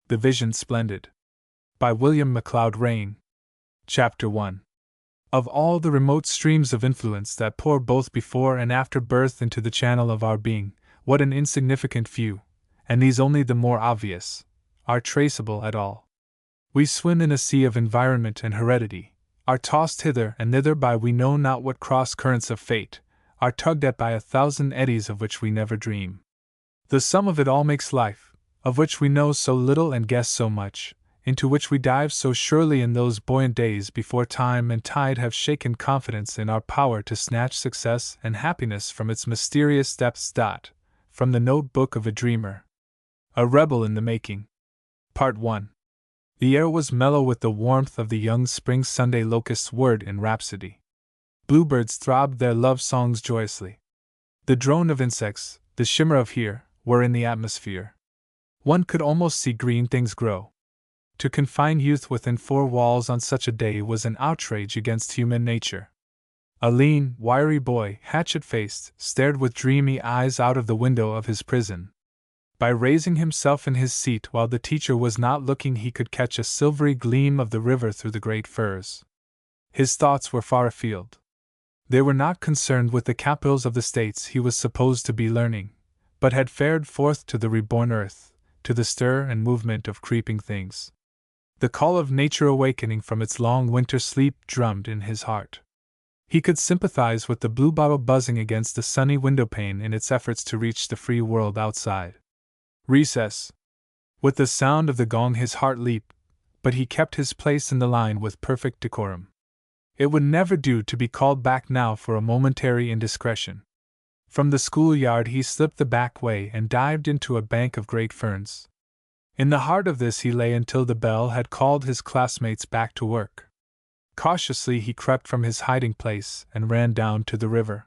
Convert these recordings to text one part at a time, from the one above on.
The Vision Splendid. By William M Raine. Chapter 1. Of all the remote streams of influence that pour both before and after birth into the channel of our being, what an insignificant few, and these only the more obvious, are traceable at all. We swim in a sea of environment and heredity, are tossed hither and thither by we know not what cross currents of fate, are tugged at by 1,000 eddies of which we never dream. The sum of it all makes life, of which we know so little and guess so much, into which we dive so surely in those buoyant days before time and tide have shaken confidence in our power to snatch success and happiness from its mysterious depths. From the notebook of a dreamer. A rebel in the making. Part 1. The air was mellow with the warmth of the young spring Sunday locust's word in rhapsody. Bluebirds throbbed their love songs joyously. The drone of insects, the shimmer of here, were in the atmosphere. One could almost see green things grow. To confine youth within four walls on such a day was an outrage against human nature. A lean, wiry boy, hatchet-faced, stared with dreamy eyes out of the window of his prison. By raising himself in his seat while the teacher was not looking, he could catch a silvery gleam of the river through the great firs. His thoughts were far afield. They were not concerned with the capitals of the states he was supposed to be learning, but had fared forth to the reborn earth, to the stir and movement of creeping things. The call of nature awakening from its long winter sleep drummed in his heart. He could sympathize with the bluebottle buzzing against the sunny windowpane in its efforts to reach the free world outside. Recess. With the sound of the gong his heart leaped, but he kept his place in the line with perfect decorum. It would never do to be called back now for a momentary indiscretion. From the schoolyard he slipped the back way and dived into a bank of great ferns. In the heart of this he lay until the bell had called his classmates back to work. Cautiously he crept from his hiding place and ran down to the river.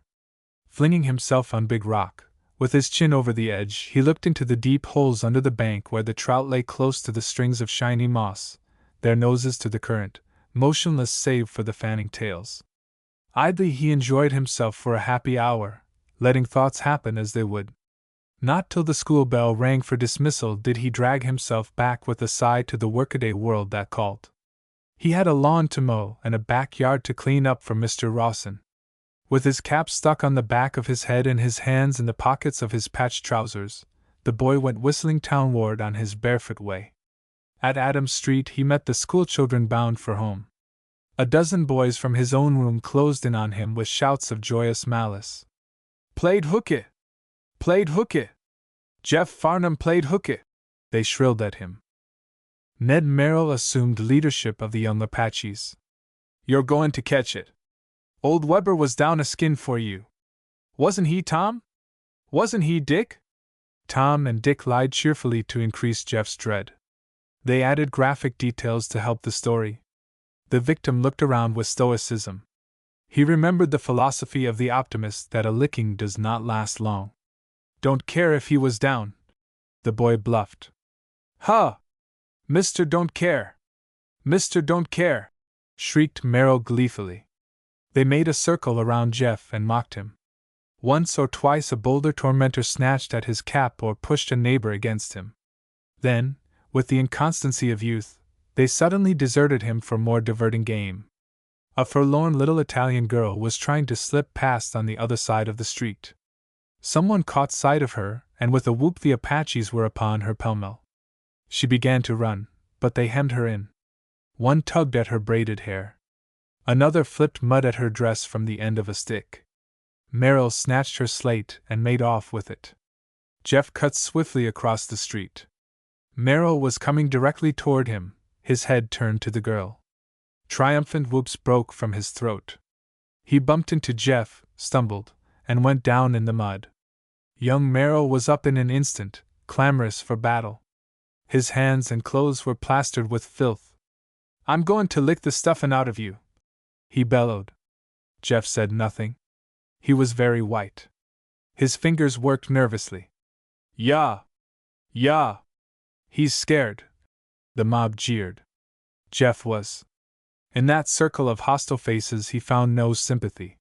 Flinging himself on Big Rock, with his chin over the edge, he looked into the deep holes under the bank where the trout lay close to the strings of shiny moss, their noses to the current, motionless save for the fanning tails. Idly he enjoyed himself for a happy hour, letting thoughts happen as they would. Not till the school bell rang for dismissal did he drag himself back with a sigh to the workaday world that called. He had a lawn to mow and a backyard to clean up for Mr. Rawson. With his cap stuck on the back of his head and his hands in the pockets of his patched trousers, the boy went whistling townward on his barefoot way. At Adams Street he met the schoolchildren bound for home. A dozen boys from his own room closed in on him with shouts of joyous malice. "Played hookey! Played hookey! Jeff Farnham played hookey!" they shrilled at him. Ned Merrill assumed leadership of the young Apaches. "You're going to catch it. Old Weber was down a skin for you. Wasn't he, Tom? Wasn't he, Dick?" Tom and Dick lied cheerfully to increase Jeff's dread. They added graphic details to help the story. The victim looked around with stoicism. He remembered the philosophy of the optimist that a licking does not last long. "Don't care if he was down," the boy bluffed. "Huh! Mr. Don't Care! Mr. Don't Care!" shrieked Merrill gleefully. They made a circle around Jeff and mocked him. Once or twice a bolder tormentor snatched at his cap or pushed a neighbor against him. Then, with the inconstancy of youth, they suddenly deserted him for more diverting game. A forlorn little Italian girl was trying to slip past on the other side of the street. Someone caught sight of her, and with a whoop the Apaches were upon her pell-mell. She began to run, but they hemmed her in. One tugged at her braided hair. Another flipped mud at her dress from the end of a stick. Merrill snatched her slate and made off with it. Jeff cut swiftly across the street. Merrill was coming directly toward him, his head turned to the girl. Triumphant whoops broke from his throat. He bumped into Jeff, stumbled, and went down in the mud. Young Merrill was up in an instant, clamorous for battle. His hands and clothes were plastered with filth. "I'm going to lick the stuffin' out of you," he bellowed. Jeff said nothing. He was very white. His fingers worked nervously. "Yah! Yah! He's scared," the mob jeered. Jeff was. In that circle of hostile faces he found no sympathy.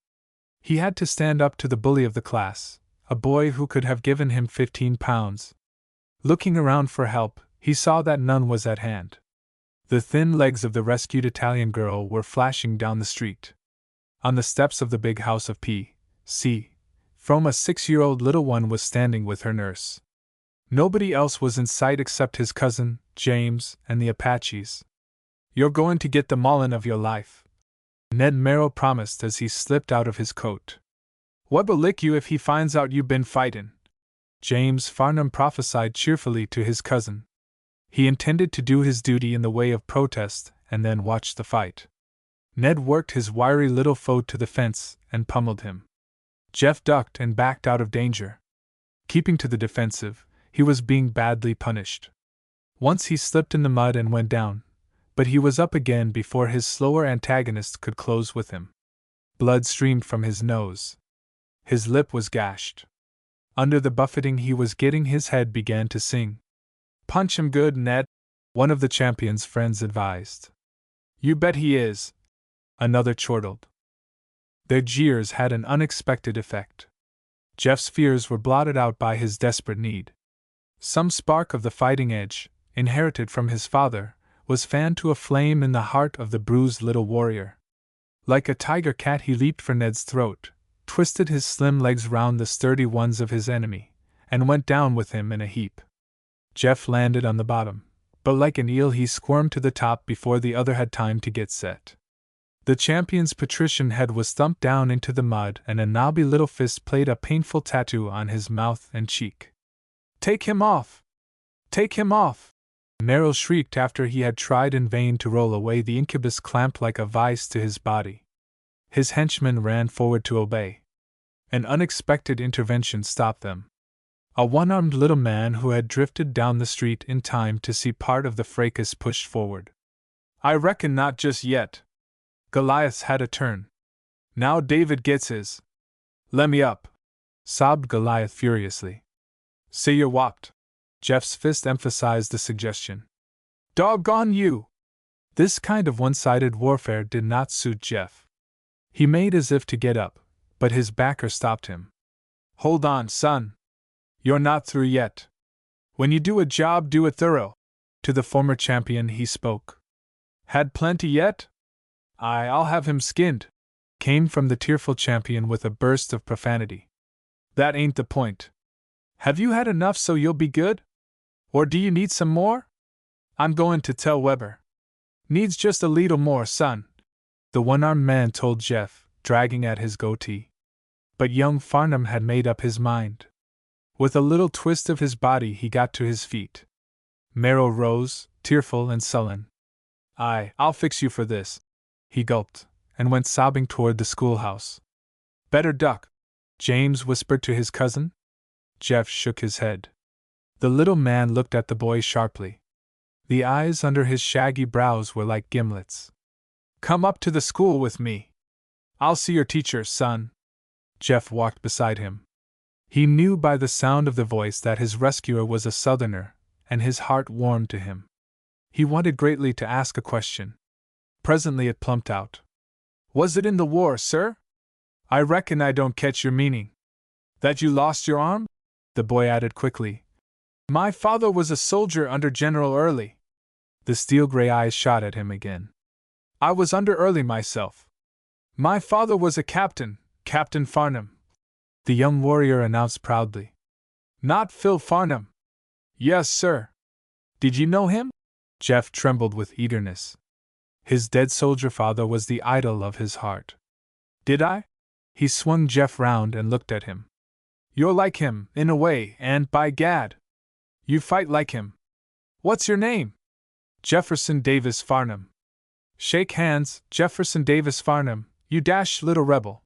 He had to stand up to the bully of the class, a boy who could have given him £15. Looking around for help, he saw that none was at hand. The thin legs of the rescued Italian girl were flashing down the street. On the steps of the big house of P.C., from a 6-year-old little one was standing with her nurse. Nobody else was in sight except his cousin, James, and the Apaches. "You're going to get the maulin' of your life," Ned Merrill promised as he slipped out of his coat. "What'll lick you if he finds out you've been fightin'?" James Farnham prophesied cheerfully to his cousin. He intended to do his duty in the way of protest and then watch the fight. Ned worked his wiry little foe to the fence and pummeled him. Jeff ducked and backed out of danger. Keeping to the defensive, he was being badly punished. Once he slipped in the mud and went down, but he was up again before his slower antagonist could close with him. Blood streamed from his nose. His lip was gashed. Under the buffeting he was getting, his head began to sing. "Punch him good, Ned," one of the champion's friends advised. "You bet he is," another chortled. Their jeers had an unexpected effect. Jeff's fears were blotted out by his desperate need. Some spark of the fighting edge, inherited from his father, was fanned to a flame in the heart of the bruised little warrior. Like a tiger cat he leaped for Ned's throat, twisted his slim legs round the sturdy ones of his enemy, and went down with him in a heap. Jeff landed on the bottom, but like an eel he squirmed to the top before the other had time to get set. The champion's patrician head was thumped down into the mud and a knobby little fist played a painful tattoo on his mouth and cheek. "Take him off! Take him off!" Merrill shrieked after he had tried in vain to roll away the incubus clamped like a vice to his body. His henchmen ran forward to obey. An unexpected intervention stopped them. A one-armed little man who had drifted down the street in time to see part of the fracas pushed forward. "I reckon not just yet." Goliath's had a turn. "Now David gets his." "Lemme up," sobbed Goliath furiously. "Say you're whopped." Jeff's fist emphasized the suggestion. "Doggone you!" This kind of one-sided warfare did not suit Jeff. He made as if to get up, but his backer stopped him. "Hold on, son. You're not through yet. When you do a job, do it thorough." To the former champion he spoke. "Had plenty yet?" I'll have him skinned," came from the tearful champion with a burst of profanity. "That ain't the point. Have you had enough so you'll be good? Or do you need some more? I'm going to tell Weber." "Needs just a leetle more, son," the one-armed man told Jeff, dragging at his goatee. But young Farnham had made up his mind. With a little twist of his body he got to his feet. Merrill rose, tearful and sullen. I'll fix you for this," he gulped, and went sobbing toward the schoolhouse. "Better duck," James whispered to his cousin. Jeff shook his head. The little man looked at the boy sharply. The eyes under his shaggy brows were like gimlets. "Come up to the school with me. I'll see your teacher, son." Jeff walked beside him. He knew by the sound of the voice that his rescuer was a Southerner, and his heart warmed to him. He wanted greatly to ask a question. Presently it plumped out. "Was it in the war, sir?" "I reckon I don't catch your meaning." "That you lost your arm?" the boy added quickly. "My father was a soldier under General Early." The steel-gray eyes shot at him again. "I was under Early myself. My father was a captain, Captain Farnham," the young warrior announced proudly. "Not Phil Farnham." "Yes, sir." "Did you know him?" Jeff trembled with eagerness. His dead soldier father was the idol of his heart. "Did I?" He swung Jeff round and looked at him. "You're like him, in a way, and, by gad, you fight like him. What's your name?" "Jefferson Davis Farnham." "Shake hands, Jefferson Davis Farnham, you dash little rebel."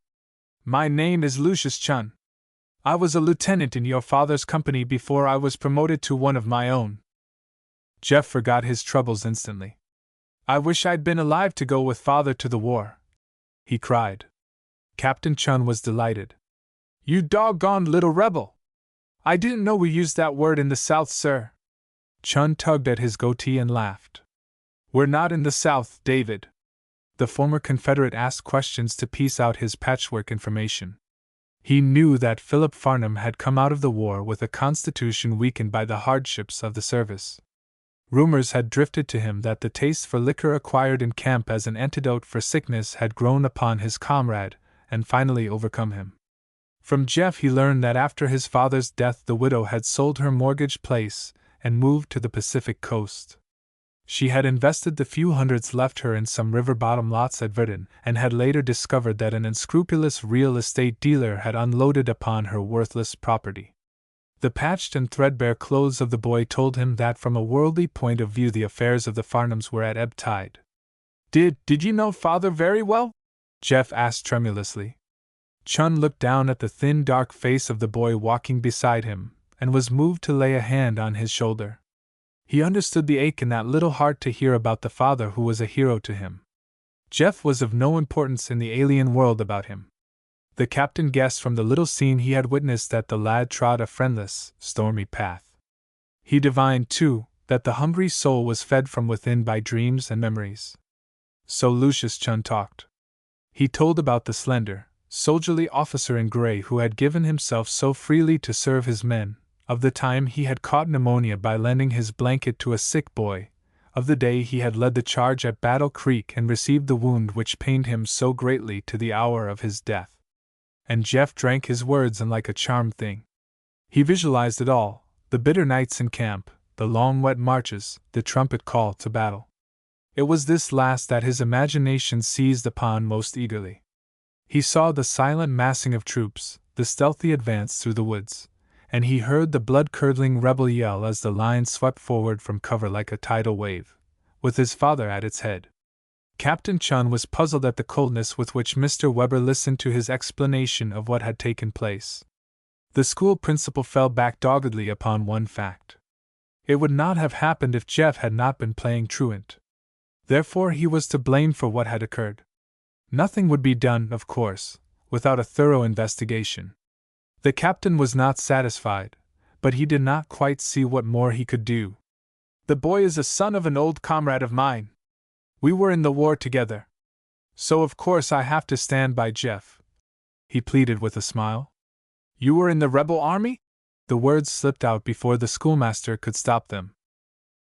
"My name is Lucius Chun. I was a lieutenant in your father's company before I was promoted to one of my own." Jeff forgot his troubles instantly. "I wish I'd been alive to go with father to the war," he cried. Captain Chun was delighted. "You doggone little rebel! I didn't know we used that word in the South, sir." Chun tugged at his goatee and laughed. "We're not in the South, David." The former Confederate asked questions to piece out his patchwork information. He knew that Philip Farnham had come out of the war with a constitution weakened by the hardships of the service. Rumors had drifted to him that the taste for liquor acquired in camp as an antidote for sickness had grown upon his comrade and finally overcome him. From Jeff he learned that after his father's death the widow had sold her mortgaged place and moved to the Pacific coast. She had invested the few hundreds left her in some river-bottom lots at Verdun, and had later discovered that an unscrupulous real estate dealer had unloaded upon her worthless property. The patched and threadbare clothes of the boy told him that from a worldly point of view the affairs of the Farnhams were at ebb tide. Did you know father very well?" Jeff asked tremulously. Chun looked down at the thin dark face of the boy walking beside him, and was moved to lay a hand on his shoulder. He understood the ache in that little heart to hear about the father who was a hero to him. Jeff was of no importance in the alien world about him. The captain guessed from the little scene he had witnessed that the lad trod a friendless, stormy path. He divined, too, that the hungry soul was fed from within by dreams and memories. So Lucius Chun talked. He told about the slender, soldierly officer in gray who had given himself so freely to serve his men, of the time he had caught pneumonia by lending his blanket to a sick boy, of the day he had led the charge at Battle Creek and received the wound which pained him so greatly to the hour of his death. And Jeff drank his words in like a charmed thing. He visualized it all, the bitter nights in camp, the long wet marches, the trumpet call to battle. It was this last that his imagination seized upon most eagerly. He saw the silent massing of troops, the stealthy advance through the woods, and he heard the blood-curdling rebel yell as the line swept forward from cover like a tidal wave, with his father at its head. Captain Chun was puzzled at the coldness with which Mr. Weber listened to his explanation of what had taken place. The school principal fell back doggedly upon one fact. It would not have happened if Jeff had not been playing truant. Therefore he was to blame for what had occurred. Nothing would be done, of course, without a thorough investigation. The captain was not satisfied, but he did not quite see what more he could do. "The boy is a son of an old comrade of mine. We were in the war together. So of course I have to stand by Jeff," he pleaded with a smile. "You were in the rebel army?" The words slipped out before the schoolmaster could stop them.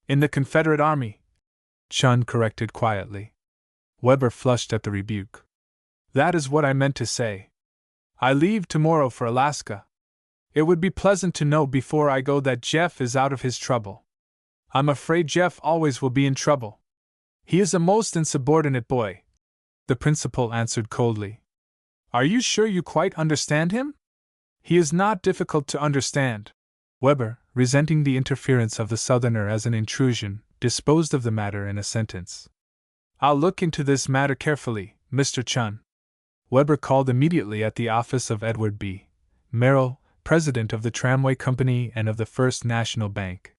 "In the Confederate Army," Chun corrected quietly. Weber flushed at the rebuke. "That is what I meant to say. I leave tomorrow for Alaska. It would be pleasant to know before I go that Jeff is out of his trouble. I'm afraid Jeff always will be in trouble. He is a most insubordinate boy," the principal answered coldly. "Are you sure you quite understand him?" "He is not difficult to understand." Weber, resenting the interference of the Southerner as an intrusion, disposed of the matter in a sentence. "I'll look into this matter carefully, Mr. Chun." Weber called immediately at the office of Edward B. Merrill, president of the Tramway Company and of the First National Bank.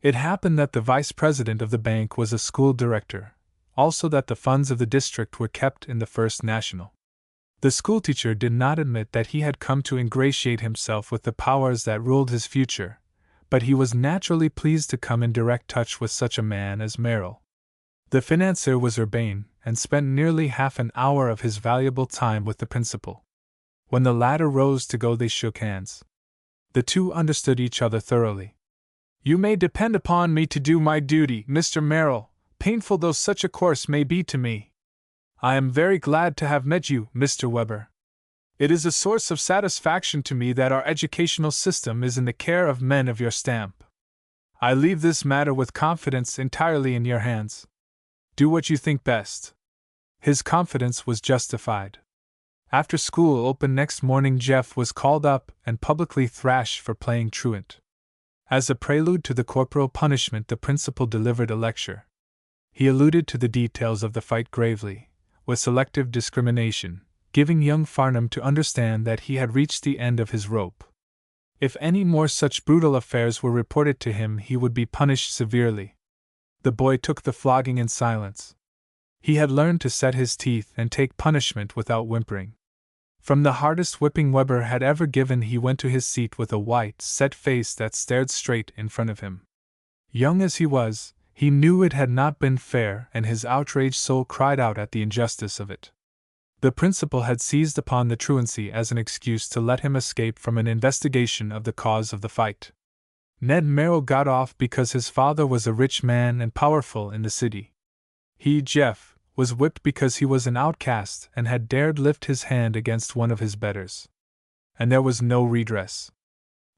It happened that the vice president of the bank was a school director, also that the funds of the district were kept in the First National. The schoolteacher did not admit that he had come to ingratiate himself with the powers that ruled his future, but he was naturally pleased to come in direct touch with such a man as Merrill. The financier was urbane, and spent nearly half an hour of his valuable time with the principal. When the latter rose to go they shook hands. The two understood each other thoroughly. "You may depend upon me to do my duty, Mr. Merrill, painful though such a course may be to me. I am very glad to have met you, Mr. Weber. It is a source of satisfaction to me that our educational system is in the care of men of your stamp. I leave this matter with confidence entirely in your hands. Do what you think best." His confidence was justified. After school opened next morning, Jeff was called up and publicly thrashed for playing truant. As a prelude to the corporal punishment, the principal delivered a lecture. He alluded to the details of the fight gravely, with selective discrimination, giving young Farnham to understand that he had reached the end of his rope. If any more such brutal affairs were reported to him, he would be punished severely. The boy took the flogging in silence. He had learned to set his teeth and take punishment without whimpering. From the hardest whipping Weber had ever given, he went to his seat with a white, set face that stared straight in front of him. Young as he was, he knew it had not been fair, and his outraged soul cried out at the injustice of it. The principal had seized upon the truancy as an excuse to let him escape from an investigation of the cause of the fight. Ned Merrill got off because his father was a rich man and powerful in the city. He, Jeff, was whipped because he was an outcast and had dared lift his hand against one of his betters. And there was no redress.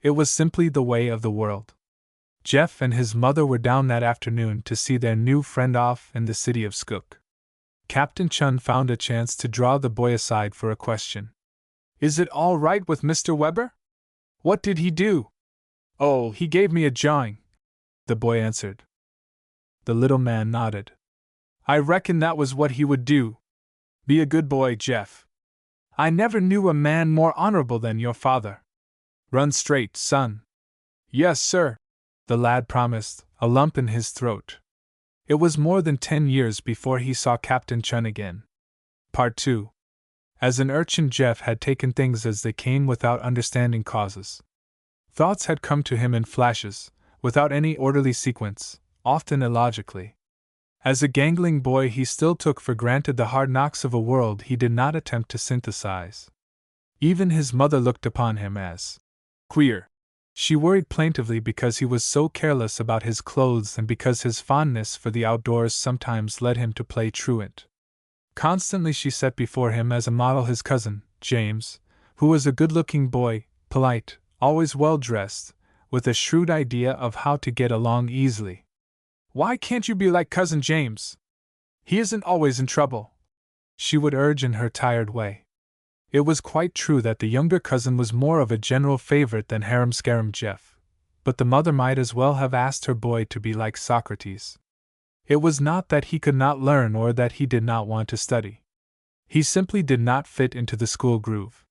It was simply the way of the world. Jeff and his mother were down that afternoon to see their new friend off in the city of Skook. Captain Chun found a chance to draw the boy aside for a question. "Is it all right with Mr. Weber? What did he do?" "Oh, he gave me a jawing," the boy answered. The little man nodded. "I reckon that was what he would do. Be a good boy, Jeff. I never knew a man more honorable than your father. Run straight, son." "Yes, sir," the lad promised, a lump in his throat. It was more than 10 years before he saw Captain Chun again. Part 2. As an urchin, Jeff had taken things as they came without understanding causes. Thoughts had come to him in flashes, without any orderly sequence, often illogically. As a gangling boy, he still took for granted the hard knocks of a world he did not attempt to synthesize. Even his mother looked upon him as queer. She worried plaintively because he was so careless about his clothes and because his fondness for the outdoors sometimes led him to play truant. Constantly she set before him as a model his cousin, James, who was a good-looking boy, polite, always well-dressed, with a shrewd idea of how to get along easily. "Why can't you be like Cousin James? He isn't always in trouble," she would urge in her tired way. It was quite true that the younger cousin was more of a general favorite than harum-scarum Jeff, but the mother might as well have asked her boy to be like Socrates. It was not that he could not learn or that he did not want to study. He simply did not fit into the school groove.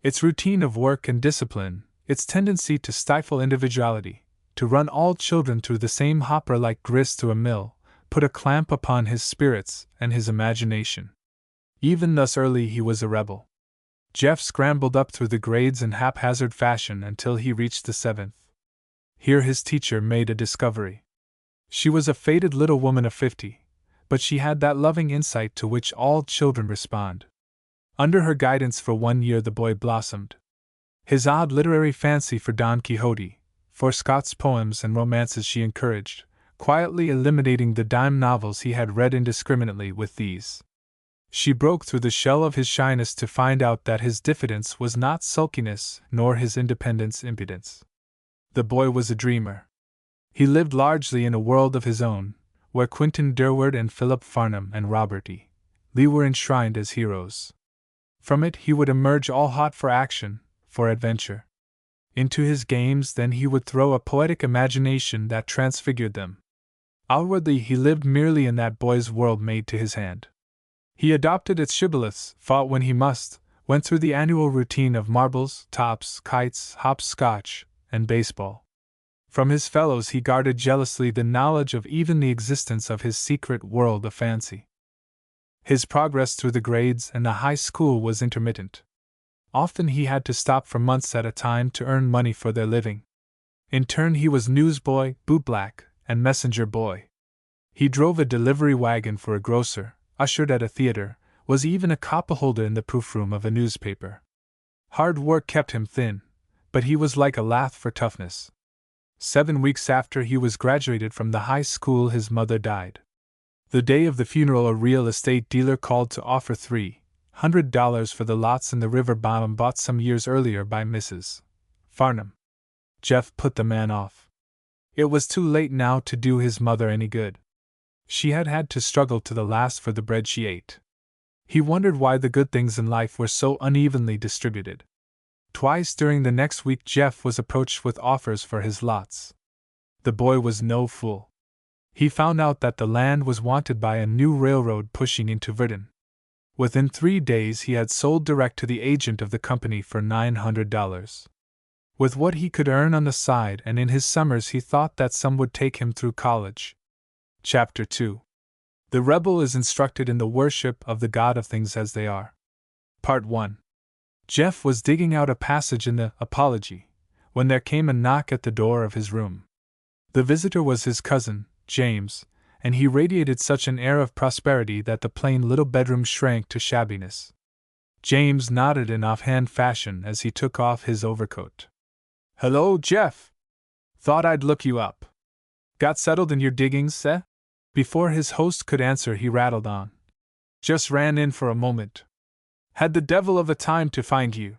Its routine of work and discipline, its tendency to stifle individuality, to run all children through the same hopper like grist through a mill, put a clamp upon his spirits and his imagination. Even thus early he was a rebel. Jeff scrambled up through the grades in haphazard fashion until he reached the 7th. Here his teacher made a discovery. She was a faded little woman of 50, but she had that loving insight to which all children respond. Under her guidance for 1 year the boy blossomed. His odd literary fancy for Don Quixote, for Scott's poems and romances she encouraged, quietly eliminating the dime novels he had read indiscriminately with these. She broke through the shell of his shyness to find out that his diffidence was not sulkiness nor his independence impudence. The boy was a dreamer. He lived largely in a world of his own, where Quentin Durward and Philip Farnham and Robert E. Lee were enshrined as heroes. From it he would emerge all hot for action, for adventure. Into his games then he would throw a poetic imagination that transfigured them. Outwardly he lived merely in that boy's world made to his hand. He adopted its shibboleths, fought when he must, went through the annual routine of marbles, tops, kites, hopscotch, and baseball. From his fellows he guarded jealously the knowledge of even the existence of his secret world of fancy. His progress through the grades and the high school was intermittent. Often he had to stop for months at a time to earn money for their living. In turn he was newsboy, bootblack, and messenger boy. He drove a delivery wagon for a grocer, ushered at a theater, was even a copyholder in the proofroom of a newspaper. Hard work kept him thin, but he was like a lath for toughness. 7 weeks after he was graduated from the high school his mother died. The day of the funeral a real estate dealer called to offer $300 for the lots in the river bottom bought some years earlier by Mrs. Farnham. Jeff put the man off. It was too late now to do his mother any good. She had had to struggle to the last for the bread she ate. He wondered why the good things in life were so unevenly distributed. Twice during the next week Jeff was approached with offers for his lots. The boy was no fool. He found out that the land was wanted by a new railroad pushing into Verdun. Within 3 days he had sold direct to the agent of the company for $900. With what he could earn on the side and in his summers he thought that some would take him through college. Chapter 2. The Rebel is instructed in the worship of the God of things as they are. Part 1. Jeff was digging out a passage in the Apology, when there came a knock at the door of his room. The visitor was his cousin, James, and he radiated such an air of prosperity that the plain little bedroom shrank to shabbiness. James nodded in offhand fashion as he took off his overcoat. "Hello, Jeff! Thought I'd look you up. Got settled in your diggings, eh? Before his host could answer, he rattled on. Just ran in for a moment. Had the devil of a time to find you.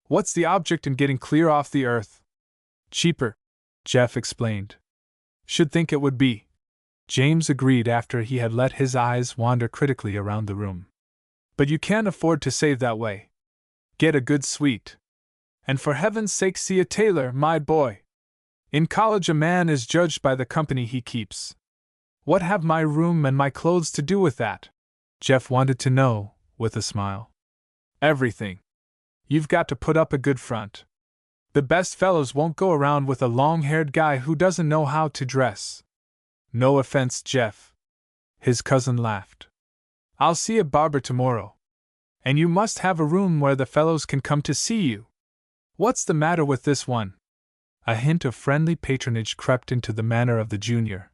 What's the object in getting clear off the earth? Cheaper, Jeff explained. Should think it would be. James agreed after he had let his eyes wander critically around the room. But you can't afford to save that way. Get a good suite. And for heaven's sake, see a tailor, my boy. In college, a man is judged by the company he keeps. What have my room and my clothes to do with that? Jeff wanted to know, with a smile. Everything. You've got to put up a good front. The best fellows won't go around with a long-haired guy who doesn't know how to dress. No offense, Jeff. His cousin laughed. I'll see a barber tomorrow. And you must have a room where the fellows can come to see you. What's the matter with this one? A hint of friendly patronage crept into the manner of the junior.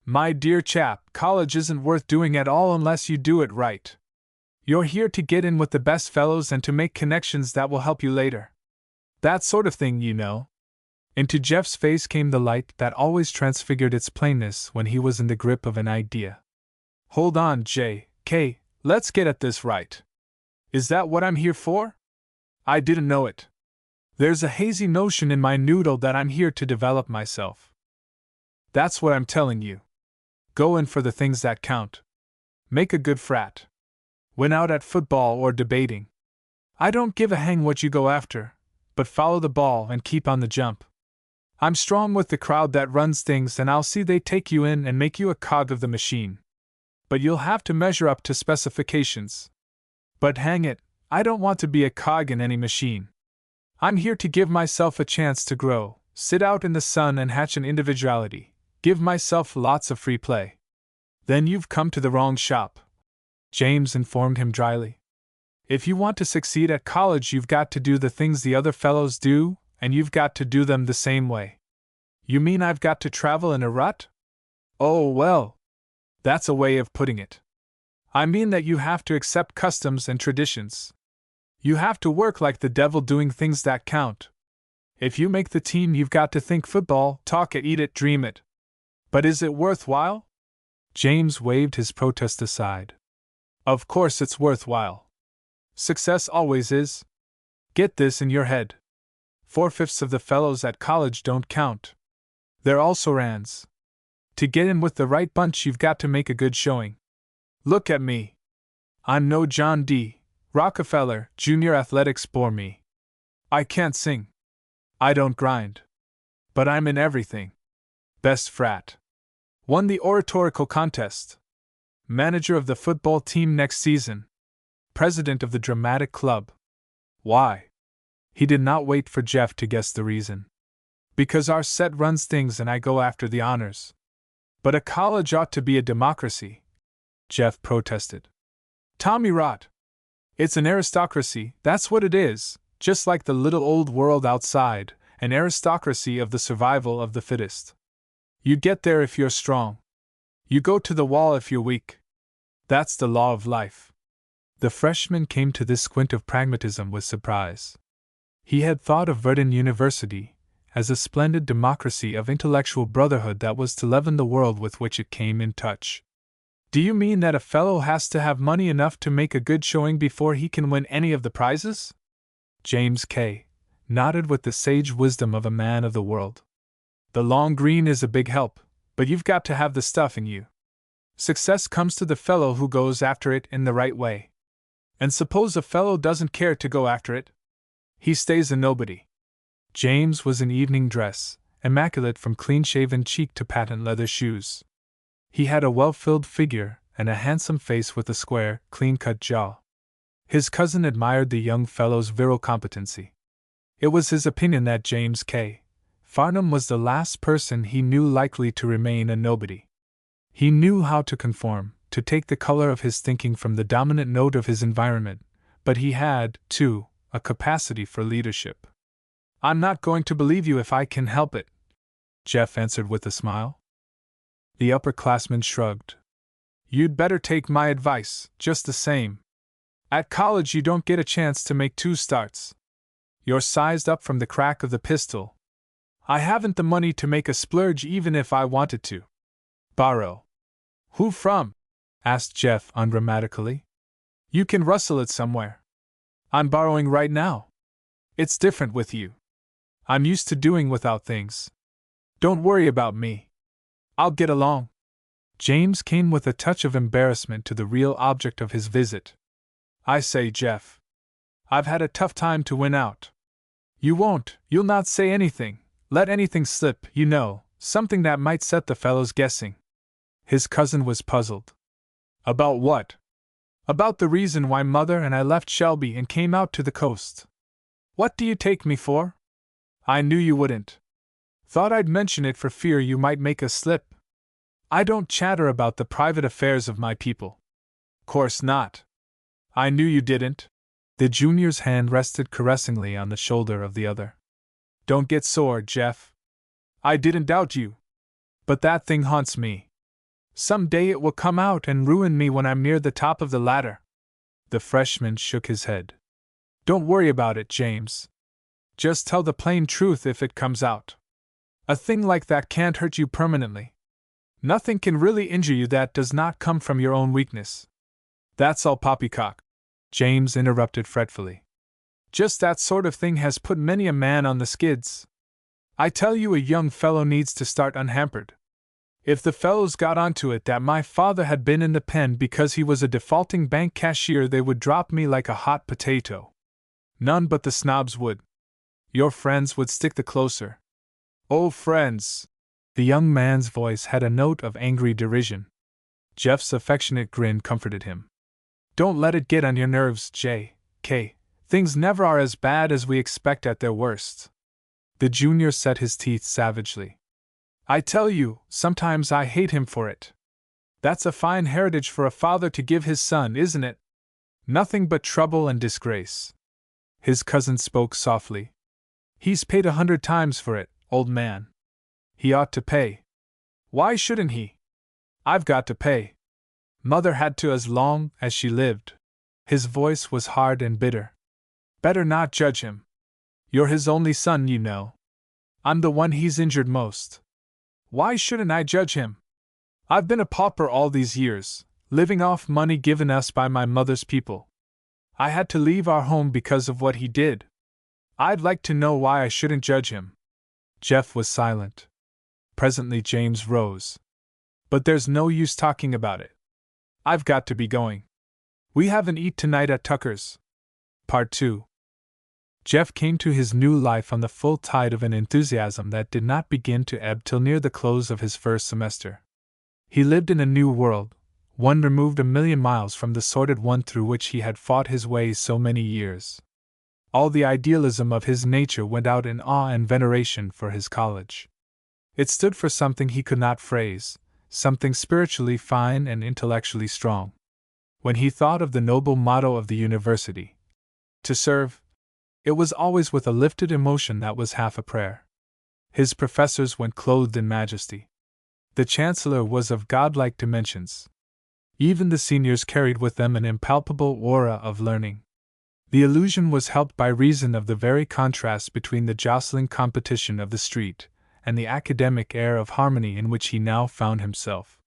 My dear chap, college isn't worth doing at all unless you do it right. You're here to get in with the best fellows and to make connections that will help you later. That sort of thing, you know. Into Jeff's face came the light that always transfigured its plainness when he was in the grip of an idea. Hold on, J.K., let's get at this right. Is that what I'm here for? I didn't know it. There's a hazy notion in my noodle that I'm here to develop myself. That's what I'm telling you. Go in for the things that count. Make a good frat. Win out at football or debating. I don't give a hang what you go after, but follow the ball and keep on the jump. I'm strong with the crowd that runs things, and I'll see they take you in and make you a cog of the machine. But you'll have to measure up to specifications. But hang it, I don't want to be a cog in any machine. I'm here to give myself a chance to grow, sit out in the sun and hatch an individuality. Give myself lots of free play. Then you've come to the wrong shop, James informed him dryly. If you want to succeed at college, you've got to do the things the other fellows do, and you've got to do them the same way. You mean I've got to travel in a rut? Oh, well, that's a way of putting it. I mean that you have to accept customs and traditions. You have to work like the devil doing things that count. If you make the team, you've got to think football, talk it, eat it, dream it. But is it worthwhile? James waved his protest aside. Of course it's worthwhile. Success always is. Get this in your head. 4/5 of the fellows at college don't count. They're also rands. To get in with the right bunch, you've got to make a good showing. Look at me. I'm no John D. Rockefeller. Junior athletics bore me. I can't sing. I don't grind. But I'm in everything. Best frat. Won the oratorical contest. Manager of the football team next season. President of the dramatic club. Why? He did not wait for Jeff to guess the reason. Because our set runs things and I go after the honors. But a college ought to be a democracy, Jeff protested. Tommy rot. It's an aristocracy, that's what it is, just like the little old world outside, an aristocracy of the survival of the fittest. You get there if you're strong. You go to the wall if you're weak. That's the law of life. The freshman came to this squint of pragmatism with surprise. He had thought of Verdun University as a splendid democracy of intellectual brotherhood that was to leaven the world with which it came in touch. Do you mean that a fellow has to have money enough to make a good showing before he can win any of the prizes? James K. nodded with the sage wisdom of a man of the world. The long green is a big help, but you've got to have the stuff in you. Success comes to the fellow who goes after it in the right way. And suppose a fellow doesn't care to go after it? He stays a nobody. James was in evening dress, immaculate from clean-shaven cheek to patent leather shoes. He had a well-filled figure and a handsome face with a square, clean-cut jaw. His cousin admired the young fellow's virile competency. It was his opinion that James K. Farnham was the last person he knew likely to remain a nobody. He knew how to conform, to take the color of his thinking from the dominant note of his environment, but he had, too, a capacity for leadership. I'm not going to believe you if I can help it, Jeff answered with a smile. The upperclassman shrugged. You'd better take my advice, just the same. At college you don't get a chance to make two starts. You're sized up from the crack of the pistol. I haven't the money to make a splurge even if I wanted to. Borrow. Who from? Asked Jeff ungrammatically. You can rustle it somewhere. I'm borrowing right now. It's different with you. I'm used to doing without things. Don't worry about me. I'll get along. James came with a touch of embarrassment to the real object of his visit. I say, Jeff. I've had a tough time to win out. You'll not say anything, let anything slip, something that might set the fellows guessing. His cousin was puzzled. About what? About the reason why Mother and I left Shelby and came out to the coast. What do you take me for? I knew you wouldn't. Thought I'd mention it for fear you might make a slip. I don't chatter about the private affairs of my people. Course not. I knew you didn't. The junior's hand rested caressingly on the shoulder of the other. Don't get sore, Jeff. I didn't doubt you. But that thing haunts me. Some day it will come out and ruin me when I'm near the top of the ladder. The freshman shook his head. Don't worry about it, James. Just tell the plain truth if it comes out. A thing like that can't hurt you permanently. Nothing can really injure you that does not come from your own weakness. That's all poppycock, James interrupted fretfully. Just that sort of thing has put many a man on the skids. I tell you, a young fellow needs to start unhampered. If the fellows got onto it that my father had been in the pen because he was a defaulting bank cashier, they would drop me like a hot potato. None but the snobs would. Your friends would stick the closer. Oh, friends! The young man's voice had a note of angry derision. Jeff's affectionate grin comforted him. Don't let it get on your nerves, J.K. Things never are as bad as we expect at their worst. The junior set his teeth savagely. I tell you, sometimes I hate him for it. That's a fine heritage for a father to give his son, isn't it? Nothing but trouble and disgrace. His cousin spoke softly. He's paid 100 times for it, old man. He ought to pay. Why shouldn't he? I've got to pay. Mother had to as long as she lived. His voice was hard and bitter. Better not judge him. You're his only son, you know. I'm the one he's injured most. Why shouldn't I judge him? I've been a pauper all these years, living off money given us by my mother's people. I had to leave our home because of what he did. I'd like to know why I shouldn't judge him. Jeff was silent. Presently James rose. But there's no use talking about it. I've got to be going. We have an eat tonight at Tucker's. Part 2. Jeff came to his new life on the full tide of an enthusiasm that did not begin to ebb till near the close of his first semester. He lived in a new world, one removed 1,000,000 miles from the sordid one through which he had fought his way so many years. All the idealism of his nature went out in awe and veneration for his college. It stood for something he could not phrase, something spiritually fine and intellectually strong. When he thought of the noble motto of the university, to serve, it was always with a lifted emotion that was half a prayer. His professors went clothed in majesty. The chancellor was of godlike dimensions. Even the seniors carried with them an impalpable aura of learning. The illusion was helped by reason of the very contrast between the jostling competition of the street and the academic air of harmony in which he now found himself.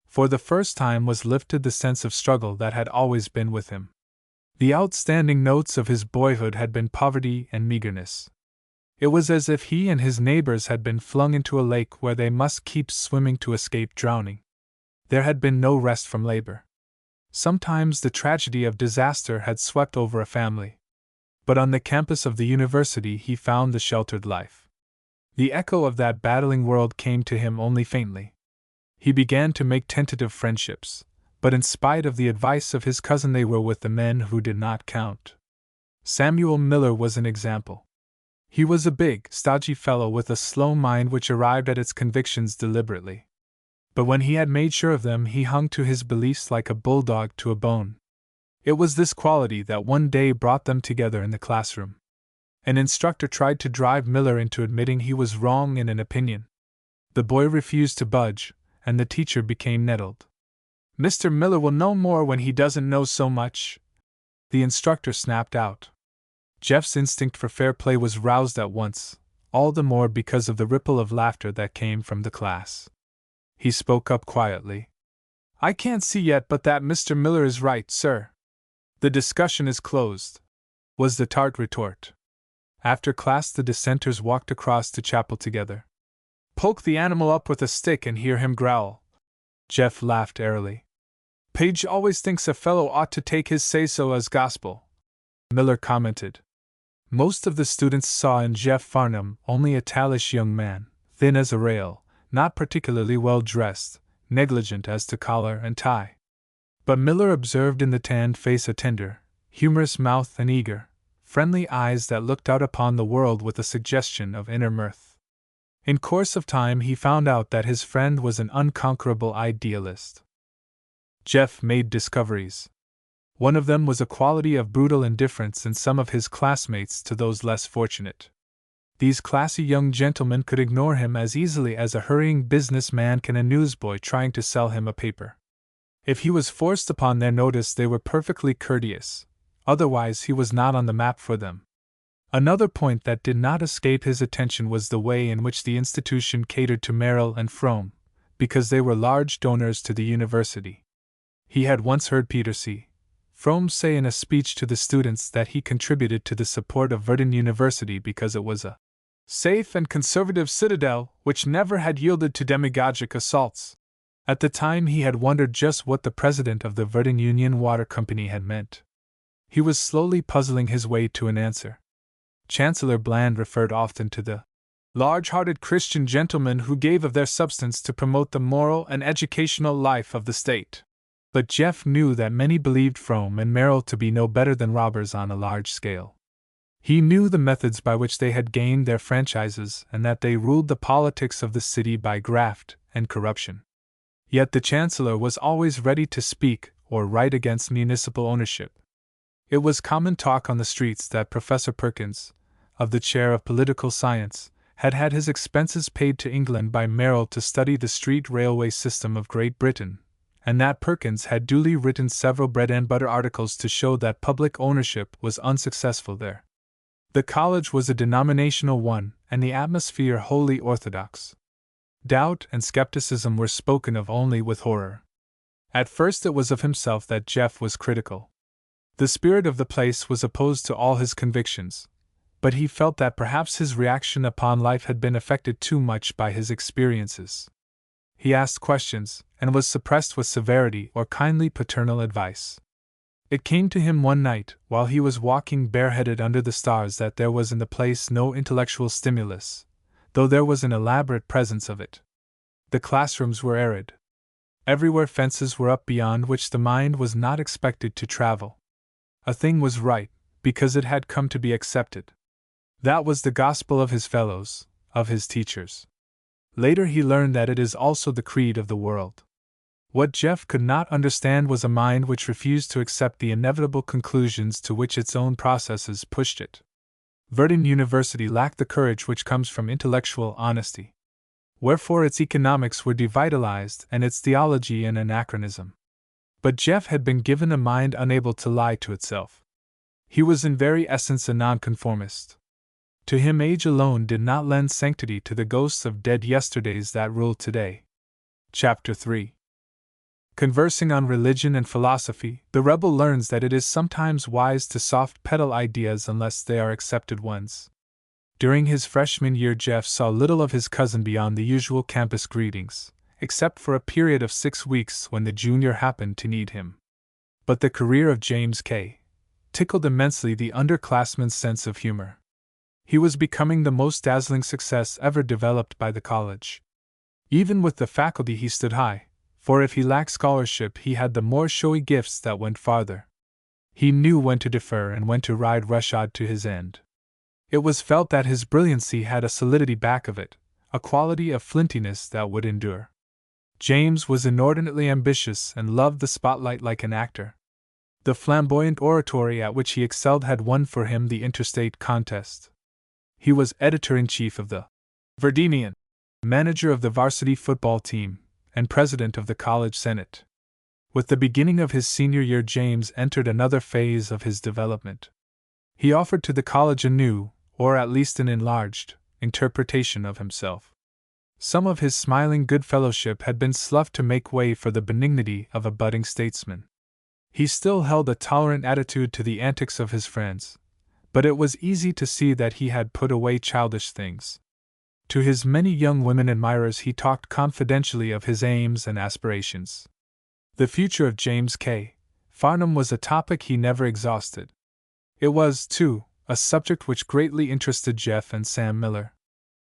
For the first time was lifted the sense of struggle that had always been with him. The outstanding notes of his boyhood had been poverty and meagerness. It was as if he and his neighbors had been flung into a lake where they must keep swimming to escape drowning. There had been no rest from labor. Sometimes the tragedy of disaster had swept over a family. But on the campus of the university he found the sheltered life. The echo of that battling world came to him only faintly. He began to make tentative friendships, but in spite of the advice of his cousin they were with the men who did not count. Samuel Miller was an example. He was a big, stodgy fellow with a slow mind which arrived at its convictions deliberately. But when he had made sure of them he hung to his beliefs like a bulldog to a bone. It was this quality that one day brought them together in the classroom. An instructor tried to drive Miller into admitting he was wrong in an opinion. The boy refused to budge, and the teacher became nettled. "Mr. Miller will know more when he doesn't know so much," the instructor snapped out. Jeff's instinct for fair play was roused at once. all the more because of the ripple of laughter that came from the class. He spoke up quietly. "I can't see yet but that Mr. Miller is right, sir." "The discussion is closed," was the tart retort. After class, the dissenters walked across to chapel together. "Poke the animal up with a stick and hear him growl." Jeff laughed airily. "Page always thinks a fellow ought to take his say-so as gospel," Miller commented. Most of the students saw in Jeff Farnham only a tallish young man, thin as a rail, not particularly well dressed, negligent as to collar and tie. But Miller observed in the tanned face a tender, humorous mouth and eager, friendly eyes that looked out upon the world with a suggestion of inner mirth. In course of time he found out that his friend was an unconquerable idealist. Jeff made discoveries. One of them was a quality of brutal indifference in some of his classmates to those less fortunate. These classy young gentlemen could ignore him as easily as a hurrying business man can a newsboy trying to sell him a paper. If he was forced upon their notice, they were perfectly courteous, otherwise he was not on the map for them. Another point that did not escape his attention was the way in which the institution catered to Merrill and Frome, because they were large donors to the university. He had once heard Peter C. Frome say in a speech to the students that he contributed to the support of Verdun University because it was a safe and conservative citadel which never had yielded to demagogic assaults. At the time he had wondered just what the president of the Verdun Union Water Company had meant. He was slowly puzzling his way to an answer. Chancellor Bland referred often to the large-hearted Christian gentlemen who gave of their substance to promote the moral and educational life of the state. But Jeff knew that many believed Frome and Merrill to be no better than robbers on a large scale. He knew the methods by which they had gained their franchises and that they ruled the politics of the city by graft and corruption. Yet the Chancellor was always ready to speak or write against municipal ownership. It was common talk on the streets that Professor Perkins, of the chair of political science, had had his expenses paid to England by Merrill to study the street railway system of Great Britain, and that Perkins had duly written several bread-and-butter articles to show that public ownership was unsuccessful there. The college was a denominational one, and the atmosphere wholly orthodox. Doubt and skepticism were spoken of only with horror. At first it was of himself that Jeff was critical. The spirit of the place was opposed to all his convictions, but he felt that perhaps his reaction upon life had been affected too much by his experiences. He asked questions, and was suppressed with severity or kindly paternal advice. It came to him one night, while he was walking bareheaded under the stars, that there was in the place no intellectual stimulus, though there was an elaborate presence of it. The classrooms were arid. Everywhere fences were up beyond which the mind was not expected to travel. A thing was right, because it had come to be accepted. That was the gospel of his fellows, of his teachers. Later he learned that it is also the creed of the world. What Jeff could not understand was a mind which refused to accept the inevitable conclusions to which its own processes pushed it. Verdun University lacked the courage which comes from intellectual honesty. Wherefore its economics were devitalized and its theology an anachronism. But Jeff had been given a mind unable to lie to itself. He was in very essence a nonconformist. To him age alone did not lend sanctity to the ghosts of dead yesterdays that rule today. Chapter 3. Conversing on religion and philosophy, the rebel learns that it is sometimes wise to soft-pedal ideas unless they are accepted ones. During his freshman year Jeff saw little of his cousin beyond the usual campus greetings, except for a period of 6 weeks when the junior happened to need him. But the career of James K. tickled immensely the underclassman's sense of humor. He was becoming the most dazzling success ever developed by the college. Even with the faculty he stood high, for if he lacked scholarship he had the more showy gifts that went farther. He knew when to defer and when to ride roughshod to his end. It was felt that his brilliancy had a solidity back of it, a quality of flintiness that would endure. James was inordinately ambitious and loved the spotlight like an actor. The flamboyant oratory at which he excelled had won for him the interstate contest. He was editor-in-chief of the Verdunian, manager of the varsity football team, and president of the college senate. With the beginning of his senior year James entered another phase of his development. He offered to the college a new, or at least an enlarged, interpretation of himself. Some of his smiling good fellowship had been sloughed to make way for the benignity of a budding statesman. He still held a tolerant attitude to the antics of his friends, but it was easy to see that he had put away childish things. To his many young women admirers he talked confidentially of his aims and aspirations. The future of James K. Farnham was a topic he never exhausted. It was, too, a subject which greatly interested Jeff and Sam Miller.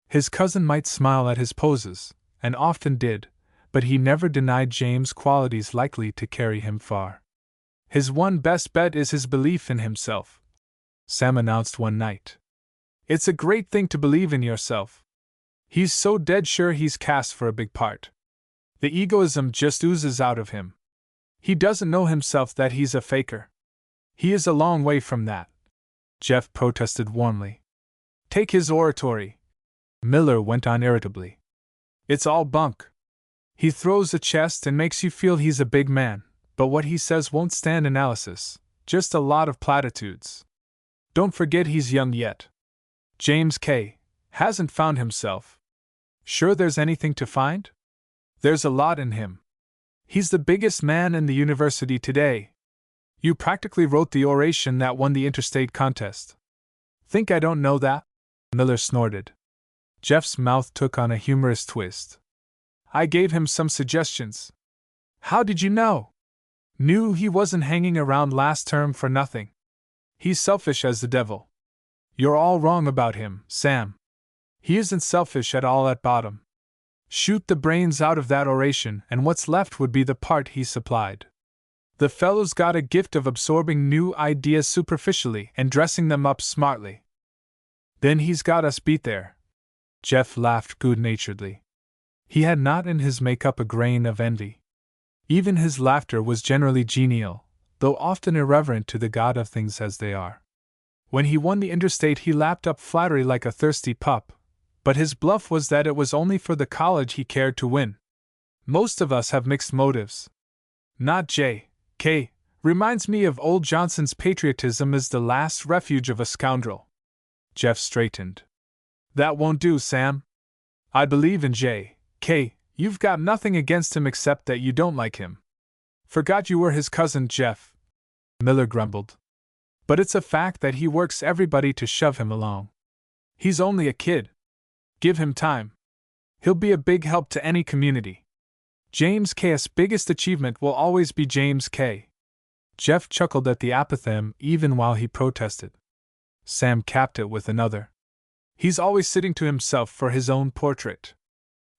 His cousin might smile at his poses, and often did, but he never denied James qualities likely to carry him far. His one best bet is his belief in himself, Sam announced one night. It's a great thing to believe in yourself. He's so dead sure he's cast for a big part. The egoism just oozes out of him. He doesn't know himself that he's a faker. He is a long way from that, Jeff protested warmly. Take his oratory, Miller went on irritably. It's all bunk. He throws a chest and makes you feel he's a big man, but what he says won't stand analysis, just a lot of platitudes. Don't forget he's young yet. James K. hasn't found himself. Sure there's anything to find? There's a lot in him. He's the biggest man in the university today. You practically wrote the oration that won the interstate contest. Think I don't know that? Miller snorted. Jeff's mouth took on a humorous twist. I gave him some suggestions. How did you know? Knew he wasn't hanging around last term for nothing. He's selfish as the devil. You're all wrong about him, Sam. He isn't selfish at all at bottom. Shoot the brains out of that oration and what's left would be the part he supplied. The fellow's got a gift of absorbing new ideas superficially and dressing them up smartly. Then he's got us beat there. Jeff laughed good-naturedly. He had not in his makeup a grain of envy. Even his laughter was generally genial, though often irreverent to the god of things as they are. When he won the interstate he lapped up flattery like a thirsty pup, but his bluff was that it was only for the college he cared to win. Most of us have mixed motives. Not J.K. Reminds me of old Johnson's patriotism is the last refuge of a scoundrel. Jeff straightened. That won't do, Sam. I believe in J.K. You've got nothing against him except that you don't like him. Forgot you were his cousin, Jeff. Miller grumbled. But it's a fact that he works everybody to shove him along. He's only a kid. Give him time. He'll be a big help to any community. James K.'s biggest achievement will always be James K. Jeff chuckled at the apothegm even while he protested. Sam capped it with another. He's always sitting to himself for his own portrait.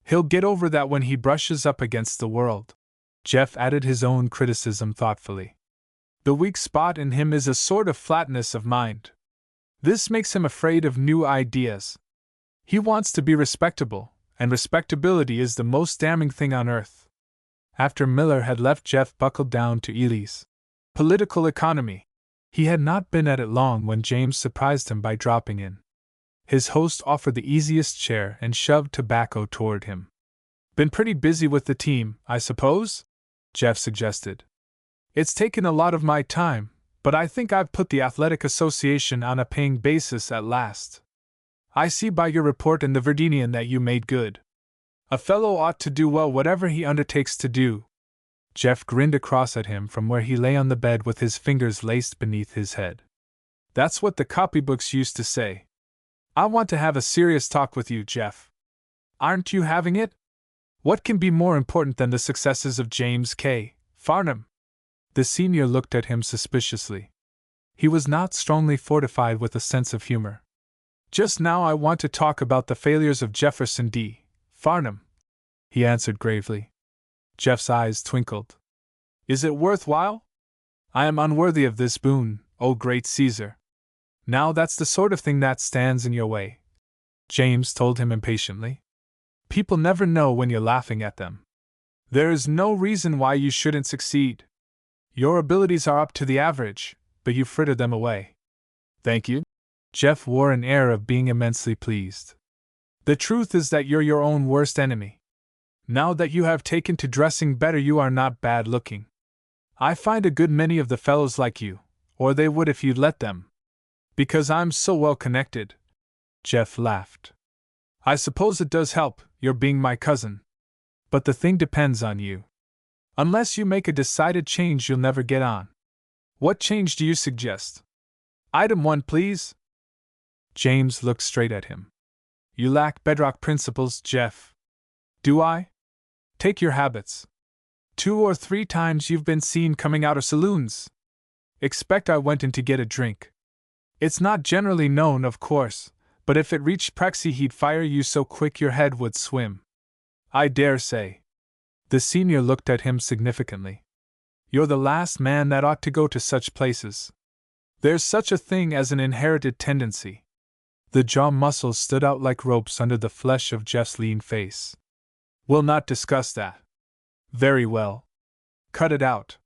He'll get over that when he brushes up against the world. Jeff added his own criticism thoughtfully. The weak spot in him is a sort of flatness of mind. This makes him afraid of new ideas. He wants to be respectable, and respectability is the most damning thing on earth. After Miller had left, Jeff buckled down to Ely's political economy. He had not been at it long when James surprised him by dropping in. His host offered the easiest chair and shoved tobacco toward him. Been pretty busy with the team, I suppose? Jeff suggested. It's taken a lot of my time, but I think I've put the Athletic Association on a paying basis at last. I see by your report in the Verdinian that you made good. A fellow ought to do well whatever he undertakes to do. Jeff grinned across at him from where he lay on the bed with his fingers laced beneath his head. That's what the copybooks used to say. I want to have a serious talk with you, Jeff. Aren't you having it? What can be more important than the successes of James K. Farnham? The senior looked at him suspiciously. He was not strongly fortified with a sense of humor. Just now I want to talk about the failures of Jefferson D. Farnham, he answered gravely. Jeff's eyes twinkled. Is it worthwhile? I am unworthy of this boon, O great Caesar. Now that's the sort of thing that stands in your way, James told him impatiently. People never know when you're laughing at them. There is no reason why you shouldn't succeed. Your abilities are up to the average, but you fritter them away. Thank you. Jeff wore an air of being immensely pleased. The truth is that you're your own worst enemy. Now that you have taken to dressing better, you are not bad looking. I find a good many of the fellows like you, or they would if you'd let them. Because I'm so well connected. Jeff laughed. I suppose it does help, your being my cousin. But the thing depends on you. Unless you make a decided change, you'll never get on. What change do you suggest? Item 1, please. James looked straight at him. You lack bedrock principles, Jeff. Do I? Take your habits. 2 or 3 times you've been seen coming out of saloons. Expect I went in to get a drink. It's not generally known, of course, but if it reached Prexy, he'd fire you so quick your head would swim. I dare say. The senior looked at him significantly. You're the last man that ought to go to such places. There's such a thing as an inherited tendency. The jaw muscles stood out like ropes under the flesh of Jeff's lean face. We'll not discuss that. Very well. Cut it out.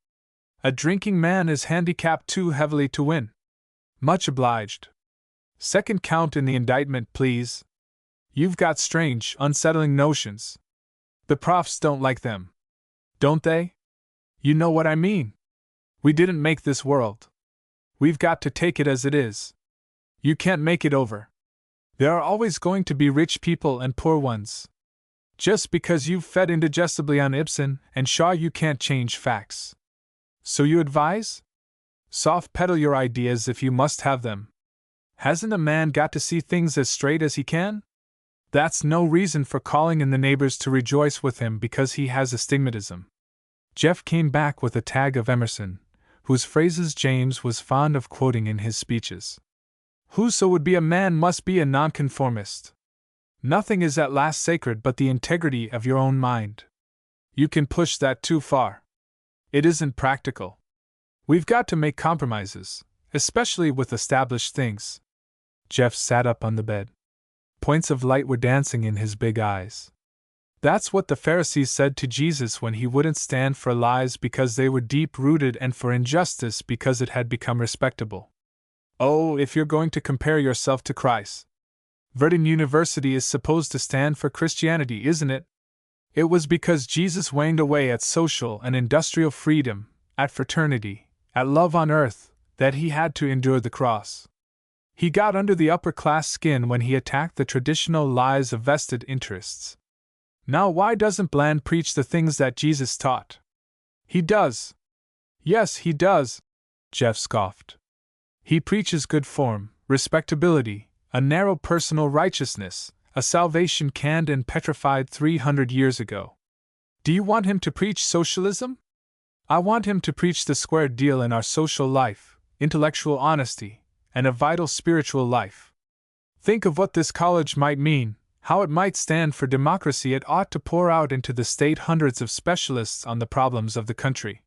A drinking man is handicapped too heavily to win. Much obliged. Second count in the indictment, please. You've got strange, unsettling notions. The profs don't like them. Don't they? You know what I mean. We didn't make this world. We've got to take it as it is. You can't make it over. There are always going to be rich people and poor ones. Just because you've fed indigestibly on Ibsen and Shaw, you can't change facts. So you advise? Soft pedal your ideas if you must have them. Hasn't a man got to see things as straight as he can? That's no reason for calling in the neighbors to rejoice with him because he has astigmatism. Jeff came back with a tag of Emerson, whose phrases James was fond of quoting in his speeches. Whoso would be a man must be a nonconformist. Nothing is at last sacred but the integrity of your own mind. You can push that too far. It isn't practical. We've got to make compromises, especially with established things. Jeff sat up on the bed. Points of light were dancing in his big eyes. That's what the Pharisees said to Jesus when he wouldn't stand for lies because they were deep-rooted and for injustice because it had become respectable. Oh, if you're going to compare yourself to Christ. Verdun University is supposed to stand for Christianity, isn't it? It was because Jesus waned away at social and industrial freedom, at fraternity, at love on earth, that he had to endure the cross. He got under the upper-class skin when he attacked the traditional lies of vested interests. Now why doesn't Bland preach the things that Jesus taught? He does. Yes, he does, Jeff scoffed. He preaches good form, respectability, a narrow personal righteousness, a salvation canned and petrified 300 years ago. Do you want him to preach socialism? I want him to preach the square deal in our social life, intellectual honesty, and a vital spiritual life. Think of what this college might mean, how it might stand for democracy. It ought to pour out into the state hundreds of specialists on the problems of the country.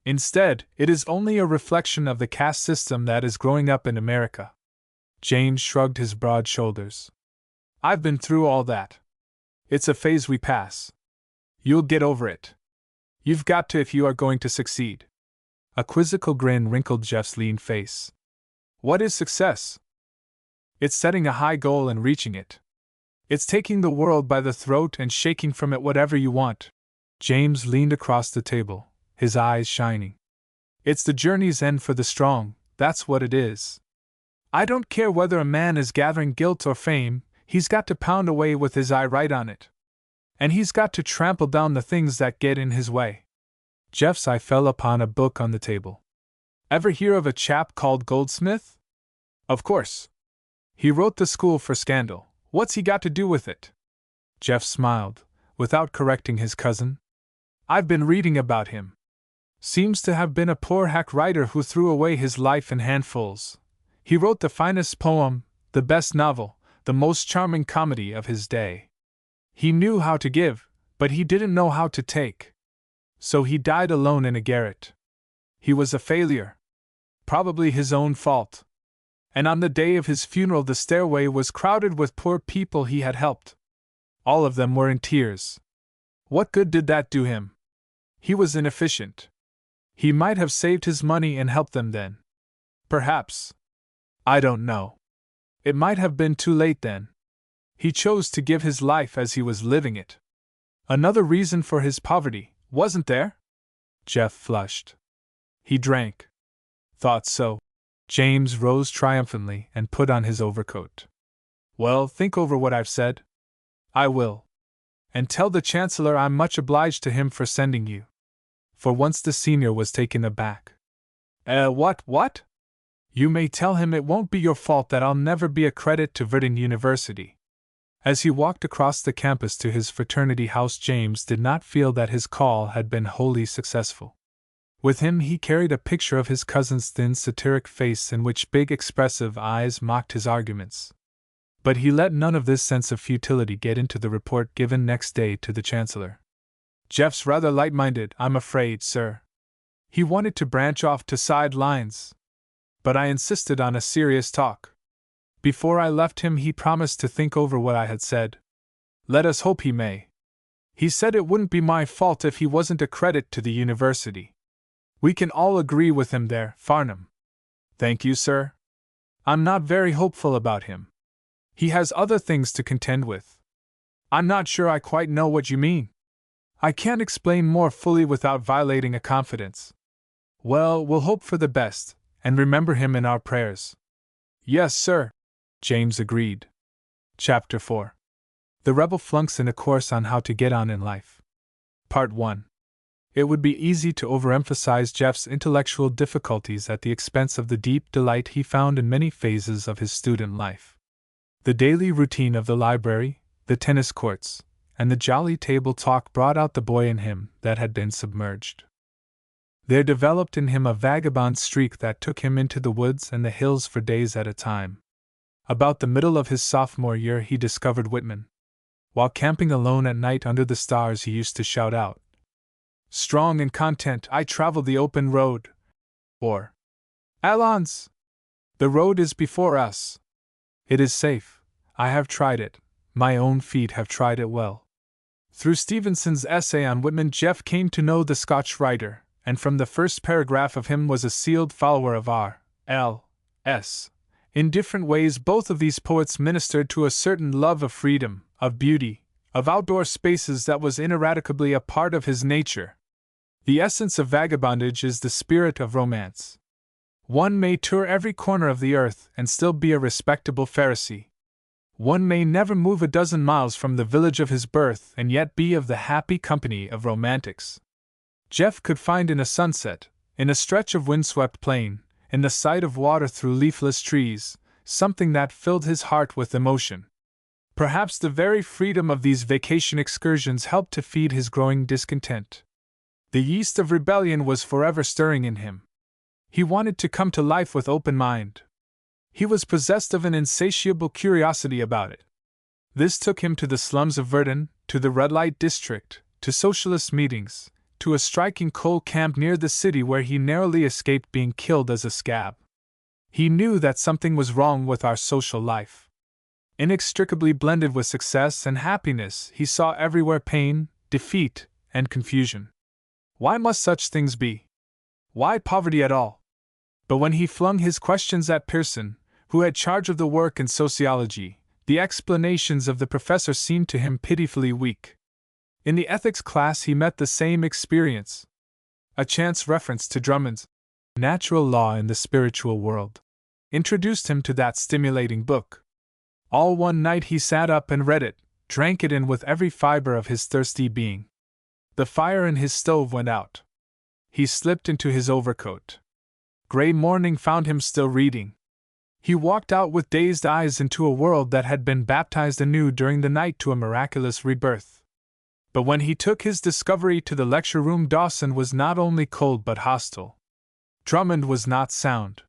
Instead, it is only a reflection of the caste system that is growing up in America. James shrugged his broad shoulders. I've been through all that. It's a phase we pass. You'll get over it. You've got to if you are going to succeed. A quizzical grin wrinkled Jeff's lean face. What is success? It's setting a high goal and reaching it. It's taking the world by the throat and shaking from it whatever you want. James leaned across the table, his eyes shining. It's the journey's end for the strong, that's what it is. I don't care whether a man is gathering guilt or fame, he's got to pound away with his eye right on it. And he's got to trample down the things that get in his way. Jeff's eye fell upon a book on the table. Ever hear of a chap called Goldsmith? Of course. He wrote The School for Scandal. What's he got to do with it? Jeff smiled, without correcting his cousin. I've been reading about him. Seems to have been a poor hack writer who threw away his life in handfuls. He wrote the finest poem, the best novel, the most charming comedy of his day. He knew how to give, but he didn't know how to take. So he died alone in a garret. He was a failure. Probably his own fault. And on the day of his funeral the stairway was crowded with poor people he had helped. All of them were in tears. What good did that do him? He was inefficient. He might have saved his money and helped them then. Perhaps. I don't know. It might have been too late then. He chose to give his life as he was living it. Another reason for his poverty, wasn't there? Jeff flushed. He drank. Thought so. James rose triumphantly and put on his overcoat. Well, think over what I've said. I will. And tell the Chancellor I'm much obliged to him for sending you. For once the senior was taken aback. What? You may tell him it won't be your fault that I'll never be a credit to Verdun University. As he walked across the campus to his fraternity house, James did not feel that his call had been wholly successful. With him he carried a picture of his cousin's thin, satiric face in which big, expressive eyes mocked his arguments. But he let none of this sense of futility get into the report given next day to the Chancellor. Jeff's rather light-minded, I'm afraid, sir. He wanted to branch off to side lines. But I insisted on a serious talk. Before I left him, he promised to think over what I had said. Let us hope he may. He said it wouldn't be my fault if he wasn't a credit to the university. We can all agree with him there, Farnham. Thank you, sir. I'm not very hopeful about him. He has other things to contend with. I'm not sure I quite know what you mean. I can't explain more fully without violating a confidence. Well, we'll hope for the best, and remember him in our prayers. Yes, sir, James agreed. Chapter 4. The Rebel Flunks in a Course on How to Get On in Life. Part 1. It would be easy to overemphasize Jeff's intellectual difficulties at the expense of the deep delight he found in many phases of his student life. The daily routine of the library, the tennis courts, and the jolly table talk brought out the boy in him that had been submerged. There developed in him a vagabond streak that took him into the woods and the hills for days at a time. About the middle of his sophomore year he discovered Whitman. While camping alone at night under the stars he used to shout out, "Strong and content, I travel the open road," or, "Allons! The road is before us. It is safe. I have tried it. My own feet have tried it well." Through Stevenson's essay on Whitman, Jeff came to know the Scotch writer, and from the first paragraph of him was a sealed follower of R.L.S. In different ways, both of these poets ministered to a certain love of freedom, of beauty, of outdoor spaces that was ineradicably a part of his nature. The essence of vagabondage is the spirit of romance. One may tour every corner of the earth and still be a respectable Pharisee. One may never move a dozen miles from the village of his birth and yet be of the happy company of romantics. Jeff could find in a sunset, in a stretch of windswept plain, in the sight of water through leafless trees, something that filled his heart with emotion. Perhaps the very freedom of these vacation excursions helped to feed his growing discontent. The yeast of rebellion was forever stirring in him. He wanted to come to life with open mind. He was possessed of an insatiable curiosity about it. This took him to the slums of Verdun, to the red light district, to socialist meetings, to a striking coal camp near the city where he narrowly escaped being killed as a scab. He knew that something was wrong with our social life. Inextricably blended with success and happiness, he saw everywhere pain, defeat, and confusion. Why must such things be? Why poverty at all? But when he flung his questions at Pearson, who had charge of the work in sociology, the explanations of the professor seemed to him pitifully weak. In the ethics class he met the same experience. A chance reference to Drummond's Natural Law in the Spiritual World introduced him to that stimulating book. All one night he sat up and read it, drank it in with every fiber of his thirsty being. The fire in his stove went out. He slipped into his overcoat. Gray morning found him still reading. He walked out with dazed eyes into a world that had been baptized anew during the night to a miraculous rebirth. But when he took his discovery to the lecture room, Dawson was not only cold but hostile. Drummond was not sound.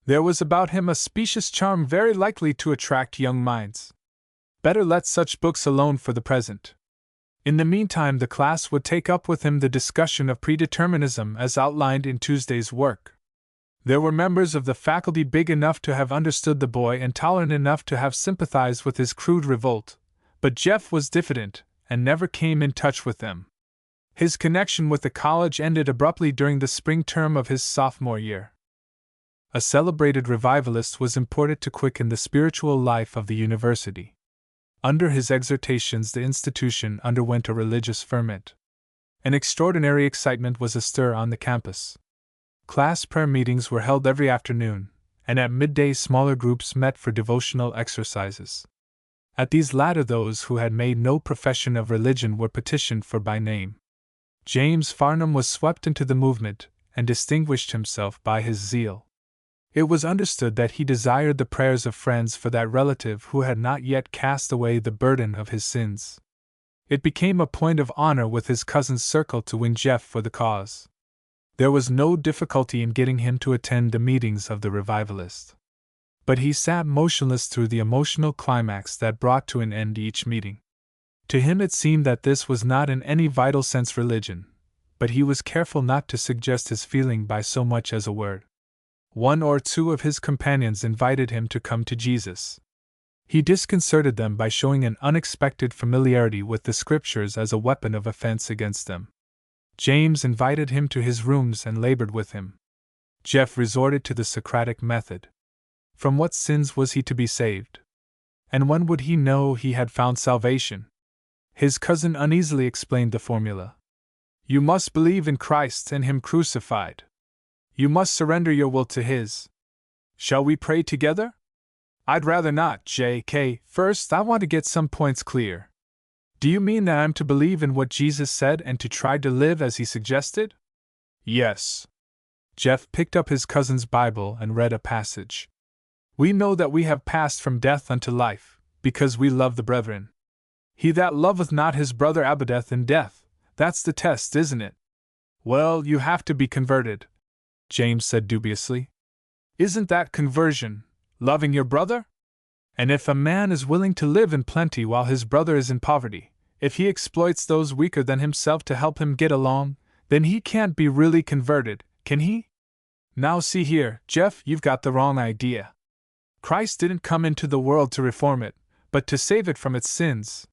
There was about him a specious charm very likely to attract young minds. Better let such books alone for the present. In the meantime, the class would take up with him the discussion of predeterminism as outlined in Tuesday's work. There were members of the faculty big enough to have understood the boy and tolerant enough to have sympathized with his crude revolt, but Jeff was diffident and never came in touch with them. His connection with the college ended abruptly during the spring term of his sophomore year. A celebrated revivalist was imported to quicken the spiritual life of the university. Under his exhortations, the institution underwent a religious ferment. An extraordinary excitement was astir on the campus. Class prayer meetings were held every afternoon, and at midday smaller groups met for devotional exercises. At these latter, those who had made no profession of religion were petitioned for by name. James Farnham was swept into the movement, and distinguished himself by his zeal. It was understood that he desired the prayers of friends for that relative who had not yet cast away the burden of his sins. It became a point of honor with his cousin's circle to win Jeff for the cause. There was no difficulty in getting him to attend the meetings of the revivalists. But he sat motionless through the emotional climax that brought to an end each meeting. To him it seemed that this was not in any vital sense religion, but he was careful not to suggest his feeling by so much as a word. One or two of his companions invited him to come to Jesus. He disconcerted them by showing an unexpected familiarity with the Scriptures as a weapon of offense against them. James invited him to his rooms and labored with him. Jeff resorted to the Socratic method. From what sins was he to be saved? And when would he know he had found salvation? His cousin uneasily explained the formula. You must believe in Christ and Him crucified. You must surrender your will to His. Shall we pray together? I'd rather not, J.K. First, I want to get some points clear. Do you mean that I'm to believe in what Jesus said and to try to live as He suggested? Yes. Jeff picked up his cousin's Bible and read a passage. We know that we have passed from death unto life, because we love the brethren. He that loveth not his brother abideth in death. That's the test, isn't it? Well, you have to be converted, James said dubiously. Isn't that conversion, loving your brother? And if a man is willing to live in plenty while his brother is in poverty, if he exploits those weaker than himself to help him get along, then he can't be really converted, can he? Now see here, Jeff, you've got the wrong idea. Christ didn't come into the world to reform it, but to save it from its sins.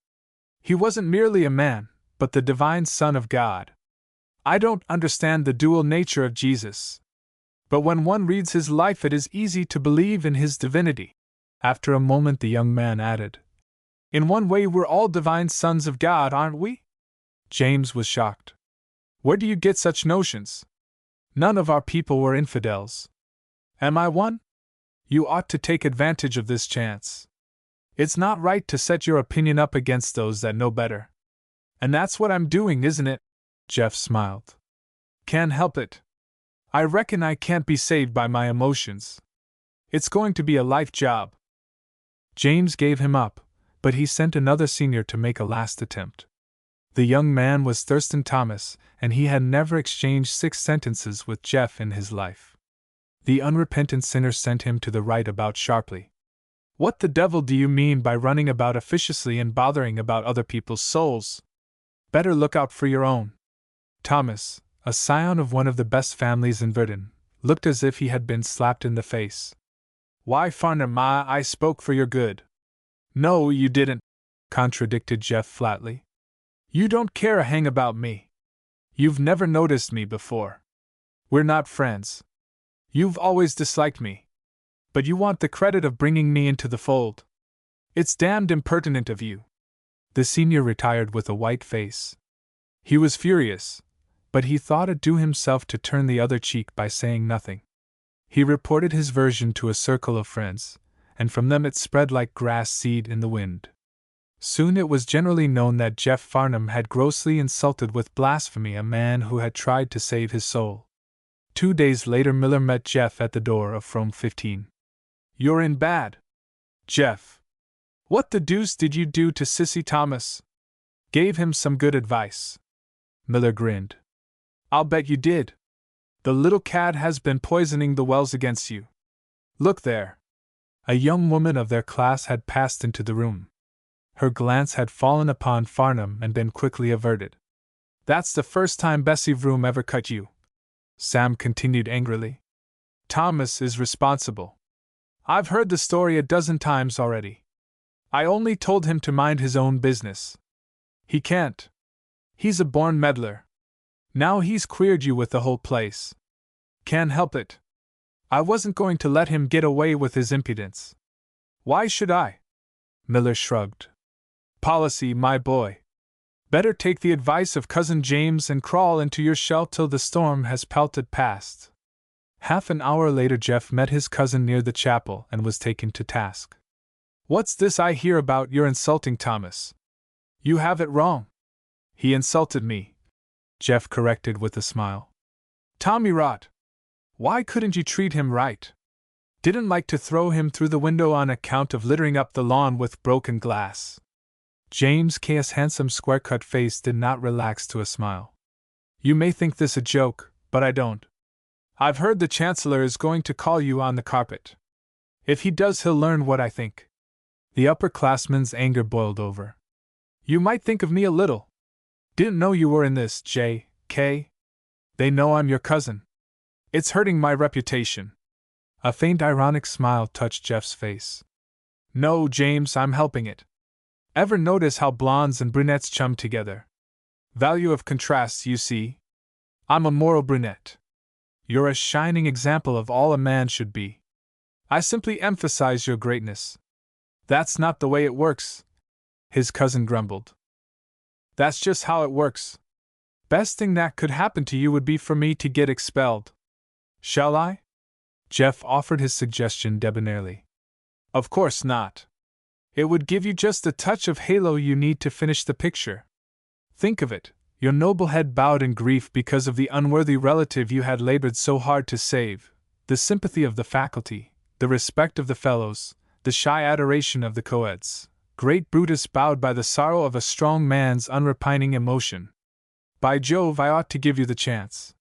He wasn't merely a man, but the divine Son of God. I don't understand the dual nature of Jesus. But when one reads his life, it is easy to believe in his divinity. After a moment, the young man added, In one way, we're all divine sons of God, aren't we? James was shocked. Where do you get such notions? None of our people were infidels. Am I one? You ought to take advantage of this chance. It's not right to set your opinion up against those that know better. And that's what I'm doing, isn't it? Jeff smiled. Can't help it. I reckon I can't be saved by my emotions. It's going to be a life job. James gave him up, but he sent another senior to make a last attempt. The young man was Thurston Thomas, and he had never exchanged 6 sentences with Jeff in his life. The unrepentant sinner sent him to the right about sharply. What the devil do you mean by running about officiously and bothering about other people's souls? Better look out for your own. Thomas, a scion of one of the best families in Verdun, looked as if he had been slapped in the face. Why, Farnham, I spoke for your good. No, you didn't, contradicted Jeff flatly. You don't care a hang about me. You've never noticed me before. We're not friends. You've always disliked me. But you want the credit of bringing me into the fold. It's damned impertinent of you. The senior retired with a white face. He was furious, but he thought it due himself to turn the other cheek by saying nothing. He reported his version to a circle of friends, and from them it spread like grass seed in the wind. Soon it was generally known that Jeff Farnham had grossly insulted with blasphemy a man who had tried to save his soul. 2 days later, Miller met Jeff at the door of Room 15. You're in bad. Jeff. What the deuce did you do to Sissy Thomas? Gave him some good advice. Miller grinned. I'll bet you did. The little cad has been poisoning the wells against you. Look there. A young woman of their class had passed into the room. Her glance had fallen upon Farnham and been quickly averted. That's the first time Bessie Vroom ever cut you, Sam continued angrily. Thomas is responsible. I've heard the story a dozen times already. I only told him to mind his own business. He can't. He's a born meddler. Now he's queered you with the whole place. Can't help it. I wasn't going to let him get away with his impudence. Why should I? Miller shrugged. Policy, my boy. Better take the advice of Cousin James and crawl into your shell till the storm has pelted past. Half an hour later, Jeff met his cousin near the chapel and was taken to task. What's this I hear about you're insulting Thomas? You have it wrong. He insulted me, Jeff corrected with a smile. Tommy rot. Why couldn't you treat him right? Didn't like to throw him through the window on account of littering up the lawn with broken glass. James K.'s handsome square-cut face did not relax to a smile. You may think this a joke, but I don't. I've heard the Chancellor is going to call you on the carpet. If he does, he'll learn what I think. The upperclassman's anger boiled over. You might think of me a little. Didn't know you were in this, J.K. They know I'm your cousin. It's hurting my reputation. A faint ironic smile touched Jeff's face. No, James, I'm helping it. Ever notice how blondes and brunettes chum together? Value of contrasts, you see. I'm a moral brunette. You're a shining example of all a man should be. I simply emphasize your greatness. That's not the way it works, his cousin grumbled. That's just how it works. Best thing that could happen to you would be for me to get expelled. Shall I? Jeff offered his suggestion debonairly. Of course not. It would give you just the touch of halo you need to finish the picture. Think of it, your noble head bowed in grief because of the unworthy relative you had labored so hard to save, the sympathy of the faculty, the respect of the fellows, the shy adoration of the coeds. Great Brutus bowed by the sorrow of a strong man's unrepining emotion. By Jove, I ought to give you the chance.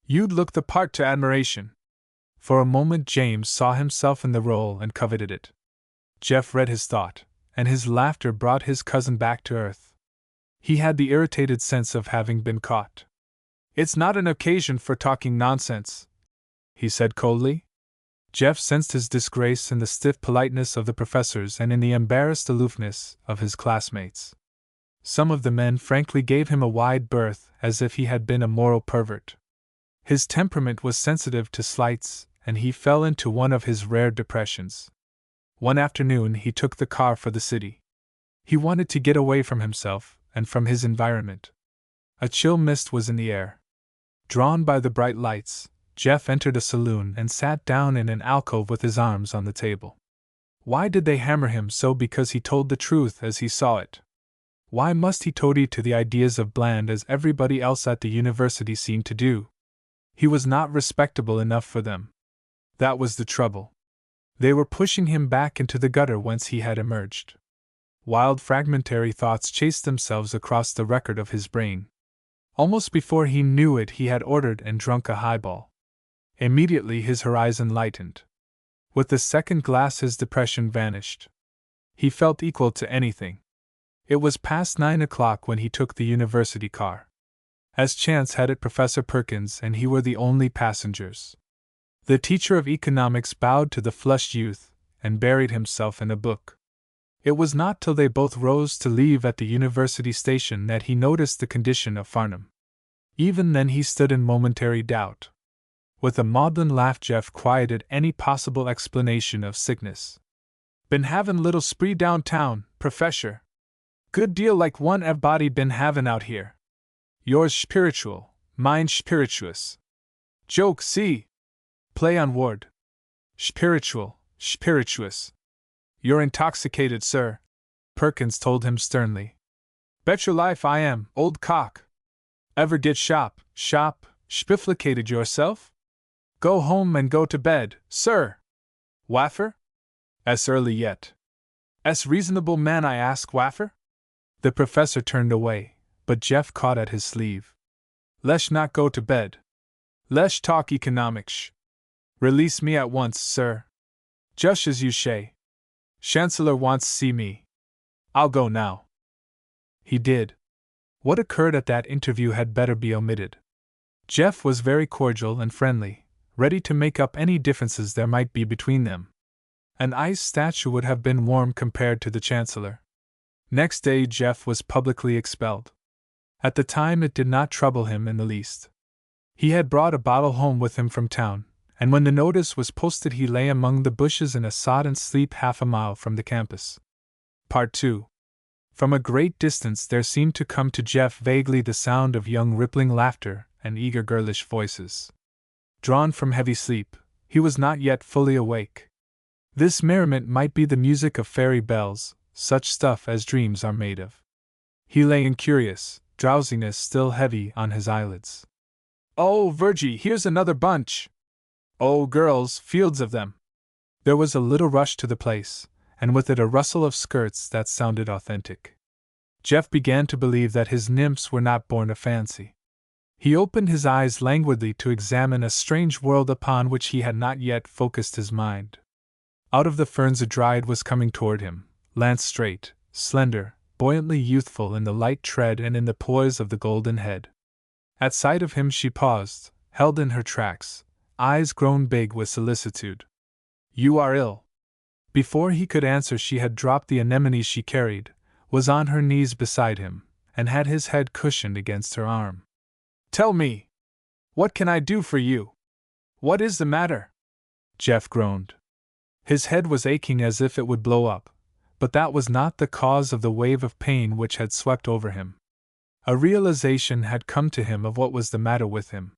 You'd look the part to admiration. For a moment James saw himself in the role and coveted it. Jeff read his thought, and his laughter brought his cousin back to earth. He had the irritated sense of having been caught. It's not an occasion for talking nonsense, he said coldly. Jeff sensed his disgrace in the stiff politeness of the professors and in the embarrassed aloofness of his classmates. Some of the men frankly gave him a wide berth, as if he had been a moral pervert. His temperament was sensitive to slights, and he fell into one of his rare depressions. One afternoon he took the car for the city. He wanted to get away from himself and from his environment. A chill mist was in the air. Drawn by the bright lights, Jeff entered a saloon and sat down in an alcove with his arms on the table. Why did they hammer him so because he told the truth as he saw it? Why must he toady to the ideas of Bland as everybody else at the university seemed to do? He was not respectable enough for them. That was the trouble. They were pushing him back into the gutter whence he had emerged. Wild fragmentary thoughts chased themselves across the record of his brain. Almost before he knew it, he had ordered and drunk a highball. Immediately his horizon lightened. With the second glass his depression vanished. He felt equal to anything. It was past 9 o'clock when he took the university car. As chance had it, Professor Perkins and he were the only passengers. The teacher of economics bowed to the flushed youth and buried himself in a book. It was not till they both rose to leave at the university station that he noticed the condition of Farnham. Even then he stood in momentary doubt. With a maudlin laugh Jeff quieted any possible explanation of sickness. Been havin' little spree downtown, Professor. Good deal like one ever'body been havin' out here. Yours spiritual, mine spirituous. Joke, see? Play on word. Spiritual, spirituous. You're intoxicated, sir, Perkins told him sternly. Bet your life I am, old cock. Ever get spifflicated yourself? Go home and go to bed, sir. Waffer? S early yet. S reasonable man I ask, Waffer? The professor turned away, but Jeff caught at his sleeve. Lesh not go to bed. Lesh talk economics. Release me at once, sir. Just as you shay. Chancellor wants see me. I'll go now. He did. What occurred at that interview had better be omitted. Jeff was very cordial and friendly, ready to make up any differences there might be between them. An ice statue would have been warm compared to the Chancellor. Next day Jeff was publicly expelled. At the time it did not trouble him in the least. He had brought a bottle home with him from town, and when the notice was posted he lay among the bushes in a sodden sleep half a mile from the campus. Part 2. From a great distance there seemed to come to Jeff vaguely the sound of young rippling laughter and eager girlish voices. Drawn from heavy sleep, he was not yet fully awake. This merriment might be the music of fairy bells, such stuff as dreams are made of. He lay in curious drowsiness, still heavy on his eyelids. "Oh, Virgie, here's another bunch! Oh, girls, fields of them!" There was a little rush to the place, and with it a rustle of skirts that sounded authentic. Jeff began to believe that his nymphs were not born of fancy. He opened his eyes languidly to examine a strange world upon which he had not yet focused his mind. Out of the ferns a dryad was coming toward him, lance straight, slender, buoyantly youthful in the light tread and in the poise of the golden head. At sight of him she paused, held in her tracks, eyes grown big with solicitude. "You are ill." Before he could answer she had dropped the anemones she carried, was on her knees beside him, and had his head cushioned against her arm. "Tell me! What can I do for you? What is the matter?" Jeff groaned. His head was aching as if it would blow up, but that was not the cause of the wave of pain which had swept over him. A realization had come to him of what was the matter with him.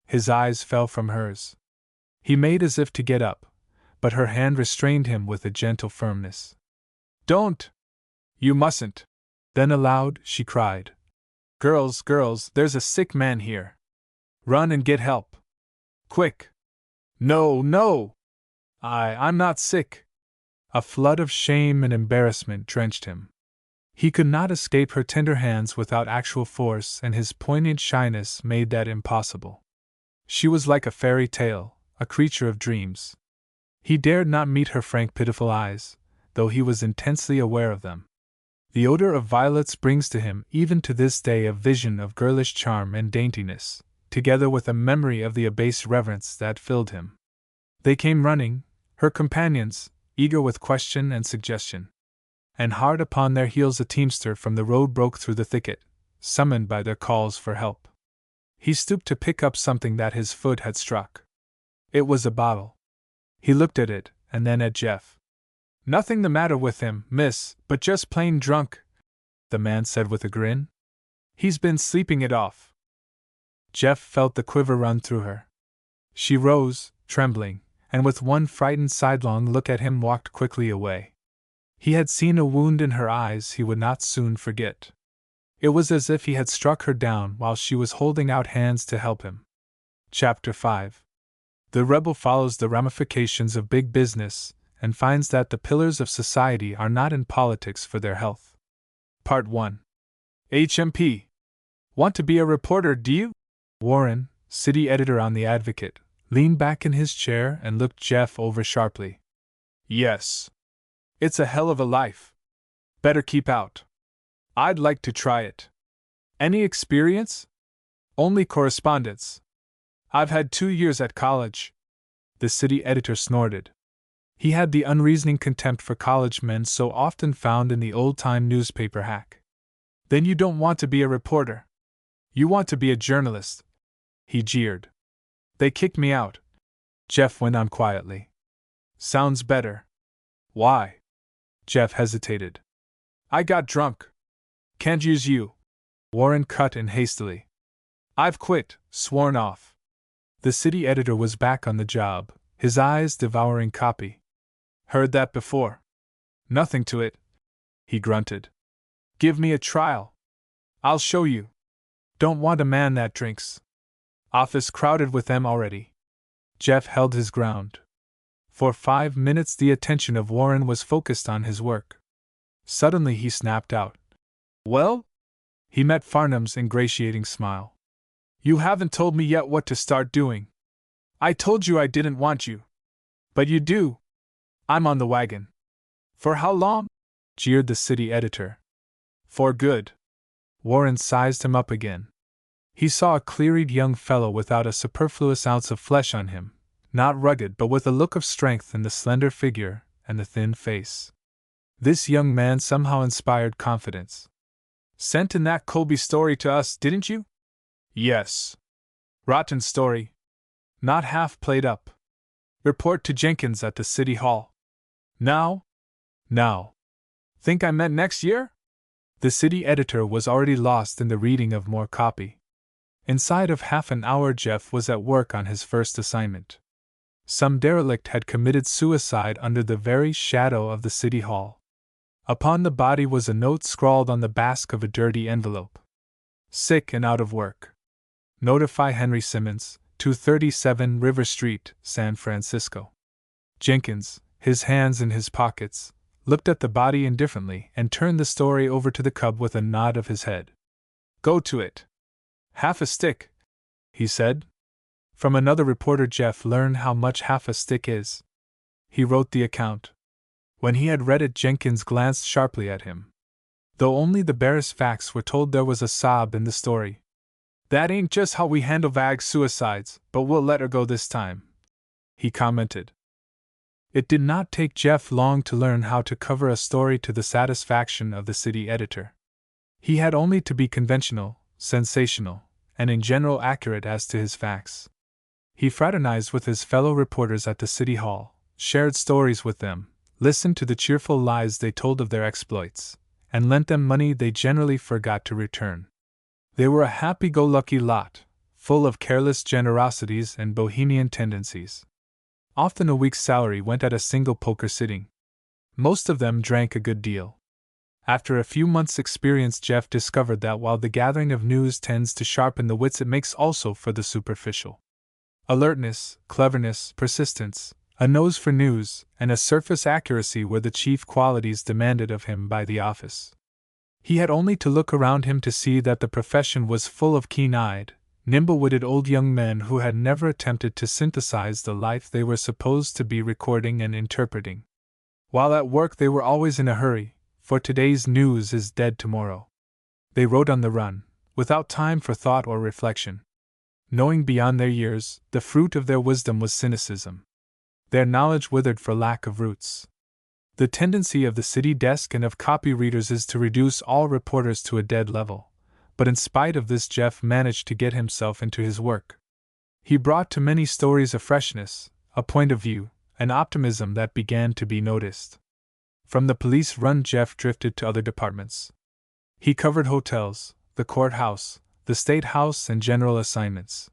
His eyes fell from hers. He made as if to get up, but her hand restrained him with a gentle firmness. "Don't! You mustn't!" Then aloud, she cried, "Girls, girls, there's a sick man here! Run and get help! Quick!" "No, no! I'm not sick!" A flood of shame and embarrassment drenched him. He could not escape her tender hands without actual force, and his poignant shyness made that impossible. She was like a fairy tale, a creature of dreams. He dared not meet her frank, pitiful eyes, though he was intensely aware of them. The odor of violets brings to him, even to this day, a vision of girlish charm and daintiness, together with a memory of the abased reverence that filled him. They came running, her companions, eager with question and suggestion. And hard upon their heels a teamster from the road broke through the thicket, summoned by their calls for help. He stooped to pick up something that his foot had struck. It was a bottle. He looked at it, and then at Jeff. "Nothing the matter with him, miss, but just plain drunk," the man said with a grin. "He's been sleeping it off." Jeff felt the quiver run through her. She rose, trembling, and with one frightened sidelong look at him walked quickly away. He had seen a wound in her eyes he would not soon forget. It was as if he had struck her down while she was holding out hands to help him. Chapter 5. The rebel follows the ramifications of big business, and finds that the pillars of society are not in politics for their health. Part 1. HMP. Want to be a reporter, do you? Warren, city editor on The Advocate, leaned back in his chair and looked Jeff over sharply. "Yes. It's a hell of a life. Better keep out. I'd like to try it. Any experience?" "Only correspondence. I've had 2 years at college." The city editor snorted. He had the unreasoning contempt for college men so often found in the old-time newspaper hack. "Then you don't want to be a reporter. You want to be a journalist," he jeered. "They kicked me out," Jeff went on quietly. "Sounds better. Why?" Jeff hesitated. "I got drunk. Can't use you," Warren cut in hastily. "I've quit, sworn off." The city editor was back on the job, his eyes devouring copy. "Heard that before. Nothing to it," he grunted. "Give me a trial. I'll show you. Don't want a man that drinks. Office crowded with them already." Jeff held his ground. For 5 minutes the attention of Warren was focused on his work. Suddenly he snapped out. "Well?" He met Farnham's ingratiating smile. "You haven't told me yet what to start doing. I told you I didn't want you. But you do. I'm on the wagon." "For how long?" jeered the city editor. "For good." Warren sized him up again. He saw a clear-eyed young fellow without a superfluous ounce of flesh on him, not rugged but with a look of strength in the slender figure and the thin face. This young man somehow inspired confidence. "Sent in that Colby story to us, didn't you?" "Yes." "Rotten story. Not half played up. Report to Jenkins at the City Hall." "Now? Now. Think I meant next year?" The city editor was already lost in the reading of more copy. Inside of half an hour Jeff was at work on his first assignment. Some derelict had committed suicide under the very shadow of the city hall. Upon the body was a note scrawled on the back of a dirty envelope. Sick and out of work. Notify Henry Simmons, 237 River Street, San Francisco. Jenkins, his hands in his pockets, looked at the body indifferently and turned the story over to the cub with a nod of his head. Go to it. Half a stick, he said. From another reporter Jeff learned how much half a stick is. He wrote the account. When he had read it, Jenkins glanced sharply at him. Though only the barest facts were told, there was a sob in the story. That ain't just how we handle vague suicides, but we'll let her go this time, he commented. It did not take Jeff long to learn how to cover a story to the satisfaction of the city editor. He had only to be conventional, sensational, and in general accurate as to his facts. He fraternized with his fellow reporters at the city hall, shared stories with them, listened to the cheerful lies they told of their exploits, and lent them money they generally forgot to return. They were a happy-go-lucky lot, full of careless generosities and bohemian tendencies. Often a week's salary went at a single poker sitting. Most of them drank a good deal. After a few months' experience, Jeff discovered that while the gathering of news tends to sharpen the wits, it makes also for the superficial. Alertness, cleverness, persistence, a nose for news, and a surface accuracy were the chief qualities demanded of him by the office. He had only to look around him to see that the profession was full of keen-eyed, nimble-witted old young men who had never attempted to synthesize the life they were supposed to be recording and interpreting. While at work, they were always in a hurry, for today's news is dead tomorrow. They wrote on the run, without time for thought or reflection. Knowing beyond their years, the fruit of their wisdom was cynicism. Their knowledge withered for lack of roots. The tendency of the city desk and of copy readers is to reduce all reporters to a dead level, but in spite of this, Jeff managed to get himself into his work. He brought to many stories a freshness, a point of view, an optimism that began to be noticed. From the police run, Jeff drifted to other departments. He covered hotels, the courthouse, the state house, and general assignments.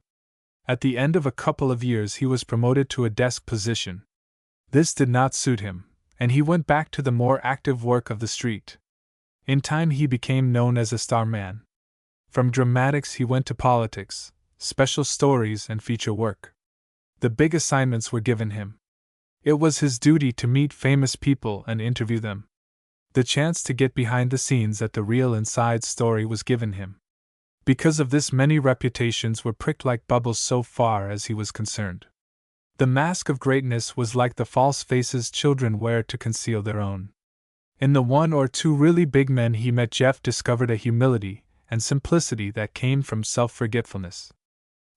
At the end of a couple of years, he was promoted to a desk position. This did not suit him, and he went back to the more active work of the street. In time, he became known as a star man. From dramatics, he went to politics, special stories, and feature work. The big assignments were given him. It was his duty to meet famous people and interview them. The chance to get behind the scenes at the real inside story was given him. Because of this, many reputations were pricked like bubbles so far as he was concerned. The mask of greatness was like the false faces children wear to conceal their own. In the one or two really big men he met, Jeff discovered a humility and simplicity that came from self-forgetfulness.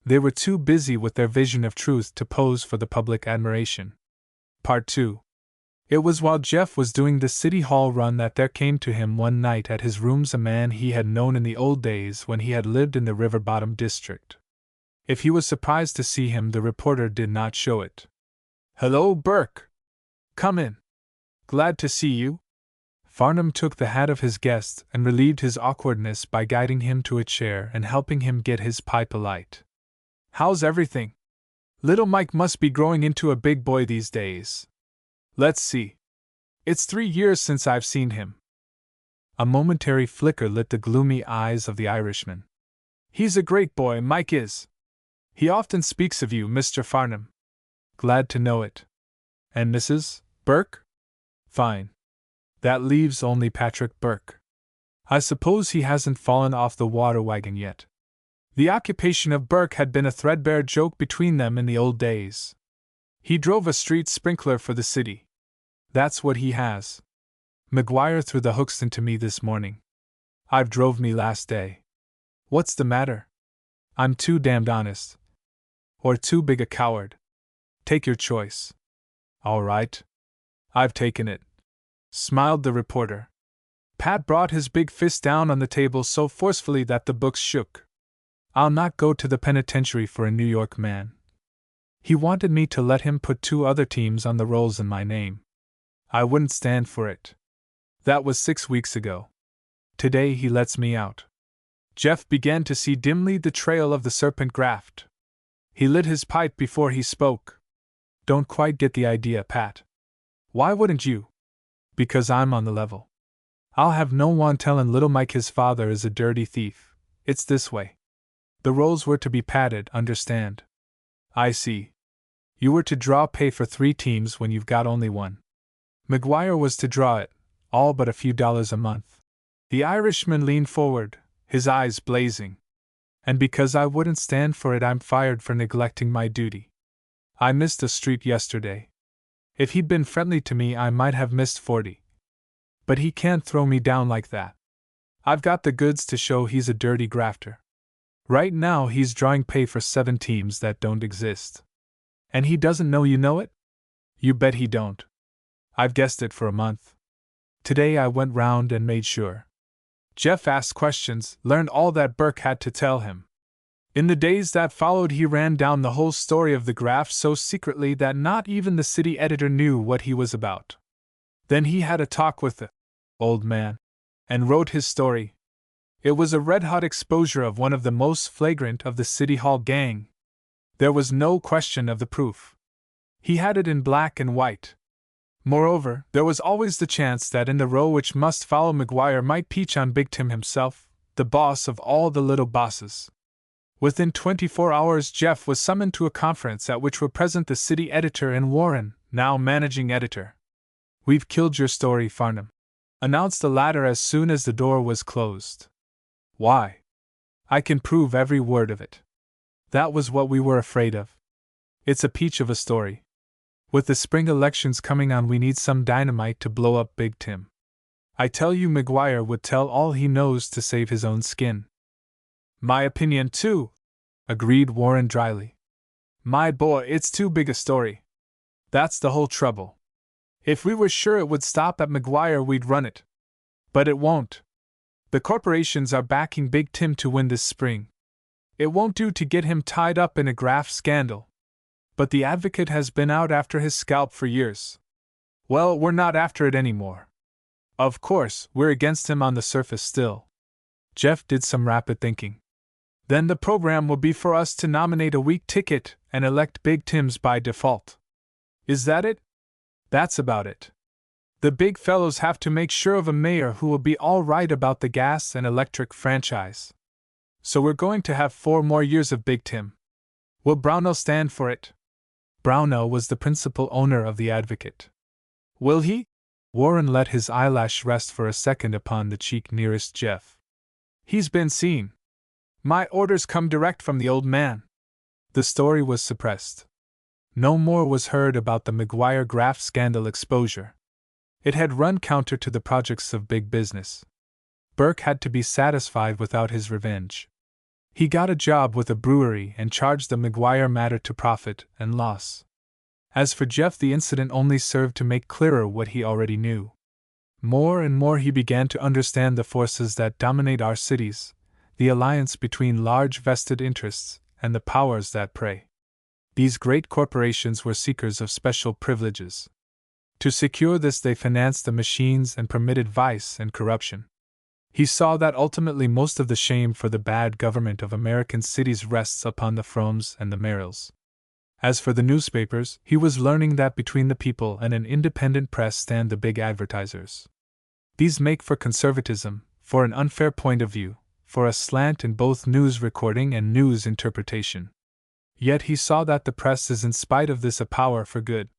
They were too busy with their vision of truth to pose for the public admiration. Part 2. It was while Jeff was doing the City Hall run that there came to him one night at his rooms a man he had known in the old days when he had lived in the River Bottom district. If he was surprised to see him, the reporter did not show it. "Hello, Burke. Come in. Glad to see you." Farnham took the hat of his guest and relieved his awkwardness by guiding him to a chair and helping him get his pipe alight. "How's everything? Little Mike must be growing into a big boy these days. Let's see. It's 3 years since I've seen him." A momentary flicker lit the gloomy eyes of the Irishman. "He's a great boy, Mike is. He often speaks of you, Mr. Farnham." "Glad to know it. And Mrs. Burke?" "Fine. That leaves only Patrick Burke. I suppose he hasn't fallen off the water wagon yet." The occupation of Burke had been a threadbare joke between them in the old days. He drove a street sprinkler for the city. That's what he has. McGuire threw the hooks into me this morning. I've drove me last day. What's the matter? I'm too damned honest. Or too big a coward. Take your choice. All right. I've taken it, smiled the reporter. Pat brought his big fist down on the table so forcefully that the books shook. I'll not go to the penitentiary for a New York man. He wanted me to let him put 2 other teams on the rolls in my name. I wouldn't stand for it. That was 6 weeks ago. Today he lets me out. Jeff began to see dimly the trail of the serpent graft. He lit his pipe before he spoke. Don't quite get the idea, Pat. Why wouldn't you? Because I'm on the level. I'll have no one tellin' little Mike his father is a dirty thief. It's this way. The roles were to be padded, understand? I see. You were to draw pay for 3 teams when you've got only one. McGuire was to draw it, all but a few dollars a month. The Irishman leaned forward, his eyes blazing. And because I wouldn't stand for it, I'm fired for neglecting my duty. I missed a street yesterday. If he'd been friendly to me, I might have missed 40. But he can't throw me down like that. I've got the goods to show he's a dirty grafter. Right now he's drawing pay for 7 teams that don't exist. And he doesn't know you know it? You bet he don't. I've guessed it for a month. Today I went round and made sure. Jeff asked questions, learned all that Burke had to tell him. In the days that followed, he ran down the whole story of the graft so secretly that not even the city editor knew what he was about. Then he had a talk with the old man and wrote his story. It was a red-hot exposure of one of the most flagrant of the City Hall gang. There was no question of the proof. He had it in black and white. Moreover, there was always the chance that in the row which must follow McGuire might peach on Big Tim himself, the boss of all the little bosses. Within 24 hours Jeff was summoned to a conference at which were present the city editor and Warren, now managing editor. "We've killed your story, Farnham," announced the latter as soon as the door was closed. "Why? I can prove every word of it." "That was what we were afraid of. It's a peach of a story. With the spring elections coming on, we need some dynamite to blow up Big Tim. I tell you, McGuire would tell all he knows to save his own skin." "My opinion, too," agreed Warren dryly. "My boy, it's too big a story. That's the whole trouble. If we were sure it would stop at McGuire, we'd run it. But it won't. The corporations are backing Big Tim to win this spring. It won't do to get him tied up in a graft scandal. But the advocate has been out after his scalp for years. Well, we're not after it anymore. Of course, we're against him on the surface still." Jeff did some rapid thinking. "Then the program will be for us to nominate a weak ticket and elect Big Tims by default. Is that it?" "That's about it. The big fellows have to make sure of a mayor who will be all right about the gas and electric franchise. So we're going to have 4 more years of Big Tim. Will Brownell stand for it?" Brownell was the principal owner of the Advocate. "Will he?" Warren let his eyelash rest for a second upon the cheek nearest Jeff. "He's been seen. My orders come direct from the old man." The story was suppressed. No more was heard about the McGuire graft scandal exposure. It had run counter to the projects of big business. Burke had to be satisfied without his revenge. He got a job with a brewery and charged the McGuire matter to profit and loss. As for Jeff, the incident only served to make clearer what he already knew. More and more he began to understand the forces that dominate our cities, the alliance between large vested interests and the powers that prey. These great corporations were seekers of special privileges. To secure this, they financed the machines and permitted vice and corruption. He saw that ultimately most of the shame for the bad government of American cities rests upon the Fromes and the Merrills. As for the newspapers, he was learning that between the people and an independent press stand the big advertisers. These make for conservatism, for an unfair point of view, for a slant in both news recording and news interpretation. Yet he saw that the press is in spite of this a power for good.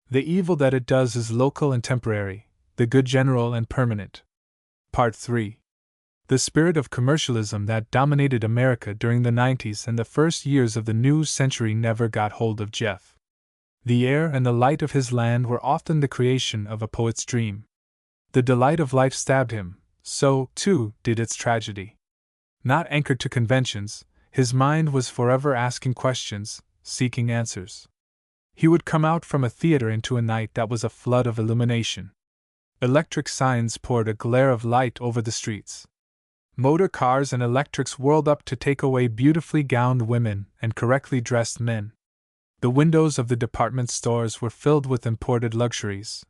The evil that it does is local and temporary, the good general and permanent. Part 3. The spirit of commercialism that dominated America during the 90s and the first years of the new century never got hold of Jeff. The air and the light of his land were often the creation of a poet's dream. The delight of life stabbed him, so, too, did its tragedy. Not anchored to conventions, his mind was forever asking questions, seeking answers. He would come out from a theater into a night that was a flood of illumination. Electric signs poured a glare of light over the streets. Motor cars and electrics whirled up to take away beautifully gowned women and correctly dressed men. The windows of the department stores were filled with imported luxuries.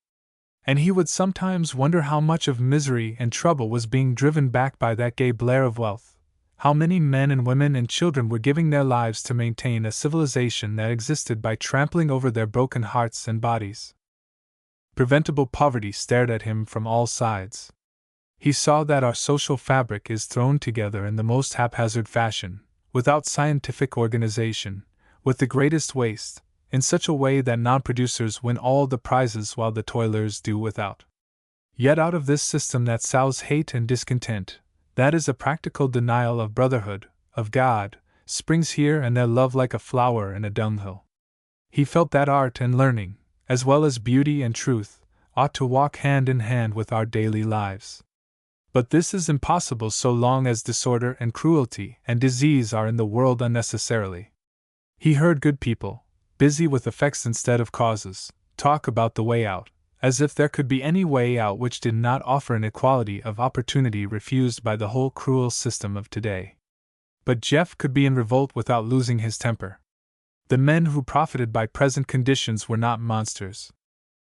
And he would sometimes wonder how much of misery and trouble was being driven back by that gay blare of wealth, How many men and women and children were giving their lives to maintain a civilization that existed by trampling over their broken hearts and bodies? Preventable poverty stared at him from all sides. He saw that our social fabric is thrown together in the most haphazard fashion, without scientific organization, with the greatest waste, in such a way that non-producers win all the prizes while the toilers do without. Yet out of this system that sows hate and discontent, that is a practical denial of brotherhood, of God, springs here and there love like a flower in a dunghill. He felt that art and learning, as well as beauty and truth, ought to walk hand in hand with our daily lives. But this is impossible so long as disorder and cruelty and disease are in the world unnecessarily. He heard good people, busy with effects instead of causes, talk about the way out, as if there could be any way out which did not offer an equality of opportunity refused by the whole cruel system of today. But Jeff could be in revolt without losing his temper. The men who profited by present conditions were not monsters.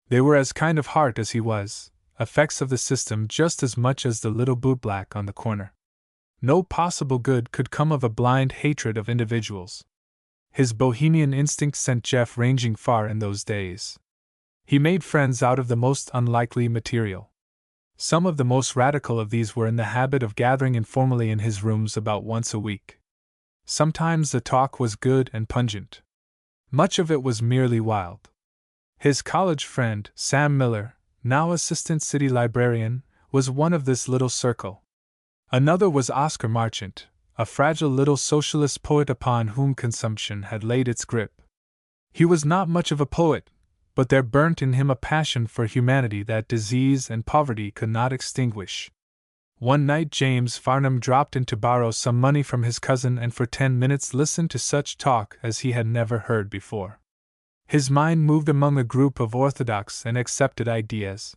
They were as kind of heart as he was, effects of the system just as much as the little bootblack on the corner. No possible good could come of a blind hatred of individuals. His bohemian instinct sent Jeff ranging far in those days. He made friends out of the most unlikely material. Some of the most radical of these were in the habit of gathering informally in his rooms about once a week. Sometimes the talk was good and pungent. Much of it was merely wild. His college friend, Sam Miller, now assistant city librarian, was one of this little circle. Another was Oscar Marchant, a fragile little socialist poet upon whom consumption had laid its grip. He was not much of a poet, but there burnt in him a passion for humanity that disease and poverty could not extinguish. One night James Farnham dropped in to borrow some money from his cousin and for 10 minutes listened to such talk as he had never heard before. His mind moved among a group of orthodox and accepted ideas.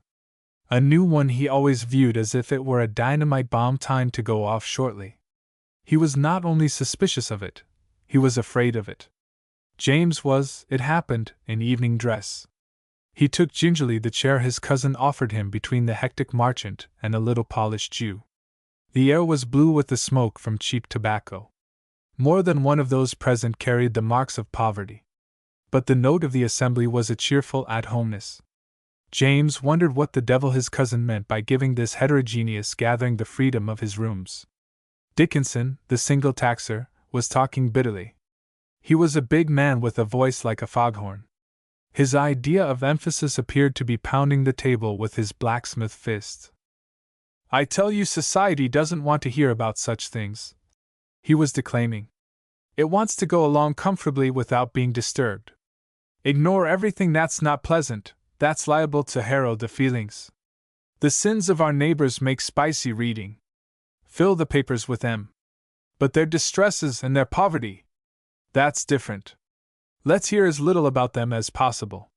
A new one he always viewed as if it were a dynamite bomb timed to go off shortly. He was not only suspicious of it, he was afraid of it. James was, it happened, in evening dress. He took gingerly the chair his cousin offered him between the hectic Marchant and a little polished Jew. The air was blue with the smoke from cheap tobacco. More than one of those present carried the marks of poverty. But the note of the assembly was a cheerful at-homeness. James wondered what the devil his cousin meant by giving this heterogeneous gathering the freedom of his rooms. Dickinson, the single taxer, was talking bitterly. He was a big man with a voice like a foghorn. His idea of emphasis appeared to be pounding the table with his blacksmith fist. "I tell you, society doesn't want to hear about such things," he was declaiming. "It wants to go along comfortably without being disturbed. Ignore everything that's not pleasant, that's liable to herald the feelings. The sins of our neighbors make spicy reading. Fill the papers with them. But their distresses and their poverty, that's different. Let's hear as little about them as possible.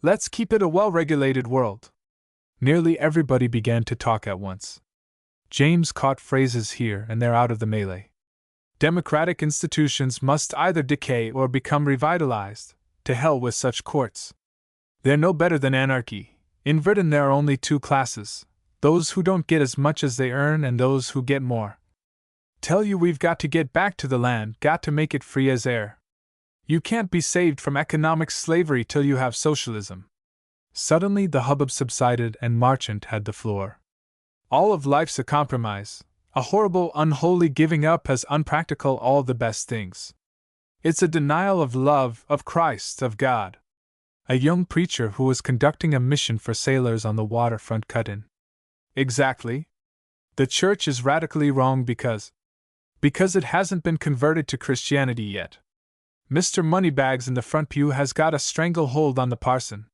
Let's keep it a well-regulated world." Nearly everybody began to talk at once. James caught phrases here and there out of the melee. Democratic institutions must either decay or become revitalized. To hell with such courts. They're no better than anarchy. In Britain there are only two classes, those who don't get as much as they earn and those who get more. Tell you we've got to get back to the land, got to make it free as air. You can't be saved from economic slavery till you have socialism. Suddenly the hubbub subsided and Marchant had the floor. All of life's a compromise, a horrible, unholy giving up as unpractical all the best things. It's a denial of love, of Christ, of God. A young preacher who was conducting a mission for sailors on the waterfront cut in. Exactly. The church is radically wrong because it hasn't been converted to Christianity yet. Mr. Moneybags in the front pew has got a stranglehold on the parson.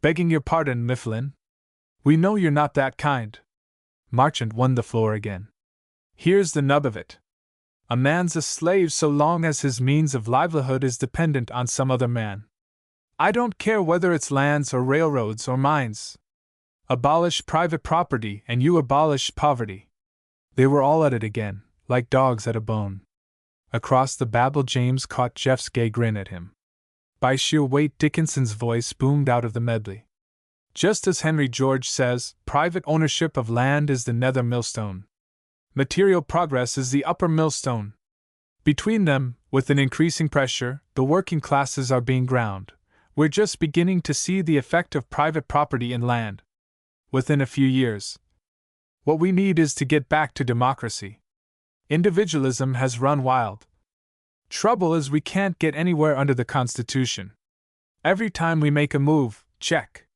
Begging your pardon, Mifflin. We know you're not that kind. Marchant won the floor again. Here's the nub of it. A man's a slave so long as his means of livelihood is dependent on some other man. I don't care whether it's lands or railroads or mines. Abolish private property and you abolish poverty. They were all at it again, like dogs at a bone. Across the babel James caught Jeff's gay grin at him. By sheer weight Dickinson's voice boomed out of the medley. Just as Henry George says, private ownership of land is the nether millstone. Material progress is the upper millstone. Between them, with an increasing pressure, the working classes are being ground. We're just beginning to see the effect of private property in land. Within a few years, what we need is to get back to democracy. Individualism has run wild. Trouble is we can't get anywhere under the Constitution. Every time we make a move, check.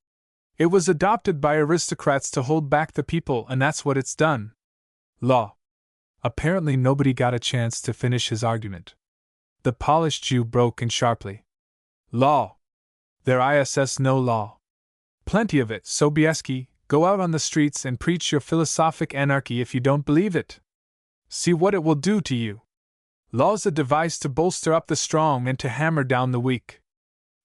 It was adopted by aristocrats to hold back the people, and that's what it's done. Law. Apparently nobody got a chance to finish his argument. The polished Jew broke in sharply. Law. There is no law. Plenty of it, Sobieski. Go out on the streets and preach your philosophic anarchy if you don't believe it. See what it will do to you. Law's a device to bolster up the strong and to hammer down the weak.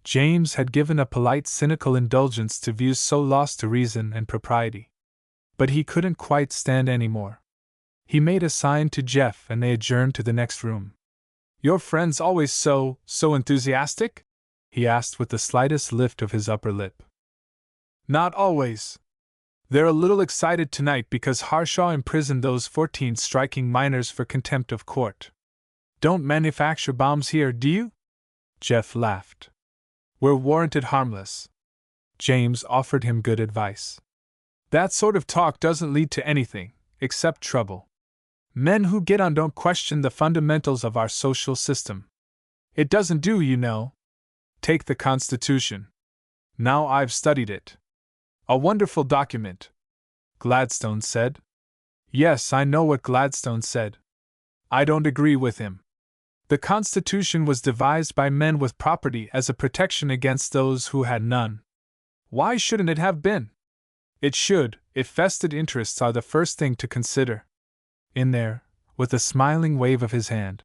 James had given a polite, cynical indulgence to views so lost to reason and propriety. But he couldn't quite stand any more. He made a sign to Jeff and they adjourned to the next room. Your friend's always so enthusiastic? He asked with the slightest lift of his upper lip. Not always. They're a little excited tonight because Harshaw imprisoned those 14 striking miners for contempt of court. Don't manufacture bombs here, do you? Jeff laughed. We're warranted harmless. James offered him good advice. That sort of talk doesn't lead to anything, except trouble. Men who get on don't question the fundamentals of our social system. It doesn't do, you know. Take the Constitution. Now I've studied it. A wonderful document. Gladstone said. Yes, I know what Gladstone said. I don't agree with him. The Constitution was devised by men with property as a protection against those who had none. Why shouldn't it have been? It should, if vested interests are the first thing to consider. In there, with a smiling wave of his hand,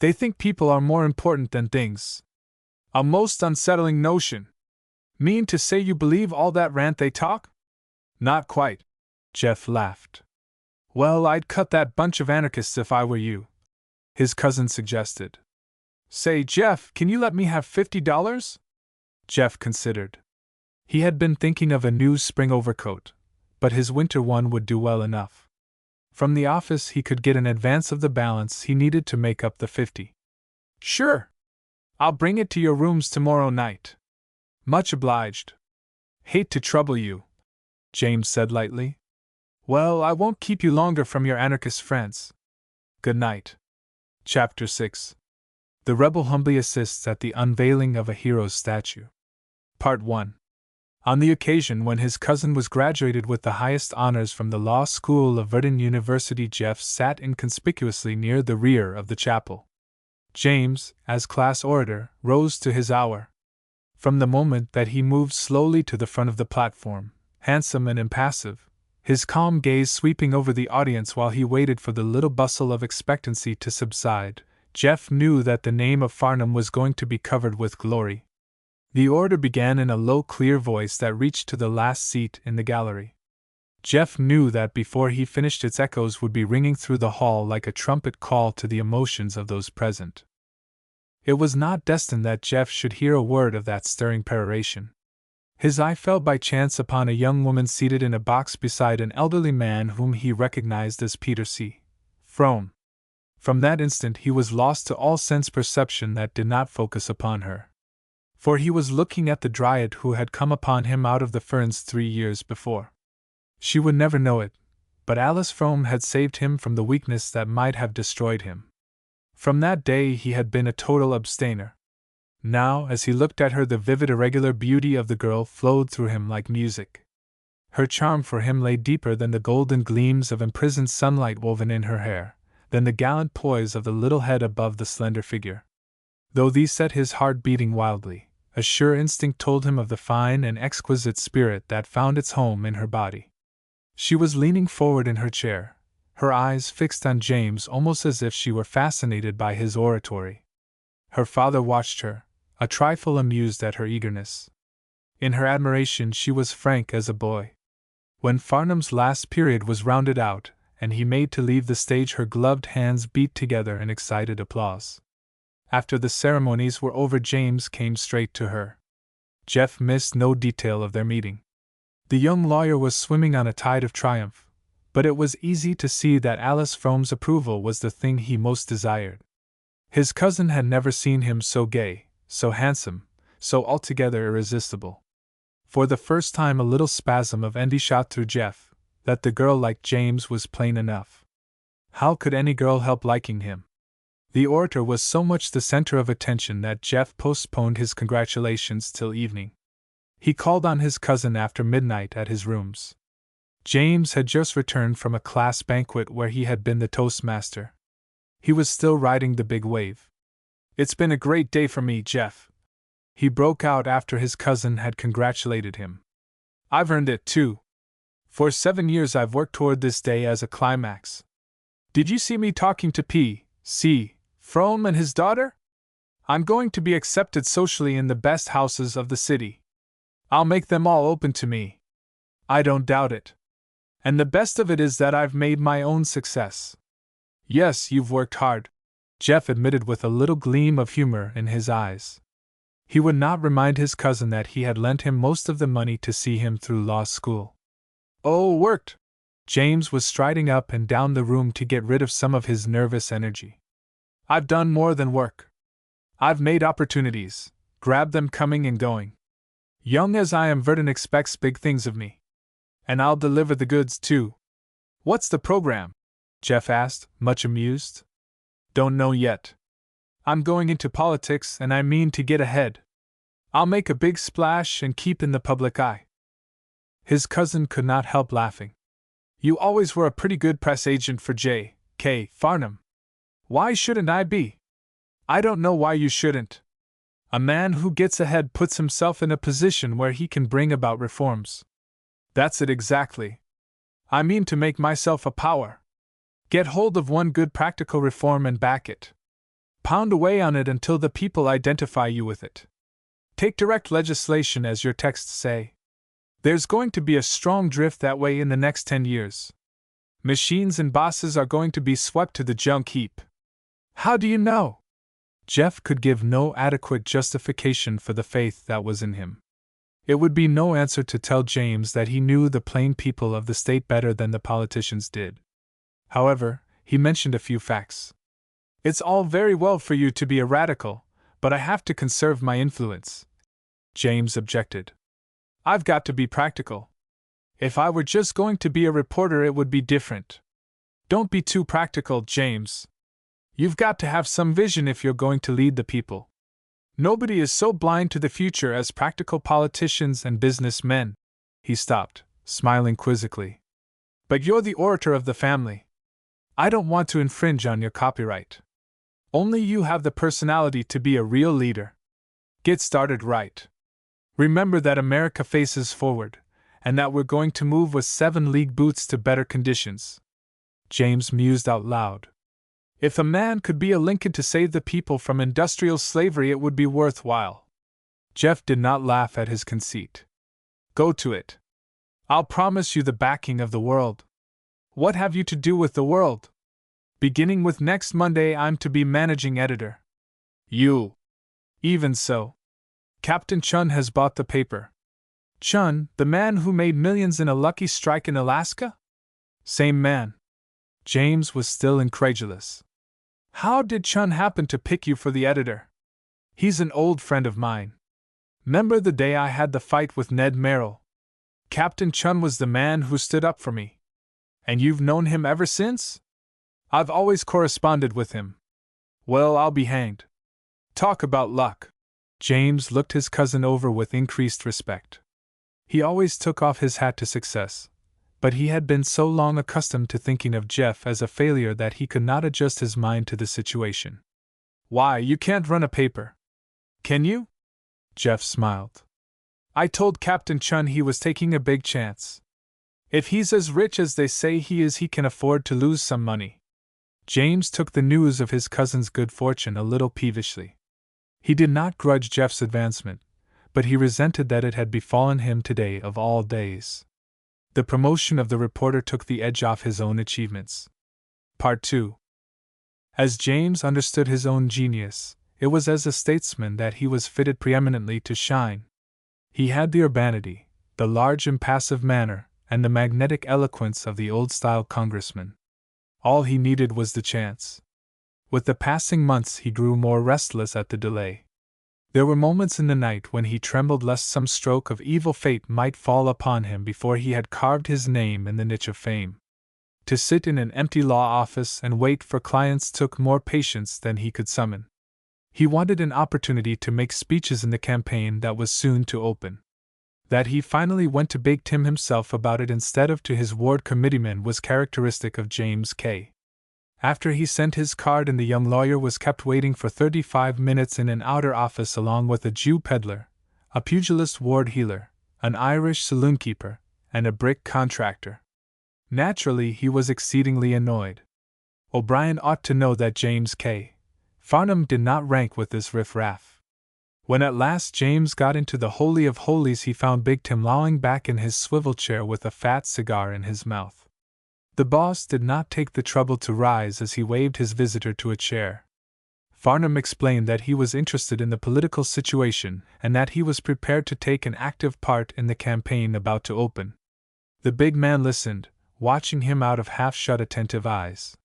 they think people are more important than things. A most unsettling notion. Mean to say you believe all that rant they talk? Not quite. Jeff laughed. Well, I'd cut that bunch of anarchists if I were you, his cousin suggested. Say, Jeff, can you let me have $50? Jeff considered. He had been thinking of a new spring overcoat, but his winter one would do well enough. From the office he could get an advance of the balance he needed to make up the 50. Sure. I'll bring it to your rooms tomorrow night. Much obliged. Hate to trouble you, James said lightly. Well, I won't keep you longer from your anarchist friends. Good night. Chapter 6. The Rebel humbly assists at the unveiling of a hero's statue. Part 1. On the occasion when his cousin was graduated with the highest honors from the law school of Verdun University, Jeff sat inconspicuously near the rear of the chapel. James, as class orator, rose to his hour. From the moment that he moved slowly to the front of the platform, handsome and impassive, his calm gaze sweeping over the audience while he waited for the little bustle of expectancy to subside, Jeff knew that the name of Farnham was going to be covered with glory. The orator began in a low, clear voice that reached to the last seat in the gallery. Jeff knew that before he finished its echoes would be ringing through the hall like a trumpet call to the emotions of those present. It was not destined that Jeff should hear a word of that stirring peroration. His eye fell by chance upon a young woman seated in a box beside an elderly man whom he recognized as Peter C. Frome. From that instant he was lost to all sense perception that did not focus upon her. For he was looking at the dryad who had come upon him out of the ferns 3 years before. She would never know it, but Alice Frome had saved him from the weakness that might have destroyed him. From that day he had been a total abstainer. Now, as he looked at her, the vivid, irregular beauty of the girl flowed through him like music. Her charm for him lay deeper than the golden gleams of imprisoned sunlight woven in her hair, than the gallant poise of the little head above the slender figure. Though these set his heart beating wildly, a sure instinct told him of the fine and exquisite spirit that found its home in her body. She was leaning forward in her chair, her eyes fixed on James almost as if she were fascinated by his oratory. Her father watched her, a trifle amused at her eagerness. In her admiration she was frank as a boy. When Farnham's last period was rounded out, and he made to leave the stage, her gloved hands beat together in excited applause. After the ceremonies were over, James came straight to her. Jeff missed no detail of their meeting. The young lawyer was swimming on a tide of triumph, but it was easy to see that Alice Frome's approval was the thing he most desired. His cousin had never seen him so gay, so handsome, so altogether irresistible. For the first time a little spasm of envy shot through Jeff, that the girl liked James was plain enough. How could any girl help liking him? The orator was so much the center of attention that Jeff postponed his congratulations till evening. He called on his cousin after midnight at his rooms. James had just returned from a class banquet where he had been the toastmaster. He was still riding the big wave. "It's been a great day for me, Jeff," he broke out after his cousin had congratulated him. "I've earned it, too. For 7 years I've worked toward this day as a climax. Did you see me talking to P.C. Frome and his daughter? I'm going to be accepted socially in the best houses of the city. I'll make them all open to me. I don't doubt it. And the best of it is that I've made my own success." "Yes, you've worked hard," Jeff admitted with a little gleam of humor in his eyes. He would not remind his cousin that he had lent him most of the money to see him through law school. "Oh, worked!" James was striding up and down the room to get rid of some of his nervous energy. "I've done more than work. I've made opportunities, grabbed them coming and going. Young as I am, Verdon expects big things of me. And I'll deliver the goods, too." "What's the program?" Jeff asked, much amused. "Don't know yet. I'm going into politics and I mean to get ahead. I'll make a big splash and keep in the public eye." His cousin could not help laughing. "You always were a pretty good press agent for J.K. Farnham. Why shouldn't I be?" "I don't know why you shouldn't. A man who gets ahead puts himself in a position where he can bring about reforms." "That's it exactly. I mean to make myself a power. Get hold of one good practical reform and back it. Pound away on it until the people identify you with it. Take direct legislation, as your texts say. There's going to be a strong drift that way in the next 10 years. Machines and bosses are going to be swept to the junk heap." "How do you know?" Jeff could give no adequate justification for the faith that was in him. It would be no answer to tell James that he knew the plain people of the state better than the politicians did. However, he mentioned a few facts. "It's all very well for you to be a radical, but I have to conserve my influence," James objected. "I've got to be practical. If I were just going to be a reporter, it would be different. Don't be too practical, James. You've got to have some vision if you're going to lead the people. Nobody is so blind to the future as practical politicians and businessmen." He stopped, smiling quizzically. "But you're the orator of the family. I don't want to infringe on your copyright. Only you have the personality to be a real leader. Get started right. Remember that America faces forward, and that we're going to move with 7-league boots to better conditions." James mused out loud. If a man could be a Lincoln to save the people from industrial slavery, it would be worthwhile. Jeff did not laugh at his conceit. "Go to it. I'll promise you the backing of the world." "What have you to do with the world?" "Beginning with next Monday, I'm to be managing editor." "You?" "Even so. Captain Chun has bought the paper." "Chun, the man who made millions in a lucky strike in Alaska?" "Same man." James was still incredulous. "How did Chun happen to pick you for the editor?" "He's an old friend of mine. 'Member the day I had the fight with Ned Merrill? Captain Chun was the man who stood up for me." "And you've known him ever since?" "I've always corresponded with him." "Well, I'll be hanged. Talk about luck." James looked his cousin over with increased respect. He always took off his hat to success, but he had been so long accustomed to thinking of Jeff as a failure that he could not adjust his mind to the situation. "Why, you can't run a paper. Can you?" Jeff smiled. "I told Captain Chun he was taking a big chance. If he's as rich as they say he is, he can afford to lose some money." James took the news of his cousin's good fortune a little peevishly. He did not grudge Jeff's advancement, but he resented that it had befallen him today of all days. The promotion of the reporter took the edge off his own achievements. Part 2. As James understood his own genius, it was as a statesman that he was fitted preeminently to shine. He had the urbanity, the large impassive manner, and the magnetic eloquence of the old-style congressman. All he needed was the chance. With the passing months he grew more restless at the delay. There were moments in the night when he trembled lest some stroke of evil fate might fall upon him before he had carved his name in the niche of fame. To sit in an empty law office and wait for clients took more patience than he could summon. He wanted an opportunity to make speeches in the campaign that was soon to open. That he finally went to Big Tim himself about it instead of to his ward committeeman was characteristic of James K. After he sent his card and the young lawyer was kept waiting for 35 minutes in an outer office along with a Jew peddler, a pugilist ward healer, an Irish saloon-keeper, and a brick contractor. Naturally, he was exceedingly annoyed. O'Brien ought to know that James K. Farnham did not rank with this riff-raff. When at last James got into the Holy of Holies, he found Big Tim lolling back in his swivel chair with a fat cigar in his mouth. The boss did not take the trouble to rise as he waved his visitor to a chair. Farnham explained that he was interested in the political situation and that he was prepared to take an active part in the campaign about to open. The big man listened, watching him out of half-shut attentive eyes.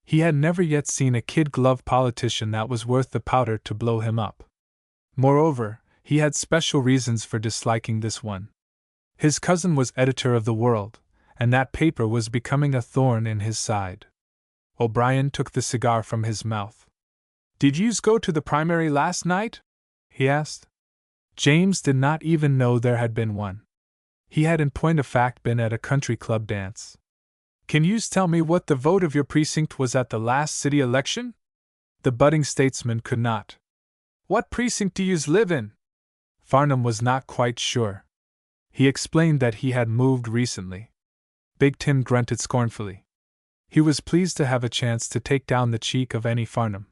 He had never yet seen a kid-glove politician that was worth the powder to blow him up. Moreover, he had special reasons for disliking this one. His cousin was editor of the World, and that paper was becoming a thorn in his side. O'Brien took the cigar from his mouth. "Did yous go to the primary last night?" he asked. James did not even know there had been one. He had in point of fact been at a country club dance. "Can yous tell me what the vote of your precinct was at the last city election?" The budding statesman could not. "What precinct do yous live in?" Farnham was not quite sure. He explained that he had moved recently. Big Tim grunted scornfully. He was pleased to have a chance to take down the cheek of any Farnham.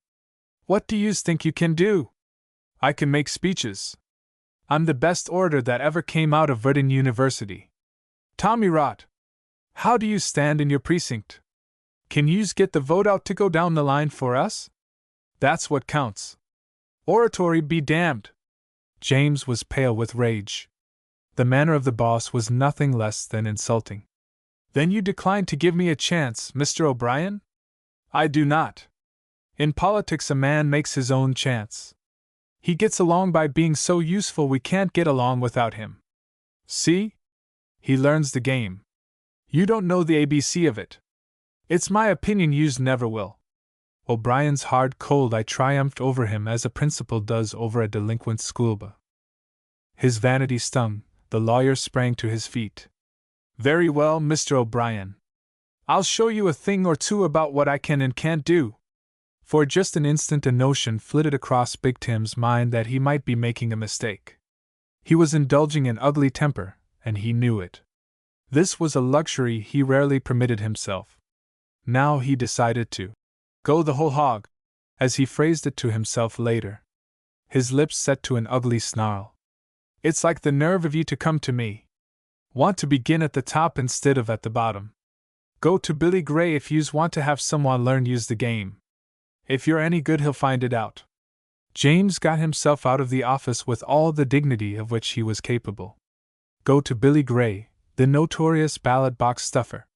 "What do yous think you can do?" "I can make speeches. I'm the best orator that ever came out of Verdun University." "Tommy rot. How do you stand in your precinct? Can yous get the vote out to go down the line for us? That's what counts. Oratory be damned." James was pale with rage. The manner of the boss was nothing less than insulting. "Then you decline to give me a chance, Mr. O'Brien?" "I do not. In politics a man makes his own chance. He gets along by being so useful we can't get along without him. See? He learns the game. You don't know the ABC of it. It's my opinion yous never will." O'Brien's hard cold eye triumphed over him as a principal does over a delinquent schoolboy. His vanity stung, the lawyer sprang to his feet. "Very well, Mr. O'Brien. I'll show you a thing or two about what I can and can't do." For just an instant a notion flitted across Big Tim's mind that he might be making a mistake. He was indulging an ugly temper, and he knew it. This was a luxury he rarely permitted himself. Now he decided to go the whole hog, as he phrased it to himself later. His lips set to an ugly snarl. "It's like the nerve of you to come to me. Want to begin at the top instead of at the bottom. Go to Billy Gray if yous want to have someone learn yous the game. If you're any good he'll find it out." James got himself out of the office with all the dignity of which he was capable. Go to Billy Gray, the notorious ballot box stuffer.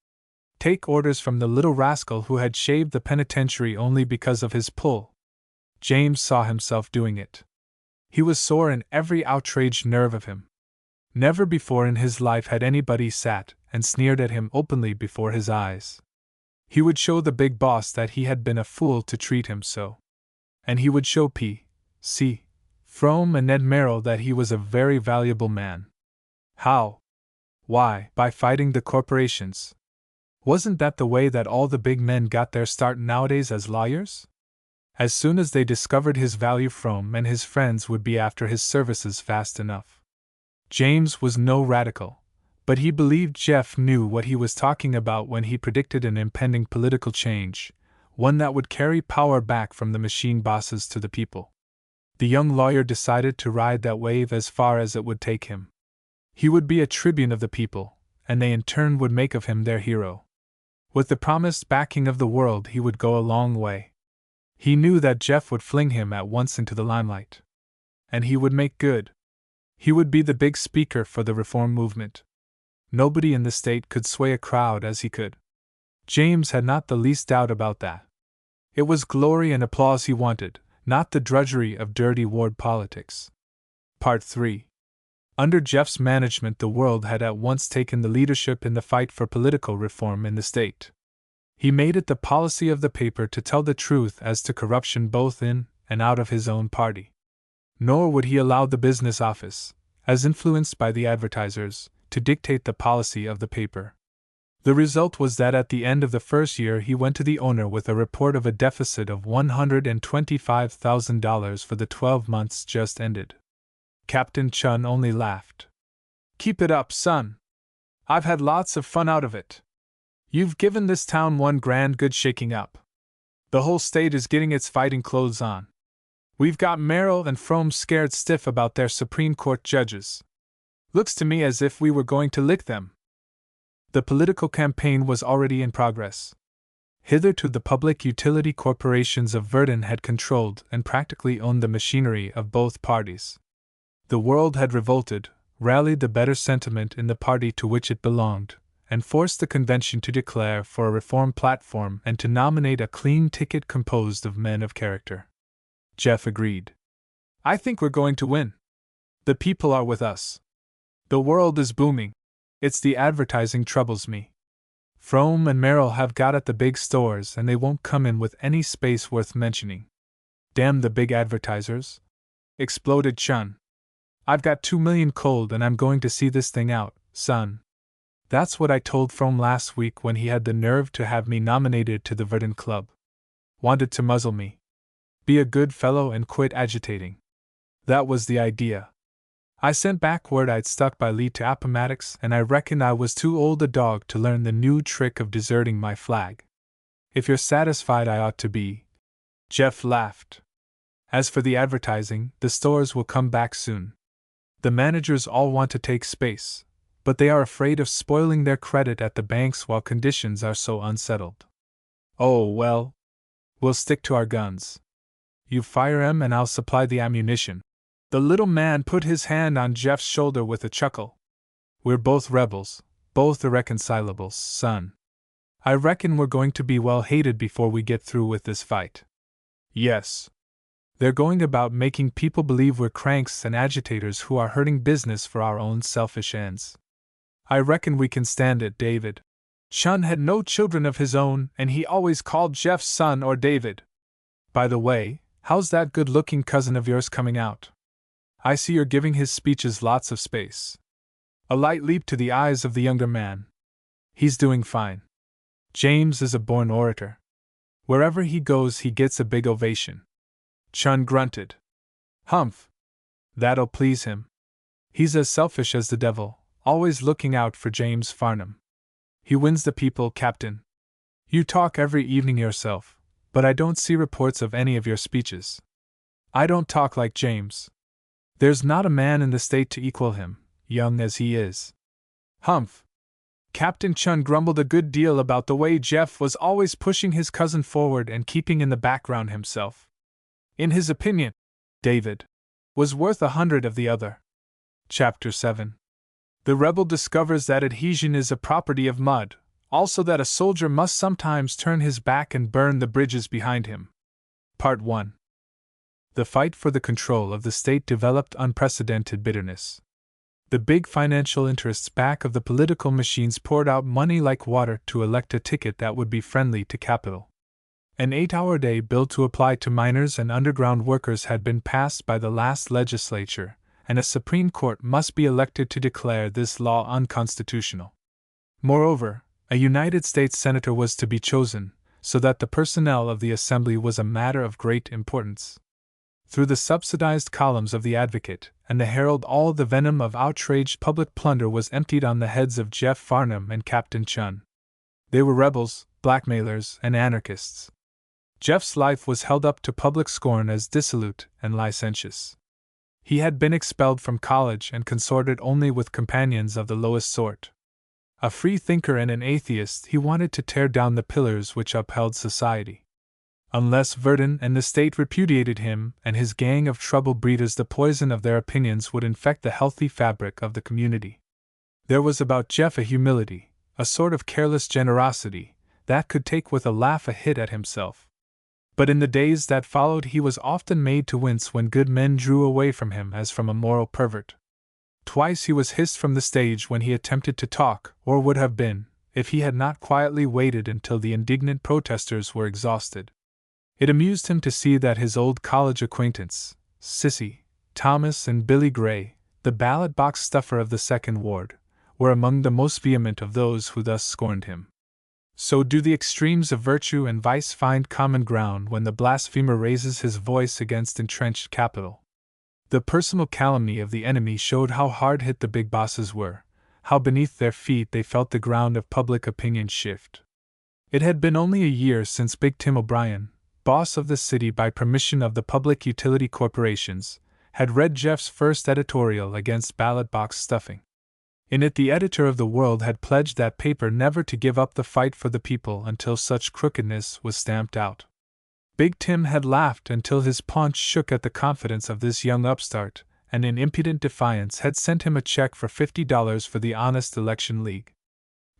Take orders from the little rascal who had shaved the penitentiary only because of his pull. James saw himself doing it. He was sore in every outraged nerve of him. Never before in his life had anybody sat and sneered at him openly before his eyes. He would show the big boss that he had been a fool to treat him so. And he would show P.C. Frome and Ned Merrill that he was a very valuable man. How? Why, by fighting the corporations. Wasn't that the way that all the big men got their start nowadays as lawyers? As soon as they discovered his value, Frome and his friends would be after his services fast enough. James was no radical, but he believed Jeff knew what he was talking about when he predicted an impending political change, one that would carry power back from the machine bosses to the people. The young lawyer decided to ride that wave as far as it would take him. He would be a tribune of the people, and they in turn would make of him their hero. With the promised backing of the world he would go a long way. He knew that Jeff would fling him at once into the limelight. And he would make good. He would be the big speaker for the reform movement. Nobody in the state could sway a crowd as he could. James had not the least doubt about that. It was glory and applause he wanted, not the drudgery of dirty ward politics. Part 3. Under Jeff's management, the world had at once taken the leadership in the fight for political reform in the state. He made it the policy of the paper to tell the truth as to corruption both in and out of his own party. Nor would he allow the business office, as influenced by the advertisers, to dictate the policy of the paper. The result was that at the end of the first year he went to the owner with a report of a deficit of $125,000 for the 12 months just ended. Captain Chun only laughed. "Keep it up, son. I've had lots of fun out of it. You've given this town one grand good shaking up. The whole state is getting its fighting clothes on. We've got Merrill and Frome scared stiff about their Supreme Court judges. Looks to me as if we were going to lick them." The political campaign was already in progress. Hitherto the public utility corporations of Verdun had controlled and practically owned the machinery of both parties. The world had revolted, rallied the better sentiment in the party to which it belonged, and forced the convention to declare for a reform platform and to nominate a clean ticket composed of men of character. Jeff agreed. "I think we're going to win. The people are with us. The world is booming. It's the advertising troubles me. Frome and Merrill have got at the big stores and they won't come in with any space worth mentioning." "Damn the big advertisers!" exploded Chun. "I've got 2 million cold and I'm going to see this thing out, son. That's what I told Frome last week when he had the nerve to have me nominated to the Verdun Club. Wanted to muzzle me. Be a good fellow and quit agitating. That was the idea. I sent back word I'd stuck by Lee to Appomattox and I reckoned I was too old a dog to learn the new trick of deserting my flag. If you're satisfied I ought to be." Jeff laughed. "As for the advertising, the stores will come back soon. The managers all want to take space, but they are afraid of spoiling their credit at the banks while conditions are so unsettled. Oh, well, we'll stick to our guns. You fire 'em and I'll supply the ammunition." The little man put his hand on Jeff's shoulder with a chuckle. "We're both rebels, both irreconcilables, son. I reckon we're going to be well hated before we get through with this fight." "Yes. They're going about making people believe we're cranks and agitators who are hurting business for our own selfish ends. I reckon we can stand it, David." Chun had no children of his own, and he always called Jeff son or David. "By the way, how's that good-looking cousin of yours coming out? I see you're giving his speeches lots of space." A light leaped to the eyes of the younger man. "He's doing fine. James is a born orator. Wherever he goes he gets a big ovation." Chun grunted. "Humph. That'll please him. He's as selfish as the devil, always looking out for James Farnham. He wins the people, Captain. You talk every evening yourself, but I don't see reports of any of your speeches. I don't talk like James. There's not a man in the state to equal him, young as he is." "Humph." Captain Chun grumbled a good deal about the way Jeff was always pushing his cousin forward and keeping in the background himself. In his opinion, David was worth 100 of the other. Chapter 7. The rebel discovers that adhesion is a property of mud, also that a soldier must sometimes turn his back and burn the bridges behind him. Part 1. The fight for the control of the state developed unprecedented bitterness. The big financial interests back of the political machines poured out money like water to elect a ticket that would be friendly to capital. An 8-hour day bill to apply to miners and underground workers had been passed by the last legislature, and a Supreme Court must be elected to declare this law unconstitutional. Moreover, a United States Senator was to be chosen, so that the personnel of the Assembly was a matter of great importance. Through the subsidized columns of the Advocate and the Herald all the venom of outraged public plunder was emptied on the heads of Jeff Farnham and Captain Chun. They were rebels, blackmailers, and anarchists. Jeff's life was held up to public scorn as dissolute and licentious. He had been expelled from college and consorted only with companions of the lowest sort. A free thinker and an atheist, he wanted to tear down the pillars which upheld society. Unless Verdun and the state repudiated him and his gang of trouble breeders, the poison of their opinions would infect the healthy fabric of the community. There was about Jeff a humility, a sort of careless generosity, that could take with a laugh a hit at himself. But in the days that followed he was often made to wince when good men drew away from him as from a moral pervert. Twice he was hissed from the stage when he attempted to talk, or would have been, if he had not quietly waited until the indignant protesters were exhausted. It amused him to see that his old college acquaintance, Sissy, Thomas, and Billy Gray, the ballot-box stuffer of the Second Ward, were among the most vehement of those who thus scorned him. So do the extremes of virtue and vice find common ground when the blasphemer raises his voice against entrenched capital. The personal calumny of the enemy showed how hard hit the big bosses were, how beneath their feet they felt the ground of public opinion shift. It had been only a year since Big Tim O'Brien, boss of the city by permission of the public utility corporations, had read Jeff's first editorial against ballot box stuffing. In it, the editor of The World had pledged that paper never to give up the fight for the people until such crookedness was stamped out. Big Tim had laughed until his paunch shook at the confidence of this young upstart, and in impudent defiance had sent him a check for $50 for the Honest Election League.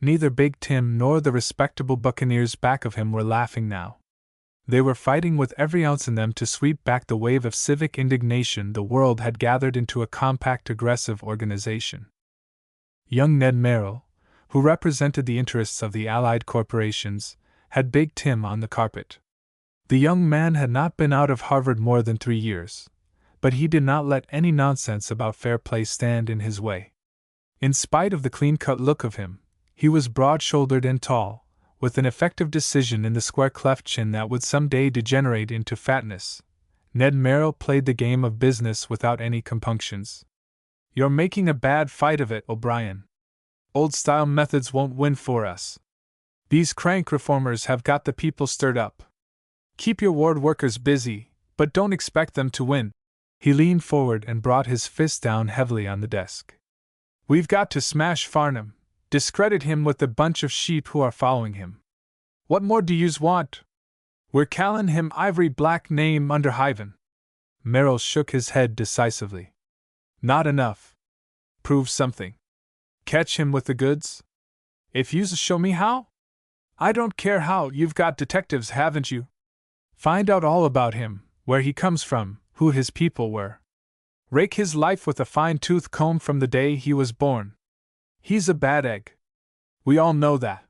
Neither Big Tim nor the respectable buccaneers back of him were laughing now. They were fighting with every ounce in them to sweep back the wave of civic indignation the world had gathered into a compact aggressive organization. Young Ned Merrill, who represented the interests of the allied corporations, had Big Tim on the carpet. The young man had not been out of Harvard more than 3 years, but he did not let any nonsense about fair play stand in his way. In spite of the clean-cut look of him, he was broad-shouldered and tall, with an effective decision in the square cleft chin that would some day degenerate into fatness. Ned Merrill played the game of business without any compunctions. "You're making a bad fight of it, O'Brien. Old-style methods won't win for us. These crank reformers have got the people stirred up. Keep your ward workers busy, but don't expect them to win." He leaned forward and brought his fist down heavily on the desk. "We've got to smash Farnham, discredit him with the bunch of sheep who are following him. What more do yous want? We're callin' him ivory black name under Hyven." Merrill shook his head decisively. "Not enough. Prove something. Catch him with the goods? If yous show me how? I don't care how, you've got detectives, haven't you? Find out all about him, where he comes from, who his people were. Rake his life with a fine-tooth comb from the day he was born. He's a bad egg. We all know that.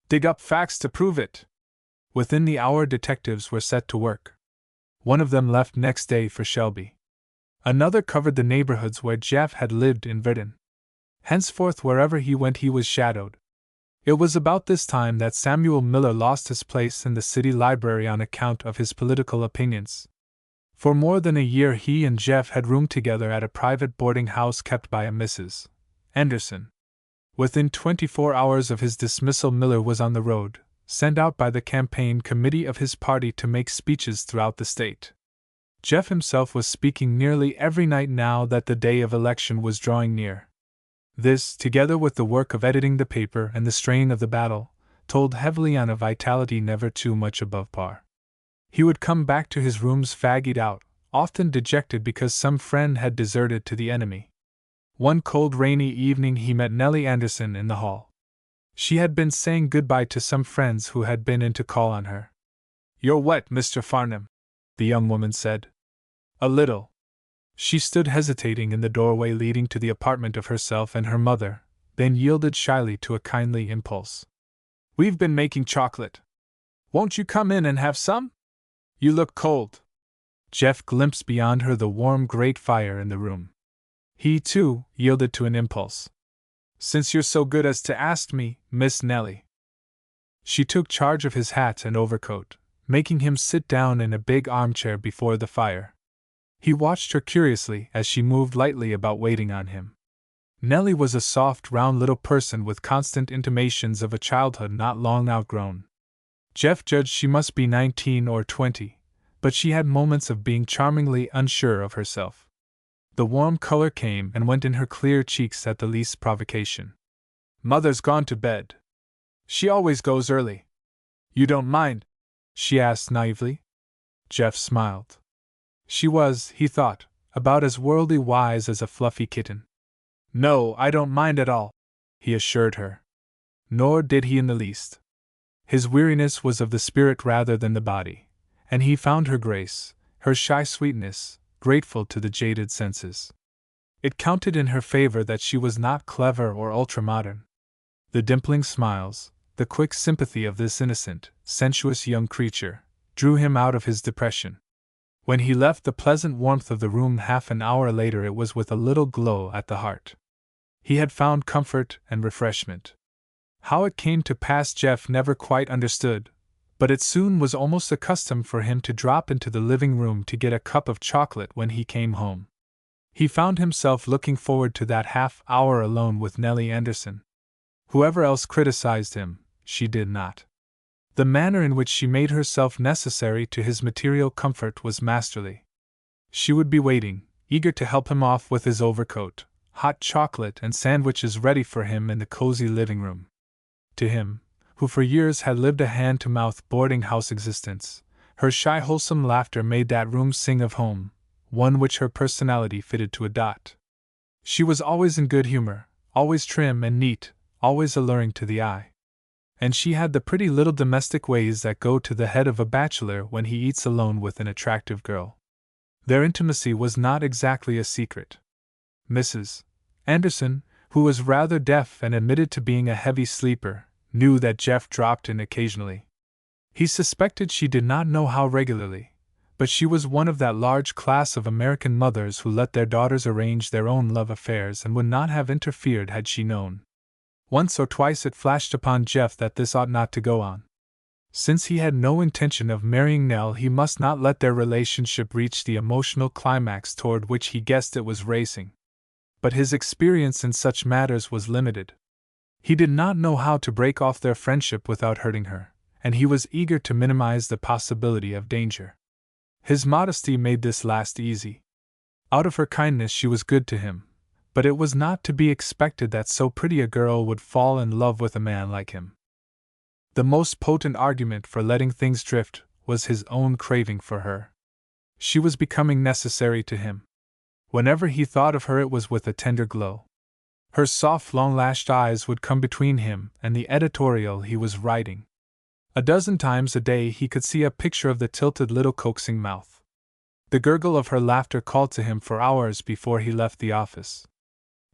Dig up facts to prove it." Within the hour, detectives were set to work. One of them left next day for Shelby. Another covered the neighborhoods where Jeff had lived in Verdun. Henceforth, wherever he went, he was shadowed. It was about this time that Samuel Miller lost his place in the city library on account of his political opinions. For more than a year he and Jeff had roomed together at a private boarding house kept by a Mrs. Anderson. Within 24 hours of his dismissal, Miller was on the road, sent out by the campaign committee of his party to make speeches throughout the state. Jeff himself was speaking nearly every night now that the day of election was drawing near. This, together with the work of editing the paper and the strain of the battle, told heavily on a vitality never too much above par. He would come back to his rooms fagged out, often dejected because some friend had deserted to the enemy. One cold rainy evening he met Nellie Anderson in the hall. She had been saying goodbye to some friends who had been in to call on her. "You're wet, Mr. Farnham," the young woman said. "A little." She stood hesitating in the doorway leading to the apartment of herself and her mother, then yielded shyly to a kindly impulse. "We've been making chocolate. Won't you come in and have some? You look cold." Jeff glimpsed beyond her the warm grate fire in the room. He, too, yielded to an impulse. "Since you're so good as to ask me, Miss Nellie." She took charge of his hat and overcoat, making him sit down in a big armchair before the fire. He watched her curiously as she moved lightly about waiting on him. Nellie was a soft, round little person with constant intimations of a childhood not long outgrown. Jeff judged she must be 19 or 20, but she had moments of being charmingly unsure of herself. The warm color came and went in her clear cheeks at the least provocation. "Mother's gone to bed. She always goes early. You don't mind?" she asked naively. Jeff smiled. She was, he thought, about as worldly wise as a fluffy kitten. "No, I don't mind at all. he assured her. Nor did he in the least. His weariness was of the spirit rather than the body, and he found her grace, her shy sweetness, grateful to the jaded senses. It counted in her favor that she was not clever or ultra-modern. The dimpling smiles, the quick sympathy of this innocent, sensuous young creature, drew him out of his depression. When he left the pleasant warmth of the room half an hour later, it was with a little glow at the heart. He had found comfort and refreshment. How it came to pass Jeff never quite understood, but it soon was almost a custom for him to drop into the living room to get a cup of chocolate when he came home. He found himself looking forward to that half hour alone with Nellie Anderson. Whoever else criticized him, she did not. The manner in which she made herself necessary to his material comfort was masterly. She would be waiting, eager to help him off with his overcoat, hot chocolate and sandwiches ready for him in the cozy living room. To him, who for years had lived a hand-to-mouth boarding-house existence, her shy wholesome laughter made that room sing of home, one which her personality fitted to a dot. She was always in good humor, always trim and neat, always alluring to the eye. And she had the pretty little domestic ways that go to the head of a bachelor when he eats alone with an attractive girl. Their intimacy was not exactly a secret. Mrs. Anderson, who was rather deaf and admitted to being a heavy sleeper, knew that Jeff dropped in occasionally. He suspected she did not know how regularly, but she was one of that large class of American mothers who let their daughters arrange their own love affairs and would not have interfered had she known. Once or twice it flashed upon Jeff that this ought not to go on. Since he had no intention of marrying Nell, he must not let their relationship reach the emotional climax toward which he guessed it was racing. But his experience in such matters was limited. He did not know how to break off their friendship without hurting her, and he was eager to minimize the possibility of danger. His modesty made this last easy. Out of her kindness she was good to him, but it was not to be expected that so pretty a girl would fall in love with a man like him. The most potent argument for letting things drift was his own craving for her. She was becoming necessary to him. Whenever he thought of her, it was with a tender glow. Her soft, long-lashed eyes would come between him and the editorial he was writing. A dozen times a day he could see a picture of the tilted little coaxing mouth. The gurgle of her laughter called to him for hours before he left the office.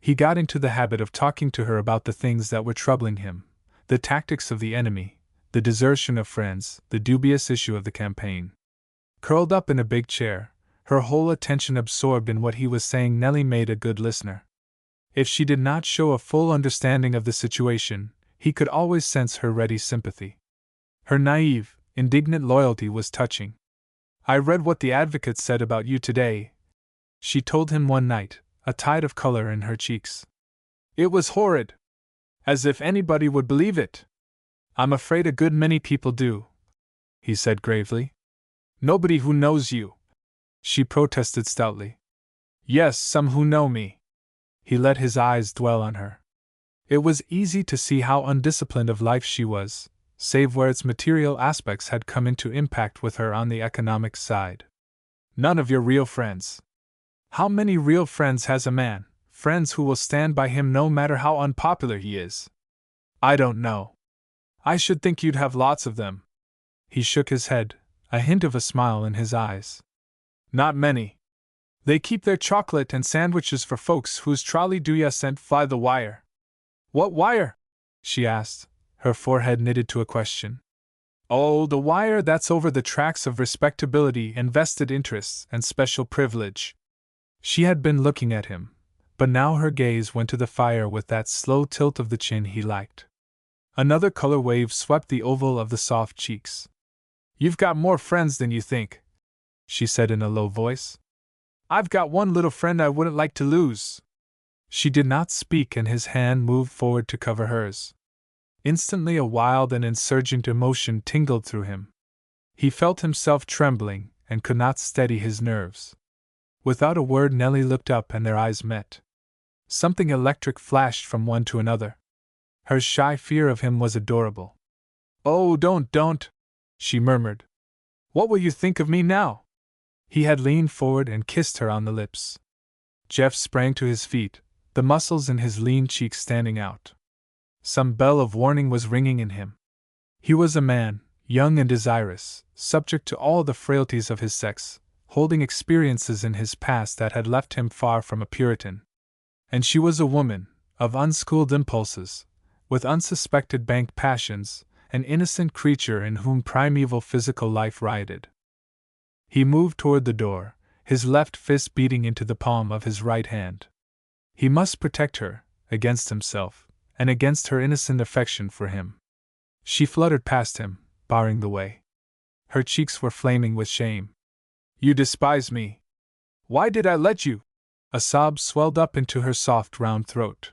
He got into the habit of talking to her about the things that were troubling him, the tactics of the enemy, the desertion of friends, the dubious issue of the campaign. Curled up in a big chair, her whole attention absorbed in what he was saying, Nellie made a good listener. If she did not show a full understanding of the situation, he could always sense her ready sympathy. Her naive, indignant loyalty was touching. "I read what the Advocate said about you today," she told him one night, a tide of color in her cheeks. "It was horrid. As if anybody would believe it." "I'm afraid a good many people do," he said gravely. "Nobody who knows you," she protested stoutly. "Yes, some who know me." He let his eyes dwell on her. It was easy to see how undisciplined of life she was, save where its material aspects had come into impact with her on the economic side. "None of your real friends. How many real friends has a man, friends who will stand by him no matter how unpopular he is?" "I don't know. I should think you'd have lots of them." He shook his head, a hint of a smile in his eyes. "Not many. They keep their chocolate and sandwiches for folks whose trolley do ya sent fly the wire." "What wire?" she asked, her forehead knitted to a question. "Oh, the wire that's over the tracks of respectability and vested interests and special privilege." She had been looking at him, but now her gaze went to the fire with that slow tilt of the chin he liked. Another color wave swept the oval of the soft cheeks. "You've got more friends than you think," she said in a low voice. "I've got one little friend I wouldn't like to lose." She did not speak, and his hand moved forward to cover hers. Instantly a wild and insurgent emotion tingled through him. He felt himself trembling and could not steady his nerves. Without a word, Nellie looked up and their eyes met. Something electric flashed from one to another. Her shy fear of him was adorable. "Oh, don't," she murmured. "What will you think of me now?" He had leaned forward and kissed her on the lips. Jeff sprang to his feet, the muscles in his lean cheeks standing out. Some bell of warning was ringing in him. He was a man, young and desirous, subject to all the frailties of his sex, holding experiences in his past that had left him far from a Puritan. And she was a woman, of unschooled impulses, with unsuspected bank passions, an innocent creature in whom primeval physical life rioted. He moved toward the door, his left fist beating into the palm of his right hand. He must protect her, against himself, and against her innocent affection for him. She fluttered past him, barring the way. Her cheeks were flaming with shame. "You despise me! Why did I let you?" A sob swelled up into her soft round throat.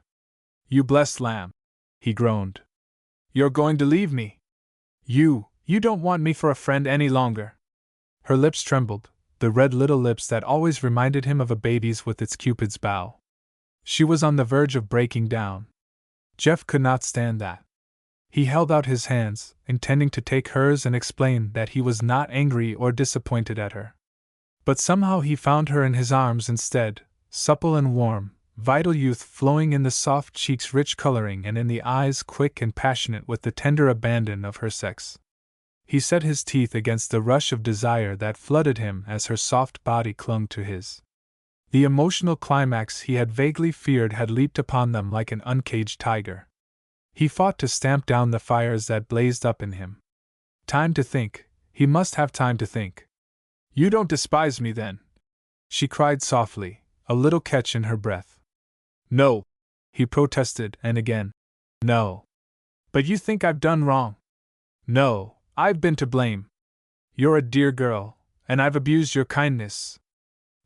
"You blessed lamb!" he groaned. "You're going to leave me! You don't want me for a friend any longer!" Her lips trembled, the red little lips that always reminded him of a baby's with its cupid's bow. She was on the verge of breaking down. Jeff could not stand that. He held out his hands, intending to take hers and explain that he was not angry or disappointed at her. But somehow he found her in his arms instead, supple and warm, vital youth flowing in the soft cheeks' rich coloring and in the eyes quick and passionate with the tender abandon of her sex. He set his teeth against the rush of desire that flooded him as her soft body clung to his. The emotional climax he had vaguely feared had leaped upon them like an uncaged tiger. He fought to stamp down the fires that blazed up in him. Time to think, he must have time to think. "You don't despise me then?" she cried softly, a little catch in her breath. "No," he protested, and again, "No. But you think I've done wrong?" "No, I've been to blame. You're a dear girl, and I've abused your kindness.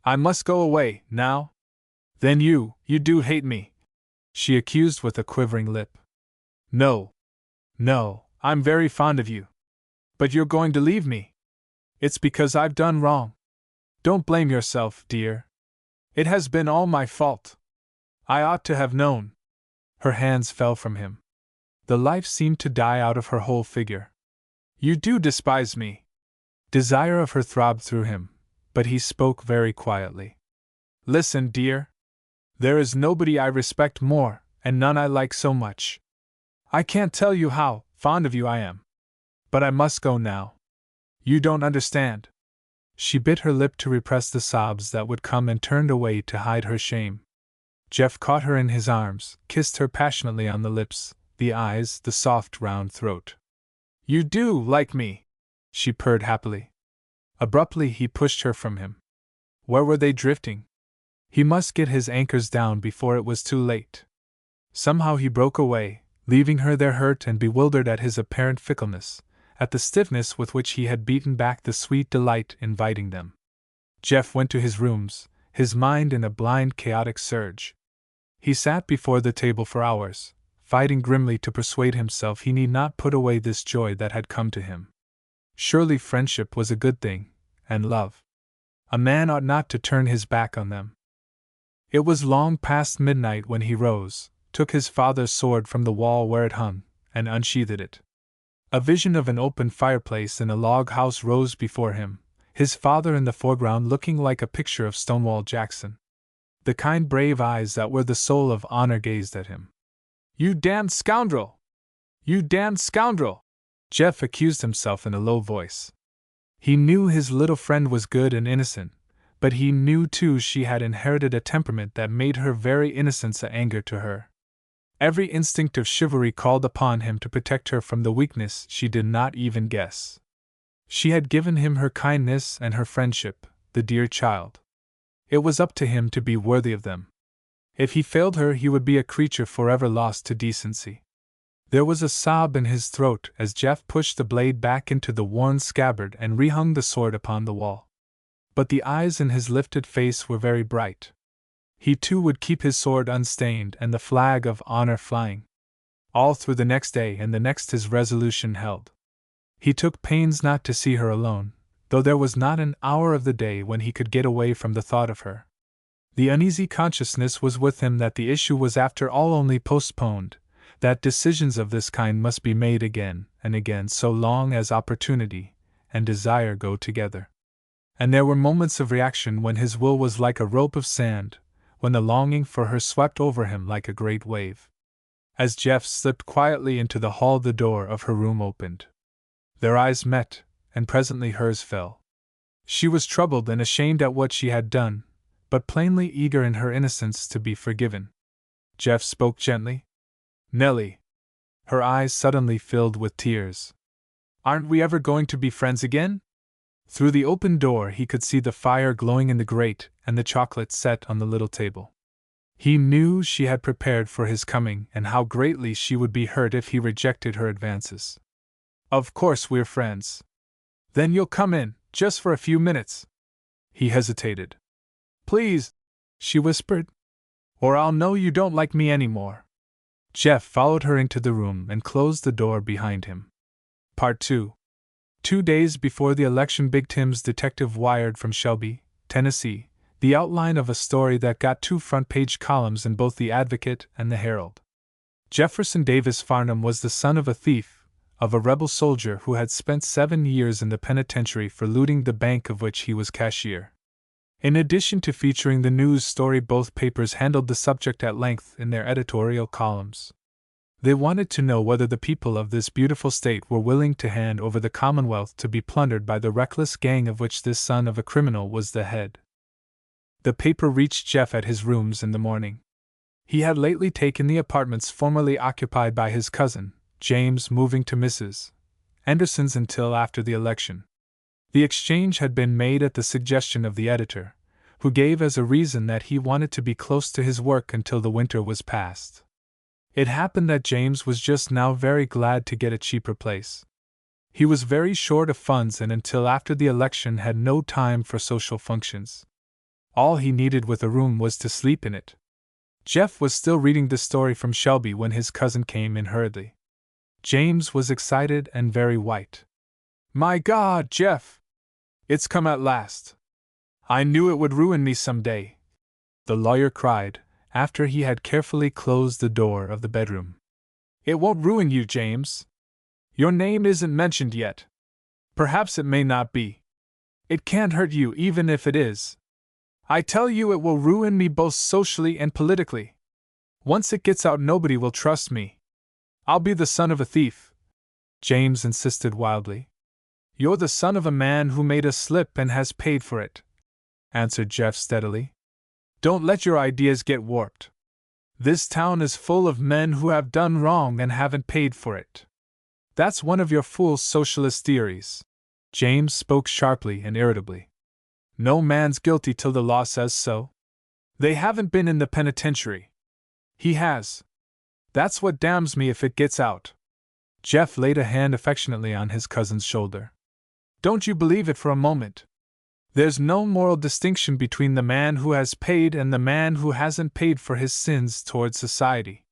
I must go away, now?" "Then you do hate me?" she accused with a quivering lip. No, I'm very fond of you. But you're going to leave me. It's because I've done wrong. Don't blame yourself, dear. It has been all my fault. I ought to have known." Her hands fell from him. The life seemed to die out of her whole figure. "You do despise me." Desire of her throbbed through him, but he spoke very quietly. "Listen, dear. There is nobody I respect more, and none I like so much. I can't tell you how fond of you I am. But I must go now. You don't understand." She bit her lip to repress the sobs that would come and turned away to hide her shame. Jeff caught her in his arms, kissed her passionately on the lips, the eyes, the soft round throat. "You do like me," she purred happily. Abruptly he pushed her from him. Where were they drifting? He must get his anchors down before it was too late. Somehow he broke away, leaving her there hurt and bewildered at his apparent fickleness, at the stiffness with which he had beaten back the sweet delight inviting them. Jeff went to his rooms, his mind in a blind chaotic surge. He sat before the table for hours, fighting grimly to persuade himself he need not put away this joy that had come to him. Surely friendship was a good thing, and love. A man ought not to turn his back on them. It was long past midnight when he rose, took his father's sword from the wall where it hung, and unsheathed it. A vision of an open fireplace in a log house rose before him, his father in the foreground looking like a picture of Stonewall Jackson. The kind brave eyes that were the soul of honor gazed at him. "You damned scoundrel! You damned scoundrel!" Jeff accused himself in a low voice. He knew his little friend was good and innocent, but he knew too she had inherited a temperament that made her very innocence an anger to her. Every instinct of chivalry called upon him to protect her from the weakness she did not even guess. She had given him her kindness and her friendship, the dear child. It was up to him to be worthy of them. If he failed her, he would be a creature forever lost to decency. There was a sob in his throat as Jeff pushed the blade back into the worn scabbard and rehung the sword upon the wall. But the eyes in his lifted face were very bright. He too would keep his sword unstained and the flag of honor flying. All through the next day and the next his resolution held. He took pains not to see her alone, though there was not an hour of the day when he could get away from the thought of her. The uneasy consciousness was with him that the issue was after all only postponed, that decisions of this kind must be made again and again so long as opportunity and desire go together. And there were moments of reaction when his will was like a rope of sand, when the longing for her swept over him like a great wave. As Jeff slipped quietly into the hall, the door of her room opened. Their eyes met, and presently hers fell. She was troubled and ashamed at what she had done, but plainly eager in her innocence to be forgiven. Jeff spoke gently. Nellie. Her eyes suddenly filled with tears. Aren't we ever going to be friends again? Through the open door he could see the fire glowing in the grate and the chocolate set on the little table. He knew she had prepared for his coming and how greatly she would be hurt if he rejected her advances. Of course we're friends. Then you'll come in, just for a few minutes. He hesitated. Please, she whispered. Or I'll know you don't like me anymore. Jeff followed her into the room and closed the door behind him. Part 2. 2 days before the election, Big Tim's detective wired from Shelby, Tennessee, the outline of a story that got 2 front-page columns in both the Advocate and the Herald. Jefferson Davis Farnham was the son of a thief, of a rebel soldier who had spent 7 years in the penitentiary for looting the bank of which he was cashier. In addition to featuring the news story, both papers handled the subject at length in their editorial columns. They wanted to know whether the people of this beautiful state were willing to hand over the Commonwealth to be plundered by the reckless gang of which this son of a criminal was the head. The paper reached Jeff at his rooms in the morning. He had lately taken the apartments formerly occupied by his cousin, James, moving to Mrs. Anderson's until after the election. The exchange had been made at the suggestion of the editor, who gave as a reason that he wanted to be close to his work until the winter was past. It happened that James was just now very glad to get a cheaper place. He was very short of funds and until after the election had no time for social functions. All he needed with a room was to sleep in it. Jeff was still reading the story from Shelby when his cousin came in hurriedly. James was excited and very white. My God, Jeff! It's come at last. I knew it would ruin me some day, the lawyer cried, after he had carefully closed the door of the bedroom. It won't ruin you, James. Your name isn't mentioned yet. Perhaps it may not be. It can't hurt you even if it is. I tell you it will ruin me both socially and politically. Once it gets out, nobody will trust me. I'll be the son of a thief, James insisted wildly. You're the son of a man who made a slip and has paid for it, answered Jeff steadily. Don't let your ideas get warped. This town is full of men who have done wrong and haven't paid for it. That's one of your fool socialist theories. James spoke sharply and irritably. No man's guilty till the law says so. They haven't been in the penitentiary. He has. That's what damns me if it gets out. Jeff laid a hand affectionately on his cousin's shoulder. Don't you believe it for a moment. There's no moral distinction between the man who has paid and the man who hasn't paid for his sins towards society.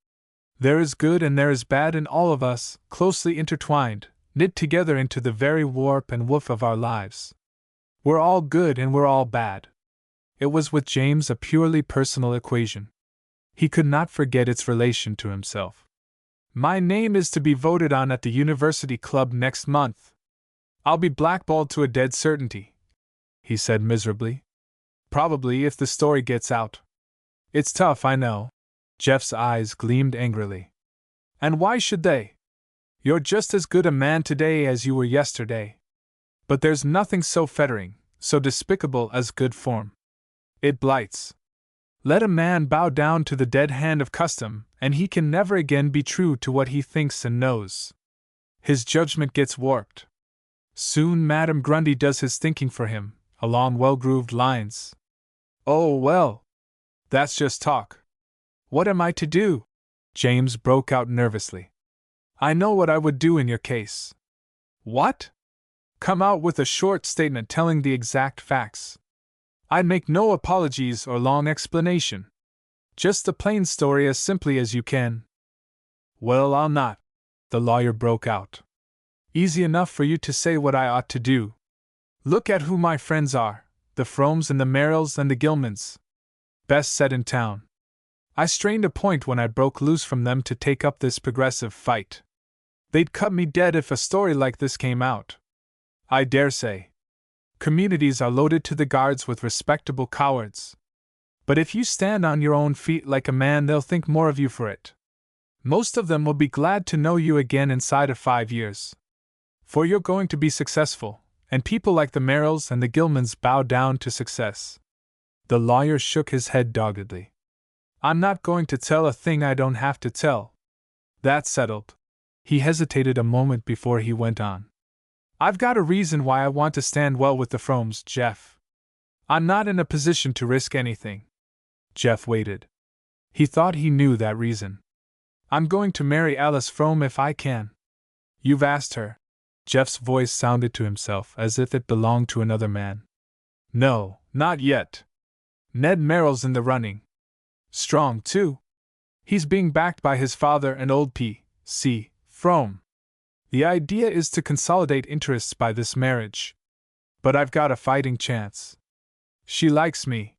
There is good and there is bad in all of us, closely intertwined, knit together into the very warp and woof of our lives. We're all good and we're all bad. It was with James a purely personal equation. He could not forget its relation to himself. My name is to be voted on at the University Club next month. I'll be blackballed to a dead certainty, he said miserably. Probably if the story gets out. It's tough, I know. Jeff's eyes gleamed angrily. And why should they? You're just as good a man today as you were yesterday. But there's nothing so fettering, so despicable as good form. It blights. Let a man bow down to the dead hand of custom, and he can never again be true to what he thinks and knows. His judgment gets warped. Soon Madame Grundy does his thinking for him, along well-grooved lines. Oh, well. That's just talk. What am I to do? James broke out nervously. I know what I would do in your case. What? Come out with a short statement telling the exact facts. I'd make no apologies or long explanation. Just the plain story as simply as you can. Well, I'll not, the lawyer broke out. Easy enough for you to say what I ought to do. Look at who my friends are, the Fromes and the Merrills and the Gilmans. Best set in town. I strained a point when I broke loose from them to take up this progressive fight. They'd cut me dead if a story like this came out. I dare say. Communities are loaded to the guards with respectable cowards. But if you stand on your own feet like a man, they'll think more of you for it. Most of them will be glad to know you again inside of 5 years. For you're going to be successful, and people like the Merrills and the Gilmans bow down to success. The lawyer shook his head doggedly. I'm not going to tell a thing I don't have to tell. That's settled. He hesitated a moment before he went on. I've got a reason why I want to stand well with the Fromes, Jeff. I'm not in a position to risk anything. Jeff waited. He thought he knew that reason. I'm going to marry Alice Frome if I can. You've asked her. Jeff's voice sounded to himself as if it belonged to another man. No, not yet. Ned Merrill's in the running. Strong, too. He's being backed by his father and old P.C. Frome. The idea is to consolidate interests by this marriage. But I've got a fighting chance. She likes me.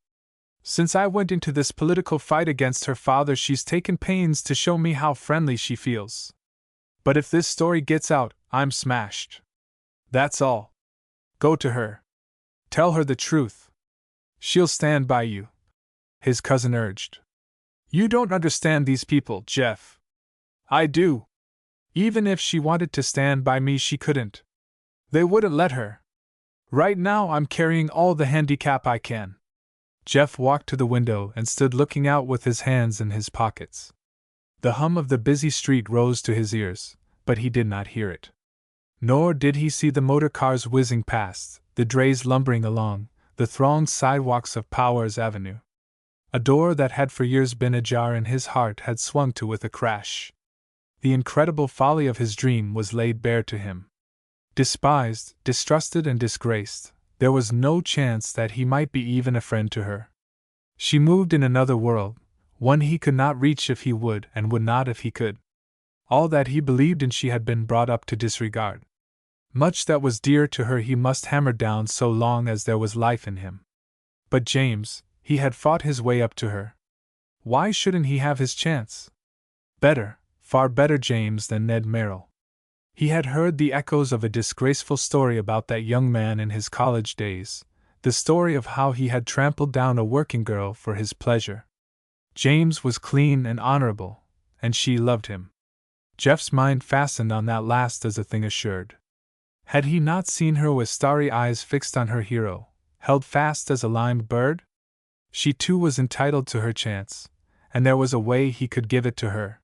Since I went into this political fight against her father, she's taken pains to show me how friendly she feels. But if this story gets out, I'm smashed. That's all. Go to her. Tell her the truth. She'll stand by you. His cousin urged. You don't understand these people, Jeff. I do. Even if she wanted to stand by me, she couldn't. They wouldn't let her. Right now, I'm carrying all the handicap I can. Jeff walked to the window and stood looking out with his hands in his pockets. The hum of the busy street rose to his ears, but he did not hear it. Nor did he see the motor cars whizzing past, the drays lumbering along the thronged sidewalks of Powers Avenue. A door that had for years been ajar in his heart had swung to with a crash. The incredible folly of his dream was laid bare to him. Despised, distrusted, and disgraced, there was no chance that he might be even a friend to her. She moved in another world, one he could not reach if he would and would not if he could. All that he believed in she had been brought up to disregard. Much that was dear to her he must hammer down so long as there was life in him. But James, he had fought his way up to her. Why shouldn't he have his chance? Better, far better James than Ned Merrill. He had heard the echoes of a disgraceful story about that young man in his college days, the story of how he had trampled down a working girl for his pleasure. James was clean and honorable, and she loved him. Jeff's mind fastened on that last as a thing assured. Had he not seen her with starry eyes fixed on her hero, held fast as a limed bird? She too was entitled to her chance, and there was a way he could give it to her.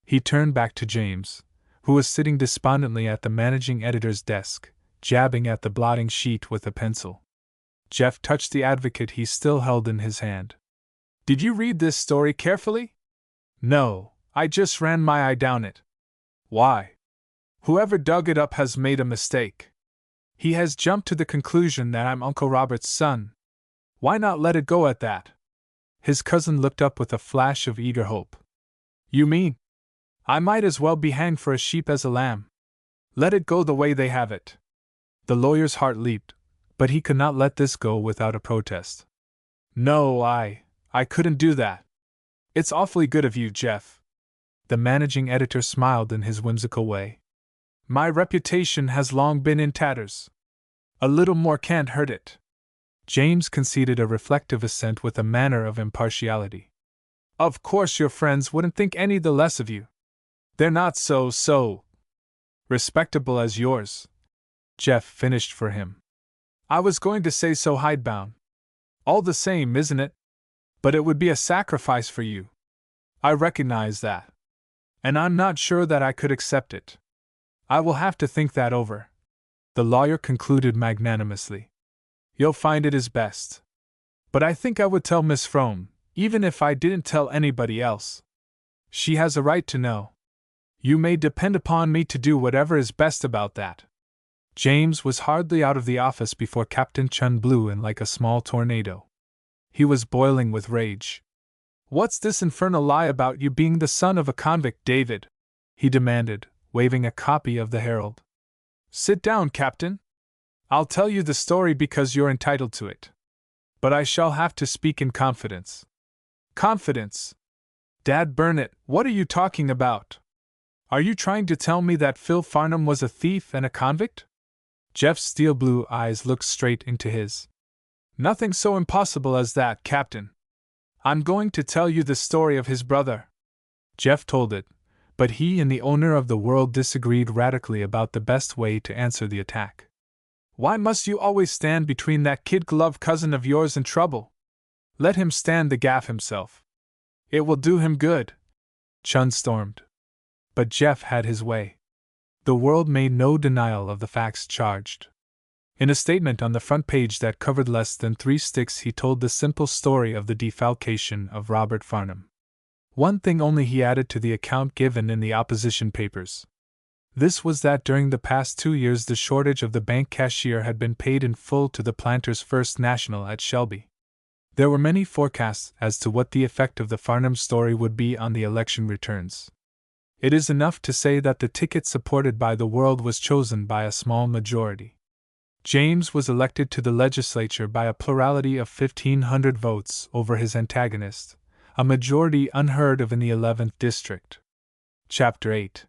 He turned back to James, who was sitting despondently at the managing editor's desk, jabbing at the blotting sheet with a pencil. Jeff touched the Advocate he still held in his hand. Did you read this story carefully? No, I just ran my eye down it. Why? Whoever dug it up has made a mistake. He has jumped to the conclusion that I'm Uncle Robert's son. Why not let it go at that? His cousin looked up with a flash of eager hope. You mean? I might as well be hanged for a sheep as a lamb. Let it go the way they have it. The lawyer's heart leaped, but he could not let this go without a protest. No, I couldn't do that. It's awfully good of you, Jeff. The managing editor smiled in his whimsical way. My reputation has long been in tatters. A little more can't hurt it. James conceded a reflective assent with a manner of impartiality. Of course your friends wouldn't think any the less of you. They're not so respectable as yours. Jeff finished for him. I was going to say so hidebound. All the same, isn't it? But it would be a sacrifice for you. I recognize that. And I'm not sure that I could accept it. I will have to think that over. The lawyer concluded magnanimously. You'll find it is best. But I think I would tell Miss Frome, even if I didn't tell anybody else. She has a right to know. You may depend upon me to do whatever is best about that. James was hardly out of the office before Captain Chun blew in like a small tornado. He was boiling with rage. What's this infernal lie about you being the son of a convict, David? He demanded, waving a copy of the Herald. Sit down, Captain. I'll tell you the story because you're entitled to it. But I shall have to speak in confidence. Confidence? Dad burn it, what are you talking about? Are you trying to tell me that Phil Farnham was a thief and a convict? Jeff's steel blue eyes looked straight into his. Nothing so impossible as that, Captain. I'm going to tell you the story of his brother. Jeff told it, but he and the owner of the world disagreed radically about the best way to answer the attack. Why must you always stand between that kid-glove cousin of yours and trouble? Let him stand the gaff himself. It will do him good, Chun stormed. But Jeff had his way. The world made no denial of the facts charged. In a statement on the front page that covered less than 3 sticks, he told the simple story of the defalcation of Robert Farnham. One thing only he added to the account given in the opposition papers. This was that during the past 2 years the shortage of the bank cashier had been paid in full to the Planters First National at Shelby. There were many forecasts as to what the effect of the Farnham story would be on the election returns. It is enough to say that the ticket supported by the world was chosen by a small majority. James was elected to the legislature by a plurality of 1,500 votes over his antagonist, a majority unheard of in the 11th district. Chapter 8.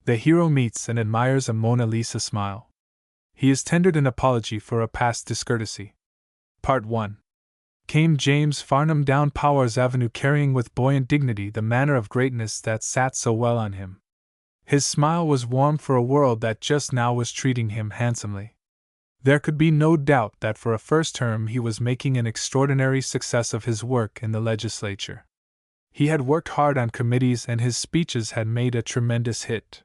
The hero meets and admires a Mona Lisa smile. He is tendered an apology for a past discourtesy. Part 1. Came James Farnham down Powers Avenue carrying with buoyant dignity the manner of greatness that sat so well on him. His smile was warm for a world that just now was treating him handsomely. There could be no doubt that for a first term he was making an extraordinary success of his work in the legislature. He had worked hard on committees and his speeches had made a tremendous hit.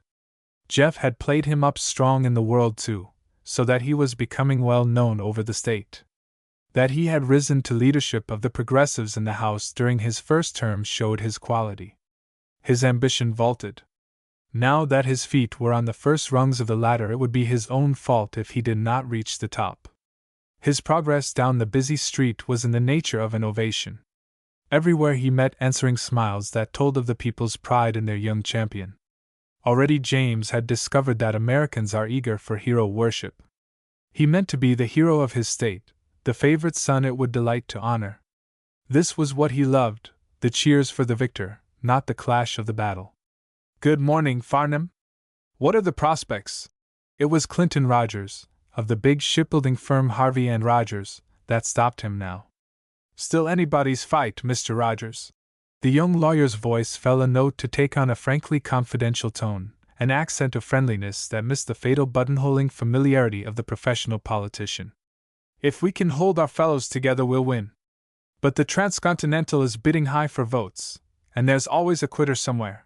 Jeff had played him up strong in the world too, so that he was becoming well known over the state. That he had risen to leadership of the progressives in the House during his first term showed his quality. His ambition vaulted. Now that his feet were on the first rungs of the ladder, it would be his own fault if he did not reach the top. His progress down the busy street was in the nature of an ovation. Everywhere he met answering smiles that told of the people's pride in their young champion. Already James had discovered that Americans are eager for hero worship. He meant to be the hero of his state, the favorite son it would delight to honor. This was what he loved, the cheers for the victor, not the clash of the battle. Good morning, Farnham. What are the prospects? It was Clinton Rogers, of the big shipbuilding firm Harvey and Rogers, that stopped him now. Still anybody's fight, Mr. Rogers. The young lawyer's voice fell a note to take on a frankly confidential tone, an accent of friendliness that missed the fatal buttonholing familiarity of the professional politician. If we can hold our fellows together, we'll win. But the Transcontinental is bidding high for votes, and there's always a quitter somewhere.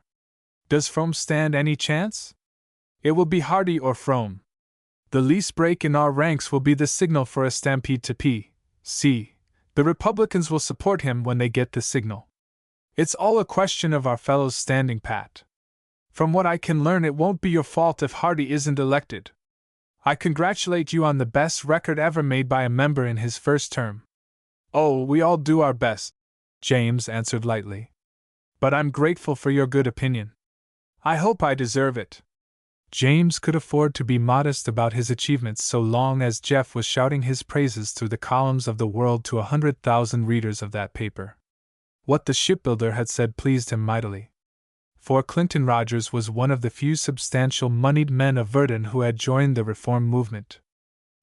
Does Frome stand any chance? It will be Hardy or Frome. The least break in our ranks will be the signal for a stampede to P.C. The Republicans will support him when they get the signal. It's all a question of our fellows standing pat. From what I can learn, it won't be your fault if Hardy isn't elected. I congratulate you on the best record ever made by a member in his first term. Oh, we all do our best, James answered lightly. But I'm grateful for your good opinion. I hope I deserve it. James could afford to be modest about his achievements so long as Jeff was shouting his praises through the columns of the World to 100,000 readers of that paper. What the shipbuilder had said pleased him mightily. For Clinton Rogers was one of the few substantial moneyed men of Verdun who had joined the reform movement.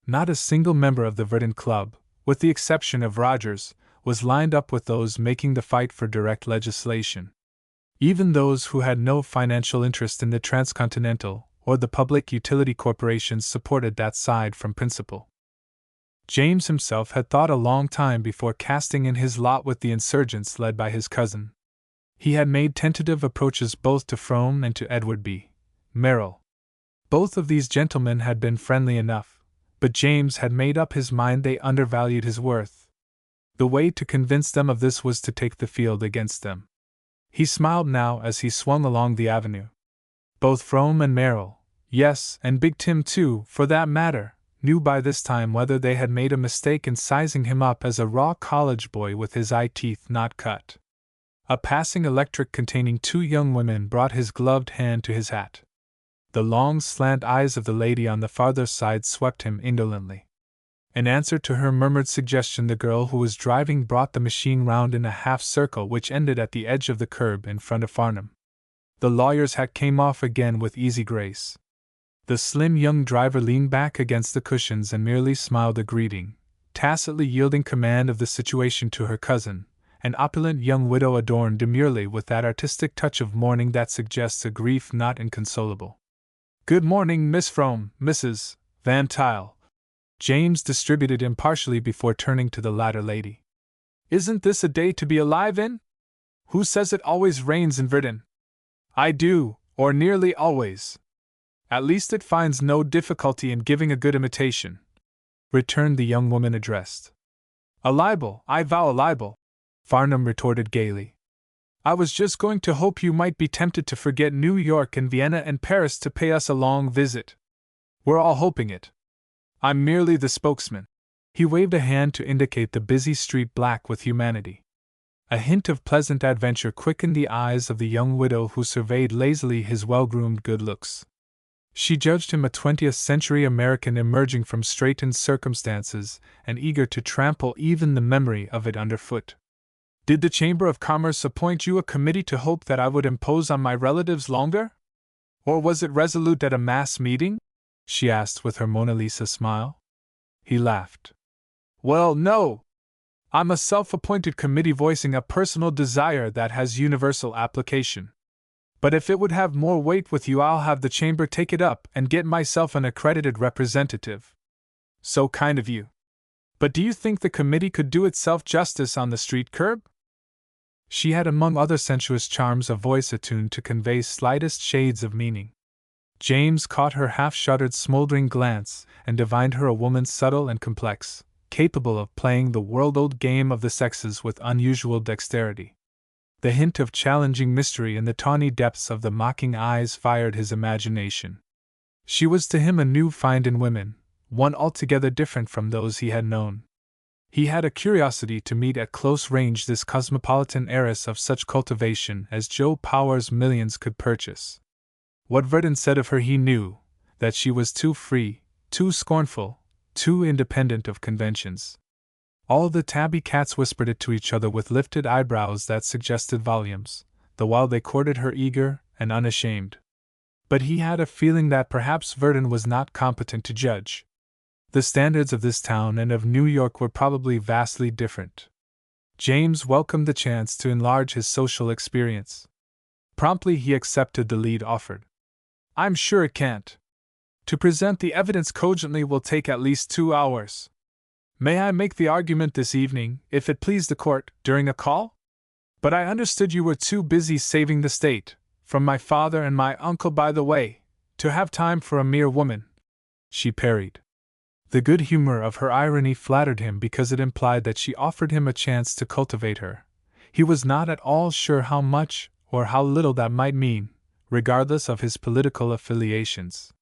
Not a single member of the Verdun Club, with the exception of Rogers, was lined up with those making the fight for direct legislation. Even those who had no financial interest in the Transcontinental or the public utility corporations supported that side from principle. James himself had thought a long time before casting in his lot with the insurgents led by his cousin. He had made tentative approaches both to Frome and to Edward B. Merrill. Both of these gentlemen had been friendly enough, but James had made up his mind they undervalued his worth. The way to convince them of this was to take the field against them. He smiled now as he swung along the avenue. Both Frome and Merrill, yes, and Big Tim too, for that matter, knew by this time whether they had made a mistake in sizing him up as a raw college boy with his eye teeth not cut. A passing electric containing 2 young women brought his gloved hand to his hat. The long slant eyes of the lady on the farther side swept him indolently. In answer to her murmured suggestion, the girl who was driving brought the machine round in a half-circle which ended at the edge of the curb in front of Farnham. The lawyer's hat came off again with easy grace. The slim young driver leaned back against the cushions and merely smiled a greeting, tacitly yielding command of the situation to her cousin, an opulent young widow adorned demurely with that artistic touch of mourning that suggests a grief not inconsolable. "Good morning, Miss Frome, Mrs. Van Tuyl," James distributed impartially before turning to the latter lady. "Isn't this a day to be alive in? Who says it always rains in Verdun? I do, or nearly always. At least it finds no difficulty in giving a good imitation," returned the young woman addressed. "A libel, I vow a libel," Farnham retorted gaily. "I was just going to hope you might be tempted to forget New York and Vienna and Paris to pay us a long visit. We're all hoping it. I'm merely the spokesman." He waved a hand to indicate the busy street black with humanity. A hint of pleasant adventure quickened the eyes of the young widow who surveyed lazily his well-groomed good looks. She judged him a 20th-century American emerging from straitened circumstances and eager to trample even the memory of it underfoot. "Did the Chamber of Commerce appoint you a committee to hope that I would impose on my relatives longer? Or was it resolute at a mass meeting?" she asked with her Mona Lisa smile. He laughed. "Well, no. I'm a self-appointed committee voicing a personal desire that has universal application. But if it would have more weight with you, I'll have the chamber take it up and get myself an accredited representative." "So kind of you. But do you think the committee could do itself justice on the street curb?" She had among other sensuous charms a voice attuned to convey slightest shades of meaning. James caught her half-shuttered smoldering glance and divined her a woman subtle and complex, capable of playing the world-old game of the sexes with unusual dexterity. The hint of challenging mystery in the tawny depths of the mocking eyes fired his imagination. She was to him a new find in women, one altogether different from those he had known. He had a curiosity to meet at close range this cosmopolitan heiress of such cultivation as Joe Power's millions could purchase. What Verdun said of her he knew, that she was too free, too scornful, too independent of conventions. All the tabby cats whispered it to each other with lifted eyebrows that suggested volumes, the while they courted her eager and unashamed. But he had a feeling that perhaps Verdun was not competent to judge. The standards of this town and of New York were probably vastly different. James welcomed the chance to enlarge his social experience. Promptly he accepted the lead offered. "I'm sure it can't. To present the evidence cogently will take at least 2 hours. May I make the argument this evening, if it please the court, during a call? But I understood you were too busy saving the state, from my father and my uncle by the way, to have time for a mere woman," she parried. The good humor of her irony flattered him because it implied that she offered him a chance to cultivate her. He was not at all sure how much or how little that might mean, regardless of his political affiliations.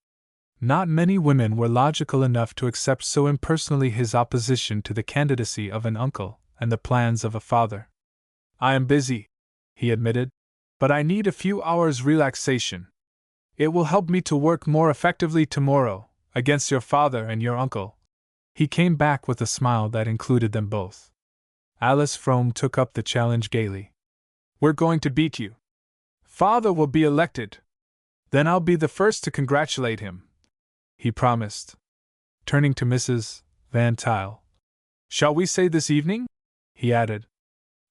Not many women were logical enough to accept so impersonally his opposition to the candidacy of an uncle and the plans of a father. "I am busy," he admitted, "but I need a few hours' relaxation. It will help me to work more effectively tomorrow, against your father and your uncle." He came back with a smile that included them both. Alice Frome took up the challenge gaily. "We're going to beat you. Father will be elected. Then I'll be the first to congratulate him," he promised. Turning to Mrs. Van Tuyl. "Shall we say this evening?" he added.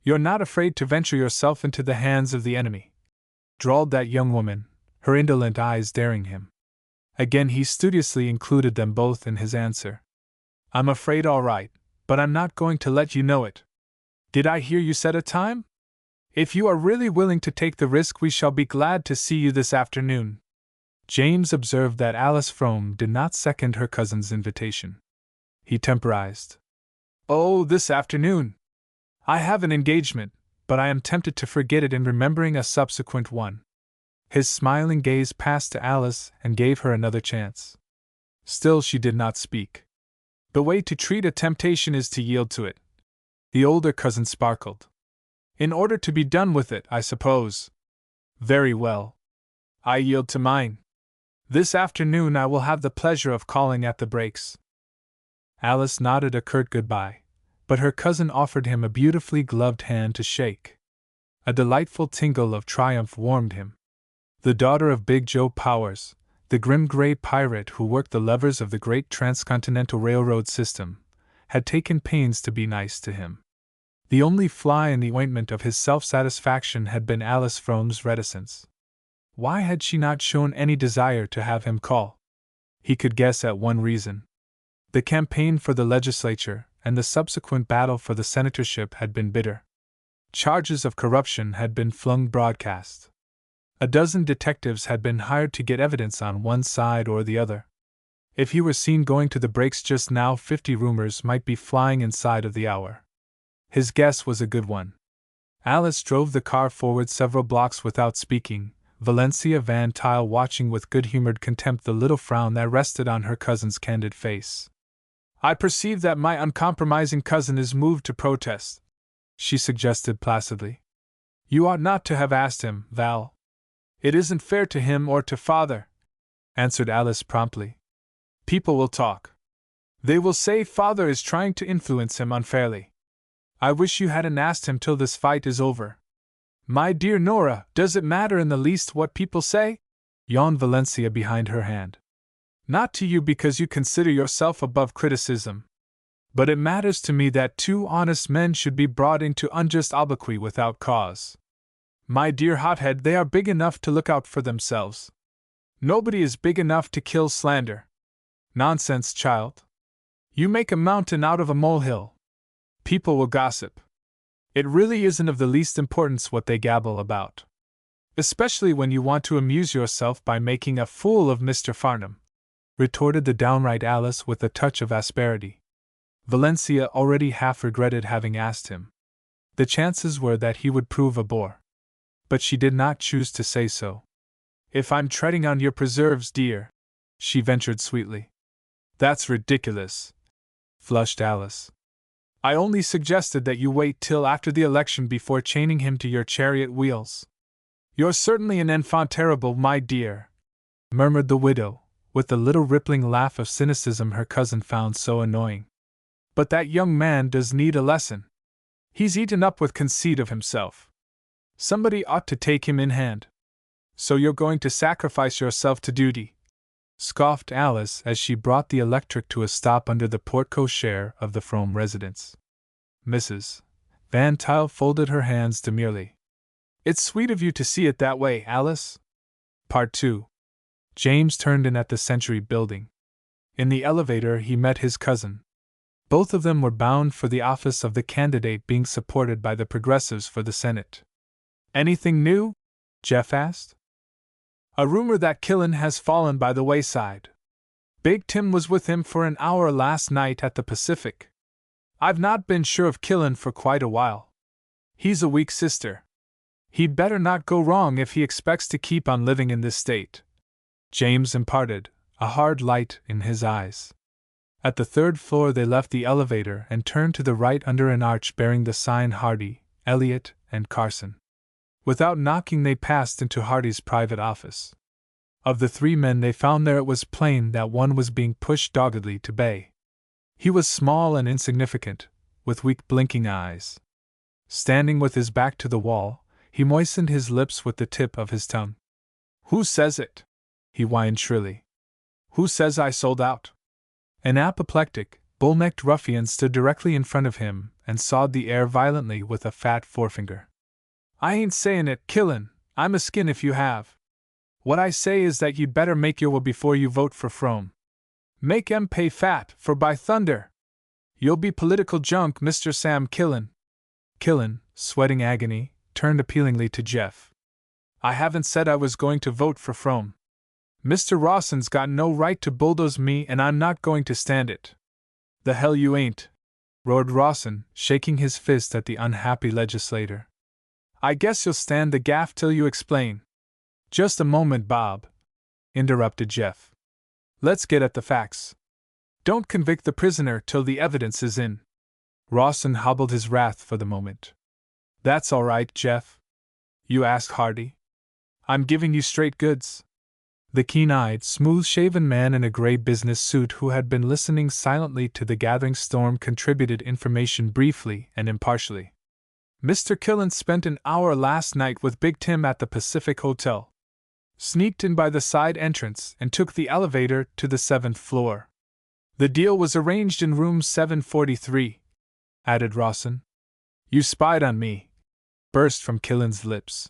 "You're not afraid to venture yourself into the hands of the enemy?" drawled that young woman, her indolent eyes daring him. Again he studiously included them both in his answer. "I'm afraid all right, but I'm not going to let you know it. Did I hear you set a time? If you are really willing to take the risk, we shall be glad to see you this afternoon." James observed that Alice Frome did not second her cousin's invitation. He temporized. "Oh, this afternoon. I have an engagement, but I am tempted to forget it in remembering a subsequent one." His smiling gaze passed to Alice and gave her another chance. Still she did not speak. "The way to treat a temptation is to yield to it." The older cousin sparkled. "In order to be done with it, I suppose. Very well. I yield to mine. This afternoon I will have the pleasure of calling at the Breaks." Alice nodded a curt goodbye, but her cousin offered him a beautifully gloved hand to shake. A delightful tingle of triumph warmed him. The daughter of Big Joe Powers, the grim gray pirate who worked the levers of the great transcontinental railroad system, had taken pains to be nice to him. The only fly in the ointment of his self-satisfaction had been Alice Frome's reticence. Why had she not shown any desire to have him call? He could guess at one reason. The campaign for the legislature and the subsequent battle for the senatorship had been bitter. Charges of corruption had been flung broadcast. A dozen detectives had been hired to get evidence on one side or the other. If he were seen going to the breaks just now, 50 rumors might be flying inside of the hour. His guess was a good one. Alice drove the car forward several blocks without speaking, Valencia Van Tuyl watching with good-humored contempt the little frown that rested on her cousin's candid face. "I perceive that my uncompromising cousin is moved to protest," she suggested placidly. "You ought not to have asked him, Val." "It isn't fair to him or to father," answered Alice promptly. "People will talk. They will say father is trying to influence him unfairly. I wish you hadn't asked him till this fight is over." "My dear Nora, does it matter in the least what people say?" yawned Valencia behind her hand. "Not to you because you consider yourself above criticism. But it matters to me that two honest men should be brought into unjust obloquy without cause. My dear hothead, they are big enough to look out for themselves. Nobody is big enough to kill slander." "Nonsense, child. You make a mountain out of a molehill. People will gossip. It really isn't of the least importance what they gabble about. Especially when you want to amuse yourself by making a fool of Mr. Farnham," retorted the downright Alice with a touch of asperity. Valencia already half regretted having asked him. The chances were that he would prove a bore. But she did not choose to say so. "If I'm treading on your preserves, dear," she ventured sweetly. "That's ridiculous," flushed Alice. "I only suggested that you wait till after the election before chaining him to your chariot wheels." "You're certainly an enfant terrible, my dear," murmured the widow, with the little rippling laugh of cynicism her cousin found so annoying. "But that young man does need a lesson. He's eaten up with conceit of himself. Somebody ought to take him in hand." "So you're going to sacrifice yourself to duty?" scoffed Alice as she brought the electric to a stop under the porte-cochere of the Frome residence. Mrs. Van Tuyl folded her hands demurely. "It's sweet of you to see it that way, Alice." Part 2. James turned in at the Century Building. In the elevator he met his cousin. Both of them were bound for the office of the candidate being supported by the Progressives for the Senate. "Anything new?" Jeff asked. "A rumor that Killen has fallen by the wayside. Big Tim was with him for an hour last night at the Pacific. I've not been sure of Killen for quite a while. He's a weak sister. He'd better not go wrong if he expects to keep on living in this state," James imparted, a hard light in his eyes. At the third floor they left the elevator and turned to the right under an arch bearing the sign Hardy, Elliot, and Carson. Without knocking they passed into Hardy's private office. Of the three men they found there it was plain that one was being pushed doggedly to bay. He was small and insignificant, with weak blinking eyes. Standing with his back to the wall, he moistened his lips with the tip of his tongue. "Who says it?" he whined shrilly. "Who says I sold out?" An apoplectic, bull-necked ruffian stood directly in front of him and sawed the air violently with a fat forefinger. "I ain't sayin' it, Killen, I'm a skin if you have. What I say is that you'd better make your will before you vote for Frome. Make 'em pay fat, for by thunder! You'll be political junk, Mr. Sam Killen." Killen, sweating agony, turned appealingly to Jeff. "I haven't said I was going to vote for Frome. Mr. Rawson's got no right to bulldoze me and I'm not going to stand it." "The hell you ain't," roared Rawson, shaking his fist at the unhappy legislator. "I guess you'll stand the gaff till you explain." "Just a moment, Bob," interrupted Jeff. "Let's get at the facts. Don't convict the prisoner till the evidence is in." Rawson hobbled his wrath for the moment. "That's all right, Jeff. You ask Hardy. I'm giving you straight goods." The keen-eyed, smooth-shaven man in a gray business suit who had been listening silently to the gathering storm contributed information briefly and impartially. "Mr. Killen spent an hour last night with Big Tim at the Pacific Hotel. Sneaked in by the side entrance and took the elevator to the 7th floor. The deal was arranged in room 743, added Rawson. You spied on me, burst from Killen's lips.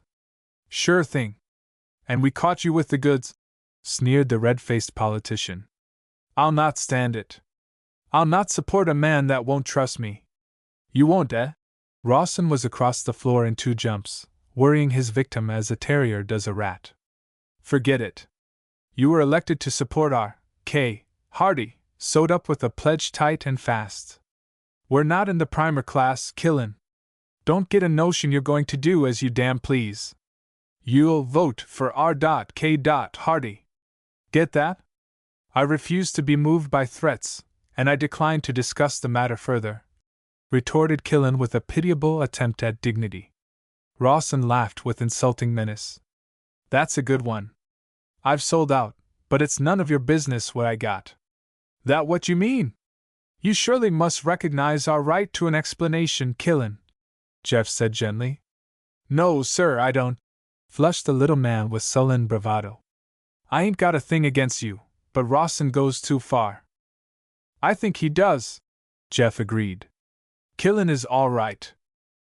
Sure thing. And we caught you with the goods, sneered the red-faced politician. I'll not stand it. I'll not support a man that won't trust me. You won't, eh? Rawson was across the floor in 2 jumps, worrying his victim as a terrier does a rat. Forget it. You were elected to support R.K. Hardy, sewed up with a pledge tight and fast. We're not in the primer class, Killen. Don't get a notion you're going to do as you damn please. You'll vote for R.K. Hardy. Get that? I refuse to be moved by threats, and I decline to discuss the matter further, retorted Killen with a pitiable attempt at dignity. Rawson laughed with insulting menace. That's a good one. I've sold out, but it's none of your business what I got. That what you mean? You surely must recognize our right to an explanation, Killen, Jeff said gently. No, sir, I don't, flushed the little man with sullen bravado. I ain't got a thing against you, but Rawson goes too far. I think he does, Jeff agreed. Killen is all right.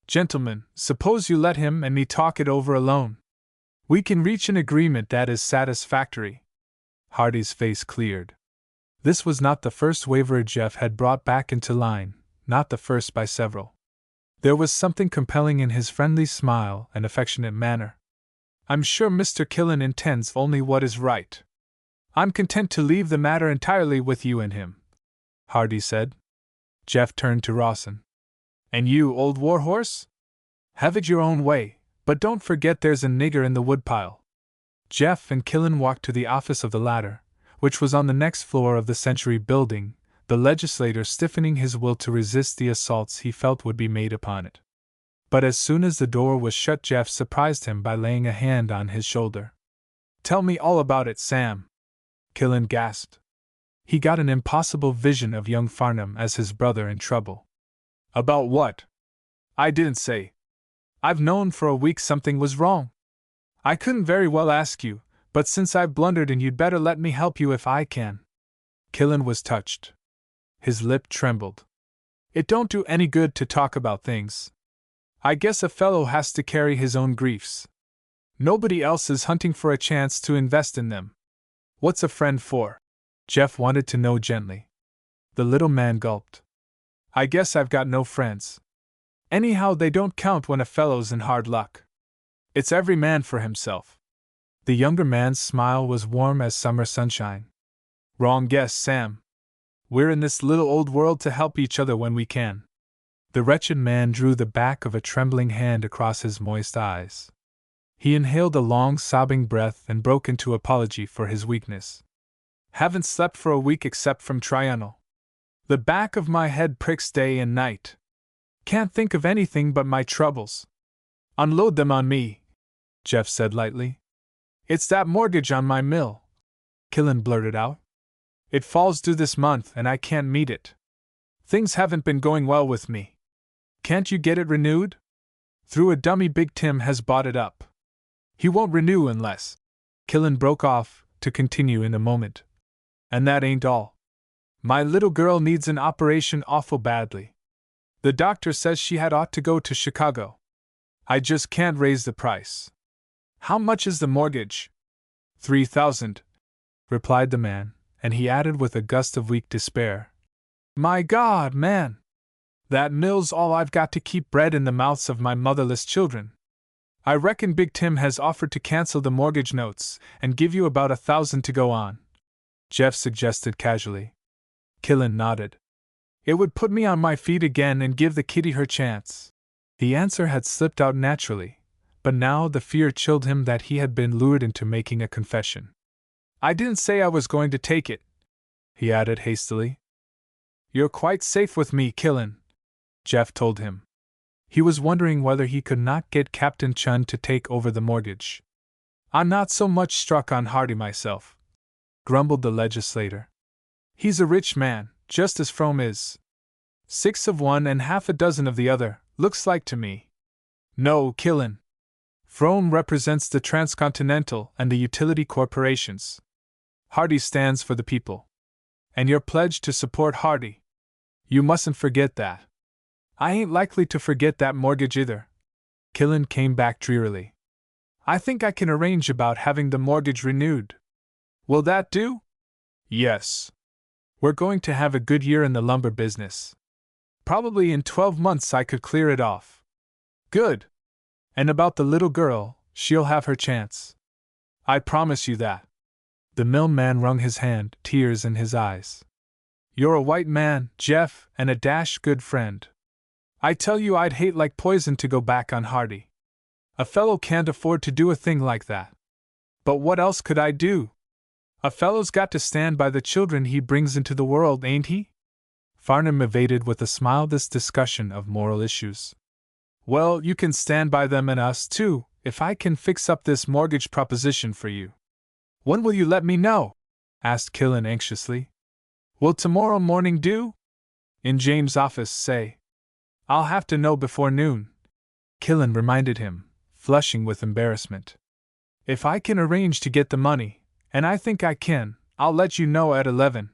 Gentlemen, suppose you let him and me talk it over alone. We can reach an agreement that is satisfactory. Hardy's face cleared. This was not the first waverer Jeff had brought back into line, not the first by several. There was something compelling in his friendly smile and affectionate manner. I'm sure Mr. Killen intends only what is right. I'm content to leave the matter entirely with you and him, Hardy said. Jeff turned to Rawson. And you, old warhorse? Have it your own way, but don't forget there's a nigger in the woodpile. Jeff and Killen walked to the office of the latter, which was on the next floor of the Century building, the legislator stiffening his will to resist the assaults he felt would be made upon it. But as soon as the door was shut, Jeff surprised him by laying a hand on his shoulder. Tell me all about it, Sam, Killen gasped. He got an impossible vision of young Farnham as his brother in trouble. About what? I didn't say. I've known for a week something was wrong. I couldn't very well ask you, but since I've blundered and you'd better let me help you if I can. Killen was touched. His lip trembled. It don't do any good to talk about things. I guess a fellow has to carry his own griefs. Nobody else is hunting for a chance to invest in them. What's a friend for? Jeff wanted to know gently. The little man gulped. I guess I've got no friends. Anyhow, they don't count when a fellow's in hard luck. It's every man for himself. The younger man's smile was warm as summer sunshine. Wrong guess, Sam. We're in this little old world to help each other when we can. The wretched man drew the back of a trembling hand across his moist eyes. He inhaled a long, sobbing breath and broke into apology for his weakness. Haven't slept for a week except from Triangle. The back of my head pricks day and night. Can't think of anything but my troubles. Unload them on me, Jeff said lightly. It's that mortgage on my mill, Killen blurted out. It falls due this month and I can't meet it. Things haven't been going well with me. Can't you get it renewed? Through a dummy Big Tim has bought it up. He won't renew unless. Killen broke off, to continue in a moment. And that ain't all. My little girl needs an operation awful badly. The doctor says she had ought to go to Chicago. I just can't raise the price. How much is the mortgage? $3,000, replied the man, and he added with a gust of weak despair. My God, man! That mill's all I've got to keep bread in the mouths of my motherless children. I reckon Big Tim has offered to cancel the mortgage notes and give you about $1,000 to go on, Jeff suggested casually. Killen nodded. It would put me on my feet again and give the kitty her chance. The answer had slipped out naturally, but now the fear chilled him that he had been lured into making a confession. I didn't say I was going to take it, he added hastily. You're quite safe with me, Killen, Jeff told him. He was wondering whether he could not get Captain Chun to take over the mortgage. I'm not so much struck on Hardy myself, grumbled the legislator. He's a rich man, just as Frome is. 6 of one and half a dozen of the other, looks like to me. No, Killen. Frome represents the transcontinental and the utility corporations. Hardy stands for the people. And you're pledged to support Hardy. You mustn't forget that. I ain't likely to forget that mortgage either. Killen came back drearily. I think I can arrange about having the mortgage renewed. Will that do? Yes. We're going to have a good year in the lumber business. Probably in 12 months I could clear it off. Good. And about the little girl, she'll have her chance. I promise you that. The millman wrung his hand, tears in his eyes. You're a white man, Jeff, and a dashed good friend. I tell you I'd hate like poison to go back on Hardy. A fellow can't afford to do a thing like that. But what else could I do? A fellow's got to stand by the children he brings into the world, ain't he? Farnham evaded with a smile this discussion of moral issues. Well, you can stand by them and us too, if I can fix up this mortgage proposition for you. When will you let me know? Asked Killen anxiously. Will tomorrow morning do? In James' office, say. I'll have to know before noon. Killen reminded him, flushing with embarrassment. If I can arrange to get the money, and I think I can, I'll let you know at 11.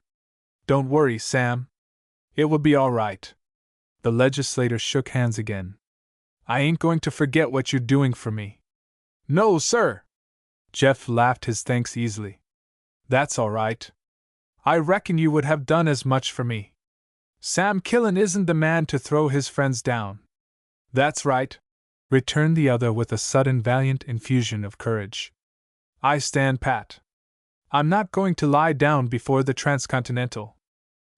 Don't worry, Sam. It will be all right. The legislator shook hands again. I ain't going to forget what you're doing for me. No, sir. Jeff laughed his thanks easily. That's all right. I reckon you would have done as much for me. Sam Killen isn't the man to throw his friends down. That's right, returned the other with a sudden valiant infusion of courage. I stand pat. I'm not going to lie down before the Transcontinental.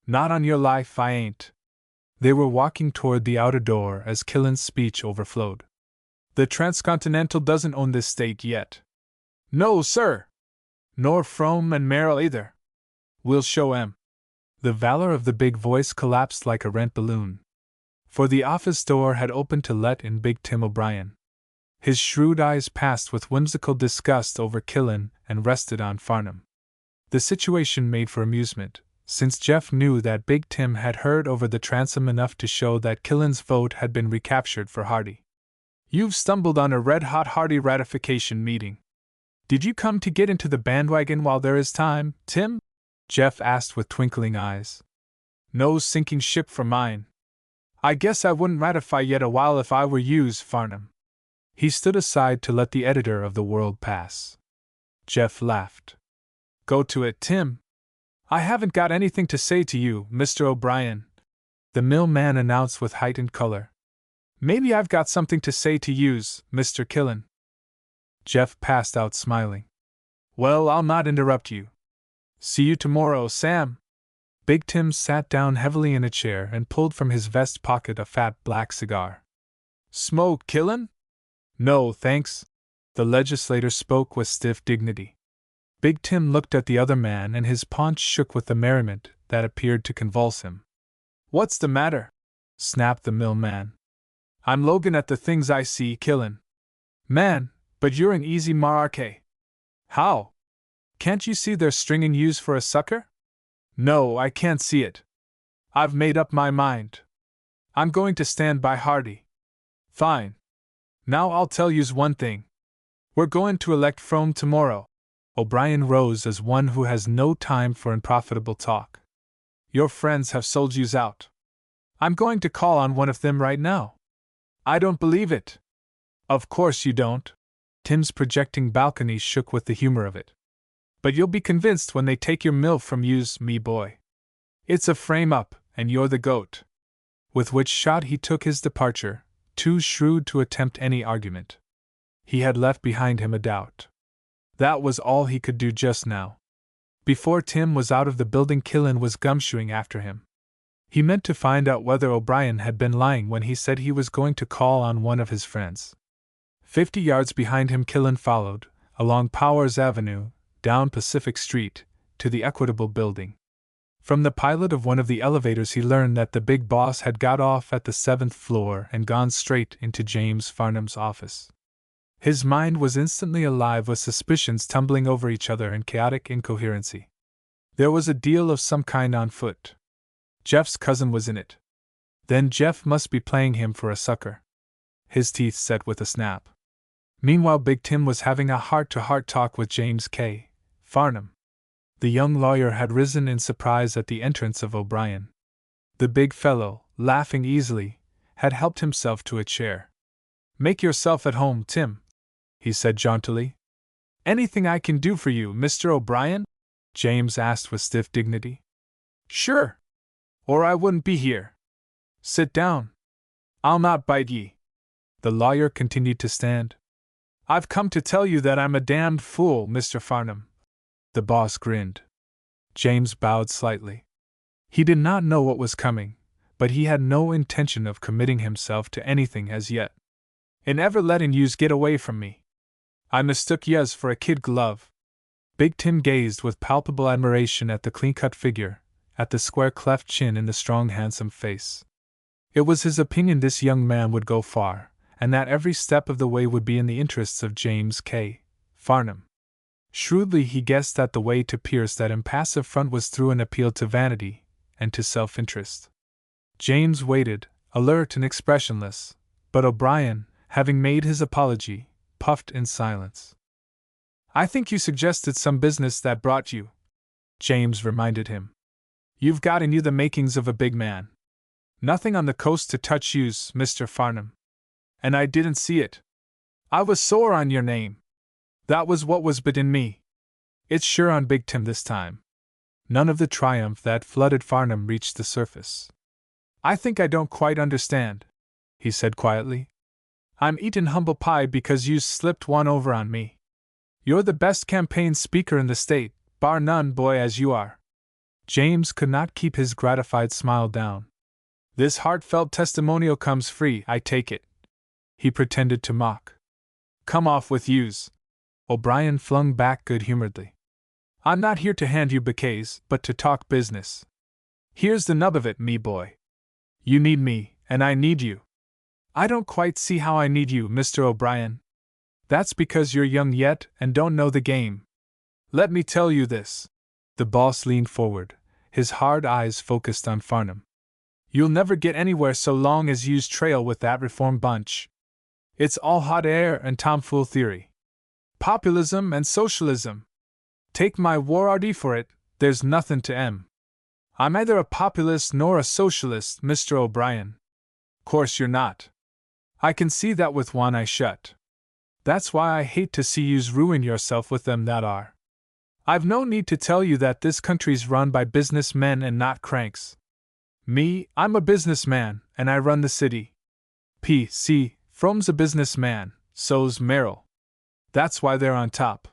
Not on your life, I ain't. They were walking toward the outer door as Killen's speech overflowed. The Transcontinental doesn't own this state yet. No, sir. Nor Frome and Merrill either. We'll show 'em. The valor of the big voice collapsed like a rent balloon. For the office door had opened to let in Big Tim O'Brien. His shrewd eyes passed with whimsical disgust over Killen and rested on Farnham. The situation made for amusement, since Jeff knew that Big Tim had heard over the transom enough to show that Killen's vote had been recaptured for Hardy. You've stumbled on a red-hot Hardy ratification meeting. Did you come to get into the bandwagon while there is time, Tim? Jeff asked with twinkling eyes. No sinking ship for mine. I guess I wouldn't ratify yet a while if I were yous, Farnham. He stood aside to let the editor of the World pass. Jeff laughed. Go to it, Tim. I haven't got anything to say to you, Mr. O'Brien, the millman announced with heightened color. Maybe I've got something to say to yous, Mr. Killen. Jeff passed out smiling. Well, I'll not interrupt you. See you tomorrow, Sam. Big Tim sat down heavily in a chair and pulled from his vest pocket a fat black cigar. Smoke, Killen? No, thanks. The legislator spoke with stiff dignity. Big Tim looked at the other man and his paunch shook with the merriment that appeared to convulse him. What's the matter? Snapped the millman. I'm Logan at the things I see, Killen. Man, but you're an easy marque. How? Can't you see they're stringing yous for a sucker? No, I can't see it. I've made up my mind. I'm going to stand by Hardy. Fine. Now I'll tell yous one thing. We're going to elect Frome tomorrow. O'Brien rose as one who has no time for unprofitable talk. Your friends have sold yous out. I'm going to call on one of them right now. I don't believe it. Of course you don't. Tim's projecting balcony shook with the humor of it. But you'll be convinced when they take your mill from yous, me boy. It's a frame-up, and you're the goat. With which shot he took his departure, too shrewd to attempt any argument. He had left behind him a doubt. That was all he could do just now. Before Tim was out of the building, Killen was gumshoeing after him. He meant to find out whether O'Brien had been lying when he said he was going to call on one of his friends. 50 yards behind him Killen followed, along Powers Avenue, down Pacific Street, to the Equitable Building. From the pilot of one of the elevators he learned that the big boss had got off at the 7th floor and gone straight into James Farnham's office. His mind was instantly alive with suspicions tumbling over each other in chaotic incoherency. There was a deal of some kind on foot. Jeff's cousin was in it. Then Jeff must be playing him for a sucker. His teeth set with a snap. Meanwhile Big Tim was having a heart-to-heart talk with James K. Farnham. The young lawyer had risen in surprise at the entrance of O'Brien. The big fellow, laughing easily, had helped himself to a chair. "Make yourself at home, Tim," he said jauntily. "Anything I can do for you, Mr. O'Brien?" James asked with stiff dignity. "Sure. Or I wouldn't be here. Sit down. I'll not bite ye." The lawyer continued to stand. "I've come to tell you that I'm a damned fool, Mr. Farnham." The boss grinned. James bowed slightly. He did not know what was coming, but he had no intention of committing himself to anything as yet. "In ever letting yous get away from me. I mistook yez for a kid glove." Big Tim gazed with palpable admiration at the clean-cut figure, at the square cleft chin in the strong handsome face. It was his opinion this young man would go far, and that every step of the way would be in the interests of James K. Farnham. Shrewdly he guessed that the way to pierce that impassive front was through an appeal to vanity and to self-interest. James waited, alert and expressionless, but O'Brien, having made his apology, puffed in silence. "I think you suggested some business that brought you," James reminded him. "You've got in you the makings of a big man. Nothing on the coast to touch yous, Mr. Farnham. And I didn't see it. I was sore on your name. That was what was bit in me. It's sure on Big Tim this time." None of the triumph that flooded Farnham reached the surface. "I think I don't quite understand," he said quietly. "I'm eatin' humble pie because you slipped one over on me. You're the best campaign speaker in the state, bar none, boy, as you are." James could not keep his gratified smile down. "This heartfelt testimonial comes free, I take it," he pretended to mock. "Come off with yous," O'Brien flung back good-humoredly. "I'm not here to hand you bouquets, but to talk business. Here's the nub of it, me boy. You need me, and I need you." "I don't quite see how I need you, Mr. O'Brien." "That's because you're young yet and don't know the game. Let me tell you this." The boss leaned forward, his hard eyes focused on Farnham. "You'll never get anywhere so long as yous trail with that reform bunch. It's all hot air and tomfool theory. Populism and socialism. Take my warranty for it, there's nothin' to 'em. I'm neither a populist nor a socialist, Mr. O'Brien. Course you're not. I can see that with one eye shut. That's why I hate to see yous ruin yourself with them that are. I've no need to tell you that this country's run by businessmen and not cranks. Me, I'm a businessman, and I run the city. P.C. Frome's a businessman, so's Merrill. That's why they're on top.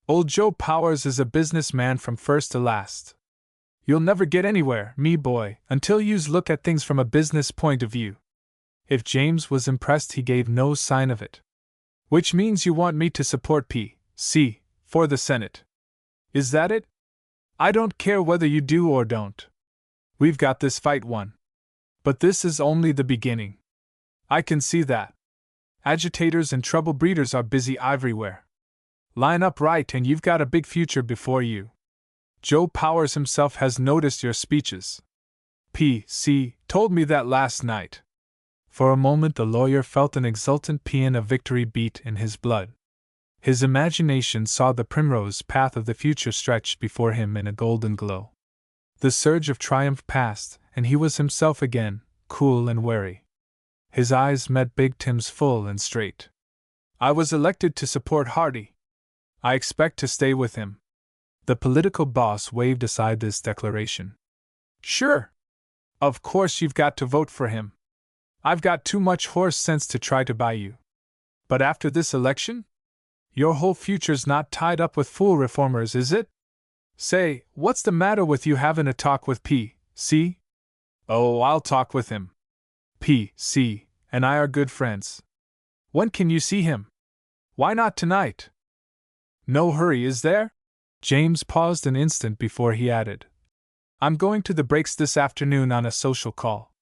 Old Joe Powers is a businessman from first to last. You'll never get anywhere, me boy, until yous look at things from a business point of view." If James was impressed, he gave no sign of it. "Which means you want me to support P.C. for the Senate. Is that it? I don't care whether you do or don't. We've got this fight won. But this is only the beginning. I can see that. Agitators and trouble breeders are busy everywhere. Line up right and you've got a big future before you. Joe Powers himself has noticed your speeches. P.C. told me that last night." For a moment the lawyer felt an exultant paean of victory beat in his blood. His imagination saw the primrose path of the future stretched before him in a golden glow. The surge of triumph passed, and he was himself again, cool and wary. His eyes met Big Tim's full and straight. "I was elected to support Hardy. I expect to stay with him." The political boss waved aside this declaration. "Sure. Of course you've got to vote for him. I've got too much horse sense to try to buy you. But after this election? Your whole future's not tied up with fool reformers, is it? Say, what's the matter with you having a talk with P.C.? "Oh, I'll talk with him. P.C. and I are good friends." "When can you see him?" "Why not tonight?" "No hurry, is there?" James paused an instant before he added, "I'm going to the Breaks this afternoon on a social call.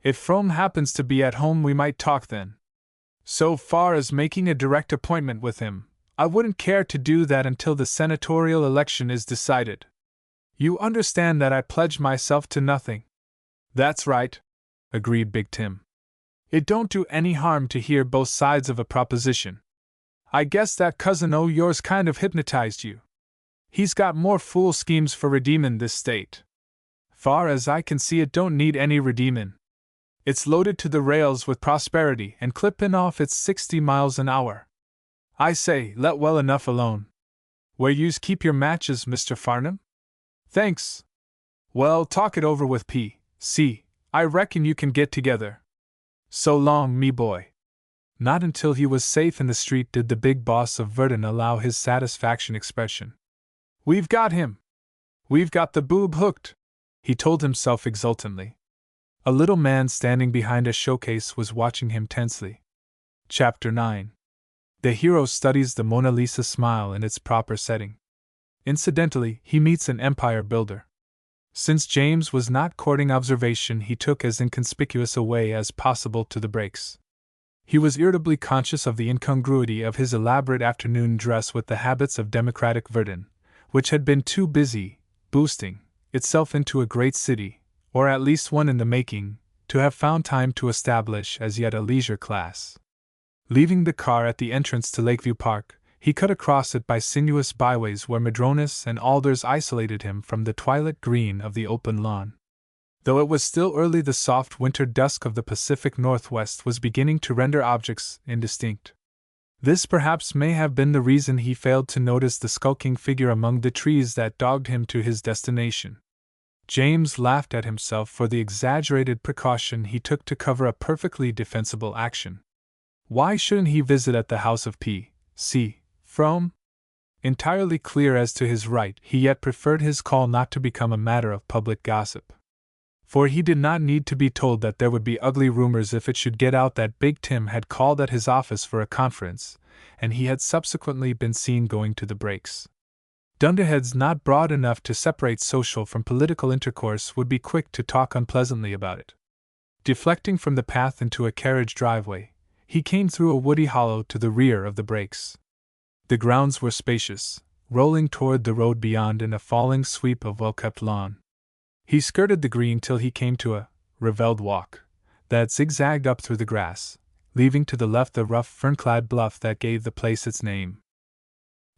If Frome happens to be at home, we might talk then. So far as making a direct appointment with him, I wouldn't care to do that until the senatorial election is decided. You understand that I pledge myself to nothing." "That's right," agreed Big Tim. "It don't do any harm to hear both sides of a proposition. I guess that cousin o' yours kind of hypnotized you. He's got more fool schemes for redeemin' this state. Far as I can see, it don't need any redeemin'. It's loaded to the rails with prosperity and clippin' off its 60 miles an hour. I say, let well enough alone. Where yous keep your matches, Mr. Farnum? Thanks. Well, talk it over with P.C. I reckon you can get together. So long, me boy. Not until he was safe in the street did the big boss of Verdun allow his satisfaction expression. We've got him. We've got the boob hooked, he told himself exultantly. A little man standing behind a showcase was watching him tensely. Chapter 9. The hero studies the Mona Lisa smile in its proper setting. Incidentally, he meets an empire builder. Since James was not courting observation, he took as inconspicuous a way as possible to the breaks. He was irritably conscious of the incongruity of his elaborate afternoon dress with the habits of democratic Verdun, which had been too busy, boosting itself into a great city, or at least one in the making, to have found time to establish as yet a leisure class. Leaving the car at the entrance to Lakeview Park, he cut across it by sinuous byways where madronas and alders isolated him from the twilight green of the open lawn. Though it was still early, the soft winter dusk of the Pacific Northwest was beginning to render objects indistinct. This perhaps may have been the reason he failed to notice the skulking figure among the trees that dogged him to his destination. James laughed at himself for the exaggerated precaution he took to cover a perfectly defensible action. Why shouldn't he visit at the house of P.C. Frome? Entirely clear as to his right, he yet preferred his call not to become a matter of public gossip. For he did not need to be told that there would be ugly rumors if it should get out that Big Tim had called at his office for a conference, and he had subsequently been seen going to the breaks. Dunderheads not broad enough to separate social from political intercourse would be quick to talk unpleasantly about it. Deflecting from the path into a carriage driveway, he came through a woody hollow to the rear of the breaks. The grounds were spacious, rolling toward the road beyond in a falling sweep of well-kept lawn. He skirted the green till he came to a ravelled walk that zigzagged up through the grass, leaving to the left the rough fern-clad bluff that gave the place its name.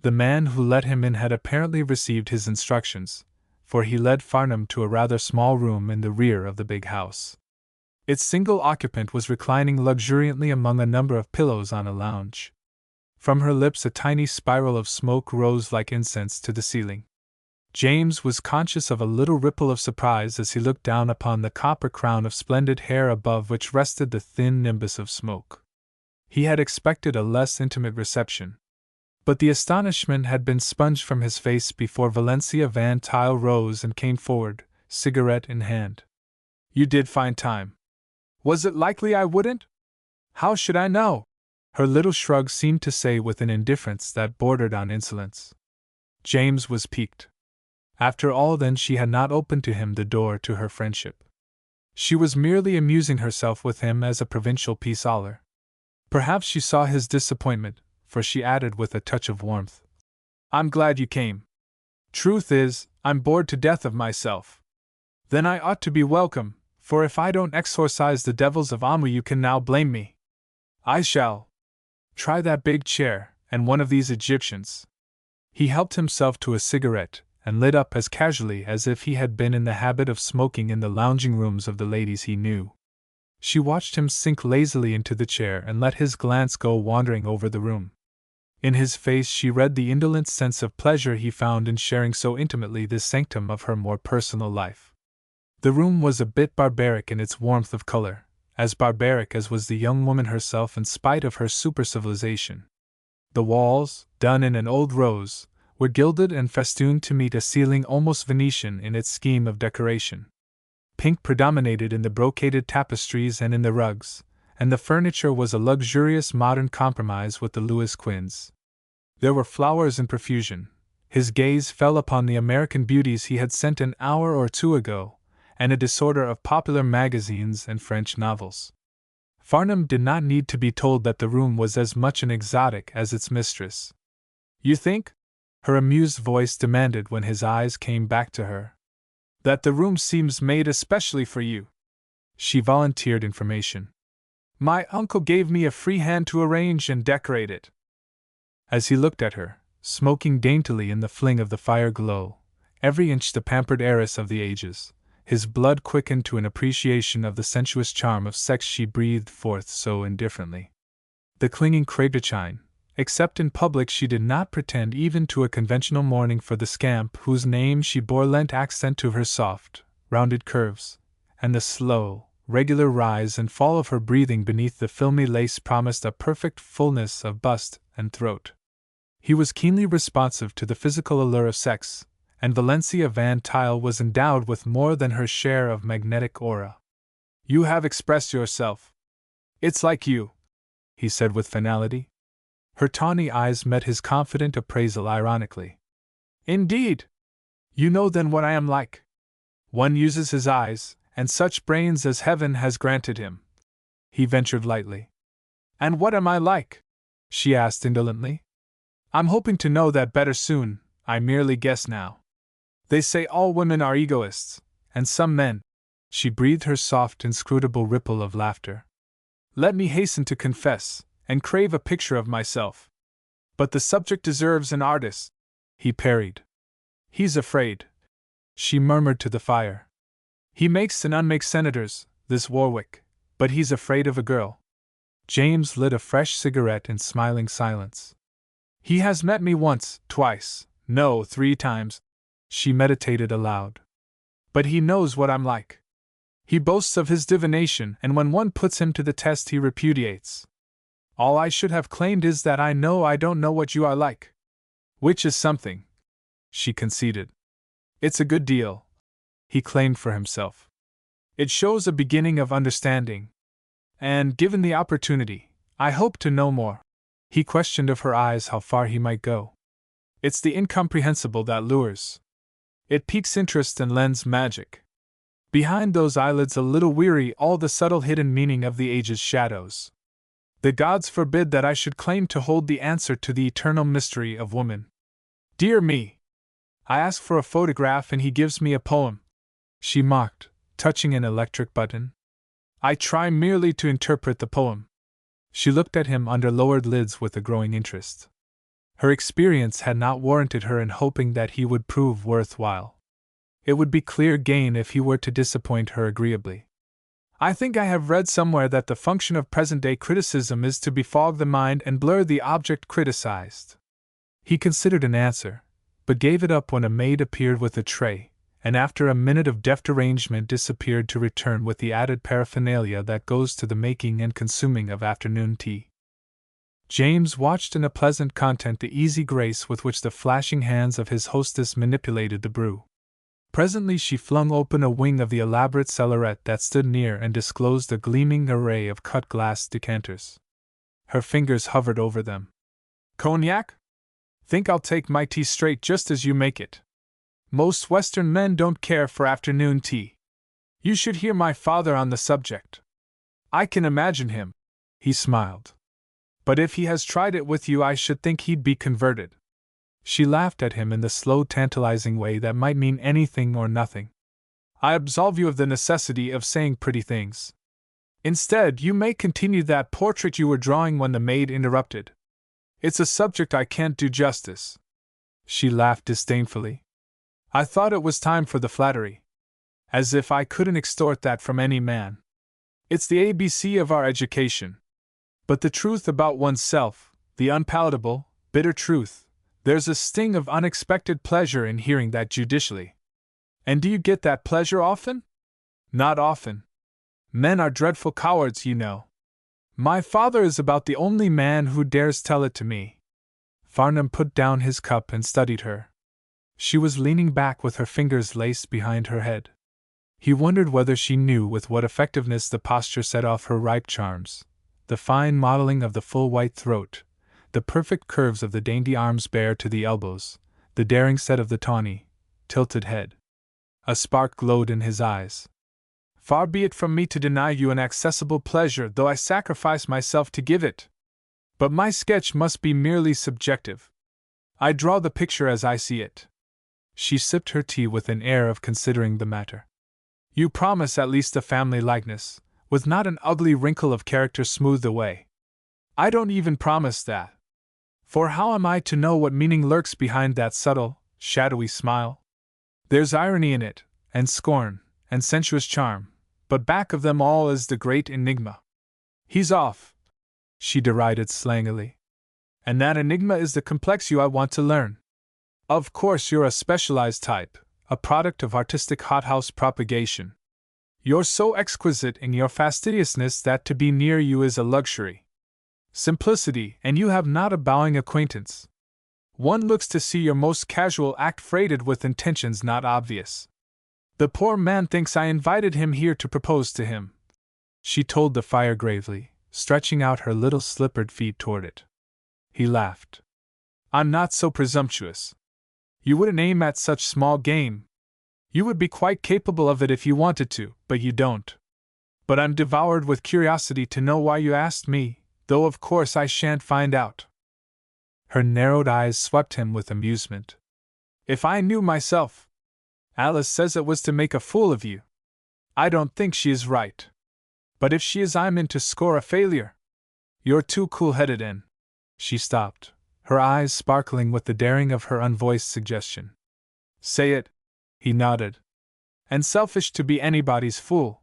The man who let him in had apparently received his instructions, for he led Farnum to a rather small room in the rear of the big house. Its single occupant was reclining luxuriantly among a number of pillows on a lounge. From her lips a tiny spiral of smoke rose like incense to the ceiling. James was conscious of a little ripple of surprise as he looked down upon the copper crown of splendid hair above which rested the thin nimbus of smoke. He had expected a less intimate reception. But the astonishment had been sponged from his face before Valencia Van Tuyl rose and came forward, cigarette in hand. You did find time. Was it likely I wouldn't? How should I know? Her little shrug seemed to say with an indifference that bordered on insolence. James was piqued. After all, then, she had not opened to him the door to her friendship. She was merely amusing herself with him as a provincial piesaller. Perhaps she saw his disappointment, for she added with a touch of warmth, I'm glad you came. Truth is, I'm bored to death of myself. Then I ought to be welcome, for if I don't exorcise the devils of Amu you can now blame me. I shall. Try that big chair, and one of these Egyptians. He helped himself to a cigarette, and lit up as casually as if he had been in the habit of smoking in the lounging rooms of the ladies he knew. She watched him sink lazily into the chair and let his glance go wandering over the room. In his face she read the indolent sense of pleasure he found in sharing so intimately this sanctum of her more personal life. The room was a bit barbaric in its warmth of color, as barbaric as was the young woman herself in spite of her supercivilization. The walls, done in an old rose, were gilded and festooned to meet a ceiling almost Venetian in its scheme of decoration. Pink predominated in the brocaded tapestries and in the rugs, and the furniture was a luxurious modern compromise with the Louis Quinze. There were flowers in profusion. His gaze fell upon the American beauties he had sent an hour or two ago, and a disorder of popular magazines and French novels. Farnum did not need to be told that the room was as much an exotic as its mistress. You think? Her amused voice demanded when his eyes came back to her. That the room seems made especially for you. She volunteered information. My uncle gave me a free hand to arrange and decorate it. As he looked at her, smoking daintily in the fling of the fire glow, every inch the pampered heiress of the ages, His blood quickened to an appreciation of the sensuous charm of sex she breathed forth so indifferently. The clinging Craigichine, except in public she did not pretend even to a conventional mourning for the scamp whose name she bore lent accent to her soft, rounded curves, and the slow, regular rise and fall of her breathing beneath the filmy lace promised a perfect fullness of bust and throat. He was keenly responsive to the physical allure of sex, and Valencia Van Tuyl was endowed with more than her share of magnetic aura. "You have expressed yourself. It's like you," he said with finality. Her tawny eyes met his confident appraisal ironically. "Indeed? You know then what I am like. One uses his eyes, and such brains as heaven has granted him," he ventured lightly. "And what am I like?" she asked indolently. "I'm hoping to know that better soon, I merely guess now. They say all women are egoists, and some men." She breathed her soft, inscrutable ripple of laughter. "Let me hasten to confess, and crave a picture of myself. But the subject deserves an artist," he parried. "He's afraid," she murmured to the fire. "He makes and unmakes senators, this Warwick, but he's afraid of a girl." James lit a fresh cigarette in smiling silence. "He has met me once, twice, no, 3 times," she meditated aloud. "But he knows what I'm like. He boasts of his divination, and when one puts him to the test he repudiates. All I should have claimed is that I know I don't know what you are like. Which is something," she conceded. "It's a good deal," he claimed for himself. "It shows a beginning of understanding. And, given the opportunity, I hope to know more." He questioned of her eyes how far he might go. "It's the incomprehensible that lures. It piques interest and lends magic. Behind those eyelids a little weary all the subtle hidden meaning of the age's shadows. The gods forbid that I should claim to hold the answer to the eternal mystery of woman. Dear me! I ask for a photograph and he gives me a poem," she mocked, touching an electric button. "I try merely to interpret the poem." She looked at him under lowered lids with a growing interest. Her experience had not warranted her in hoping that he would prove worthwhile. It would be clear gain if he were to disappoint her agreeably. "I think I have read somewhere that the function of present-day criticism is to befog the mind and blur the object criticized." He considered an answer, but gave it up when a maid appeared with a tray, and after a minute of deft arrangement disappeared to return with the added paraphernalia that goes to the making and consuming of afternoon tea. James watched in a pleasant content the easy grace with which the flashing hands of his hostess manipulated the brew. Presently she flung open a wing of the elaborate cellaret that stood near and disclosed a gleaming array of cut glass decanters. Her fingers hovered over them. "Cognac? Think I'll take my tea straight just as you make it. Most Western men don't care for afternoon tea. You should hear my father on the subject. I can imagine him," he smiled. "But if he has tried it with you I should think he'd be converted." She laughed at him in the slow, tantalizing way that might mean anything or nothing. "I absolve you of the necessity of saying pretty things. Instead, you may continue that portrait you were drawing when the maid interrupted. It's a subject I can't do justice." She laughed disdainfully. "I thought it was time for the flattery. As if I couldn't extort that from any man. It's the ABC of our education. But the truth about oneself, the unpalatable, bitter truth, there's a sting of unexpected pleasure in hearing that judicially. And do you get that pleasure often? Not often. Men are dreadful cowards, you know. My father is about the only man who dares tell it to me." Farnham put down his cup and studied her. She was leaning back with her fingers laced behind her head. He wondered whether she knew with what effectiveness the posture set off her ripe charms, the fine modeling of the full white throat, the perfect curves of the dainty arms bare to the elbows, the daring set of the tawny, tilted head. A spark glowed in his eyes. "Far be it from me to deny you an accessible pleasure, though I sacrifice myself to give it. But my sketch must be merely subjective. I draw the picture as I see it." She sipped her tea with an air of considering the matter. "You promise at least a family likeness, with not an ugly wrinkle of character smoothed away." "I don't even promise that. For how am I to know what meaning lurks behind that subtle, shadowy smile? There's irony in it, and scorn, and sensuous charm, but back of them all is the great enigma. He's off, she derided slangily. And that enigma is the complex you I want to learn. Of course you're a specialized type, a product of artistic hothouse propagation. You're so exquisite in your fastidiousness that to be near you is a luxury. Simplicity, and you have not a bowing acquaintance. One looks to see your most casual act freighted with intentions not obvious. The poor man thinks I invited him here to propose to him, she told the fire gravely, stretching out her little slippered feet toward it. He laughed. I'm not so presumptuous. You wouldn't aim at such small game. You would be quite capable of it if you wanted to, but you don't. But I'm devoured with curiosity to know why you asked me, though of course I shan't find out. Her narrowed eyes swept him with amusement. If I knew myself. Alice says it was to make a fool of you. I don't think she is right. But if she is, I'm in to score a failure. You're too cool-headed and... She stopped, her eyes sparkling with the daring of her unvoiced suggestion. Say it. He nodded. And selfish to be anybody's fool.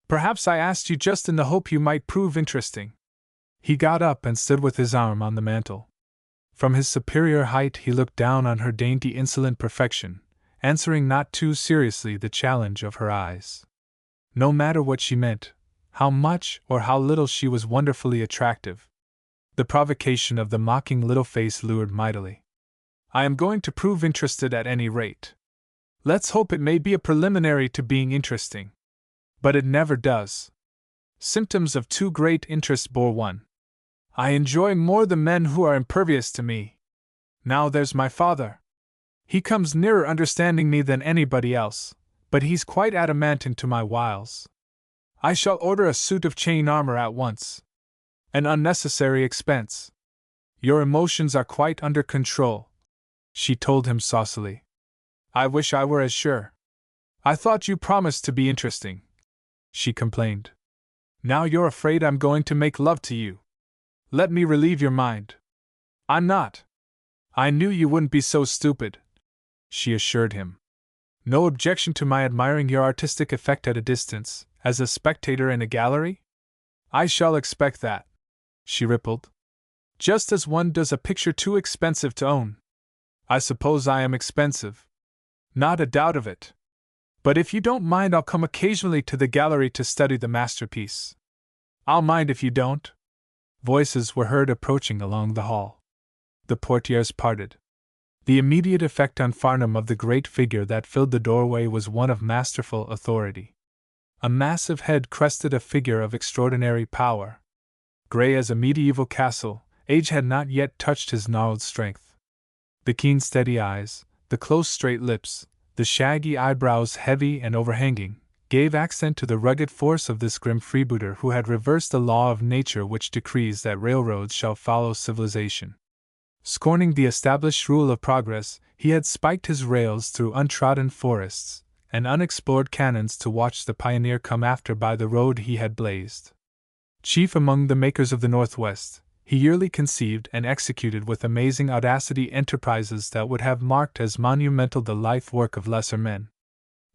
Perhaps I asked you just in the hope you might prove interesting. He got up and stood with his arm on the mantel. From his superior height he looked down on her dainty insolent perfection, answering not too seriously the challenge of her eyes. No matter what she meant, how much or how little she was wonderfully attractive. The provocation of the mocking little face lured mightily. I am going to prove interested at any rate. Let's hope it may be a preliminary to being interesting. But it never does. Symptoms of too great interest bore one. I enjoy more the men who are impervious to me. Now there's my father. He comes nearer understanding me than anybody else, but he's quite adamantine to my wiles. I shall order a suit of chain armor at once. An unnecessary expense. Your emotions are quite under control, she told him saucily. I wish I were as sure. I thought you promised to be interesting, she complained. Now you're afraid I'm going to make love to you. Let me relieve your mind. I'm not. I knew you wouldn't be so stupid, she assured him. No objection to my admiring your artistic effect at a distance, as a spectator in a gallery? I shall expect that, she rippled. Just as one does a picture too expensive to own. I suppose I am expensive. Not a doubt of it. But if you don't mind, I'll come occasionally to the gallery to study the masterpiece. I'll mind if you don't. Voices were heard approaching along the hall. The portieres parted. The immediate effect on Farnham of the great figure that filled the doorway was one of masterful authority. A massive head crested a figure of extraordinary power. Grey as a medieval castle, age had not yet touched his gnarled strength. The keen steady eyes, the close straight lips, the shaggy eyebrows heavy and overhanging, gave accent to the rugged force of this grim freebooter who had reversed the law of nature which decrees that railroads shall follow civilization. Scorning the established rule of progress, he had spiked his rails through untrodden forests and unexplored canyons to watch the pioneer come after by the road he had blazed. Chief among the makers of the Northwest, he yearly conceived and executed with amazing audacity enterprises that would have marked as monumental the life work of lesser men.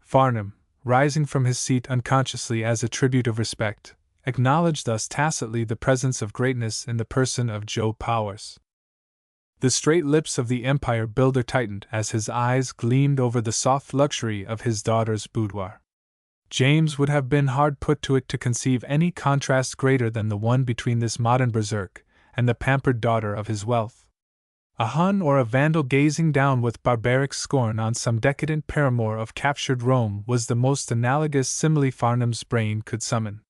Farnham, rising from his seat unconsciously as a tribute of respect, acknowledged thus tacitly the presence of greatness in the person of Joe Powers. The straight lips of the empire builder tightened as his eyes gleamed over the soft luxury of his daughter's boudoir. James would have been hard put to it to conceive any contrast greater than the one between this modern berserk and the pampered daughter of his wealth. A Hun or a Vandal gazing down with barbaric scorn on some decadent paramour of captured Rome was the most analogous simile Farnham's brain could summon.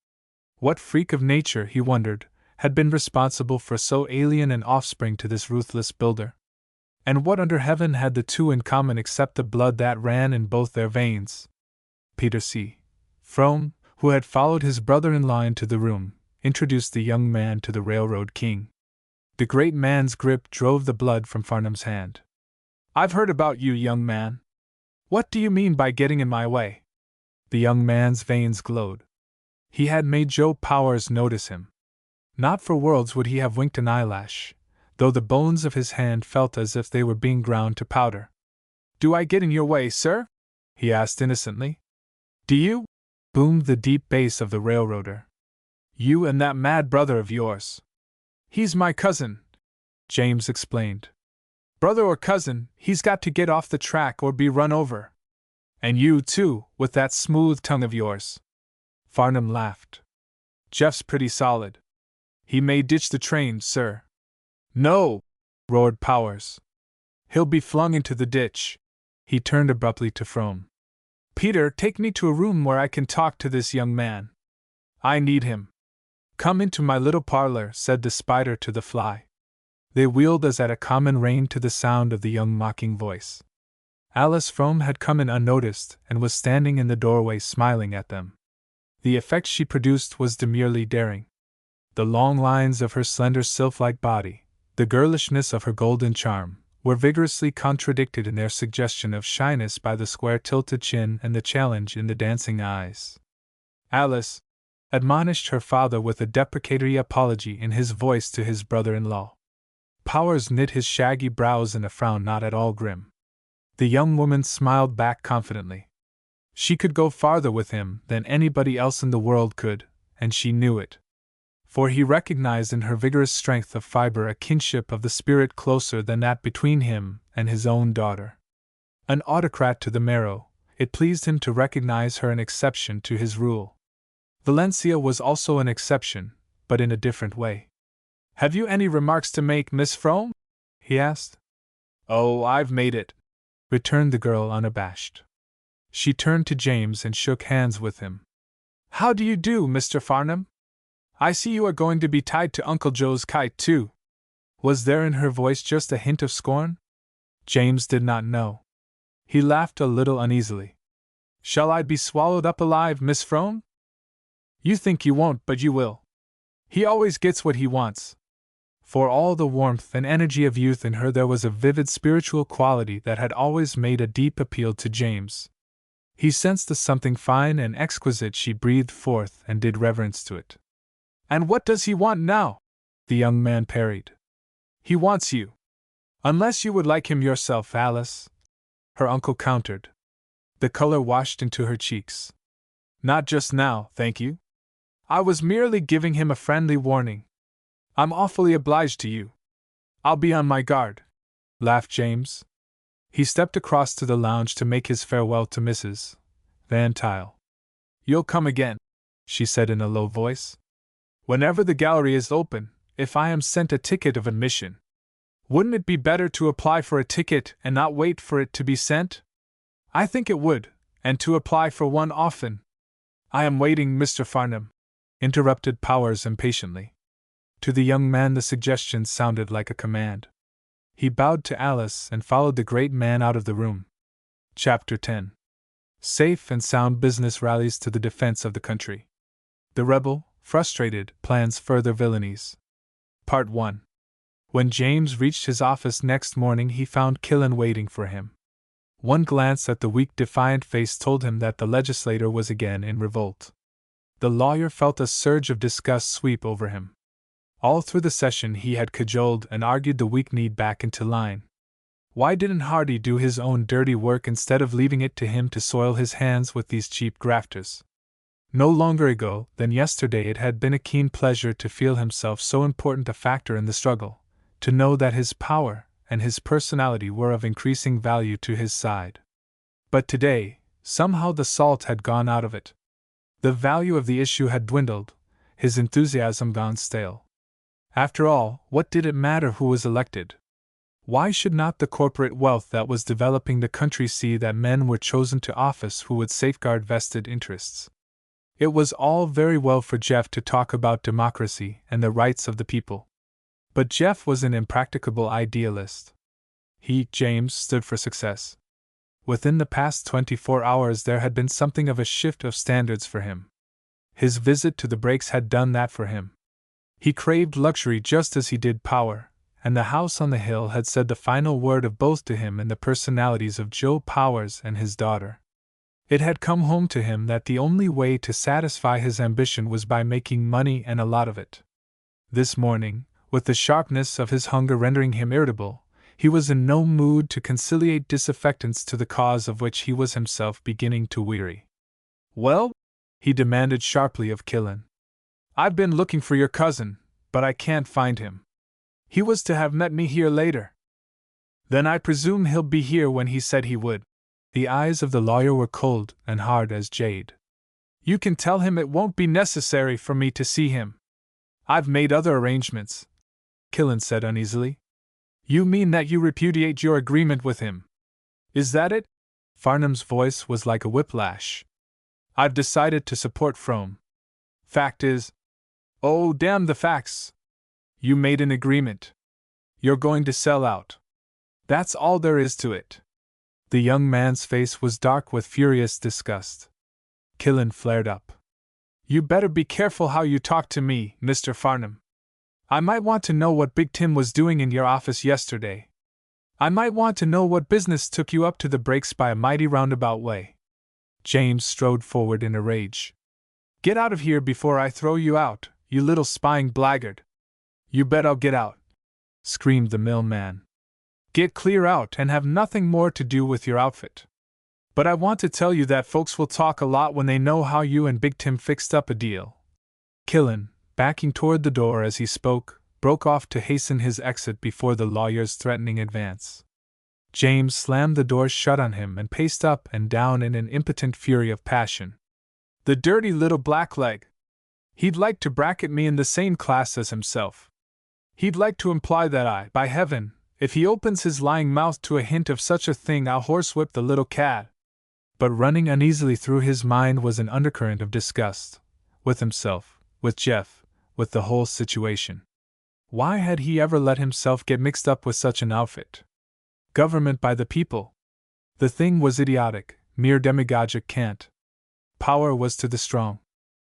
What freak of nature, he wondered, had been responsible for so alien an offspring to this ruthless builder? And what under heaven had the two in common except the blood that ran in both their veins? Peter C. Frome, who had followed his brother-in-law into the room, introduced the young man to the railroad king. The great man's grip drove the blood from Farnham's hand. I've heard about you, young man. What do you mean by getting in my way? The young man's veins glowed. He had made Joe Powers notice him. Not for worlds would he have winked an eyelash, though the bones of his hand felt as if they were being ground to powder. Do I get in your way, sir? He asked innocently. Do you? Boomed the deep bass of the railroader. You and that mad brother of yours. He's my cousin, James explained. Brother or cousin, he's got to get off the track or be run over. And you, too, with that smooth tongue of yours. Farnham laughed. Jeff's pretty solid. He may ditch the train, sir. No! Roared Powers. He'll be flung into the ditch. He turned abruptly to Frome. Peter, take me to a room where I can talk to this young man. I need him. Come into my little parlor, said the spider to the fly. They wheeled as at a common rein to the sound of the young mocking voice. Alice Frome had come in unnoticed and was standing in the doorway smiling at them. The effect she produced was demurely daring. The long lines of her slender sylph-like body, the girlishness of her golden charm, were vigorously contradicted in their suggestion of shyness by the square tilted chin and the challenge in the dancing eyes. Alice admonished her father with a deprecatory apology in his voice to his brother-in-law. Powers knit his shaggy brows in a frown not at all grim. The young woman smiled back confidently. She could go farther with him than anybody else in the world could, and she knew it. For he recognized in her vigorous strength of fiber a kinship of the spirit closer than that between him and his own daughter. An autocrat to the marrow, it pleased him to recognize her an exception to his rule. Valencia was also an exception, but in a different way. Have you any remarks to make, Miss Frome? He asked. Oh, I've made it, returned the girl unabashed. She turned to James and shook hands with him. How do you do, Mr. Farnham? I see you are going to be tied to Uncle Joe's kite, too. Was there in her voice just a hint of scorn? James did not know. He laughed a little uneasily. Shall I be swallowed up alive, Miss Frome? You think you won't, but you will. He always gets what he wants. For all the warmth and energy of youth in her, there was a vivid spiritual quality that had always made a deep appeal to James. He sensed the something fine and exquisite she breathed forth and did reverence to it. And what does he want now? The young man parried. He wants you. Unless you would like him yourself, Alice, her uncle countered. The color washed into her cheeks. Not just now, thank you. I was merely giving him a friendly warning. I'm awfully obliged to you. I'll be on my guard, laughed James. He stepped across to the lounge to make his farewell to Mrs. Van Tuyl. You'll come again, she said in a low voice. Whenever the gallery is open, if I am sent a ticket of admission. Wouldn't it be better to apply for a ticket and not wait for it to be sent? I think it would, and to apply for one often. I am waiting, Mr. Farnham, interrupted Powers impatiently. To the young man the suggestion sounded like a command. He bowed to Alice and followed the great man out of the room. Chapter 10. Safe and sound business rallies to the defense of the country. The rebel, frustrated, plans further villainies. Part 1. When James reached his office next morning, he found Killen waiting for him. One glance at the weak, defiant face told him that the legislator was again in revolt. The lawyer felt a surge of disgust sweep over him. All through the session he had cajoled and argued the weak-kneed back into line. Why didn't Hardy do his own dirty work instead of leaving it to him to soil his hands with these cheap grafters? No longer ago than yesterday it had been a keen pleasure to feel himself so important a factor in the struggle, to know that his power and his personality were of increasing value to his side. But today, somehow the salt had gone out of it. The value of the issue had dwindled, his enthusiasm gone stale. After all, what did it matter who was elected? Why should not the corporate wealth that was developing the country see that men were chosen to office who would safeguard vested interests? It was all very well for Jeff to talk about democracy and the rights of the people. But Jeff was an impracticable idealist. He, James, stood for success. Within the past 24 hours there had been something of a shift of standards for him. His visit to the Breaks had done that for him. He craved luxury just as he did power, and the house on the hill had said the final word of both to him in the personalities of Joe Powers and his daughter. It had come home to him that the only way to satisfy his ambition was by making money and a lot of it. This morning, with the sharpness of his hunger rendering him irritable, he was in no mood to conciliate disaffectance to the cause of which he was himself beginning to weary. Well? He demanded sharply of Killen. I've been looking for your cousin, but I can't find him. He was to have met me here later. Then I presume he'll be here when he said he would. The eyes of the lawyer were cold and hard as jade. You can tell him it won't be necessary for me to see him. I've made other arrangements, Killen said uneasily. You mean that you repudiate your agreement with him? Is that it? Farnham's voice was like a whiplash. I've decided to support Frome. Fact is… Oh, damn the facts! You made an agreement. You're going to sell out. That's all there is to it. The young man's face was dark with furious disgust. Killen flared up. You better be careful how you talk to me, Mr. Farnham. I might want to know what Big Tim was doing in your office yesterday. I might want to know what business took you up to the breaks by a mighty roundabout way. James strode forward in a rage. Get out of here before I throw you out, you little spying blackguard. You bet I'll get out, screamed the millman. Get clear out and have nothing more to do with your outfit. But I want to tell you that folks will talk a lot when they know how you and Big Tim fixed up a deal. Killen, backing toward the door as he spoke, broke off to hasten his exit before the lawyer's threatening advance. James slammed the door shut on him and paced up and down in an impotent fury of passion. The dirty little blackleg! He'd like to bracket me in the same class as himself. He'd like to imply that by heaven, if he opens his lying mouth to a hint of such a thing, I'll horsewhip the little cad. But running uneasily through his mind was an undercurrent of disgust, with himself, with Jeff, with the whole situation. Why had he ever let himself get mixed up with such an outfit? Government by the people. The thing was idiotic, mere demagogic cant. Power was to the strong.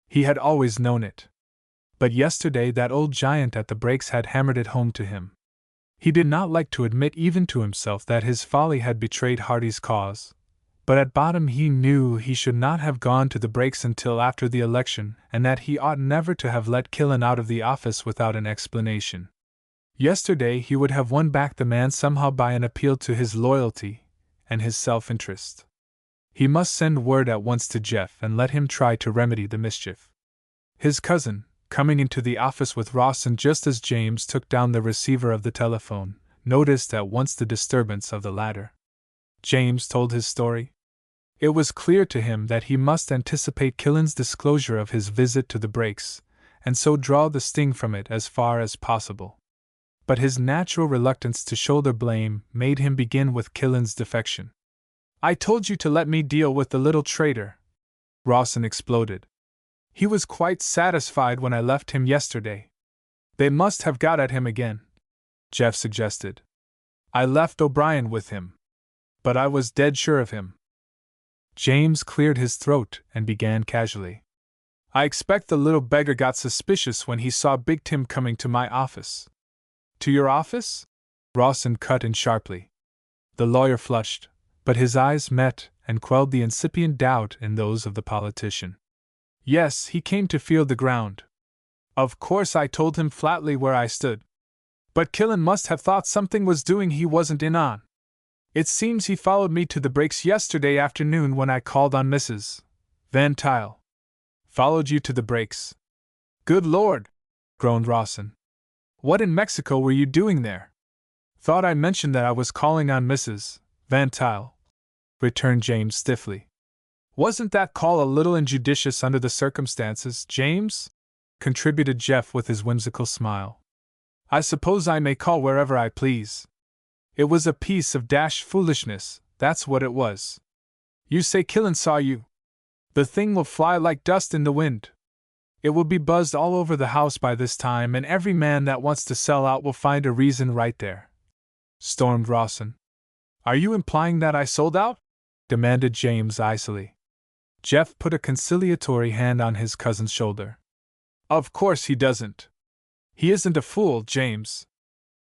He had always known it. But yesterday that old giant at the breaks had hammered it home to him. He did not like to admit even to himself that his folly had betrayed Hardy's cause, but at bottom he knew he should not have gone to the breaks until after the election, and that he ought never to have let Killen out of the office without an explanation. Yesterday he would have won back the man somehow by an appeal to his loyalty and his self-interest. He must send word at once to Jeff and let him try to remedy the mischief. His cousin, coming into the office with Rawson just as James took down the receiver of the telephone, noticed at once the disturbance of the latter. James told his story. It was clear to him that he must anticipate Killen's disclosure of his visit to the breaks, and so draw the sting from it as far as possible. But his natural reluctance to shoulder blame made him begin with Killen's defection. I told you to let me deal with the little traitor, Rawson exploded. He was quite satisfied when I left him yesterday. They must have got at him again, Jeff suggested. I left O'Brien with him. But I was dead sure of him. James cleared his throat and began casually. I expect the little beggar got suspicious when he saw Big Tim coming to my office. To your office? Rawson cut in sharply. The lawyer flushed, but his eyes met and quelled the incipient doubt in those of the politician. Yes, he came to feel the ground. Of course I told him flatly where I stood. But Killen must have thought something was doing he wasn't in on. It seems he followed me to the breaks yesterday afternoon when I called on Mrs. Van Tuyl. Followed you to the breaks? Good Lord! Groaned Rawson. What in Mexico were you doing there? Thought I mentioned that I was calling on Mrs. Van Tuyl, returned James stiffly. Wasn't that call a little injudicious under the circumstances, James? Contributed Jeff with his whimsical smile. I suppose I may call wherever I please. It was a piece of dashed foolishness, that's what it was. You say Killen saw you. The thing will fly like dust in the wind. It will be buzzed all over the house by this time, and every man that wants to sell out will find a reason right there, stormed Rawson. Are you implying that I sold out? Demanded James icily. Jeff put a conciliatory hand on his cousin's shoulder. Of course he doesn't. He isn't a fool, James.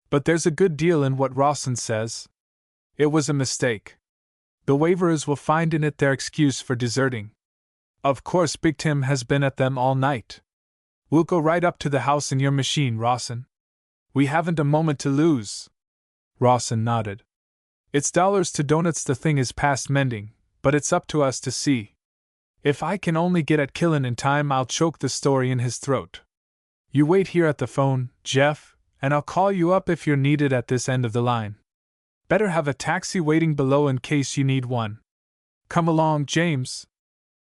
But there's a good deal in what Rawson says. It was a mistake. The waverers will find in it their excuse for deserting. Of course Big Tim has been at them all night. We'll go right up to the house in your machine, Rawson. We haven't a moment to lose. Rawson nodded. It's dollars to donuts, the thing is past mending, but it's up to us to see. If I can only get at Killen in time, I'll choke the story in his throat. You wait here at the phone, Jeff, and I'll call you up if you're needed at this end of the line. Better have a taxi waiting below in case you need one. Come along, James.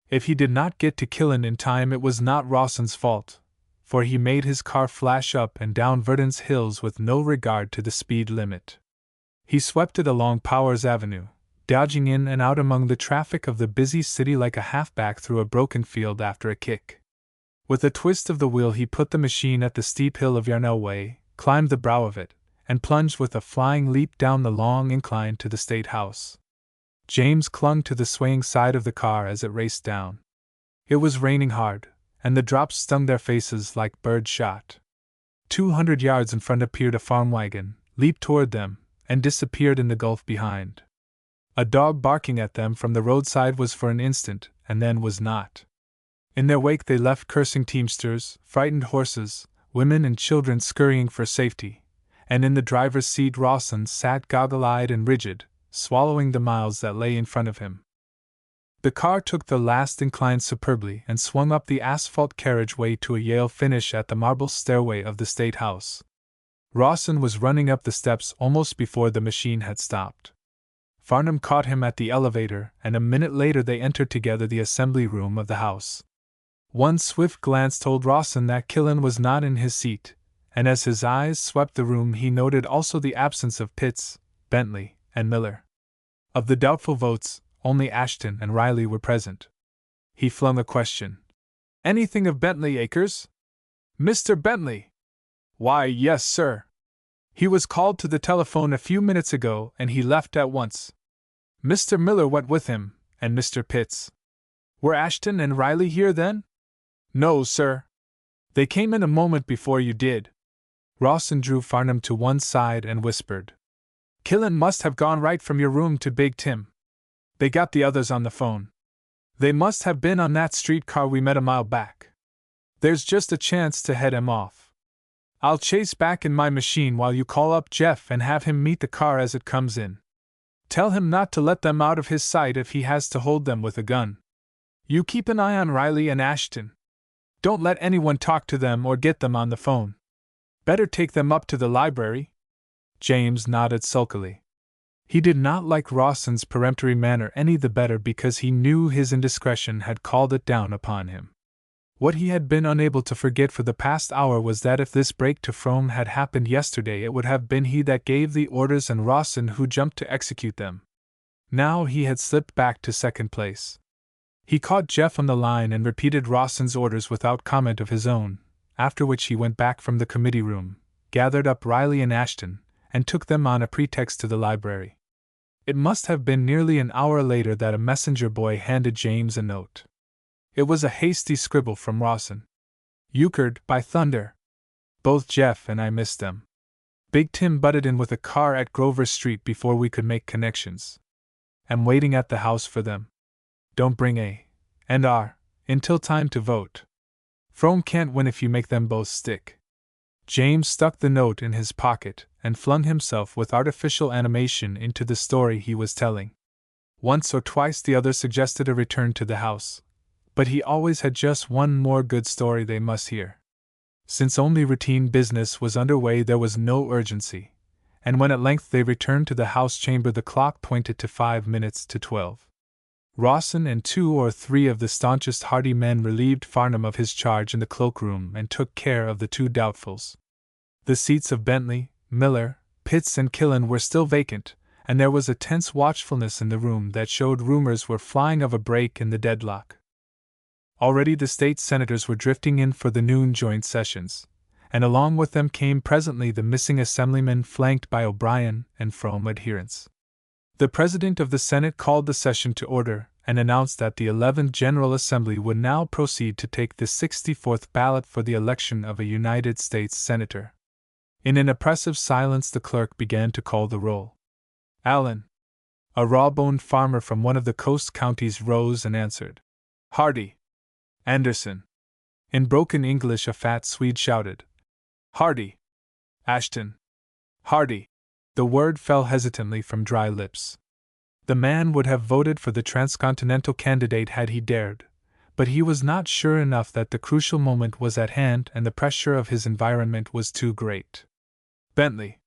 If he did not get to Killen in time, it was not Rawson's fault, for he made his car flash up and down Verdon's hills with no regard to the speed limit. He swept it along Powers Avenue, dodging in and out among the traffic of the busy city like a halfback through a broken field after a kick. With a twist of the wheel, he put the machine at the steep hill of Yarnell Way, climbed the brow of it, and plunged with a flying leap down the long incline to the State House. James clung to the swaying side of the car as it raced down. It was raining hard, and the drops stung their faces like bird shot. 200 yards in front appeared a farm wagon, leaped toward them, and disappeared in the gulf behind. A dog barking at them from the roadside was for an instant, and then was not. In their wake they left cursing teamsters, frightened horses, women and children scurrying for safety, and in the driver's seat Rawson sat goggle-eyed and rigid, swallowing the miles that lay in front of him. The car took the last incline superbly and swung up the asphalt carriageway to a Yale finish at the marble stairway of the State House. Rawson was running up the steps almost before the machine had stopped. Farnham caught him at the elevator, and a minute later they entered together the assembly room of the House. One swift glance told Rawson that Killen was not in his seat, and as his eyes swept the room he noted also the absence of Pitts, Bentley, and Miller. Of the doubtful votes, only Ashton and Riley were present. He flung a question. "Anything of Bentley, Akers?" "Mr. Bentley?" "Why, yes, sir. He was called to the telephone a few minutes ago, and he left at once. Mr. Miller went with him, and Mr. Pitts." "Were Ashton and Riley here then?" "No, sir. They came in a moment before you did." Rawson drew Farnham to one side and whispered. "Killen must have gone right from your room to Big Tim. They got the others on the phone. They must have been on that streetcar we met a mile back. There's just a chance to head him off. I'll chase back in my machine while you call up Jeff and have him meet the car as it comes in. Tell him not to let them out of his sight if he has to hold them with a gun. You keep an eye on Riley and Ashton. Don't let anyone talk to them or get them on the phone. Better take them up to the library." James nodded sulkily. He did not like Rawson's peremptory manner any the better because he knew his indiscretion had called it down upon him. What he had been unable to forget for the past hour was that if this break to Frome had happened yesterday, it would have been he that gave the orders and Rawson who jumped to execute them. Now he had slipped back to second place. He caught Jeff on the line and repeated Rawson's orders without comment of his own, after which he went back from the committee room, gathered up Riley and Ashton, and took them on a pretext to the library. It must have been nearly an hour later that a messenger boy handed James a note. It was a hasty scribble from Rawson. "Euchred, by thunder! Both Jeff and I missed them. Big Tim butted in with a car at Grover Street before we could make connections. Am waiting at the house for them. Don't bring A and R until time to vote. Frome can't win if you make them both stick." James stuck the note in his pocket and flung himself with artificial animation into the story he was telling. Once or twice the other suggested a return to the house, but he always had just one more good story they must hear. Since only routine business was underway, there was no urgency, and when at length they returned to the house chamber, the clock pointed to 5 minutes to 12. Rawson and 2 or 3 of the staunchest hardy men relieved Farnham of his charge in the cloakroom and took care of the 2 doubtfuls. The seats of Bentley, Miller, Pitts, and Killen were still vacant, and there was a tense watchfulness in the room that showed rumors were flying of a break in the deadlock. Already the state senators were drifting in for the noon joint sessions, and along with them came presently the missing assemblymen flanked by O'Brien and Frome adherents. The President of the Senate called the session to order and announced that the 11th General Assembly would now proceed to take the 64th ballot for the election of a United States Senator. In an oppressive silence the clerk began to call the roll. Allen, a raw-boned farmer from one of the coast counties, rose and answered. Hardy. Anderson. In broken English a fat Swede shouted. Hardy. Ashton. Hardy. The word fell hesitantly from dry lips. The man would have voted for the transcontinental candidate had he dared, but he was not sure enough that the crucial moment was at hand and the pressure of his environment was too great. Bentley.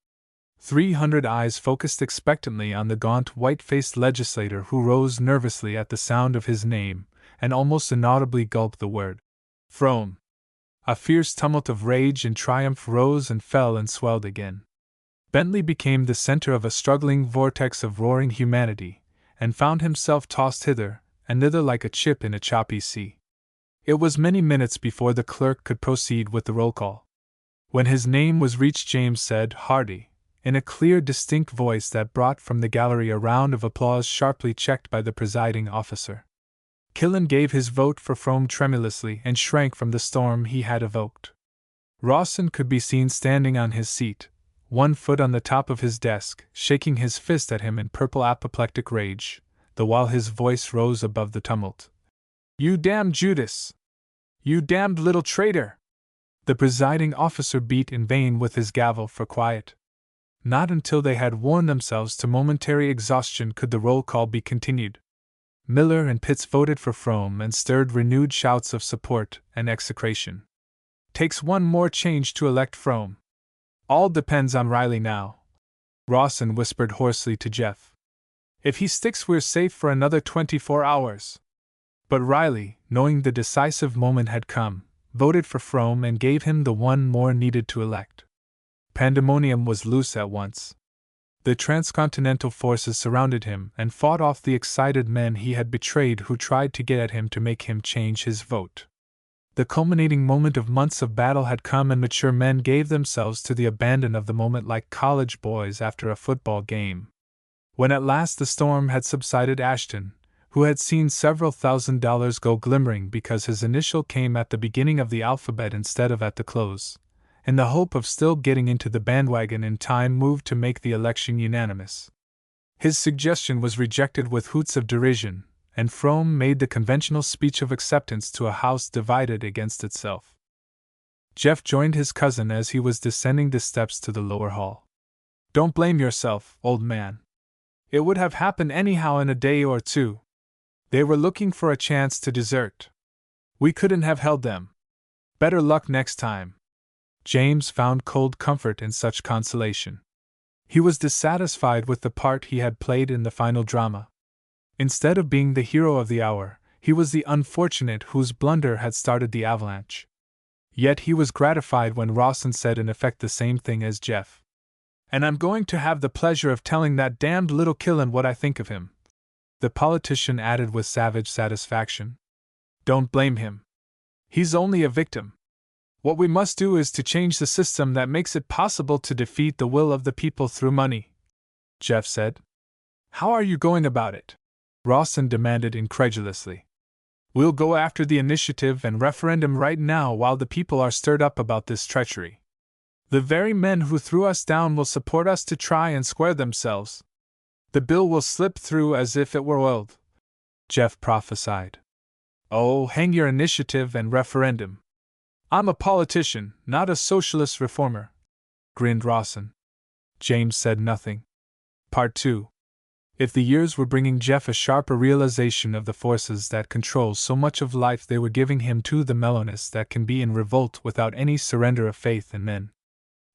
300 eyes focused expectantly on the gaunt, white-faced legislator who rose nervously at the sound of his name and almost inaudibly gulped the word. Frome. A fierce tumult of rage and triumph rose and fell and swelled again. Bentley became the center of a struggling vortex of roaring humanity, and found himself tossed hither and thither like a chip in a choppy sea. It was many minutes before the clerk could proceed with the roll call. When his name was reached, James said, "Hardy," in a clear, distinct voice that brought from the gallery a round of applause sharply checked by the presiding officer. Killen gave his vote for Frome tremulously and shrank from the storm he had evoked. Rawson could be seen standing on his seat, one foot on the top of his desk, shaking his fist at him in purple apoplectic rage, the while his voice rose above the tumult. "You damned Judas! You damned little traitor!" The presiding officer beat in vain with his gavel for quiet. Not until they had worn themselves to momentary exhaustion could the roll call be continued. Miller and Pitts voted for Frome and stirred renewed shouts of support and execration. "Takes one more change to elect Frome. All depends on Riley now," Rawson whispered hoarsely to Jeff. "If he sticks, we're safe for another 24 hours. But Riley, knowing the decisive moment had come, voted for Frome and gave him the one more needed to elect. Pandemonium was loose at once. The transcontinental forces surrounded him and fought off the excited men he had betrayed who tried to get at him to make him change his vote. The culminating moment of months of battle had come, and mature men gave themselves to the abandon of the moment like college boys after a football game. When at last the storm had subsided, Ashton, who had seen several $1,000s go glimmering because his initial came at the beginning of the alphabet instead of at the close, in the hope of still getting into the bandwagon in time, moved to make the election unanimous. His suggestion was rejected with hoots of derision, and Frome made the conventional speech of acceptance to a house divided against itself. Jeff joined his cousin as he was descending the steps to the lower hall. "Don't blame yourself, old man. It would have happened anyhow in a day or two. They were looking for a chance to desert. We couldn't have held them. Better luck next time." James found cold comfort in such consolation. He was dissatisfied with the part he had played in the final drama. Instead of being the hero of the hour, he was the unfortunate whose blunder had started the avalanche. Yet he was gratified when Rawson said in effect the same thing as Jeff. "And I'm going to have the pleasure of telling that damned little Killen what I think of him," the politician added with savage satisfaction. "Don't blame him. He's only a victim. What we must do is to change the system that makes it possible to defeat the will of the people through money," Jeff said. "How are you going about it?" Rawson demanded incredulously. "We'll go after the initiative and referendum right now while the people are stirred up about this treachery. The very men who threw us down will support us to try and square themselves. The bill will slip through as if it were oiled," Jeff prophesied. "Oh, hang your initiative and referendum. I'm a politician, not a socialist reformer," grinned Rawson. James said nothing. Part 2. If the years were bringing Jeff a sharper realization of the forces that control so much of life, they were giving him too the mellowness that can be in revolt without any surrender of faith in men.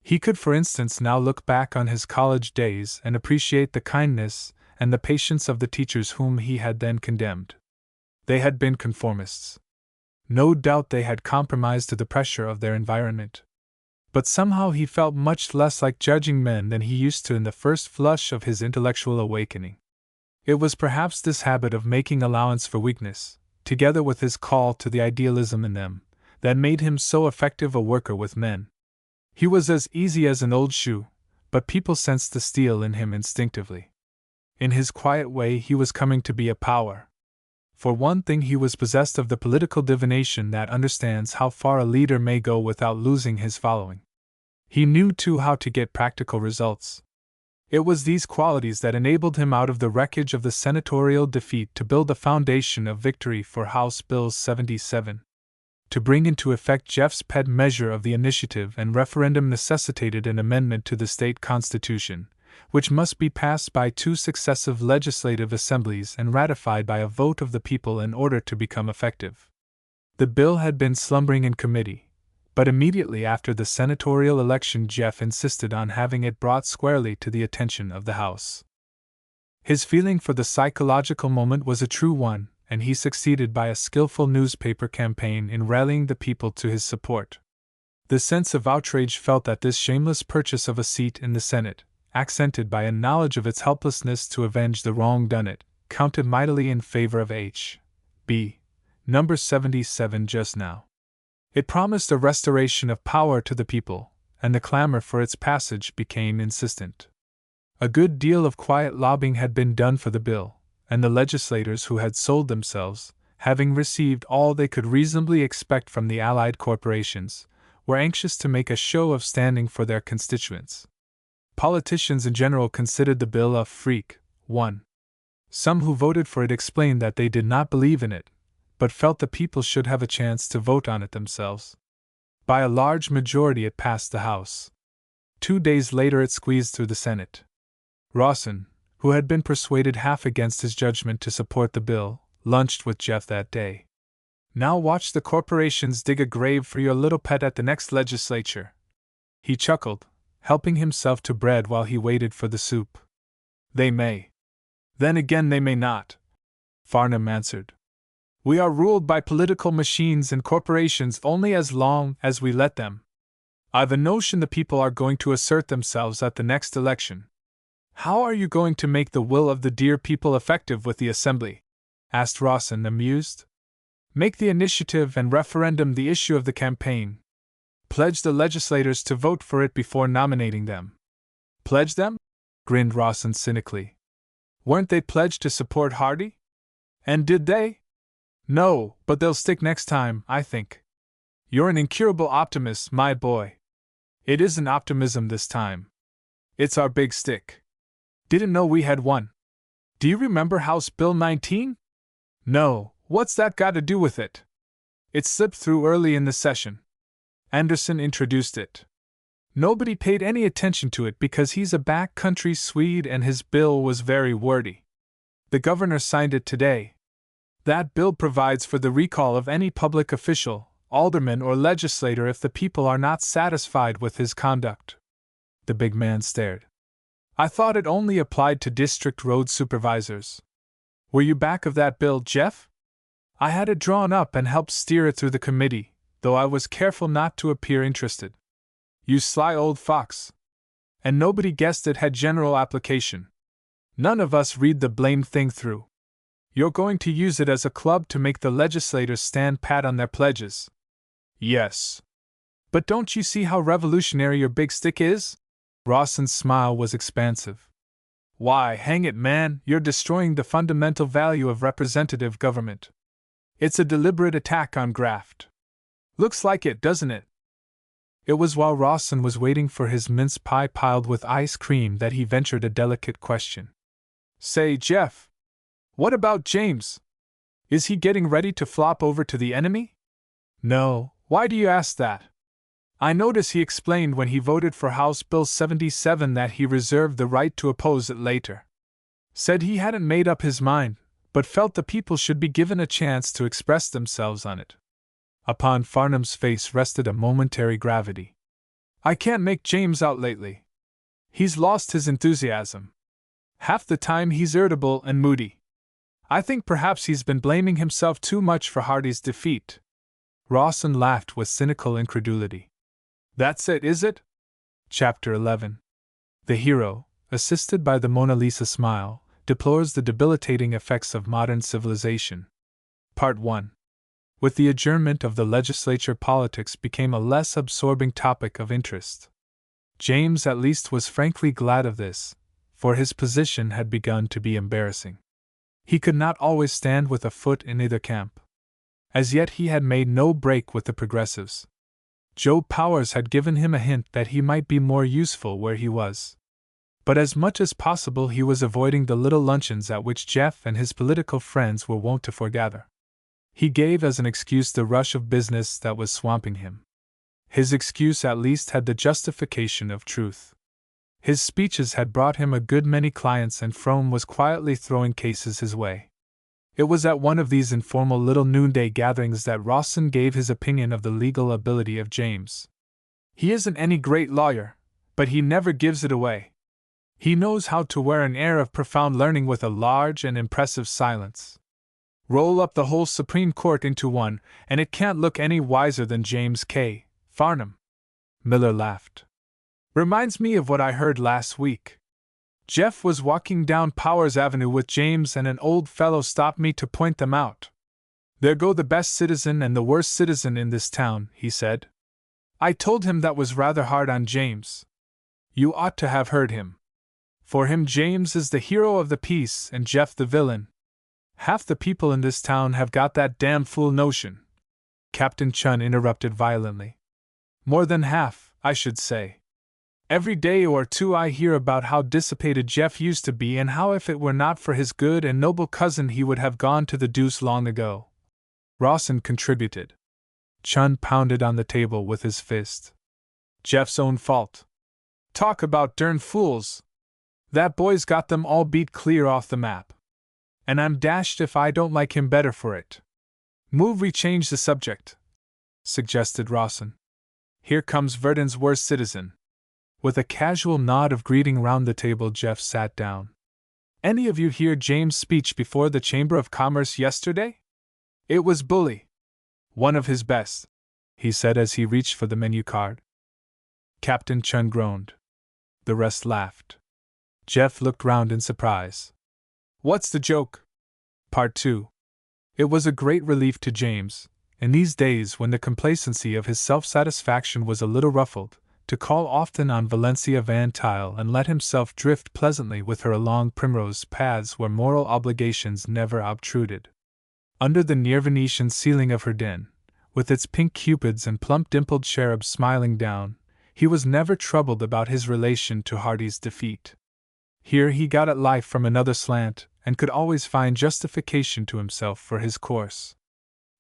He could, for instance, now look back on his college days and appreciate the kindness and the patience of the teachers whom he had then condemned. They had been conformists. No doubt they had compromised to the pressure of their environment. But somehow he felt much less like judging men than he used to in the first flush of his intellectual awakening. It was perhaps this habit of making allowance for weakness, together with his call to the idealism in them, that made him so effective a worker with men. He was as easy as an old shoe, but people sensed the steel in him instinctively. In his quiet way he was coming to be a power. For one thing, he was possessed of the political divination that understands how far a leader may go without losing his following. He knew, too, how to get practical results. It was these qualities that enabled him out of the wreckage of the senatorial defeat to build the foundation of victory for House Bill 77. To bring into effect Jeff's pet measure of the initiative and referendum necessitated an amendment to the state constitution, which must be passed by 2 successive legislative assemblies and ratified by a vote of the people in order to become effective. The bill had been slumbering in committee, but immediately after the senatorial election Jeff insisted on having it brought squarely to the attention of the House. His feeling for the psychological moment was a true one, and he succeeded by a skillful newspaper campaign in rallying the people to his support. The sense of outrage felt at this shameless purchase of a seat in the Senate, accented by a knowledge of its helplessness to avenge the wrong done it, counted mightily in favor of H.B. Number 77 just now. It promised a restoration of power to the people, and the clamor for its passage became insistent. A good deal of quiet lobbying had been done for the bill, and the legislators who had sold themselves, having received all they could reasonably expect from the allied corporations, were anxious to make a show of standing for their constituents. Politicians in general considered the bill a freak one. Some who voted for it explained that they did not believe in it, but felt the people should have a chance to vote on it themselves. By a large majority it passed the House. 2 days later it squeezed through the Senate. Rawson, who had been persuaded half against his judgment to support the bill, lunched with Jeff that day. "Now watch the corporations dig a grave for your little pet at the next legislature," he chuckled, helping himself to bread while he waited for the soup. "They may. Then again they may not," Farnham answered. "We are ruled by political machines and corporations only as long as we let them. I've a notion the people are going to assert themselves at the next election." "How are you going to make the will of the dear people effective with the Assembly?" asked Rawson, amused. "Make the initiative and referendum the issue of the campaign. Pledge the legislators to vote for it before nominating them." "Pledge them?" grinned Rawson cynically. "Weren't they pledged to support Hardie? And did they?" "No, but they'll stick next time, I think." "You're an incurable optimist, my boy." "It isn't optimism this time. It's our big stick." "Didn't know we had one. Do you remember House Bill 19? "No, what's that got to do with it?" "It slipped through early in the session. Anderson introduced it. Nobody paid any attention to it because he's a back-country Swede and his bill was very wordy. The governor signed it today. That bill provides for the recall of any public official, alderman or legislator if the people are not satisfied with his conduct." The big man stared. "I thought it only applied to district road supervisors." "Were you back of that bill, Jeff?" "I had it drawn up and helped steer it through the committee, though I was careful not to appear interested." "You sly old fox. And nobody guessed it had general application. None of us read the blamed thing through. You're going to use it as a club to make the legislators stand pat on their pledges." "Yes. But don't you see how revolutionary your big stick is?" Rawson's smile was expansive. "Why, hang it, man, you're destroying the fundamental value of representative government. It's a deliberate attack on graft. Looks like it, doesn't it?" It was while Rawson was waiting for his mince pie piled with ice cream that he ventured a delicate question. "Say, Jeff, what about James? Is he getting ready to flop over to the enemy?" "No, why do you ask that?" "I notice he explained when he voted for House Bill 77 that he reserved the right to oppose it later. Said he hadn't made up his mind, but felt the people should be given a chance to express themselves on it." Upon Farnham's face rested a momentary gravity. "I can't make James out lately. He's lost his enthusiasm. Half the time he's irritable and moody. I think perhaps he's been blaming himself too much for Hardie's defeat." Rawson laughed with cynical incredulity. "That's it, is it?" Chapter 11. The hero, assisted by the Mona Lisa smile, deplores the debilitating effects of modern civilization. Part 1. With the adjournment of the legislature, politics became a less absorbing topic of interest. James at least was frankly glad of this, for his position had begun to be embarrassing. He could not always stand with a foot in either camp. As yet he had made no break with the progressives. Joe Powers had given him a hint that he might be more useful where he was. But as much as possible he was avoiding the little luncheons at which Jeff and his political friends were wont to foregather. He gave as an excuse the rush of business that was swamping him. His excuse at least had the justification of truth. His speeches had brought him a good many clients and Frome was quietly throwing cases his way. It was at one of these informal little noonday gatherings that Rawson gave his opinion of the legal ability of James. "He isn't any great lawyer, but he never gives it away. He knows how to wear an air of profound learning with a large and impressive silence. Roll up the whole Supreme Court into one, and it can't look any wiser than James K. Farnham." Miller laughed. "Reminds me of what I heard last week. Jeff was walking down Powers Avenue with James, and an old fellow stopped me to point them out. 'There go the best citizen and the worst citizen in this town,' he said. I told him that was rather hard on James. You ought to have heard him. For him, James is the hero of the piece and Jeff the villain. Half the people in this town have got that damn fool notion." Captain Chun interrupted violently. "More than half, I should say. Every day or two I hear about how dissipated Jeff used to be, and how if it were not for his good and noble cousin he would have gone to the deuce long ago." Rawson contributed. Chun pounded on the table with his fist. "Jeff's own fault. Talk about darn fools! That boy's got them all beat clear off the map. And I'm dashed if I don't like him better for it." "Move we change the subject," suggested Rawson. "Here comes Verdun's worst citizen." With a casual nod of greeting round the table, Jeff sat down. "Any of you hear James' speech before the Chamber of Commerce yesterday? It was bully. One of his best," he said as he reached for the menu card. Captain Chun groaned. The rest laughed. Jeff looked round in surprise. "What's the joke?" Part 2. It was a great relief to James, in these days when the complacency of his self-satisfaction was a little ruffled, to call often on Valencia Van Tuyl and let himself drift pleasantly with her along primrose paths where moral obligations never obtruded. Under the near Venetian ceiling of her den, with its pink cupids and plump dimpled cherubs smiling down, he was never troubled about his relation to Hardy's defeat. Here he got at life from another slant, and could always find justification to himself for his course.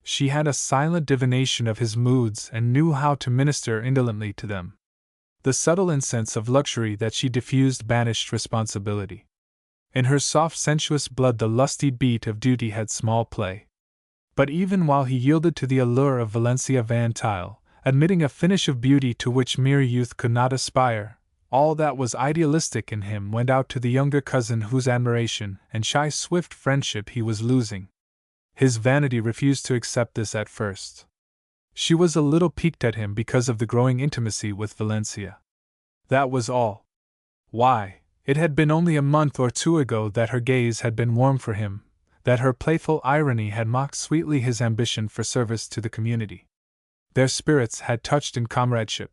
She had a silent divination of his moods and knew how to minister indolently to them. The subtle incense of luxury that she diffused banished responsibility. In her soft sensuous blood the lusty beat of duty had small play. But even while he yielded to the allure of Valencia Van Tuyl, admitting a finish of beauty to which mere youth could not aspire, all that was idealistic in him went out to the younger cousin whose admiration and shy swift friendship he was losing. His vanity refused to accept this at first. She was a little piqued at him because of the growing intimacy with Valencia. That was all. Why, it had been only a month or two ago that her gaze had been warm for him, that her playful irony had mocked sweetly his ambition for service to the community. Their spirits had touched in comradeship.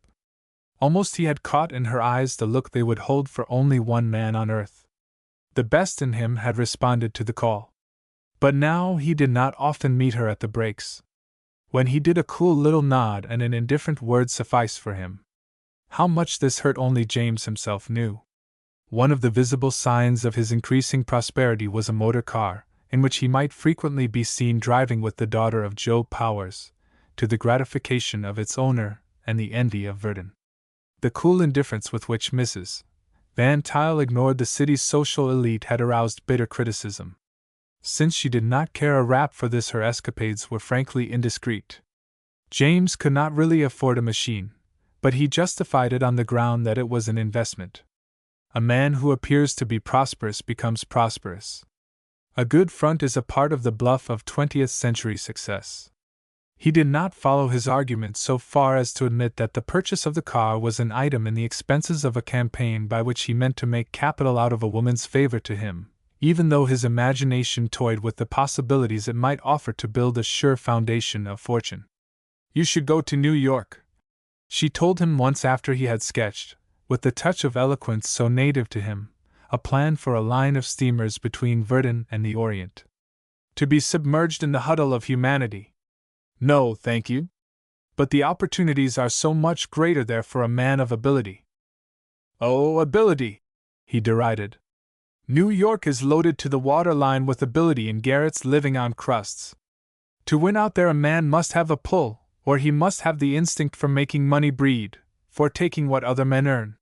Almost he had caught in her eyes the look they would hold for only one man on earth. The best in him had responded to the call. But now he did not often meet her at the breaks. When he did, a cool little nod and an indifferent word sufficed for him. How much this hurt only James himself knew. One of the visible signs of his increasing prosperity was a motor car, in which he might frequently be seen driving with the daughter of Joe Powers, to the gratification of its owner and the envy of Verdun. The cool indifference with which Mrs. Van Tuyl ignored the city's social elite had aroused bitter criticism. Since she did not care a rap for this, her escapades were frankly indiscreet. James could not really afford a machine, but he justified it on the ground that it was an investment. A man who appears to be prosperous becomes prosperous. A good front is a part of the bluff of 20th century success. He did not follow his argument so far as to admit that the purchase of the car was an item in the expenses of a campaign by which he meant to make capital out of a woman's favor to him, even though his imagination toyed with the possibilities it might offer to build a sure foundation of fortune. "You should go to New York," she told him once after he had sketched, with the touch of eloquence so native to him, a plan for a line of steamers between Verdun and the Orient. "To be submerged in the huddle of humanity. No, thank you. But the opportunities are so much greater there for a man of ability." "Oh, ability!" he derided. "New York is loaded to the waterline with ability in garrets living on crusts. To win out there a man must have a pull, or he must have the instinct for making money breed, for taking what other men earn."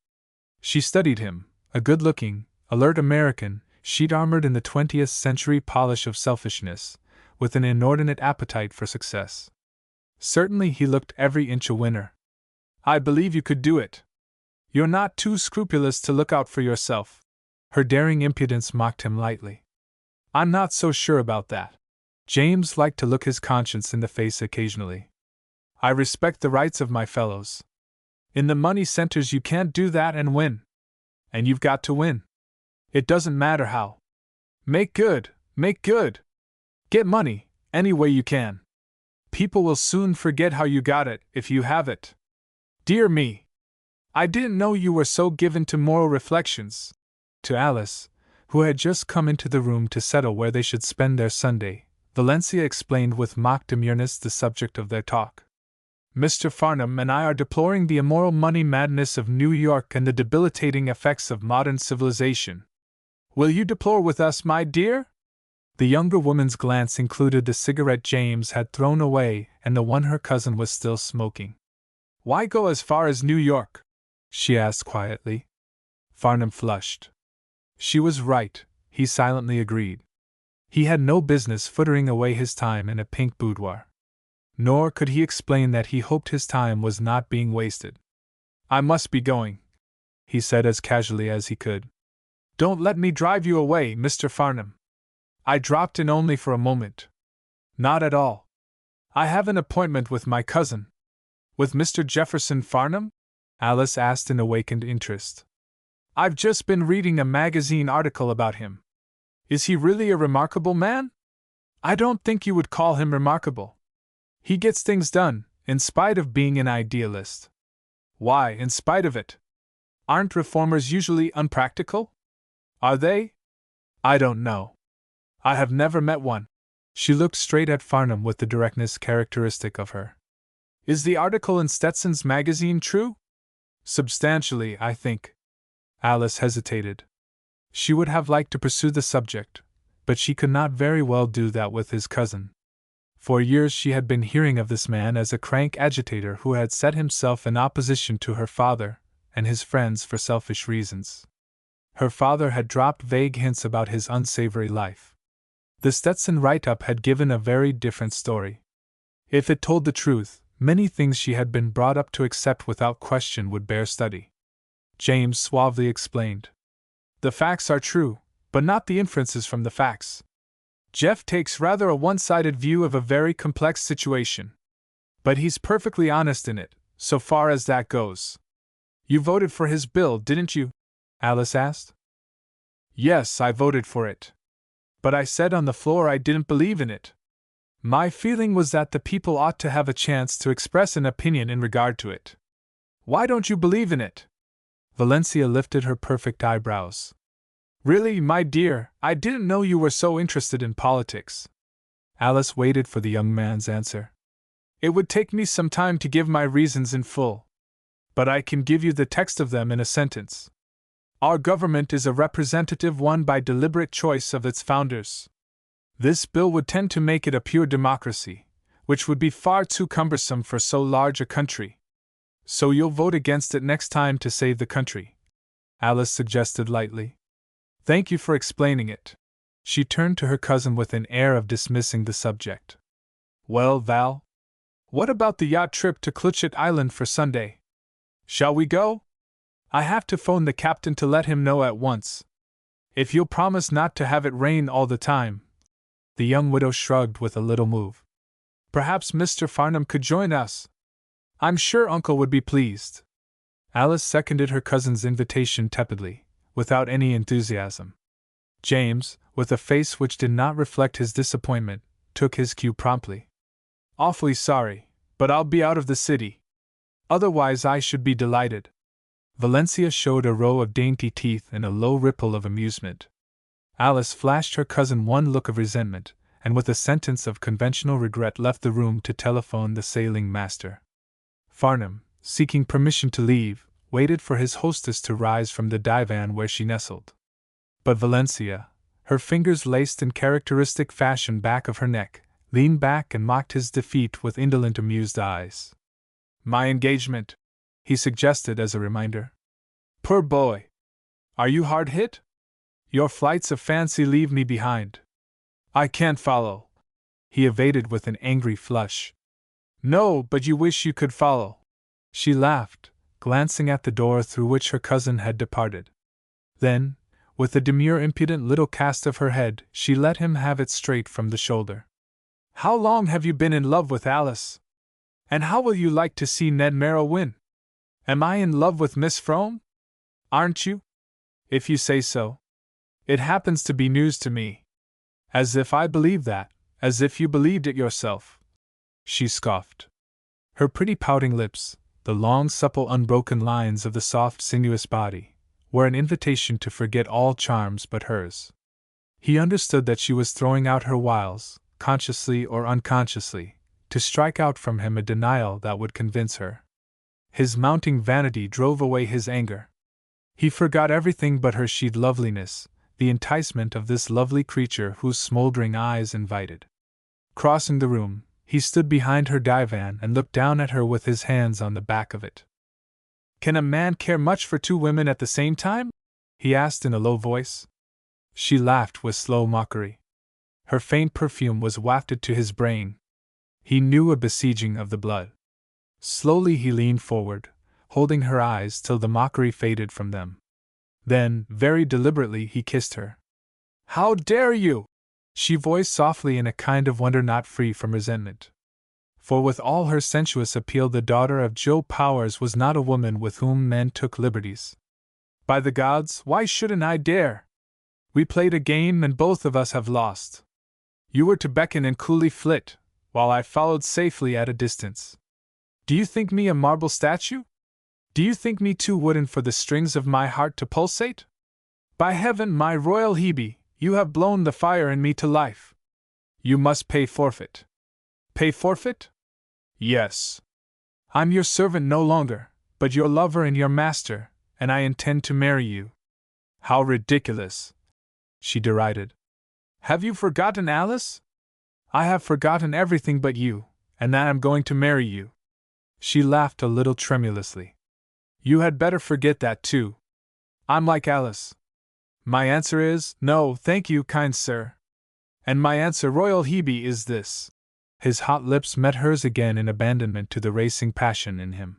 She studied him, a good-looking, alert American, sheet armored in the 20th century polish of selfishness, with an inordinate appetite for success. Certainly he looked every inch a winner. I believe you could do it. You're not too scrupulous to look out for yourself. Her daring impudence mocked him lightly. I'm not so sure about that. James liked to look his conscience in the face occasionally. I respect the rights of my fellows. In the money centers you can't do that and win. And you've got to win. It doesn't matter how. Make good, make good. Get money, any way you can. People will soon forget how you got it, if you have it. Dear me! I didn't know you were so given to moral reflections. To Alice, who had just come into the room to settle where they should spend their Sunday, Valencia explained with mock demureness the subject of their talk. Mr. Farnham and I are deploring the immoral money madness of New York and the debilitating effects of modern civilization. Will you deplore with us, my dear? The younger woman's glance included the cigarette James had thrown away and the one her cousin was still smoking. Why go as far as New York? She asked quietly. Farnham flushed. She was right, he silently agreed. He had no business frittering away his time in a pink boudoir. Nor could he explain that he hoped his time was not being wasted. I must be going, he said as casually as he could. Don't let me drive you away, Mr. Farnham. I dropped in only for a moment. Not at all. I have an appointment with my cousin. With Mr. Jefferson Farnham? Alice asked in awakened interest. I've just been reading a magazine article about him. Is he really a remarkable man? I don't think you would call him remarkable. He gets things done, in spite of being an idealist. Why, in spite of it? Aren't reformers usually unpractical? Are they? I don't know. I have never met one. She looked straight at Farnham with the directness characteristic of her. Is the article in Stetson's magazine true? Substantially, I think. Alice hesitated. She would have liked to pursue the subject, but she could not very well do that with his cousin. For years she had been hearing of this man as a crank agitator who had set himself in opposition to her father and his friends for selfish reasons. Her father had dropped vague hints about his unsavory life. The Stetson write-up had given a very different story. If it told the truth, many things she had been brought up to accept without question would bear study. James suavely explained. The facts are true, but not the inferences from the facts. Jeff takes rather a one-sided view of a very complex situation. But he's perfectly honest in it, so far as that goes. You voted for his bill, didn't you? Alice asked. Yes, I voted for it. But I said on the floor I didn't believe in it. My feeling was that the people ought to have a chance to express an opinion in regard to it. Why don't you believe in it? Valencia lifted her perfect eyebrows. Really, my dear, I didn't know you were so interested in politics. Alice waited for the young man's answer. It would take me some time to give my reasons in full. But I can give you the text of them in a sentence. Our government is a representative one by deliberate choice of its founders. This bill would tend to make it a pure democracy, which would be far too cumbersome for so large a country. So you'll vote against it next time to save the country, Alice suggested lightly. Thank you for explaining it. She turned to her cousin with an air of dismissing the subject. Well, Val? What about the yacht trip to Clutchet Island for Sunday? Shall we go? I have to phone the captain to let him know at once. If you'll promise not to have it rain all the time. The young widow shrugged with a little move. Perhaps Mr. Farnham could join us. I'm sure Uncle would be pleased. Alice seconded her cousin's invitation tepidly, without any enthusiasm. James, with a face which did not reflect his disappointment, took his cue promptly. Awfully sorry, but I'll be out of the city. Otherwise I should be delighted. Valencia showed a row of dainty teeth and a low ripple of amusement. Alice flashed her cousin one look of resentment, and with a sentence of conventional regret left the room to telephone the sailing master. Farnham, seeking permission to leave, waited for his hostess to rise from the divan where she nestled. But Valencia, her fingers laced in characteristic fashion back of her neck, leaned back and mocked his defeat with indolent amused eyes. My engagement, he suggested as a reminder. Poor boy! Are you hard hit? Your flights of fancy leave me behind. I can't follow. He evaded with an angry flush. No, but you wish you could follow. She laughed, glancing at the door through which her cousin had departed. Then, with a demure impudent little cast of her head, she let him have it straight from the shoulder. How long have you been in love with Alice? And how will you like to see Ned Merrill win? Am I in love with Miss Frome? Aren't you? If you say so. It happens to be news to me. As if I believed that, as if you believed it yourself. She scoffed. Her pretty pouting lips, the long supple unbroken lines of the soft sinuous body, were an invitation to forget all charms but hers. He understood that she was throwing out her wiles, consciously or unconsciously, to strike out from him a denial that would convince her. His mounting vanity drove away his anger. He forgot everything but her sheathed loveliness, the enticement of this lovely creature whose smoldering eyes invited. Crossing the room, he stood behind her divan and looked down at her with his hands on the back of it. Can a man care much for two women at the same time? He asked in a low voice. She laughed with slow mockery. Her faint perfume was wafted to his brain. He knew a besieging of the blood. Slowly he leaned forward, holding her eyes till the mockery faded from them. Then, very deliberately, he kissed her. How dare you? She voiced softly in a kind of wonder not free from resentment. For with all her sensuous appeal, the daughter of Joe Powers was not a woman with whom men took liberties. By the gods, why shouldn't I dare? We played a game and both of us have lost. You were to beckon and coolly flit, while I followed safely at a distance. Do you think me a marble statue? Do you think me too wooden for the strings of my heart to pulsate? By heaven, my royal Hebe, you have blown the fire in me to life. You must pay forfeit. Pay forfeit? Yes. I'm your servant no longer, but your lover and your master, and I intend to marry you. How ridiculous! She derided. Have you forgotten Alice? I have forgotten everything but you, and that I'm going to marry you. She laughed a little tremulously. You had better forget that too. I'm like Alice. My answer is, no, thank you, kind sir. And my answer, royal Hebe, is this. His hot lips met hers again in abandonment to the racing passion in him.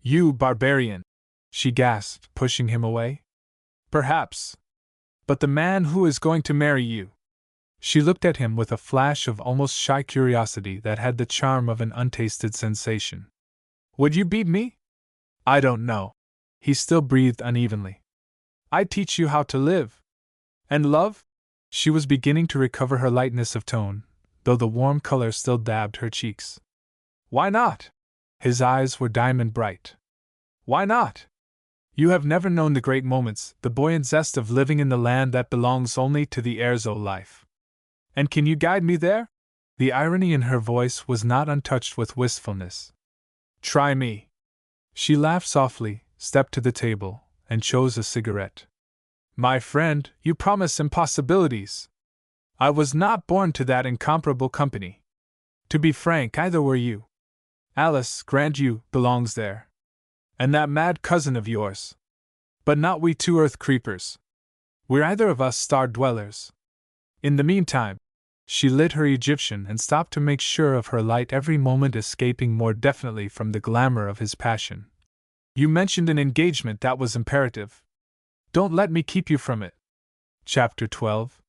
You barbarian! She gasped, pushing him away. Perhaps. But the man who is going to marry you. She looked at him with a flash of almost shy curiosity that had the charm of an untasted sensation. Would you beat me? I don't know. He still breathed unevenly. I'd teach you how to live. And love? She was beginning to recover her lightness of tone, though the warm color still dabbed her cheeks. Why not? His eyes were diamond bright. Why not? You have never known the great moments, the buoyant zest of living in the land that belongs only to the heirs o' life. And can you guide me there? The irony in her voice was not untouched with wistfulness. Try me. She laughed softly, stepped to the table, and chose a cigarette. My friend, you promise impossibilities. I was not born to that incomparable company. To be frank, either were you. Alice, grant you, belongs there. And that mad cousin of yours. But not we two earth creepers. We're either of us star dwellers. In the meantime, she lit her Egyptian and stopped to make sure of her light, every moment escaping more definitely from the glamour of his passion. You mentioned an engagement that was imperative. Don't let me keep you from it. Chapter 12.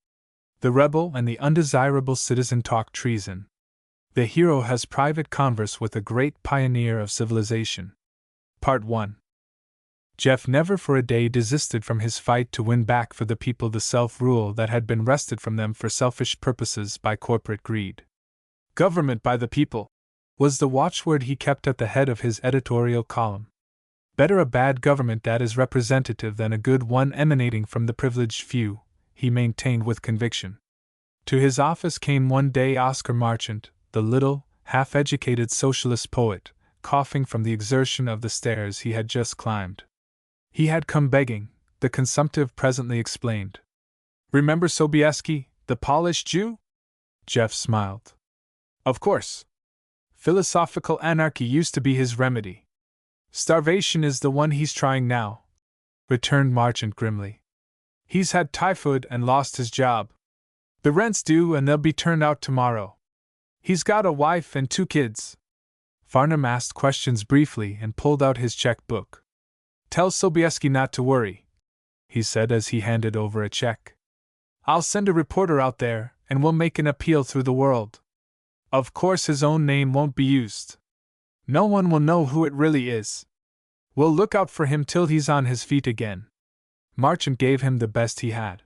The rebel and the undesirable citizen talk treason. The hero has private converse with a great pioneer of civilization. Part 1. Jeff never for a day desisted from his fight to win back for the people the self-rule that had been wrested from them for selfish purposes by corporate greed. Government by the people was the watchword he kept at the head of his editorial column. Better a bad government that is representative than a good one emanating from the privileged few, he maintained with conviction. To his office came one day Oscar Marchant, the little, half-educated socialist poet, coughing from the exertion of the stairs he had just climbed. He had come begging, the consumptive presently explained. Remember Sobieski, the Polish Jew? Jeff smiled. Of course. Philosophical anarchy used to be his remedy. Starvation is the one he's trying now, returned Marchant grimly. He's had typhoid and lost his job. The rent's due and they'll be turned out tomorrow. He's got a wife and 2 kids. Farnham asked questions briefly and pulled out his checkbook. Tell Sobieski not to worry, he said as he handed over a check. I'll send a reporter out there, and we'll make an appeal through the world. Of course his own name won't be used. No one will know who it really is. We'll look out for him till he's on his feet again. Marchant gave him the best he had.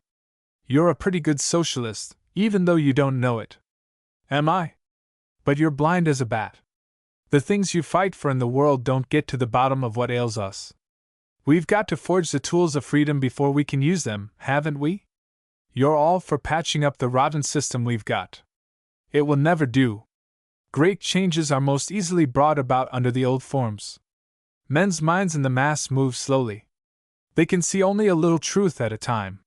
You're a pretty good socialist, even though you don't know it. Am I? But you're blind as a bat. The things you fight for in the world don't get to the bottom of what ails us. We've got to forge the tools of freedom before we can use them, haven't we? You're all for patching up the rotten system we've got. It will never do. Great changes are most easily brought about under the old forms. Men's minds in the mass move slowly. They can see only a little truth at a time.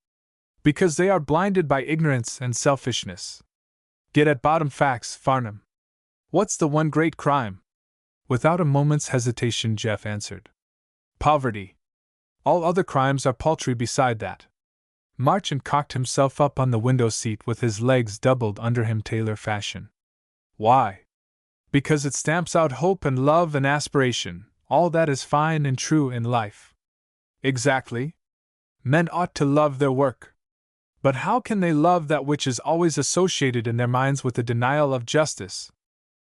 Because they are blinded by ignorance and selfishness. Get at bottom facts, Farnham. What's the one great crime? Without a moment's hesitation, Jeff answered. Poverty. All other crimes are paltry beside that. Marchant cocked himself up on the window seat with his legs doubled under him tailor fashion. Why? Because it stamps out hope and love and aspiration, all that is fine and true in life. Exactly. Men ought to love their work. But how can they love that which is always associated in their minds with the denial of justice?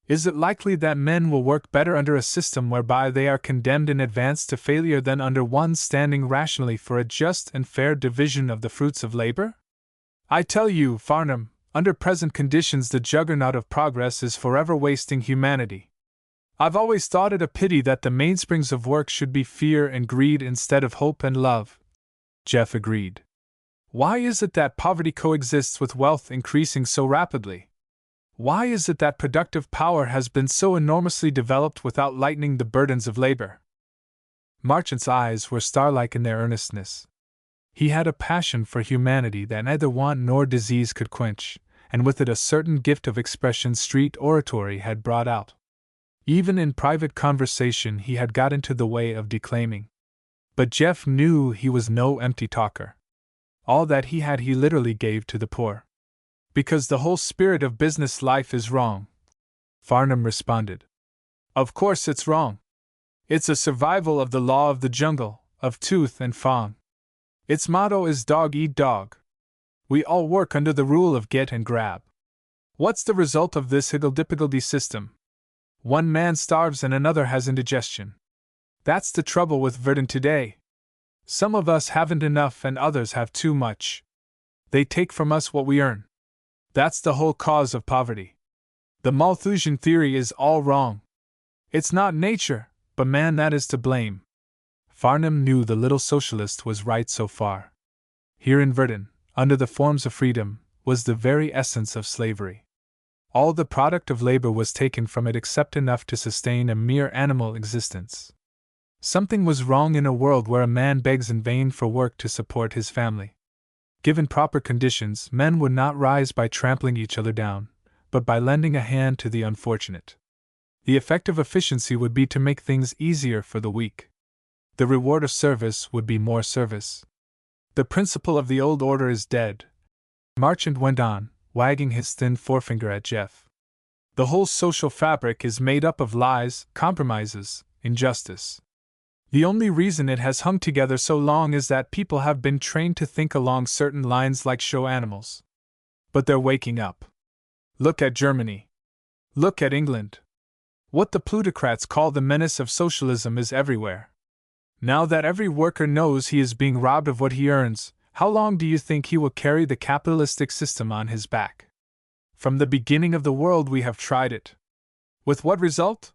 Is it likely that men will work better under a system whereby they are condemned in advance to failure than under one standing rationally for a just and fair division of the fruits of labor? I tell you, Farnham, under present conditions the juggernaut of progress is forever wasting humanity. I've always thought it a pity that the mainsprings of work should be fear and greed instead of hope and love. Jeff agreed. Why is it that poverty coexists with wealth increasing so rapidly? Why is it that productive power has been so enormously developed without lightening the burdens of labor? Marchant's eyes were star-like in their earnestness. He had a passion for humanity that neither want nor disease could quench, and with it a certain gift of expression street oratory had brought out. Even in private conversation he had got into the way of declaiming. But Jeff knew he was no empty talker. All that he had he literally gave to the poor. Because the whole spirit of business life is wrong, Farnham responded. Of course it's wrong. It's a survival of the law of the jungle, of tooth and fang. Its motto is dog eat dog. We all work under the rule of get and grab. What's the result of this higgledy-piggledy system? One man starves and another has indigestion. That's the trouble with Verdun today. Some of us haven't enough and others have too much. They take from us what we earn. That's the whole cause of poverty. The Malthusian theory is all wrong. It's not nature, but man that is to blame. Farnham knew the little socialist was right so far. Here in Verdun, under the forms of freedom, was the very essence of slavery. All the product of labor was taken from it except enough to sustain a mere animal existence. Something was wrong in a world where a man begs in vain for work to support his family. Given proper conditions, men would not rise by trampling each other down, but by lending a hand to the unfortunate. The effect of efficiency would be to make things easier for the weak. The reward of service would be more service. The principle of the old order is dead. Marchant went on, wagging his thin forefinger at Jeff. The whole social fabric is made up of lies, compromises, injustice. The only reason it has hung together so long is that people have been trained to think along certain lines like show animals. But they're waking up. Look at Germany. Look at England. What the plutocrats call the menace of socialism is everywhere. Now that every worker knows he is being robbed of what he earns, how long do you think he will carry the capitalistic system on his back? From the beginning of the world we have tried it. With what result?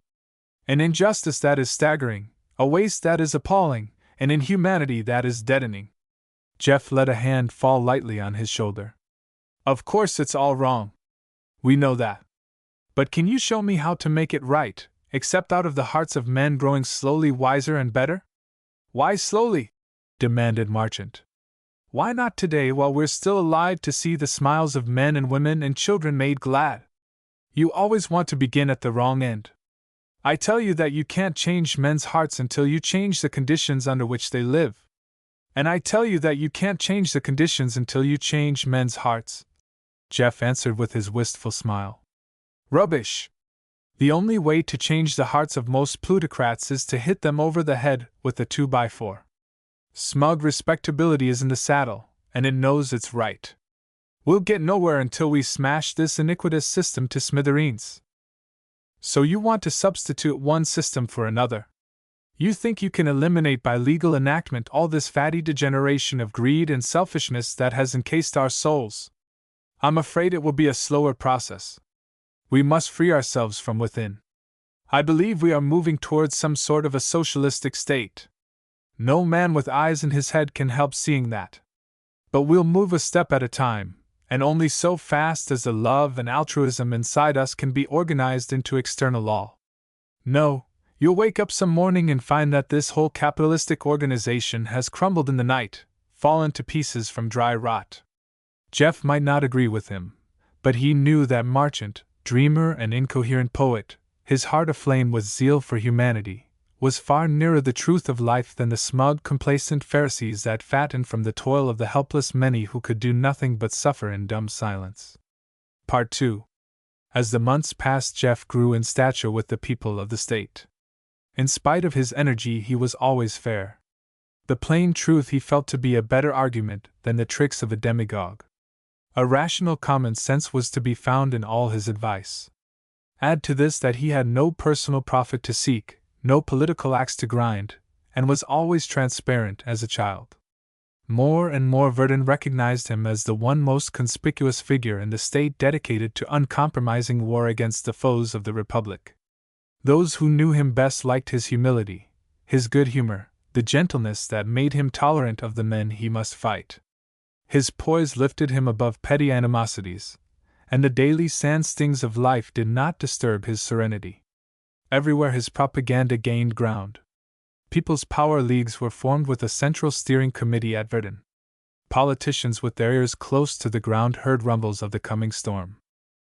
An injustice that is staggering, a waste that is appalling, an inhumanity that is deadening. Jeff let a hand fall lightly on his shoulder. Of course it's all wrong. We know that. But can you show me how to make it right, except out of the hearts of men growing slowly wiser and better? Why slowly? Demanded Marchant. Why not today while we're still alive to see the smiles of men and women and children made glad? You always want to begin at the wrong end. I tell you that you can't change men's hearts until you change the conditions under which they live. And I tell you that you can't change the conditions until you change men's hearts, Jeff answered with his wistful smile. Rubbish! The only way to change the hearts of most plutocrats is to hit them over the head with a 2x4. Smug respectability is in the saddle, and it knows it's right. We'll get nowhere until we smash this iniquitous system to smithereens. So you want to substitute one system for another? You think you can eliminate by legal enactment all this fatty degeneration of greed and selfishness that has encased our souls? I'm afraid it will be a slower process. We must free ourselves from within. I believe we are moving towards some sort of a socialistic state. No man with eyes in his head can help seeing that. But we'll move a step at a time, and only so fast as the love and altruism inside us can be organized into external law. No, you'll wake up some morning and find that this whole capitalistic organization has crumbled in the night, fallen to pieces from dry rot. Jeff might not agree with him, but he knew that marchant, dreamer, and incoherent poet, his heart aflame with zeal for humanity, was far nearer the truth of life than the smug, complacent Pharisees that fattened from the toil of the helpless many who could do nothing but suffer in dumb silence. Part 2. As the months passed, Jeff grew in stature with the people of the state. In spite of his energy, he was always fair. The plain truth he felt to be a better argument than the tricks of a demagogue. A rational common sense was to be found in all his advice. Add to this that he had no personal profit to seek, no political axe to grind, and was always transparent as a child. More and more Verdun recognized him as the one most conspicuous figure in the state dedicated to uncompromising war against the foes of the Republic. Those who knew him best liked his humility, his good humor, the gentleness that made him tolerant of the men he must fight. His poise lifted him above petty animosities, and the daily sand stings of life did not disturb his serenity. Everywhere his propaganda gained ground. People's power leagues were formed with a central steering committee at Verdun. Politicians with their ears close to the ground heard rumbles of the coming storm.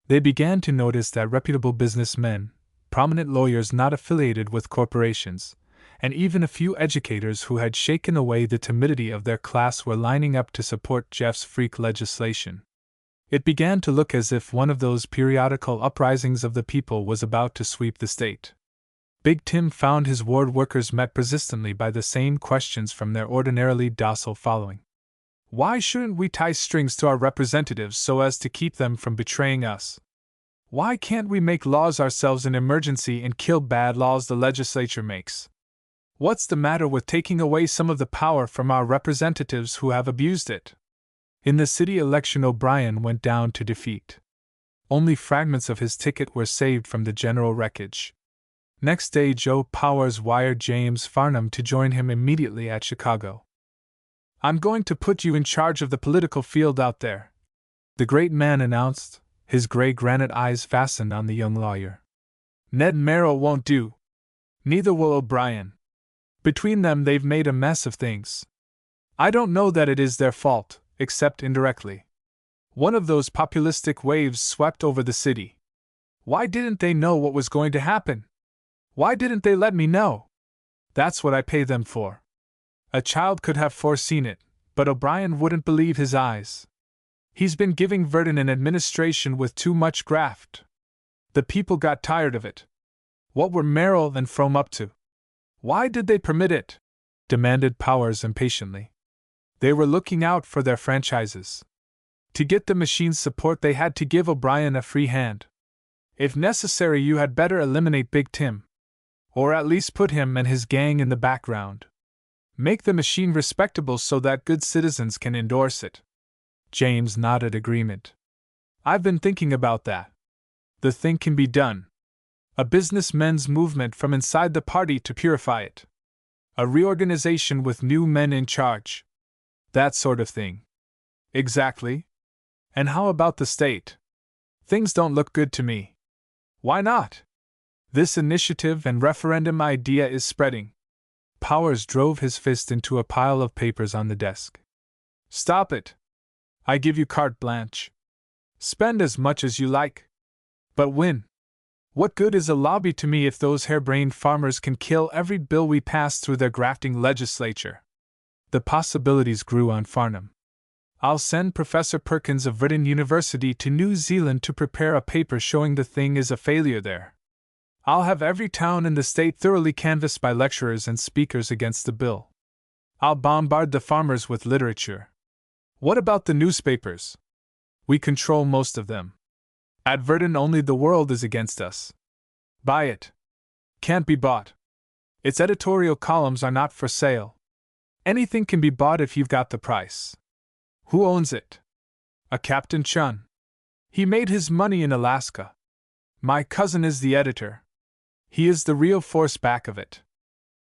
They began to notice that reputable businessmen, prominent lawyers not affiliated with corporations, and even a few educators who had shaken away the timidity of their class were lining up to support Jeff's freak legislation. It began to look as if one of those periodical uprisings of the people was about to sweep the state. Big Tim found his ward workers met persistently by the same questions from their ordinarily docile following. Why shouldn't we tie strings to our representatives so as to keep them from betraying us? Why can't we make laws ourselves in emergency and kill bad laws the legislature makes? What's the matter with taking away some of the power from our representatives who have abused it? In the city election, O'Brien went down to defeat. Only fragments of his ticket were saved from the general wreckage. Next day, Joe Powers wired James Farnham to join him immediately at Chicago. "I'm going to put you in charge of the political field out there," the great man announced, his gray granite eyes fastened on the young lawyer. "Ned Merrill won't do. Neither will O'Brien. Between them, they've made a mess of things. I don't know that it is their fault, except indirectly. One of those populistic waves swept over the city. Why didn't they know what was going to happen? Why didn't they let me know? That's what I pay them for. A child could have foreseen it, but O'Brien wouldn't believe his eyes. He's been giving Verdun an administration with too much graft. The people got tired of it. What were Merrill and Frome up to? Why did they permit it?" demanded Powers impatiently. "They were looking out for their franchises. To get the machine's support, they had to give O'Brien a free hand. If necessary, you had better eliminate Big Tim. Or at least put him and his gang in the background. Make the machine respectable so that good citizens can endorse it." James nodded agreement. "I've been thinking about that. The thing can be done. A businessmen's movement from inside the party to purify it. A reorganization with new men in charge. That sort of thing." "Exactly. And how about the state? Things don't look good to me." "Why not? This initiative and referendum idea is spreading." Powers drove his fist into a pile of papers on the desk. "Stop it. I give you carte blanche. Spend as much as you like. But win. What good is a lobby to me if those harebrained farmers can kill every bill we pass through their grafting legislature? The possibilities grew on Farnham. I'll send Professor Perkins of Virden University to New Zealand to prepare a paper showing the thing is a failure there. I'll have every town in the state thoroughly canvassed by lecturers and speakers against the bill. I'll bombard the farmers with literature. What about the newspapers? We control most of them. At Virden only the world is against us. Buy it. Can't be bought. Its editorial columns are not for sale. Anything can be bought if you've got the price. Who owns it? A Captain Chun. He made his money in Alaska. My cousin is the editor. He is the real force back of it.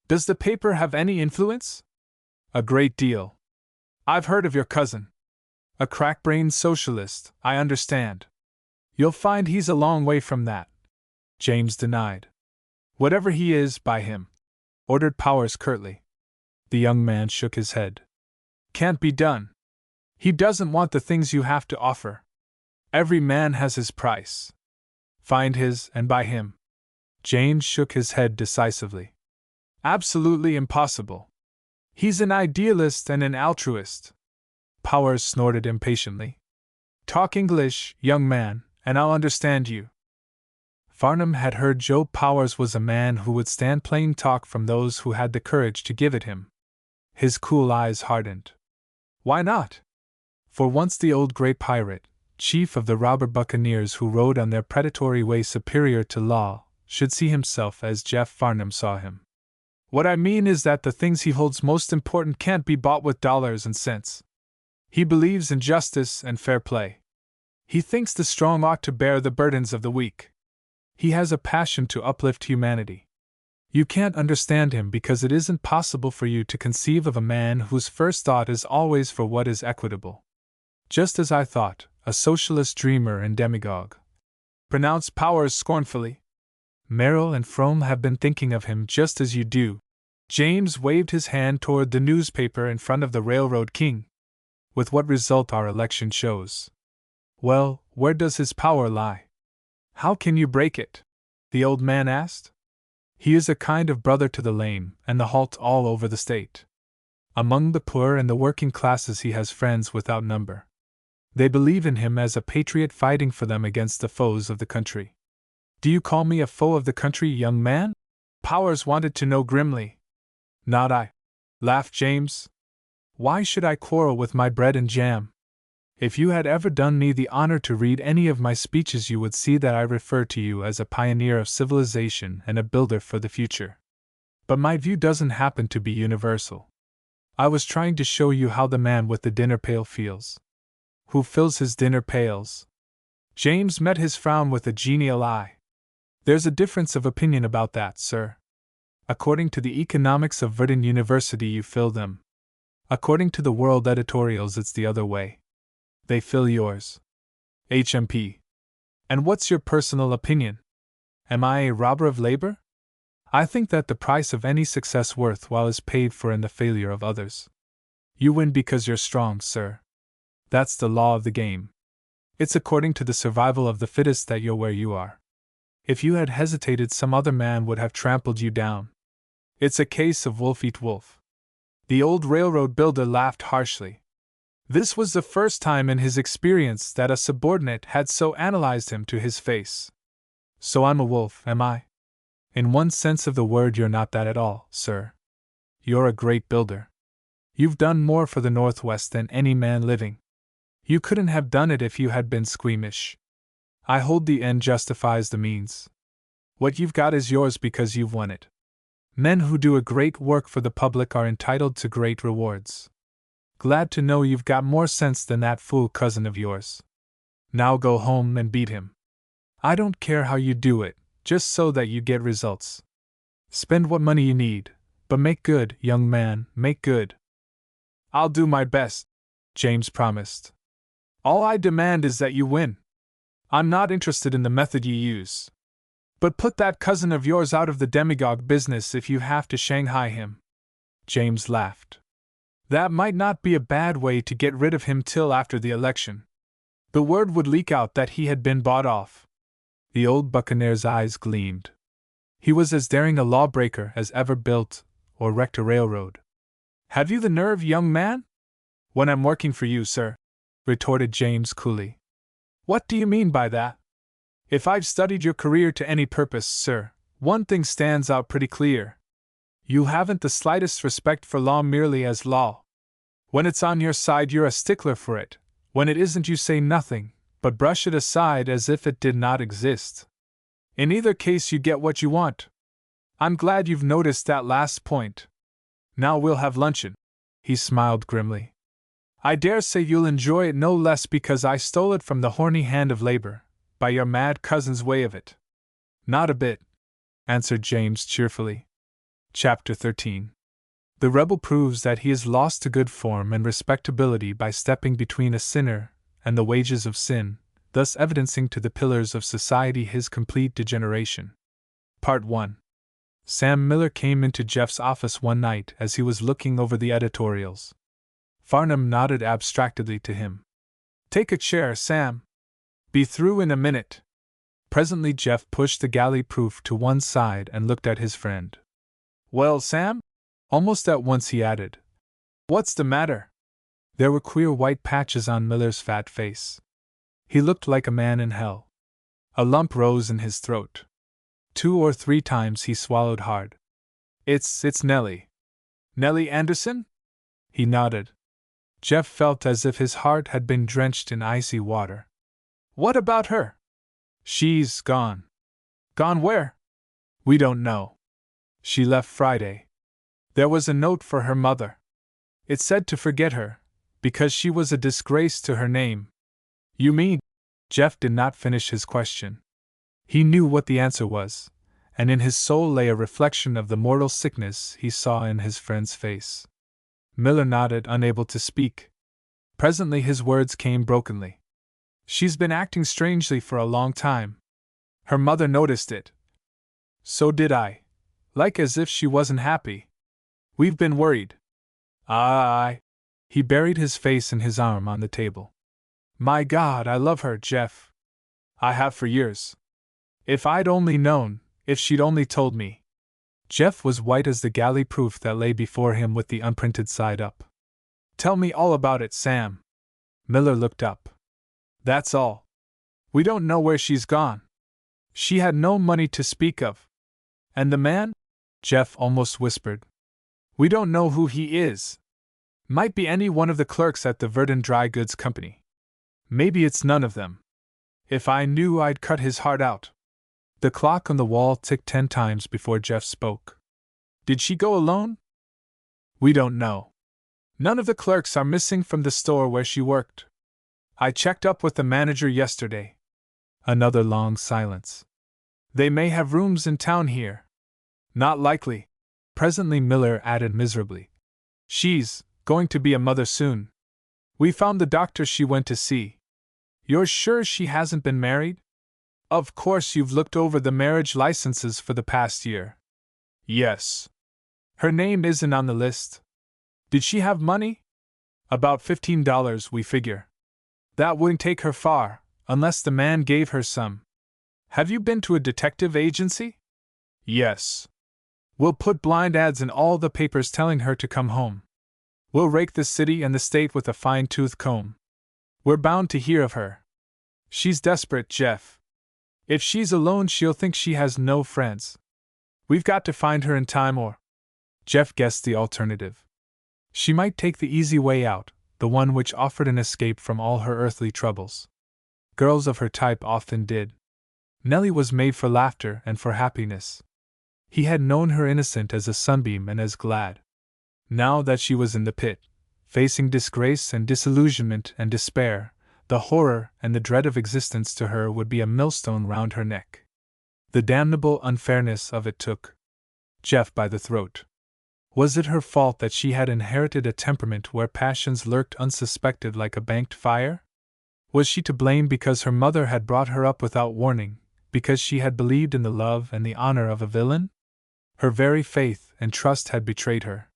Does the paper have any influence? A great deal. I've heard of your cousin. A crack-brained socialist, I understand. You'll find he's a long way from that. James denied. Whatever he is, buy him, ordered Powers curtly. The young man shook his head. Can't be done. He doesn't want the things you have to offer. Every man has his price. Find his and buy him. James shook his head decisively. Absolutely impossible. He's an idealist and an altruist. Powers snorted impatiently. Talk English, young man, and I'll understand you. Farnham had heard Joe Powers was a man who would stand plain talk from those who had the courage to give it him. His cool eyes hardened. Why not? For once the old grey pirate, chief of the robber buccaneers who rode on their predatory way superior to law, should see himself as Jeff Farnham saw him. What I mean is that the things he holds most important can't be bought with dollars and cents. He believes in justice and fair play. He thinks the strong ought to bear the burdens of the weak. He has a passion to uplift humanity. You can't understand him because it isn't possible for you to conceive of a man whose first thought is always for what is equitable. Just as I thought, a socialist dreamer and demagogue, pronounced Powers scornfully. Merrill and Frome have been thinking of him just as you do. James waved his hand toward the newspaper in front of the Railroad King. With what result our election shows. Well, where does his power lie? How can you break it? The old man asked. He is a kind of brother to the lame and the halt all over the state. Among the poor and the working classes he has friends without number. They believe in him as a patriot fighting for them against the foes of the country. Do you call me a foe of the country, young man? Powers wanted to know grimly. Not I, laughed James. Why should I quarrel with my bread and jam? If you had ever done me the honor to read any of my speeches, you would see that I refer to you as a pioneer of civilization and a builder for the future. But my view doesn't happen to be universal. I was trying to show you how the man with the dinner pail feels. Who fills his dinner pails? James met his frown with a genial eye. There's a difference of opinion about that, sir. According to the economics of Virden University, you fill them. According to the world editorials, it's the other way. They fill yours. HMP. And what's your personal opinion? Am I a robber of labor? I think that the price of any success worthwhile is paid for in the failure of others. You win because you're strong, sir. That's the law of the game. It's according to the survival of the fittest that you're where you are. If you had hesitated, some other man would have trampled you down. It's a case of wolf eat wolf. The old railroad builder laughed harshly. This was the first time in his experience that a subordinate had so analyzed him to his face. So I'm a wolf, am I? In one sense of the word, you're not that at all, sir. You're a great builder. You've done more for the Northwest than any man living. You couldn't have done it if you had been squeamish. I hold the end justifies the means. What you've got is yours because you've won it. Men who do a great work for the public are entitled to great rewards. Glad to know you've got more sense than that fool cousin of yours. Now go home and beat him. I don't care how you do it, just so that you get results. Spend what money you need, but make good, young man, make good. I'll do my best, James promised. All I demand is that you win. I'm not interested in the method you use. But put that cousin of yours out of the demagogue business if you have to Shanghai him. James laughed. That might not be a bad way to get rid of him till after the election. The word would leak out that he had been bought off. The old buccaneer's eyes gleamed. He was as daring a lawbreaker as ever built or wrecked a railroad. Have you the nerve, young man? When I'm working for you, sir, retorted James coolly. What do you mean by that? If I've studied your career to any purpose, sir, one thing stands out pretty clear. You haven't the slightest respect for law merely as law. When it's on your side, you're a stickler for it. When it isn't, you say nothing, but brush it aside as if it did not exist. In either case, you get what you want. I'm glad you've noticed that last point. Now we'll have luncheon. He smiled grimly. I dare say you'll enjoy it no less because I stole it from the horny hand of labor, by your mad cousin's way of it. Not a bit, answered James cheerfully. Chapter 13. The rebel proves that he is lost to good form and respectability by stepping between a sinner and the wages of sin, thus evidencing to the pillars of society his complete degeneration. Part 1. Sam Miller came into Jeff's office one night as he was looking over the editorials. Farnham nodded abstractedly to him. Take a chair, Sam. Be through in a minute. Presently Jeff pushed the galley-proof to one side and looked at his friend. Well, Sam? Almost at once he added. What's the matter? There were queer white patches on Miller's fat face. He looked like a man in hell. A lump rose in his throat. 2 or 3 times he swallowed hard. It's Nellie. Nellie Anderson? He nodded. Jeff felt as if his heart had been drenched in icy water. What about her? She's gone. Gone where? We don't know. She left Friday. There was a note for her mother. It said to forget her, because she was a disgrace to her name. You mean? Jeff did not finish his question. He knew what the answer was, and in his soul lay a reflection of the mortal sickness he saw in his friend's face. Miller nodded, unable to speak. Presently his words came brokenly. She's been acting strangely for a long time. Her mother noticed it. So did I. Like as if she wasn't happy. We've been worried. I. He buried his face in his arm on the table. My God, I love her, Jeff. I have for years. If I'd only known, if she'd only told me. Jeff was white as the galley-proof that lay before him with the unprinted side up. Tell me all about it, Sam. Miller looked up. That's all. We don't know where she's gone. She had no money to speak of. And the man? Jeff almost whispered. We don't know who he is. Might be any one of the clerks at the Verdun Dry Goods Company. Maybe it's none of them. If I knew, I'd cut his heart out. The clock on the wall ticked 10 times before Jeff spoke. Did she go alone? We don't know. None of the clerks are missing from the store where she worked. I checked up with the manager yesterday. Another long silence. They may have rooms in town here. Not likely. Presently Miller added miserably. She's going to be a mother soon. We found the doctor she went to see. You're sure she hasn't been married? Of course you've looked over the marriage licenses for the past year. Yes. Her name isn't on the list. Did she have money? About $15, we figure. That wouldn't take her far, unless the man gave her some. Have you been to a detective agency? Yes. We'll put blind ads in all the papers telling her to come home. We'll rake the city and the state with a fine-tooth comb. We're bound to hear of her. She's desperate, Jeff. If she's alone, she'll think she has no friends. We've got to find her in time or... Jeff guessed the alternative. She might take the easy way out, the one which offered an escape from all her earthly troubles. Girls of her type often did. Nellie was made for laughter and for happiness. He had known her innocent as a sunbeam and as glad. Now that she was in the pit, facing disgrace and disillusionment and despair, the horror and the dread of existence to her would be a millstone round her neck. The damnable unfairness of it took Jeff by the throat. Was it her fault that she had inherited a temperament where passions lurked unsuspected like a banked fire? Was she to blame because her mother had brought her up without warning, because she had believed in the love and the honor of a villain? Her very faith and trust had betrayed her.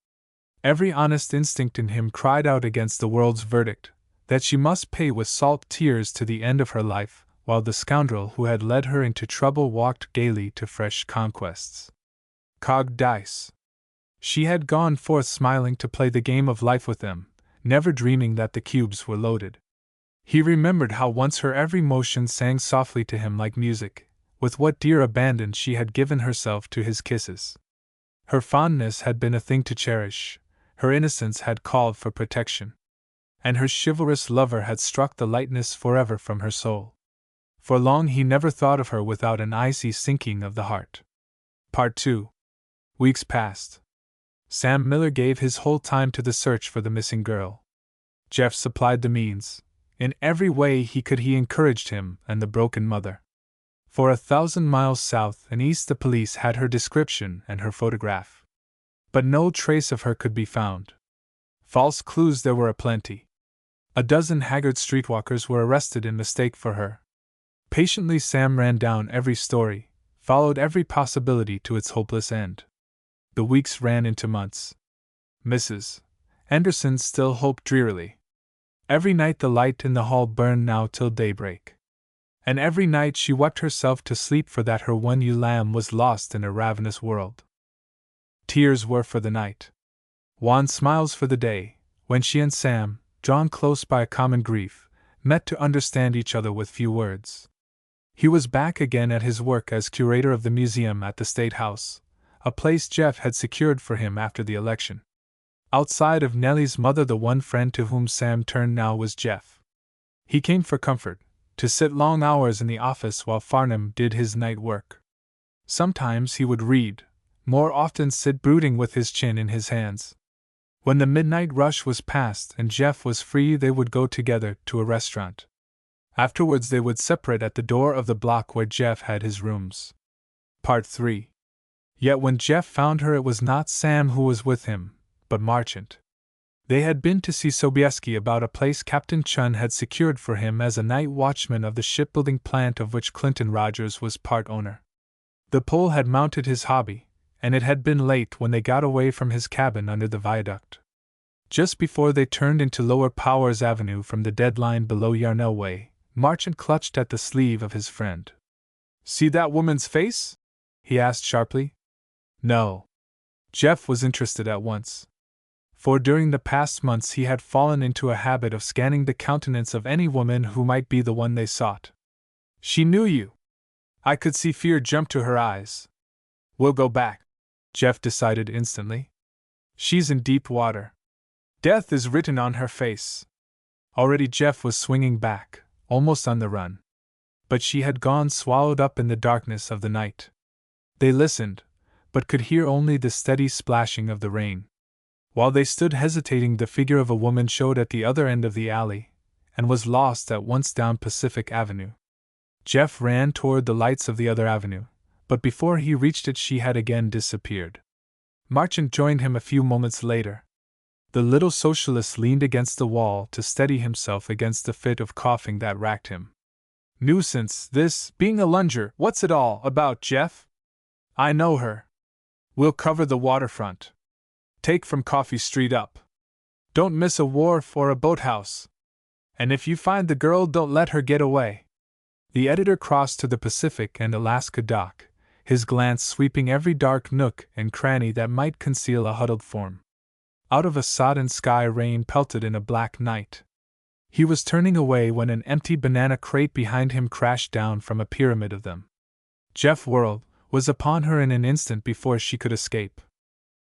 Every honest instinct in him cried out against the world's verdict, that she must pay with salt tears to the end of her life, while the scoundrel who had led her into trouble walked gaily to fresh conquests. Cogged dice. She had gone forth smiling to play the game of life with them, never dreaming that the cubes were loaded. He remembered how once her every motion sang softly to him like music, with what dear abandon she had given herself to his kisses. Her fondness had been a thing to cherish, her innocence had called for protection, and her chivalrous lover had struck the lightness forever from her soul. For long he never thought of her without an icy sinking of the heart. Part 2. Weeks passed. Sam Miller gave his whole time to the search for the missing girl. Jeff supplied the means. In every way he could he encouraged him and the broken mother. For 1,000 miles south and east the police had her description and her photograph. But no trace of her could be found. False clues there were aplenty. A dozen haggard streetwalkers were arrested in mistake for her. Patiently Sam ran down every story, followed every possibility to its hopeless end. The weeks ran into months. Mrs. Anderson still hoped drearily. Every night the light in the hall burned now till daybreak. And every night she wept herself to sleep for that her one ewe lamb was lost in a ravenous world. Tears were for the night. Wan smiles for the day, when she and Sam, drawn close by a common grief, met to understand each other with few words. He was back again at his work as curator of the museum at the State House, a place Jeff had secured for him after the election. Outside of Nellie's mother, the one friend to whom Sam turned now was Jeff. He came for comfort, to sit long hours in the office while Farnham did his night work. Sometimes he would read, more often sit brooding with his chin in his hands. When the midnight rush was past and Jeff was free, they would go together to a restaurant. Afterwards they would separate at the door of the block where Jeff had his rooms. Part 3. Yet when Jeff found her, it was not Sam who was with him, but Marchant. They had been to see Sobieski about a place Captain Chun had secured for him as a night watchman of the shipbuilding plant of which Clinton Rogers was part owner. The Pole had mounted his hobby, and it had been late when they got away from his cabin under the viaduct. Just before they turned into Lower Powers Avenue from the dead line below Yarnell Way, Marchant clutched at the sleeve of his friend. "See that woman's face?" he asked sharply. No. Jeff was interested at once. For during the past months he had fallen into a habit of scanning the countenance of any woman who might be the one they sought. "She knew you." I could see fear jump to her eyes. "We'll go back," Jeff decided instantly. "She's in deep water. Death is written on her face." Already Jeff was swinging back, almost on the run. But she had gone swallowed up in the darkness of the night. They listened, but could hear only the steady splashing of the rain. While they stood hesitating, the figure of a woman showed at the other end of the alley, and was lost at once down Pacific Avenue. Jeff ran toward the lights of the other avenue, but before he reached it she had again disappeared. Marchant joined him a few moments later. The little socialist leaned against the wall to steady himself against the fit of coughing that racked him. "Nuisance, this, being a lunger. What's it all about, Jeff?" "I know her. We'll cover the waterfront. Take from Coffee Street up. Don't miss a wharf or a boathouse. And if you find the girl, don't let her get away." The editor crossed to the Pacific and Alaska dock, his glance sweeping every dark nook and cranny that might conceal a huddled form. Out of a sodden sky rain pelted in a black night. He was turning away when an empty banana crate behind him crashed down from a pyramid of them. Jeff whirled, was upon her in an instant before she could escape.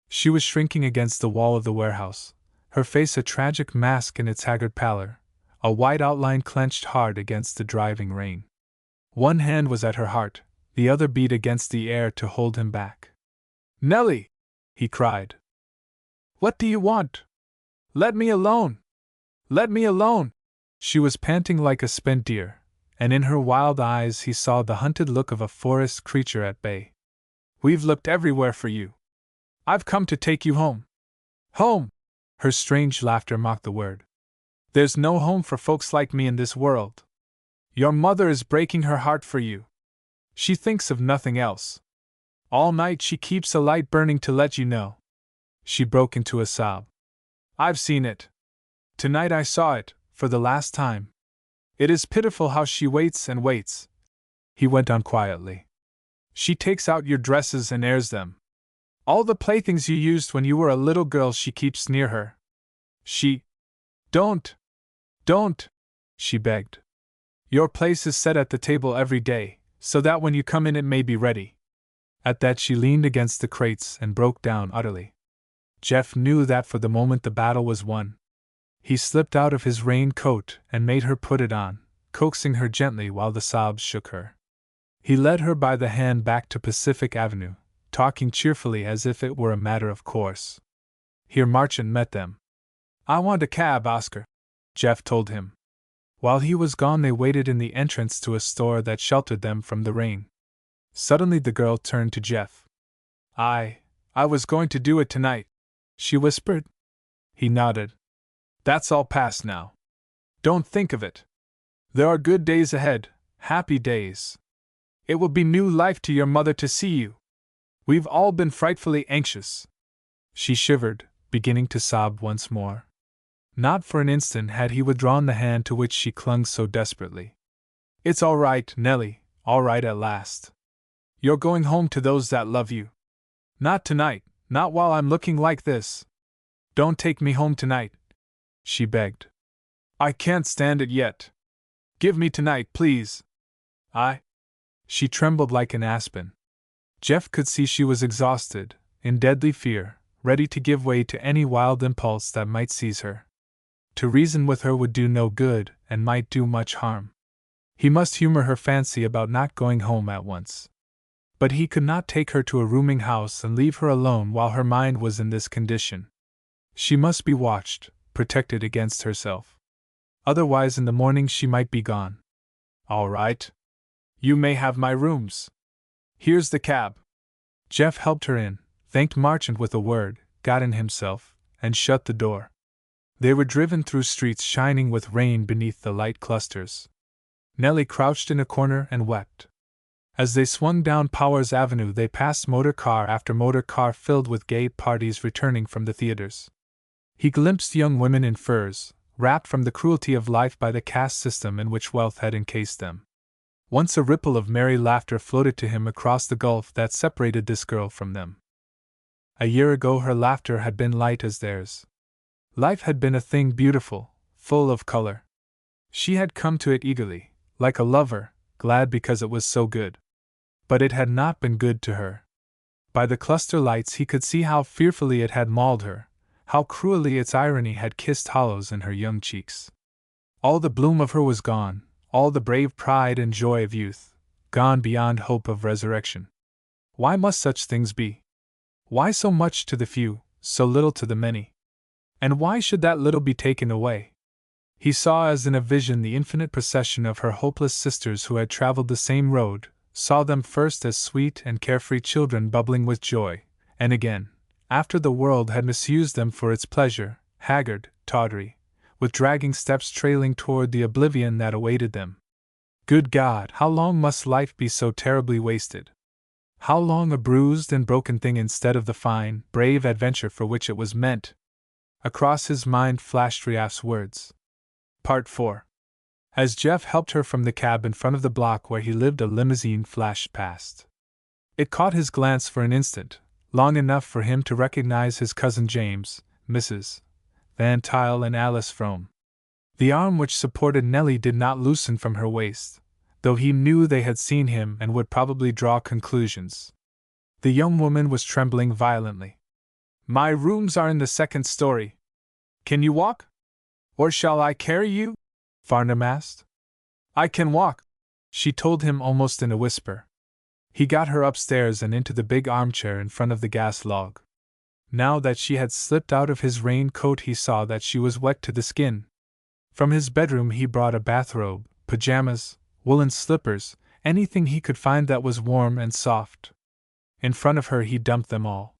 She was shrinking against the wall of the warehouse, her face a tragic mask in its haggard pallor, a white outline clenched hard against the driving rain. One hand was at her heart, the other beat against the air to hold him back. "Nellie!" he cried. "What do you want? Let me alone! Let me alone!" She was panting like a spent deer, and in her wild eyes he saw the hunted look of a forest creature at bay. "We've looked everywhere for you. I've come to take you home." "Home!" Her strange laughter mocked the word. "There's no home for folks like me in this world. Your mother is breaking her heart for you. She thinks of nothing else. All night she keeps a light burning to let you know." She broke into a sob. "I've seen it. Tonight I saw it, for the last time. It is pitiful how she waits and waits," he went on quietly. "She takes out your dresses and airs them. All the playthings you used when you were a little girl she keeps near her. Don't! Don't! She begged. Your place is set at the table every day, so that when you come in it may be ready. At that she leaned against the crates and broke down utterly. Jeff knew that for the moment the battle was won. He slipped out of his raincoat and made her put it on, coaxing her gently while the sobs shook her. He led her by the hand back to Pacific Avenue, talking cheerfully as if it were a matter of course. Here Marchant met them. I want a cab, Oscar, Jeff told him. While he was gone they waited in the entrance to a store that sheltered them from the rain. Suddenly the girl turned to Jeff. I was going to do it tonight, she whispered. He nodded. That's all past now. Don't think of it. There are good days ahead, happy days. It will be new life to your mother to see you. We've all been frightfully anxious. She shivered, beginning to sob once more. Not for an instant had he withdrawn the hand to which she clung so desperately. It's all right, Nellie, all right at last. You're going home to those that love you. Not tonight, not while I'm looking like this. Don't take me home tonight, she begged. I can't stand it yet. Give me tonight, please. She trembled like an aspen. Jeff could see she was exhausted, in deadly fear, ready to give way to any wild impulse that might seize her. To reason with her would do no good and might do much harm. He must humor her fancy about not going home at once. But he could not take her to a rooming house and leave her alone while her mind was in this condition. She must be watched, protected against herself. Otherwise in the morning she might be gone. All right. You may have my rooms. Here's the cab. Jeff helped her in, thanked Marchant with a word, got in himself, and shut the door. They were driven through streets shining with rain beneath the light clusters. Nellie crouched in a corner and wept. As they swung down Powers Avenue they passed motor car after motor car filled with gay parties returning from the theaters. He glimpsed young women in furs, wrapped from the cruelty of life by the caste system in which wealth had encased them. Once a ripple of merry laughter floated to him across the gulf that separated this girl from them. A year ago her laughter had been light as theirs. Life had been a thing beautiful, full of color. She had come to it eagerly, like a lover, glad because it was so good. But it had not been good to her. By the cluster lights he could see how fearfully it had mauled her, how cruelly its irony had kissed hollows in her young cheeks. All the bloom of her was gone, all the brave pride and joy of youth, gone beyond hope of resurrection. Why must such things be? Why so much to the few, so little to the many? And why should that little be taken away? He saw as in a vision the infinite procession of her hopeless sisters who had traveled the same road, saw them first as sweet and carefree children bubbling with joy, and again, after the world had misused them for its pleasure, haggard, tawdry, with dragging steps trailing toward the oblivion that awaited them. Good God, how long must life be so terribly wasted? How long a bruised and broken thing instead of the fine, brave adventure for which it was meant? Across his mind flashed Riaf's words. Part 4. As Jeff helped her from the cab in front of the block where he lived, a limousine flashed past. It caught his glance for an instant, long enough for him to recognize his cousin James, Mrs. Van Tuyl and Alice Frome. The arm which supported Nellie did not loosen from her waist, though he knew they had seen him and would probably draw conclusions. The young woman was trembling violently. My rooms are in the second story. Can you walk? Or shall I carry you? Farnham asked. I can walk, she told him almost in a whisper. He got her upstairs and into the big armchair in front of the gas log. Now that she had slipped out of his raincoat he saw that she was wet to the skin. From his bedroom he brought a bathrobe, pajamas, woolen slippers, anything he could find that was warm and soft. In front of her he dumped them all.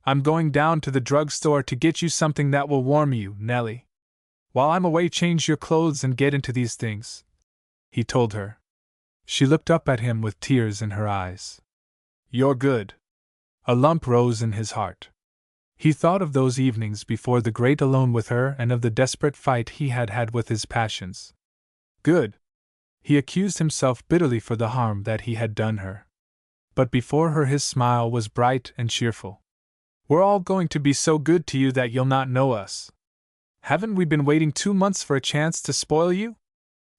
I'm going down to the drugstore to get you something that will warm you, Nellie. While I'm away, change your clothes and get into these things, he told her. She looked up at him with tears in her eyes. You're good. A lump rose in his heart. He thought of those evenings before the grate alone with her and of the desperate fight he had had with his passions. Good. He accused himself bitterly for the harm that he had done her. But before her his smile was bright and cheerful. We're all going to be so good to you that you'll not know us. Haven't we been waiting 2 months for a chance to spoil you?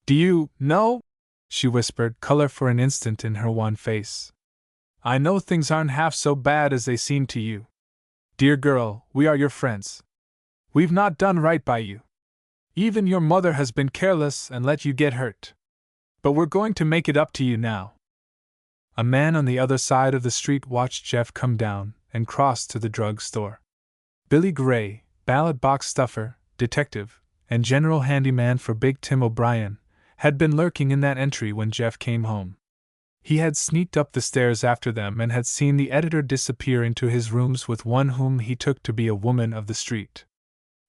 Do you know? She whispered, color for an instant in her wan face. I know things aren't half so bad as they seem to you. Dear girl, we are your friends. We've not done right by you. Even your mother has been careless and let you get hurt. But we're going to make it up to you now. A man on the other side of the street watched Jeff come down and cross to the drug store. Billy Gray, ballot box stuffer, detective, and general handyman for Big Tim O'Brien, had been lurking in that entry when Jeff came home. He had sneaked up the stairs after them and had seen the editor disappear into his rooms with one whom he took to be a woman of the street.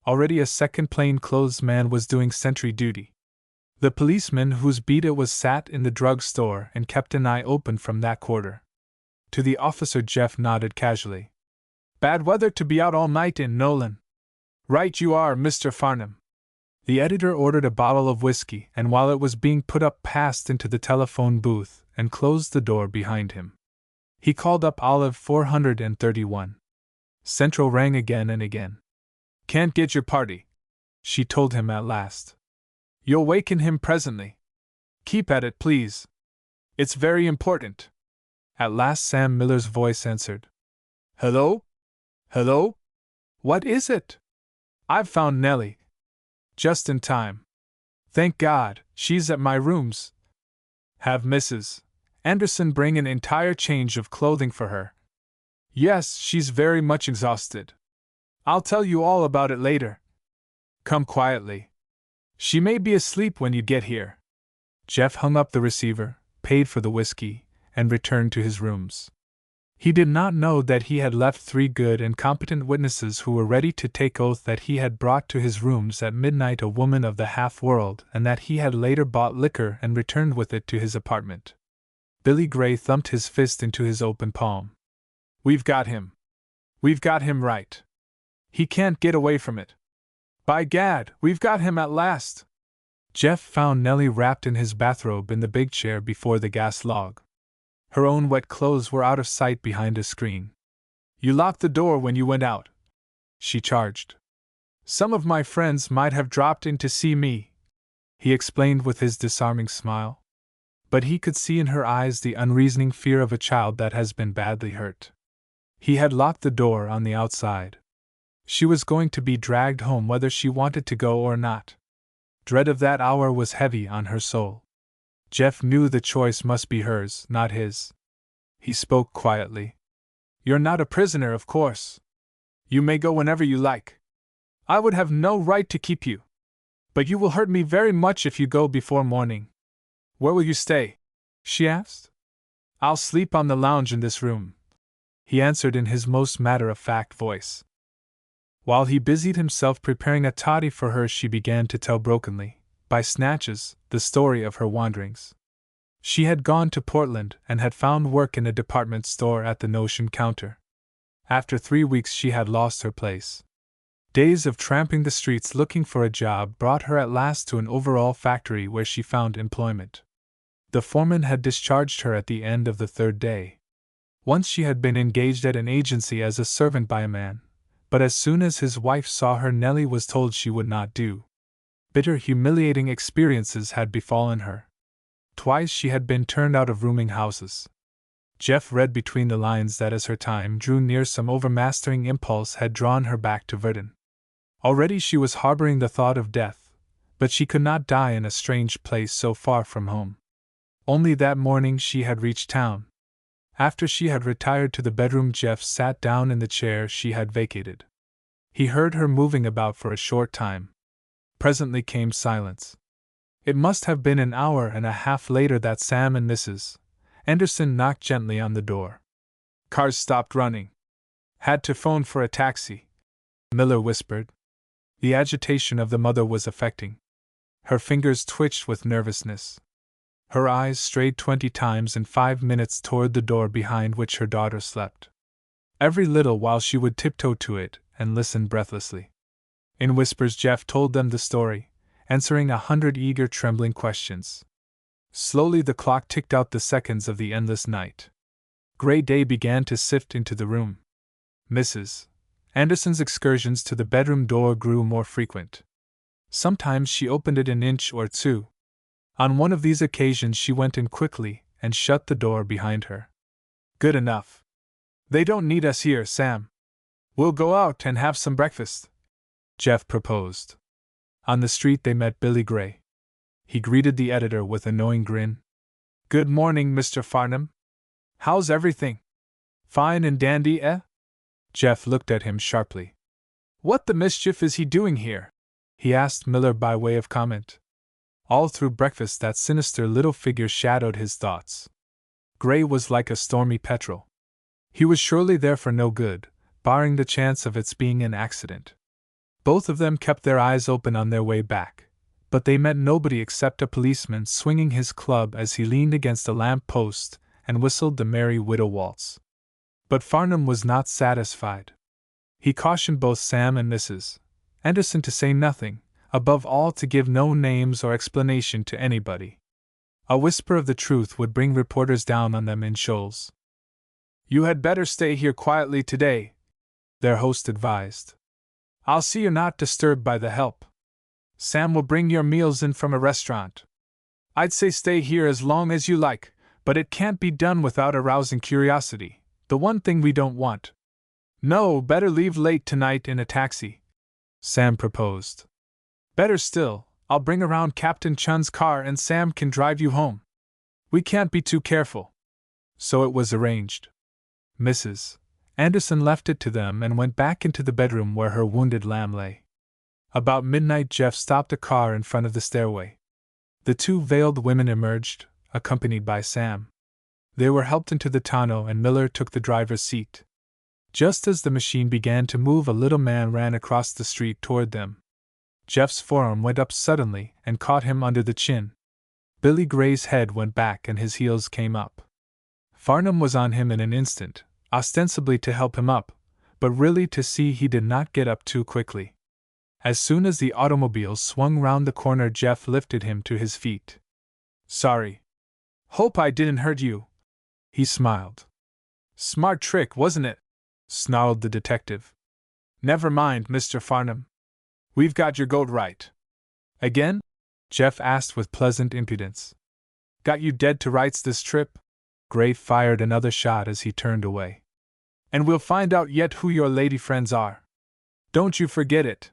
Already a second plain-clothes man was doing sentry duty. The policeman whose beat it was sat in the drug store and kept an eye open from that quarter. To the officer Jeff nodded casually. Bad weather to be out all night in Nolan. Right you are, Mr. Farnham. The editor ordered a bottle of whiskey, and while it was being put up passed into the telephone booth and closed the door behind him. He called up Olive 431. Central rang again and again. Can't get your party, she told him at last. You'll waken him presently. Keep at it, please. It's very important. At last Sam Miller's voice answered. Hello? Hello? What is it? I've found Nellie. Just in time. Thank God, she's at my rooms. Have Mrs. Anderson bring an entire change of clothing for her. Yes, she's very much exhausted. I'll tell you all about it later. Come quietly. She may be asleep when you get here. Jeff hung up the receiver, paid for the whiskey, and returned to his rooms. He did not know that he had left 3 good and competent witnesses who were ready to take oath that he had brought to his rooms at midnight a woman of the half-world and that he had later bought liquor and returned with it to his apartment. Billy Gray thumped his fist into his open palm. We've got him. We've got him right. He can't get away from it. By gad, we've got him at last. Jeff found Nellie wrapped in his bathrobe in the big chair before the gas log. Her own wet clothes were out of sight behind a screen. You locked the door when you went out, she charged. Some of my friends might have dropped in to see me, he explained with his disarming smile. But he could see in her eyes the unreasoning fear of a child that has been badly hurt. He had locked the door on the outside. She was going to be dragged home whether she wanted to go or not. Dread of that hour was heavy on her soul. Jeff knew the choice must be hers, not his. He spoke quietly. You're not a prisoner, of course. You may go whenever you like. I would have no right to keep you. But you will hurt me very much if you go before morning. Where will you stay? She asked. I'll sleep on the lounge in this room, he answered in his most matter-of-fact voice. While he busied himself preparing a toddy for her, she began to tell brokenly, by snatches, the story of her wanderings. She had gone to Portland and had found work in a department store at the notion counter. After 3 weeks she had lost her place. Days of tramping the streets looking for a job brought her at last to an overall factory where she found employment. The foreman had discharged her at the end of the 3rd day. Once she had been engaged at an agency as a servant by a man, but as soon as his wife saw her, Nellie was told she would not do. Bitter, humiliating experiences had befallen her. Twice she had been turned out of rooming houses. Jeff read between the lines that as her time drew near, some overmastering impulse had drawn her back to Verdun. Already she was harboring the thought of death, but she could not die in a strange place so far from home. Only that morning she had reached town. After she had retired to the bedroom, Jeff sat down in the chair she had vacated. He heard her moving about for a short time. Presently came silence. It must have been an hour and a half later that Sam and Mrs. Anderson knocked gently on the door. Cars stopped running. Had to phone for a taxi, Miller whispered. The agitation of the mother was affecting. Her fingers twitched with nervousness. Her eyes strayed 20 times in 5 minutes toward the door behind which her daughter slept. Every little while she would tiptoe to it and listen breathlessly. In whispers Jeff told them the story, answering 100 eager, trembling questions. Slowly the clock ticked out the seconds of the endless night. Gray day began to sift into the room. Mrs. Anderson's excursions to the bedroom door grew more frequent. Sometimes she opened it an inch or two. On one of these occasions she went in quickly and shut the door behind her. Good enough. They don't need us here, Sam. We'll go out and have some breakfast, Jeff proposed. On the street they met Billy Gray. He greeted the editor with a knowing grin. Good morning, Mr. Farnham. How's everything? Fine and dandy, eh? Jeff looked at him sharply. What the mischief is he doing here? He asked Miller by way of comment. All through breakfast that sinister little figure shadowed his thoughts. Gray was like a stormy petrel. He was surely there for no good, barring the chance of its being an accident. Both of them kept their eyes open on their way back, but they met nobody except a policeman swinging his club as he leaned against a lamp post and whistled the Merry Widow Waltz. But Farnham was not satisfied. He cautioned both Sam and Mrs. Anderson to say nothing, above all to give no names or explanation to anybody. A whisper of the truth would bring reporters down on them in shoals. You had better stay here quietly today, their host advised. I'll see you're not disturbed by the help. Sam will bring your meals in from a restaurant. I'd say stay here as long as you like, but it can't be done without arousing curiosity, the one thing we don't want. No, better leave late tonight in a taxi, Sam proposed. Better still, I'll bring around Captain Chun's car and Sam can drive you home. We can't be too careful. So it was arranged. Mrs. Anderson left it to them and went back into the bedroom where her wounded lamb lay. About midnight Jeff stopped a car in front of the stairway. The two veiled women emerged, accompanied by Sam. They were helped into the tonneau and Miller took the driver's seat. Just as the machine began to move, a little man ran across the street toward them. Jeff's forearm went up suddenly and caught him under the chin. Billy Gray's head went back and his heels came up. Farnham was on him in an instant, ostensibly to help him up, but really to see he did not get up too quickly. As soon as the automobile swung round the corner, Jeff lifted him to his feet. Sorry. Hope I didn't hurt you. He smiled. Smart trick, wasn't it? Snarled the detective. Never mind, Mr. Farnham. We've got your goat right. Again? Jeff asked with pleasant impudence. Got you dead to rights this trip? Gray fired another shot as he turned away. And we'll find out yet who your lady friends are. Don't you forget it.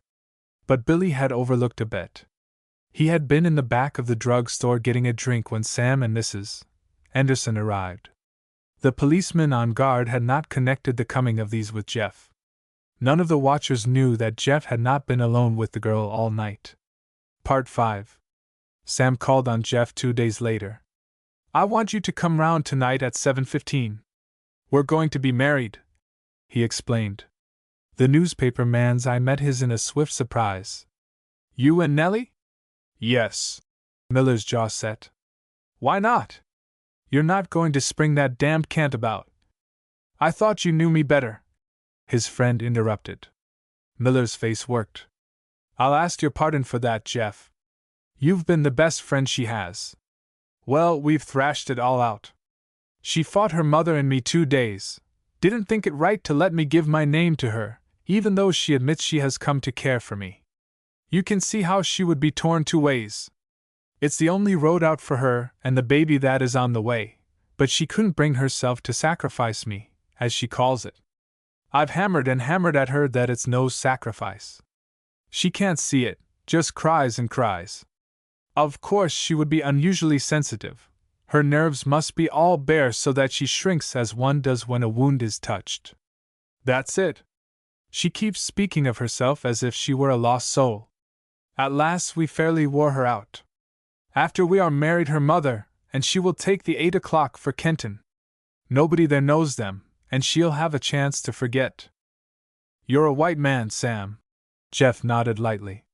But Billy had overlooked a bet. He had been in the back of the drug store getting a drink when Sam and Mrs. Anderson arrived. The policeman on guard had not connected the coming of these with Jeff. None of the watchers knew that Jeff had not been alone with the girl all night. Part 5. Sam called on Jeff 2 days later. I want you to come round tonight at 7:15. We're going to be married, he explained. The newspaper man's eye met his in a swift surprise. You and Nellie? Yes. Miller's jaw set. Why not? You're not going to spring that damned cant about. I thought you knew me better, his friend interrupted. Miller's face worked. I'll ask your pardon for that, Jeff. You've been the best friend she has. Well, we've thrashed it all out. She fought her mother and me 2 days. Didn't think it right to let me give my name to her, even though she admits she has come to care for me. You can see how she would be torn 2 ways. It's the only road out for her and the baby that is on the way, but she couldn't bring herself to sacrifice me, as she calls it. I've hammered and hammered at her that it's no sacrifice. She can't see it, just cries and cries. Of course she would be unusually sensitive. Her nerves must be all bare so that she shrinks as one does when a wound is touched. That's it. She keeps speaking of herself as if she were a lost soul. At last we fairly wore her out. After we are married, her mother and she will take the 8 o'clock for Kenton. Nobody there knows them, and she'll have a chance to forget. You're a white man, Sam. Jeff nodded lightly.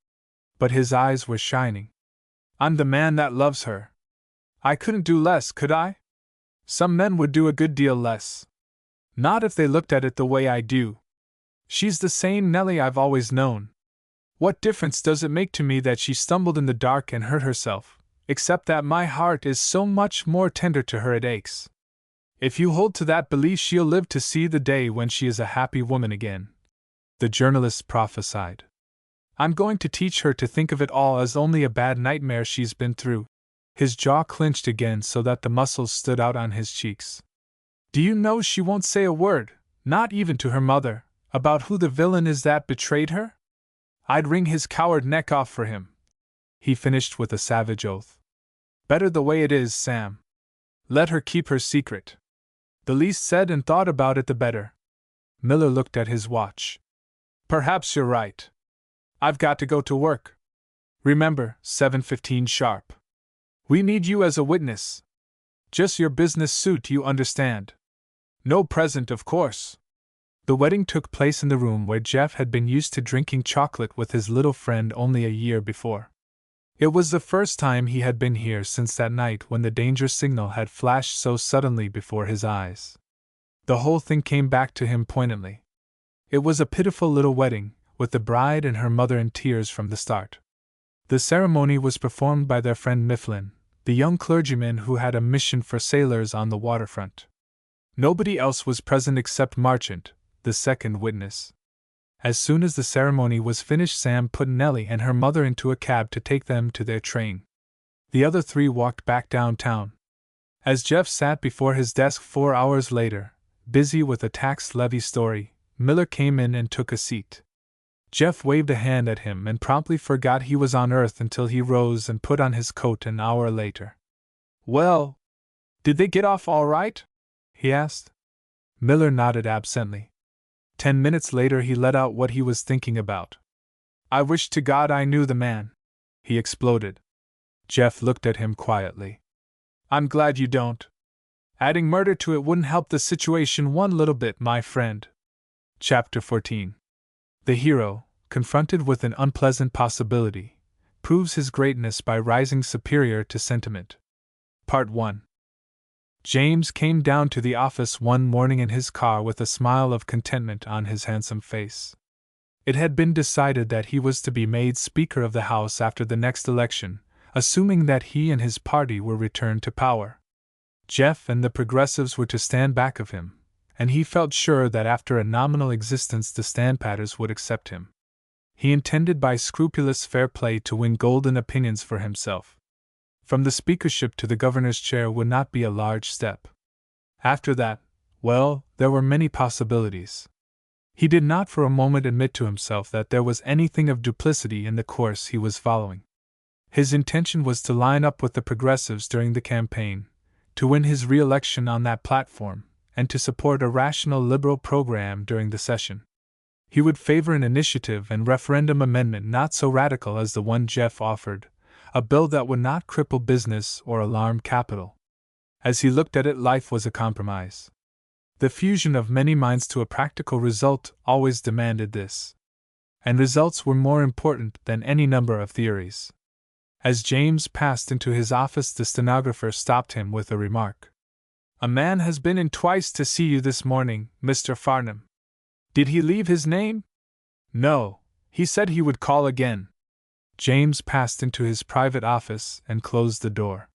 But his eyes were shining. I'm the man that loves her. I couldn't do less, could I? Some men would do a good deal less. Not if they looked at it the way I do. She's the same Nellie I've always known. What difference does it make to me that she stumbled in the dark and hurt herself, except that my heart is so much more tender to her it aches. If you hold to that belief, she'll live to see the day when she is a happy woman again. the journalist prophesied. I'm going to teach her to think of it all as only a bad nightmare she's been through. His jaw clenched again so that the muscles stood out on his cheeks. Do you know she won't say a word, not even to her mother, about who the villain is that betrayed her? I'd wring his coward neck off for him. He finished with a savage oath. Better the way it is, Sam. Let her keep her secret. The least said and thought about it the better. Miller looked at his watch. Perhaps you're right. I've got to go to work. Remember, 7:15 sharp. We need you as a witness. Just your business suit, you understand. No present, of course. The wedding took place in the room where Jeff had been used to drinking chocolate with his little friend only a year before. It was the first time he had been here since that night when the danger signal had flashed so suddenly before his eyes. The whole thing came back to him poignantly. It was a pitiful little wedding, with the bride and her mother in tears from the start. The ceremony was performed by their friend Mifflin, the young clergyman who had a mission for sailors on the waterfront. Nobody else was present except Marchant, the second witness. As soon as the ceremony was finished, Sam put Nellie and her mother into a cab to take them to their train. The other three walked back downtown. As Jeff sat before his desk 4 hours later, busy with a tax levy story, Miller came in and took a seat. Jeff waved a hand at him and promptly forgot he was on Earth until he rose and put on his coat an hour later. Well, did they get off all right? He asked. Miller nodded absently. 10 minutes later he let out what he was thinking about. I wish to God I knew the man, he exploded. Jeff looked at him quietly. I'm glad you don't. Adding murder to it wouldn't help the situation one little bit, my friend. Chapter 14. The hero, confronted with an unpleasant possibility, proves his greatness by rising superior to sentiment. Part 1. James came down to the office one morning in his car with a smile of contentment on his handsome face. It had been decided that he was to be made Speaker of the House after the next election, assuming that he and his party were returned to power. Jeff and the Progressives were to stand back of him, and he felt sure that after a nominal existence the Standpatters would accept him. He intended by scrupulous fair play to win golden opinions for himself. From the speakership to the governor's chair would not be a large step. After that, well, there were many possibilities. He did not for a moment admit to himself that there was anything of duplicity in the course he was following. His intention was to line up with the Progressives during the campaign, to win his re-election on that platform, and to support a rational liberal program during the session. He would favor an initiative and referendum amendment not so radical as the one Jeff offered, a bill that would not cripple business or alarm capital. As he looked at it, life was a compromise. The fusion of many minds to a practical result always demanded this. And results were more important than any number of theories. As James passed into his office, the stenographer stopped him with a remark. A man has been in twice to see you this morning, Mr. Farnham. Did he leave his name? No, he said he would call again. James passed into his private office and closed the door.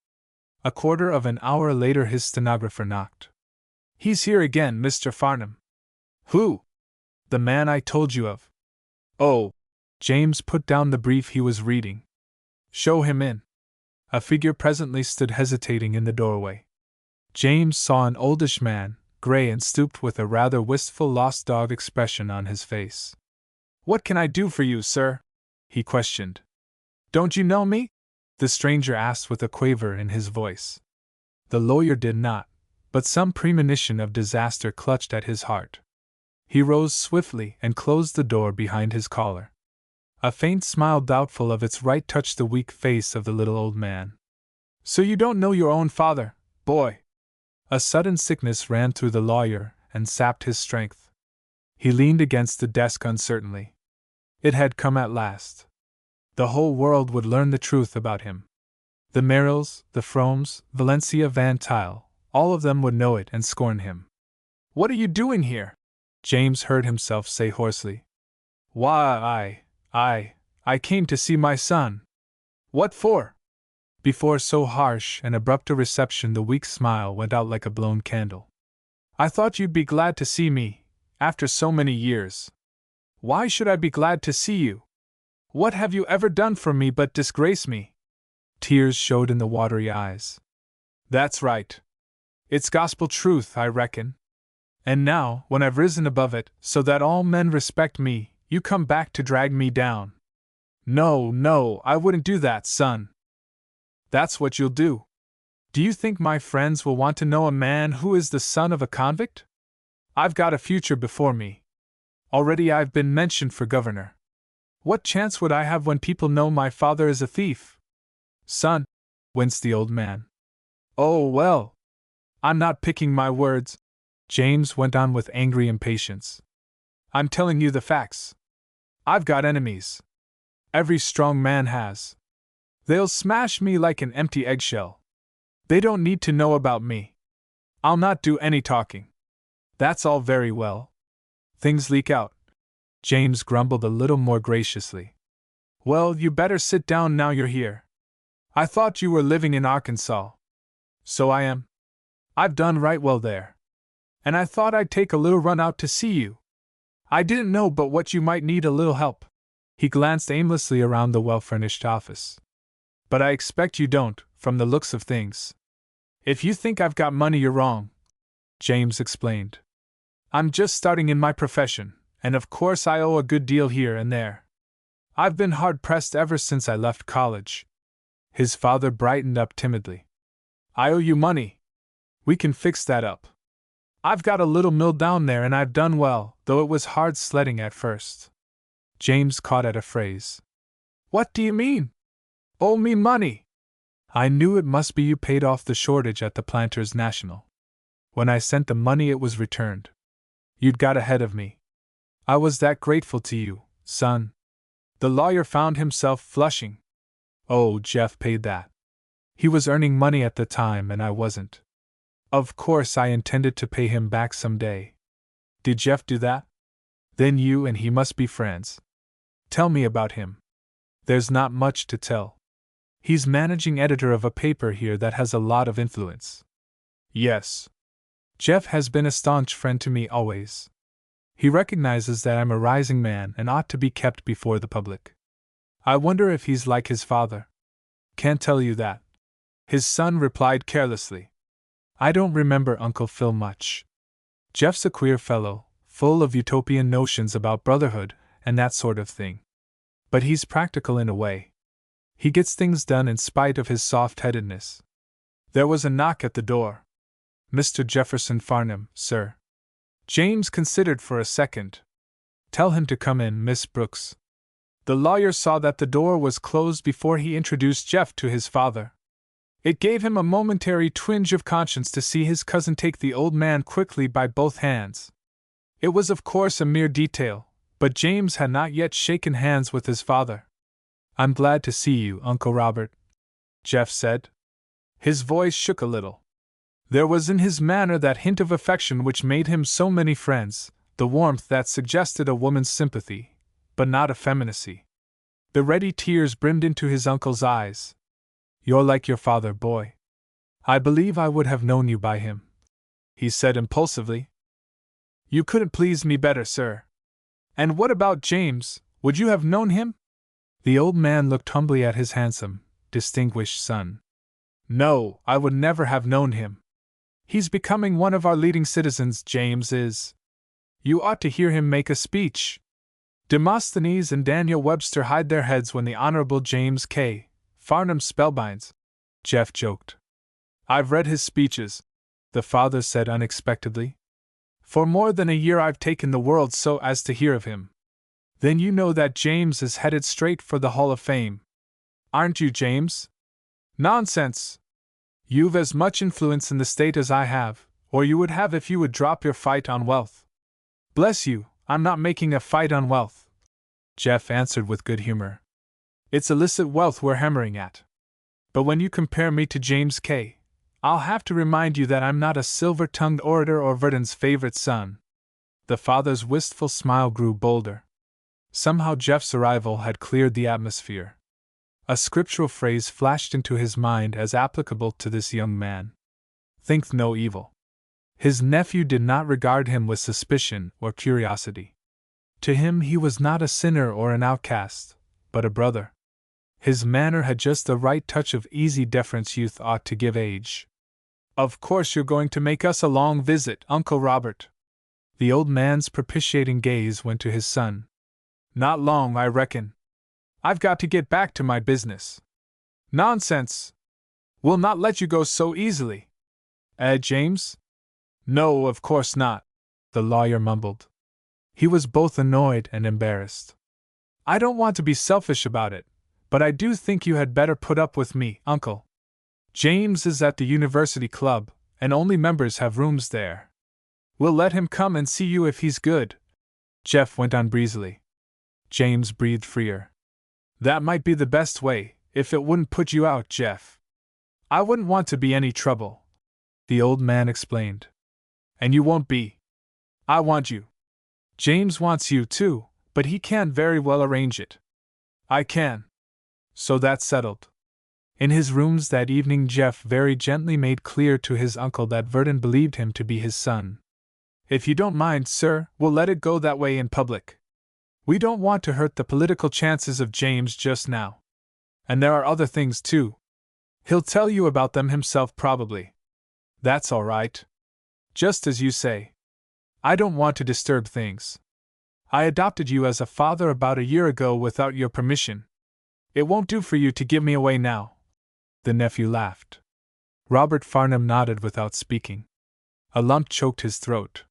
A quarter of an hour later his stenographer knocked. He's here again, Mr. Farnham. Who? The man I told you of. Oh. James put down the brief he was reading. Show him in. A figure presently stood hesitating in the doorway. James saw an oldish man, gray and stooped, with a rather wistful lost dog expression on his face. What can I do for you, sir? He questioned. Don't you know me? The stranger asked with a quaver in his voice. The lawyer did not, but some premonition of disaster clutched at his heart. He rose swiftly and closed the door behind his caller. A faint smile, doubtful of its right, touched the weak face of the little old man. So you don't know your own father, boy? A sudden sickness ran through the lawyer and sapped his strength. He leaned against the desk uncertainly. It had come at last. The whole world would learn the truth about him. The Merrills, the Fromes, Valencia Van Tile, all of them would know it and scorn him. What are you doing here? James heard himself say hoarsely. Why, I came to see my son. What for? Before so harsh and abrupt a reception the weak smile went out like a blown candle. I thought you'd be glad to see me, after so many years. Why should I be glad to see you? What have you ever done for me but disgrace me? Tears showed in the watery eyes. That's right. It's gospel truth, I reckon. And now, when I've risen above it, so that all men respect me, you come back to drag me down. No, no, I wouldn't do that, son. That's what you'll do. Do you think my friends will want to know a man who is the son of a convict? I've got a future before me. Already I've been mentioned for governor. What chance would I have when people know my father is a thief? Son, winced the old man. Oh, well. I'm not picking my words, James went on with angry impatience. I'm telling you the facts. I've got enemies. Every strong man has. They'll smash me like an empty eggshell. They don't need to know about me. I'll not do any talking. That's all very well. Things leak out. James grumbled a little more graciously. Well, you better sit down now you're here. I thought you were living in Arkansas. So I am. I've done right well there. And I thought I'd take a little run out to see you. I didn't know but what you might need a little help. He glanced aimlessly around the well-furnished office. But I expect you don't, from the looks of things. If you think I've got money, you're wrong, James explained. I'm just starting in my profession, and of course I owe a good deal here and there. I've been hard-pressed ever since I left college. His father brightened up timidly. I owe you money. We can fix that up. I've got a little mill down there and I've done well, though it was hard sledding at first. James caught at a phrase. What do you mean? Owe me money? I knew it must be you paid off the shortage at the Planters National. When I sent the money it was returned. You'd got ahead of me. I was that grateful to you, son. The lawyer found himself flushing. Oh, Jeff paid that. He was earning money at the time and I wasn't. Of course I intended to pay him back someday. Did Jeff do that? Then you and he must be friends. Tell me about him. There's not much to tell. He's managing editor of a paper here that has a lot of influence. Yes. Jeff has been a staunch friend to me always. He recognizes that I'm a rising man and ought to be kept before the public. I wonder if he's like his father. Can't tell you that. His son replied carelessly. I don't remember Uncle Phil much. Jeff's a queer fellow, full of utopian notions about brotherhood and that sort of thing. But he's practical in a way. He gets things done in spite of his soft-headedness. There was a knock at the door. Mr. Jefferson Farnham, sir. James considered for a second. Tell him to come in, Miss Brooks. The lawyer saw that the door was closed before he introduced Jeff to his father. It gave him a momentary twinge of conscience to see his cousin take the old man quickly by both hands. It was of course a mere detail, but James had not yet shaken hands with his father. I'm glad to see you, Uncle Robert, Jeff said. His voice shook a little. There was in his manner that hint of affection which made him so many friends, the warmth that suggested a woman's sympathy, but not effeminacy. The ready tears brimmed into his uncle's eyes. You're like your father, boy. I believe I would have known you by him, he said impulsively. You couldn't please me better, sir. And what about James? Would you have known him? The old man looked humbly at his handsome, distinguished son. No, I would never have known him. He's becoming one of our leading citizens, James is. You ought to hear him make a speech. Demosthenes and Daniel Webster hide their heads when the Honorable James K. Farnham spellbinds, Jeff joked. I've read his speeches, the father said unexpectedly. For more than a year I've taken the world so as to hear of him. Then you know that James is headed straight for the Hall of Fame. Aren't you, James? Nonsense! You've as much influence in the state as I have, or you would have if you would drop your fight on wealth. Bless you, I'm not making a fight on wealth, Jeff answered with good humor. It's illicit wealth we're hammering at. But when you compare me to James K., I'll have to remind you that I'm not a silver-tongued orator or Verdon's favorite son. The father's wistful smile grew bolder. Somehow Jeff's arrival had cleared the atmosphere. A scriptural phrase flashed into his mind as applicable to this young man. Think no evil. His nephew did not regard him with suspicion or curiosity. To him he was not a sinner or an outcast, but a brother. His manner had just the right touch of easy deference youth ought to give age. "Of course you're going to make us a long visit, Uncle Robert." The old man's propitiating gaze went to his son. "Not long, I reckon. I've got to get back to my business." "Nonsense! We'll not let you go so easily." James?" "No, of course not," the lawyer mumbled. He was both annoyed and embarrassed. "I don't want to be selfish about it, but I do think you had better put up with me, Uncle. James is at the University Club, and only members have rooms there. We'll let him come and see you if he's good," Jeff went on breezily. James breathed freer. "That might be the best way, if it wouldn't put you out, Jeff." "I wouldn't want to be any trouble," the old man explained. "And you won't be. I want you. James wants you too, but he can't very well arrange it. I can. So that's settled." In his rooms that evening, Jeff very gently made clear to his uncle that Verdon believed him to be his son. "If you don't mind, sir, we'll let it go that way in public. We don't want to hurt the political chances of James just now. And there are other things too. He'll tell you about them himself probably. That's all right. Just as you say. I don't want to disturb things. I adopted you as a father about a year ago without your permission. It won't do for you to give me away now." The nephew laughed. Robert Farnham nodded without speaking. A lump choked his throat.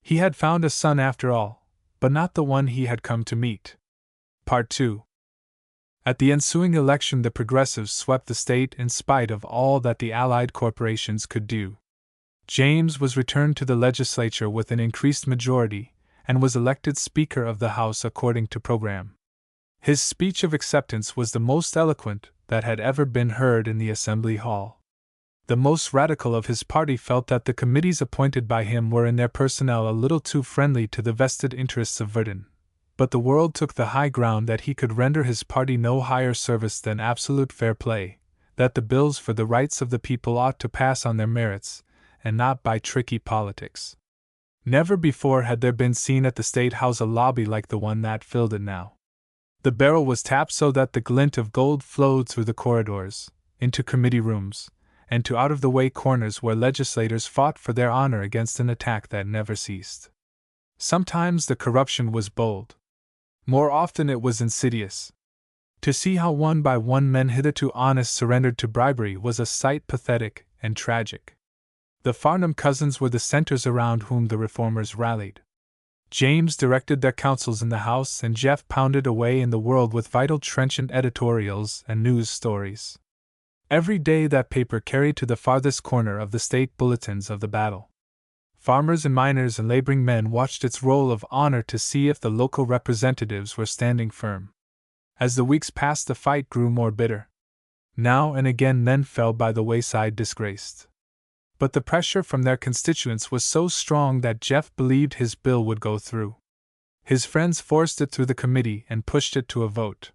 He had found a son after all, but not the one he had come to meet. Part 2. At the ensuing election, the Progressives swept the state in spite of all that the Allied corporations could do. James was returned to the legislature with an increased majority, and was elected Speaker of the House according to program. His speech of acceptance was the most eloquent that had ever been heard in the Assembly Hall. The most radical of his party felt that the committees appointed by him were in their personnel a little too friendly to the vested interests of Verdon, but the world took the high ground that he could render his party no higher service than absolute fair play, that the bills for the rights of the people ought to pass on their merits, and not by tricky politics. Never before had there been seen at the State House a lobby like the one that filled it now. The barrel was tapped so that the glint of gold flowed through the corridors, into committee rooms, and to out-of-the-way corners where legislators fought for their honor against an attack that never ceased. Sometimes the corruption was bold. More often it was insidious. To see how one by one men hitherto honest surrendered to bribery was a sight pathetic and tragic. The Farnham cousins were the centers around whom the reformers rallied. James directed their councils in the House, and Jeff pounded away in the world with vital trenchant editorials and news stories. Every day that paper carried to the farthest corner of the state bulletins of the battle. Farmers and miners and laboring men watched its roll of honor to see if the local representatives were standing firm. As the weeks passed, the fight grew more bitter. Now and again men fell by the wayside disgraced. But the pressure from their constituents was so strong that Jeff believed his bill would go through. His friends forced it through the committee and pushed it to a vote.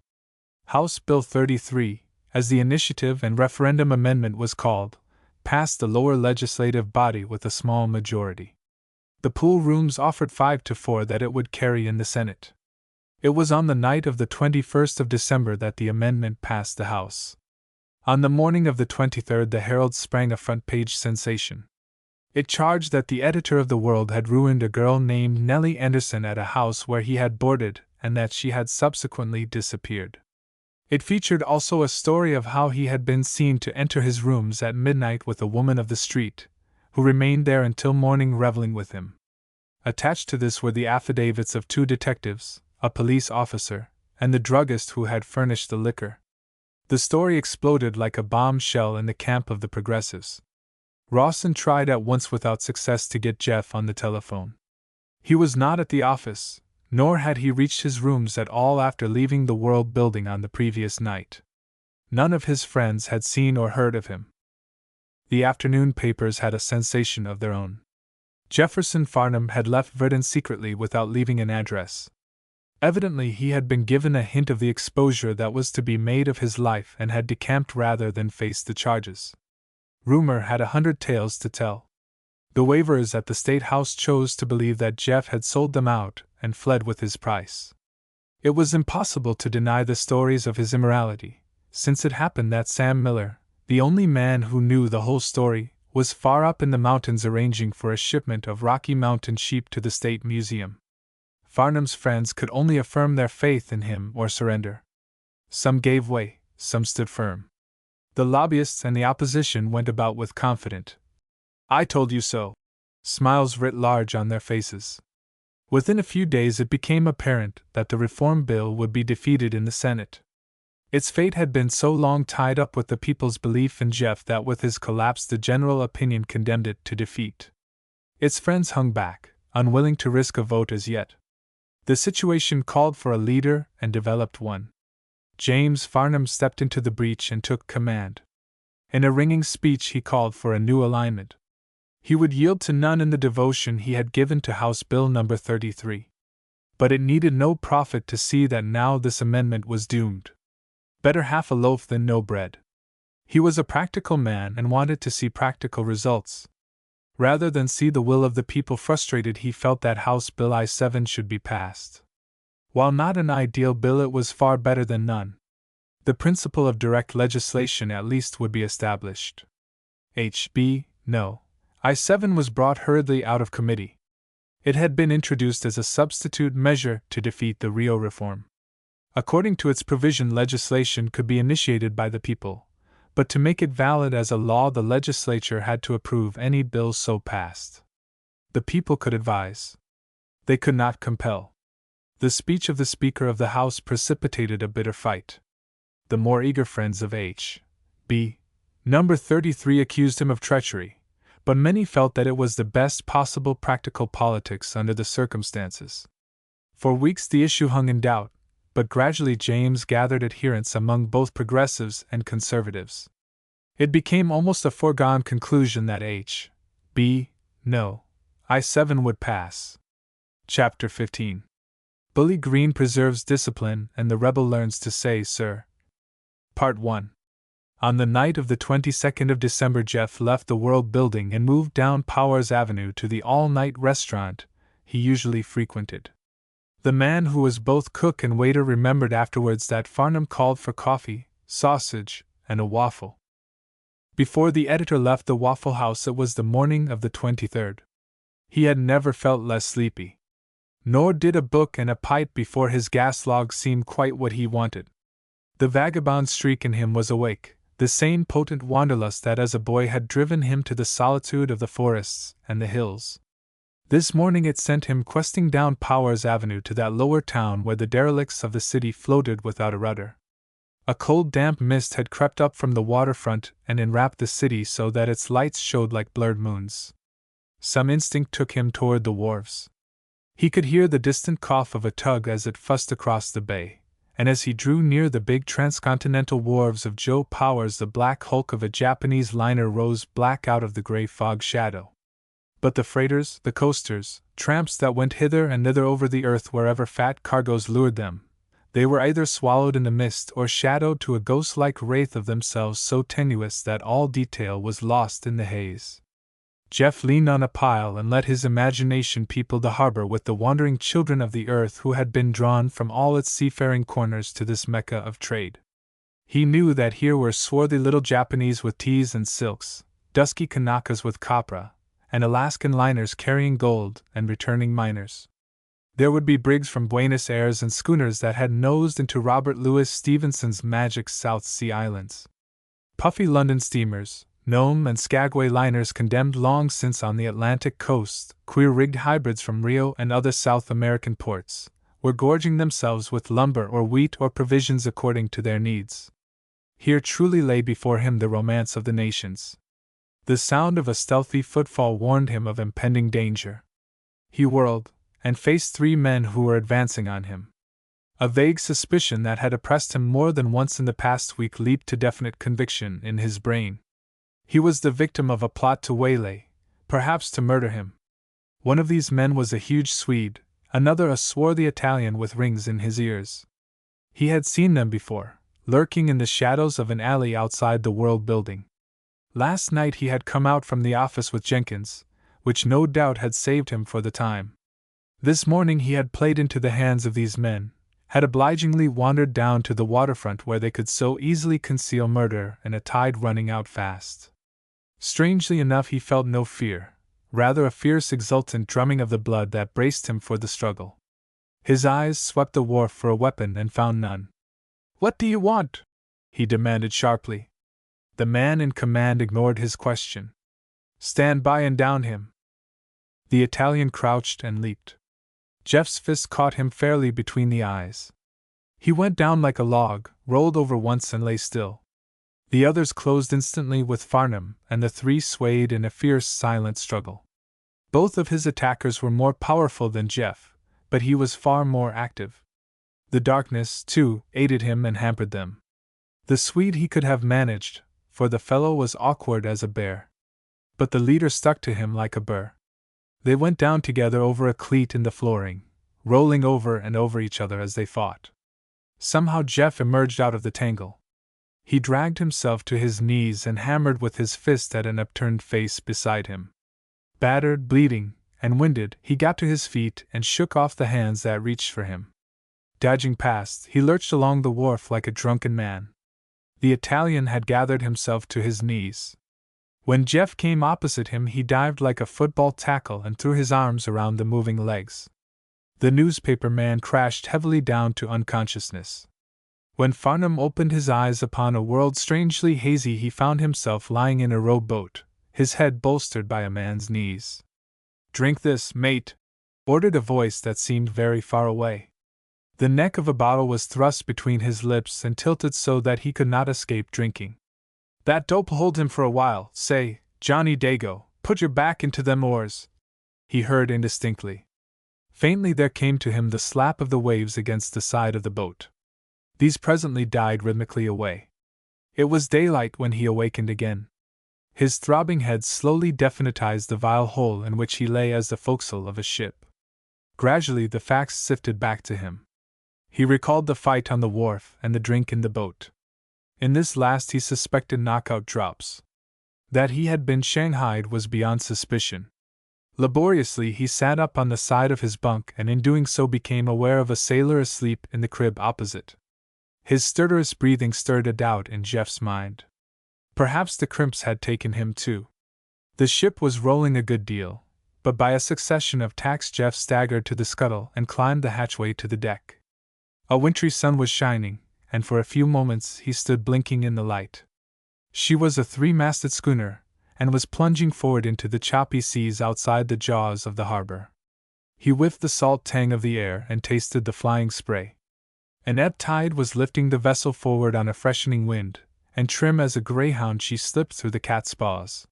House Bill 33, as the initiative and referendum amendment was called, passed the lower legislative body with a small majority. The pool rooms offered 5-4 that it would carry in the Senate. It was on the night of the 21st of December that the amendment passed the House. On the morning of the 23rd, the Herald sprang a front-page sensation. It charged that the editor of The World had ruined a girl named Nellie Anderson at a house where he had boarded, and that she had subsequently disappeared. It featured also a story of how he had been seen to enter his rooms at midnight with a woman of the street, who remained there until morning reveling with him. Attached to this were the affidavits of 2 detectives, a police officer, and the druggist who had furnished the liquor. The story exploded like a bombshell in the camp of the Progressives. Rawson tried at once without success to get Jeff on the telephone. He was not at the office, nor had he reached his rooms at all after leaving the World building on the previous night. None of his friends had seen or heard of him. The afternoon papers had a sensation of their own. Jefferson Farnham had left Verdon secretly without leaving an address. Evidently he had been given a hint of the exposure that was to be made of his life and had decamped rather than face the charges. Rumor had 100 tales to tell. The waivers at the State House chose to believe that Jeff had sold them out and fled with his price. It was impossible to deny the stories of his immorality, since it happened that Sam Miller, the only man who knew the whole story, was far up in the mountains arranging for a shipment of Rocky Mountain sheep to the State Museum. Farnham's friends could only affirm their faith in him or surrender. Some gave way, some stood firm. The lobbyists and the opposition went about with confident, "I told you so," smiles writ large on their faces. Within a few days it became apparent that the reform bill would be defeated in the Senate. Its fate had been so long tied up with the people's belief in Jeff that with his collapse the general opinion condemned it to defeat. Its friends hung back, unwilling to risk a vote as yet. The situation called for a leader and developed one. James Farnham stepped into the breach and took command. In a ringing speech he called for a new alignment. He would yield to none in the devotion he had given to House Bill No. 33. But it needed no prophet to see that now this amendment was doomed. Better half a loaf than no bread. He was a practical man and wanted to see practical results. Rather than see the will of the people frustrated, he felt that House Bill I-7 should be passed. While not an ideal bill, it was far better than none. The principle of direct legislation at least would be established. H.B. No. I-7 was brought hurriedly out of committee. It had been introduced as a substitute measure to defeat the Rio reform. According to its provision, legislation could be initiated by the people, but to make it valid as a law the legislature had to approve any bill so passed. The people could advise. They could not compel. The speech of the Speaker of the House precipitated a bitter fight. The more eager friends of H.B. No. 33 accused him of treachery, but many felt that it was the best possible practical politics under the circumstances. For weeks the issue hung in doubt, but gradually James gathered adherents among both progressives and conservatives. It became almost a foregone conclusion that H.B. No. I-7 would pass. Chapter 15. Bully Green preserves discipline and the rebel learns to say sir. Part 1. On the night of the 22nd of December, Jeff left the World Building and moved down Powers Avenue to the all-night restaurant he usually frequented. The man who was both cook and waiter remembered afterwards that Farnham called for coffee, sausage, and a waffle. Before the editor left the Waffle House, it was the morning of the 23rd. He had never felt less sleepy. Nor did a book and a pipe before his gas log seem quite what he wanted. The vagabond streak in him was awake, the same potent wanderlust that as a boy had driven him to the solitude of the forests and the hills. This morning it sent him questing down Powers Avenue to that lower town where the derelicts of the city floated without a rudder. A cold damp mist had crept up from the waterfront and enwrapped the city so that its lights showed like blurred moons. Some instinct took him toward the wharves. He could hear the distant cough of a tug as it fussed across the bay, and as he drew near the big transcontinental wharves of Joe Powers, the black hulk of a Japanese liner rose black out of the gray fog shadow. But the freighters, the coasters, tramps that went hither and thither over the earth wherever fat cargoes lured them, they were either swallowed in the mist or shadowed to a ghost-like wraith of themselves so tenuous that all detail was lost in the haze. Jeff leaned on a pile and let his imagination people the harbor with the wandering children of the earth who had been drawn from all its seafaring corners to this mecca of trade. He knew that here were swarthy little Japanese with teas and silks, dusky Kanakas with copra, and Alaskan liners carrying gold and returning miners. There would be brigs from Buenos Aires and schooners that had nosed into Robert Louis Stevenson's magic South Sea Islands. Puffy London steamers, Nome and Skagway liners condemned long since on the Atlantic coast, queer-rigged hybrids from Rio and other South American ports, were gorging themselves with lumber or wheat or provisions according to their needs. Here truly lay before him the romance of the nations. The sound of a stealthy footfall warned him of impending danger. He whirled, and faced three men who were advancing on him. A vague suspicion that had oppressed him more than once in the past week leaped to definite conviction in his brain. He was the victim of a plot to waylay, perhaps to murder him. One of these men was a huge Swede, another a swarthy Italian with rings in his ears. He had seen them before, lurking in the shadows of an alley outside the World Building. Last night he had come out from the office with Jenkins, which no doubt had saved him for the time. This morning he had played into the hands of these men, had obligingly wandered down to the waterfront where they could so easily conceal murder in a tide running out fast. Strangely enough, he felt no fear, rather a fierce exultant drumming of the blood that braced him for the struggle. His eyes swept the wharf for a weapon and found none. "What do you want?" he demanded sharply. The man in command ignored his question. "Stand by and down him." The Italian crouched and leaped. Jeff's fist caught him fairly between the eyes. He went down like a log, rolled over once and lay still. The others closed instantly with Farnham, and the three swayed in a fierce, silent struggle. Both of his attackers were more powerful than Jeff, but he was far more active. The darkness, too, aided him and hampered them. The Swede he could have managed, for the fellow was awkward as a bear. But the leader stuck to him like a burr. They went down together over a cleat in the flooring, rolling over and over each other as they fought. Somehow Jeff emerged out of the tangle. He dragged himself to his knees and hammered with his fist at an upturned face beside him. Battered, bleeding, and winded, he got to his feet and shook off the hands that reached for him. Dodging past, he lurched along the wharf like a drunken man. The Italian had gathered himself to his knees. When Jeff came opposite him, he dived like a football tackle and threw his arms around the moving legs. The newspaper man crashed heavily down to unconsciousness. When Farnham opened his eyes upon a world strangely hazy, he found himself lying in a rowboat, his head bolstered by a man's knees. "Drink this, mate," ordered a voice that seemed very far away. The neck of a bottle was thrust between his lips and tilted so that he could not escape drinking. "That dope'll hold him for a while. Say, Johnny Dago, put your back into them oars," he heard indistinctly. Faintly there came to him the slap of the waves against the side of the boat. These presently died rhythmically away. It was daylight when he awakened again. His throbbing head slowly definitized the vile hole in which he lay as the forecastle of a ship. Gradually the facts sifted back to him. He recalled the fight on the wharf and the drink in the boat. In this last he suspected knockout drops. That he had been shanghaied was beyond suspicion. Laboriously he sat up on the side of his bunk and in doing so became aware of a sailor asleep in the crib opposite. His stertorous breathing stirred a doubt in Jeff's mind. Perhaps the crimps had taken him too. The ship was rolling a good deal, but by a succession of tacks Jeff staggered to the scuttle and climbed the hatchway to the deck. A wintry sun was shining, and for a few moments he stood blinking in the light. She was a three-masted schooner, and was plunging forward into the choppy seas outside the jaws of the harbor. He whiffed the salt tang of the air and tasted the flying spray. An ebb tide was lifting the vessel forward on a freshening wind, and trim as a greyhound she slipped through the cat's paws.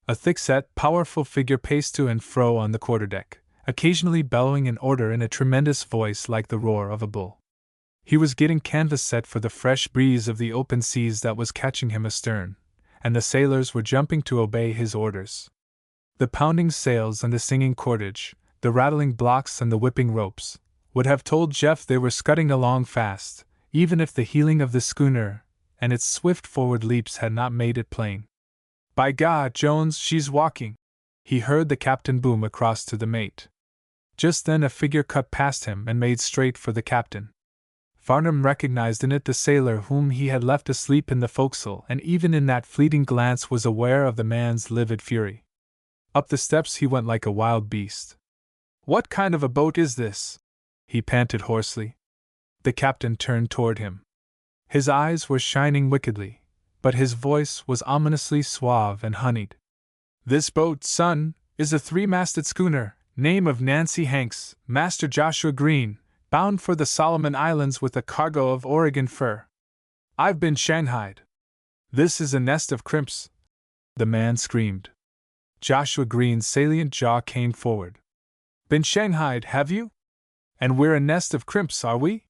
A thick-set, powerful figure paced to and fro on the quarterdeck, occasionally bellowing an order in a tremendous voice like the roar of a bull. He was getting canvas set for the fresh breeze of the open seas that was catching him astern, and the sailors were jumping to obey his orders. The pounding sails and the singing cordage, the rattling blocks and the whipping ropes, would have told Jeff they were scudding along fast, even if the heeling of the schooner and its swift forward leaps had not made it plain. "By God, Jones, she's walking!" he heard the captain boom across to the mate. Just then a figure cut past him and made straight for the captain. Farnham recognized in it the sailor whom he had left asleep in the forecastle, and even in that fleeting glance was aware of the man's livid fury. Up the steps he went like a wild beast. "What kind of a boat is this?" he panted hoarsely. The captain turned toward him. His eyes were shining wickedly, but his voice was ominously suave and honeyed. "This boat, son, is a three-masted schooner, name of Nancy Hanks, Master Joshua Green, bound for the Solomon Islands with a cargo of Oregon fur. I've been shanghaied. This is a nest of crimps," the man screamed. Joshua Green's salient jaw came forward. "Been shanghaied, have you? And we're a nest of crimps, are we?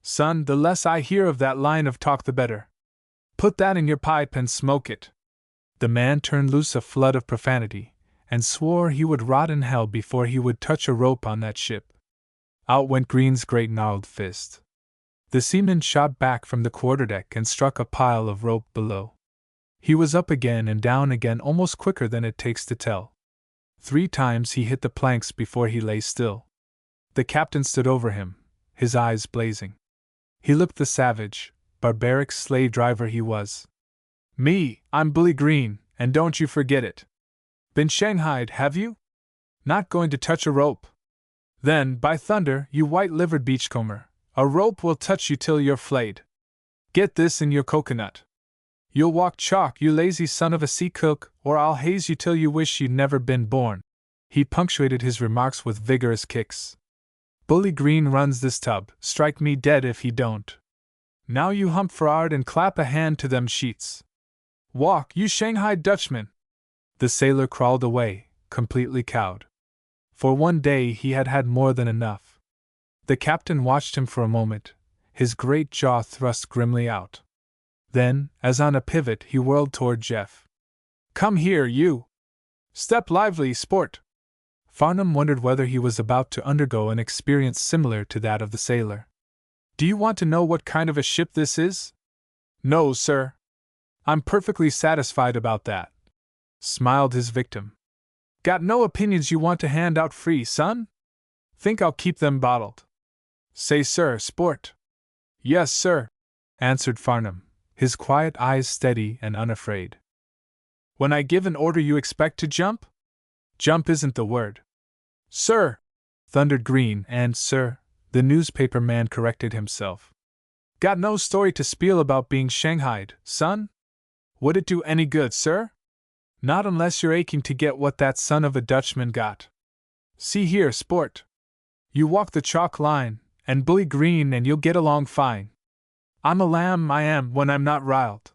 Son, the less I hear of that line of talk the better. Put that in your pipe and smoke it." The man turned loose a flood of profanity, and swore he would rot in hell before he would touch a rope on that ship. Out went Green's great gnarled fist. The seaman shot back from the quarterdeck and struck a pile of rope below. He was up again and down again almost quicker than it takes to tell. 3 times he hit the planks before he lay still. The captain stood over him, his eyes blazing. He looked the savage, barbaric slave driver he was. "Me, I'm Bully Green, and don't you forget it. Been shanghaied, have you? Not going to touch a rope? Then, by thunder, you white-livered beachcomber, a rope will touch you till you're flayed. Get this in your coconut. You'll walk chalk, you lazy son of a sea cook, or I'll haze you till you wish you'd never been born." He punctuated his remarks with vigorous kicks. "Bully Green runs this tub, strike me dead if he don't. Now you hump for'ard and clap a hand to them sheets. Walk, you Shanghai Dutchman!" The sailor crawled away, completely cowed. For one day he had had more than enough. The captain watched him for a moment, his great jaw thrust grimly out. Then, as on a pivot, he whirled toward Jeff. "Come here, you! Step lively, sport!" Farnum wondered whether he was about to undergo an experience similar to that of the sailor. "Do you want to know what kind of a ship this is?" "No, sir. I'm perfectly satisfied about that," smiled his victim. "Got no opinions you want to hand out free, son? Think I'll keep them bottled?" "Say, sir, sport." "Yes, sir," answered Farnum, his quiet eyes steady and unafraid. "When I give an order, you expect to jump?" "Jump isn't the word." "Sir!" thundered Green, and "sir," the newspaper man corrected himself. "Got no story to spiel about being shanghaied, son? Would it do any good, sir? Not unless you're aching to get what that son of a Dutchman got. See here, sport. You walk the chalk line, and Bully Green, and you'll get along fine. I'm a lamb, I am, when I'm not riled.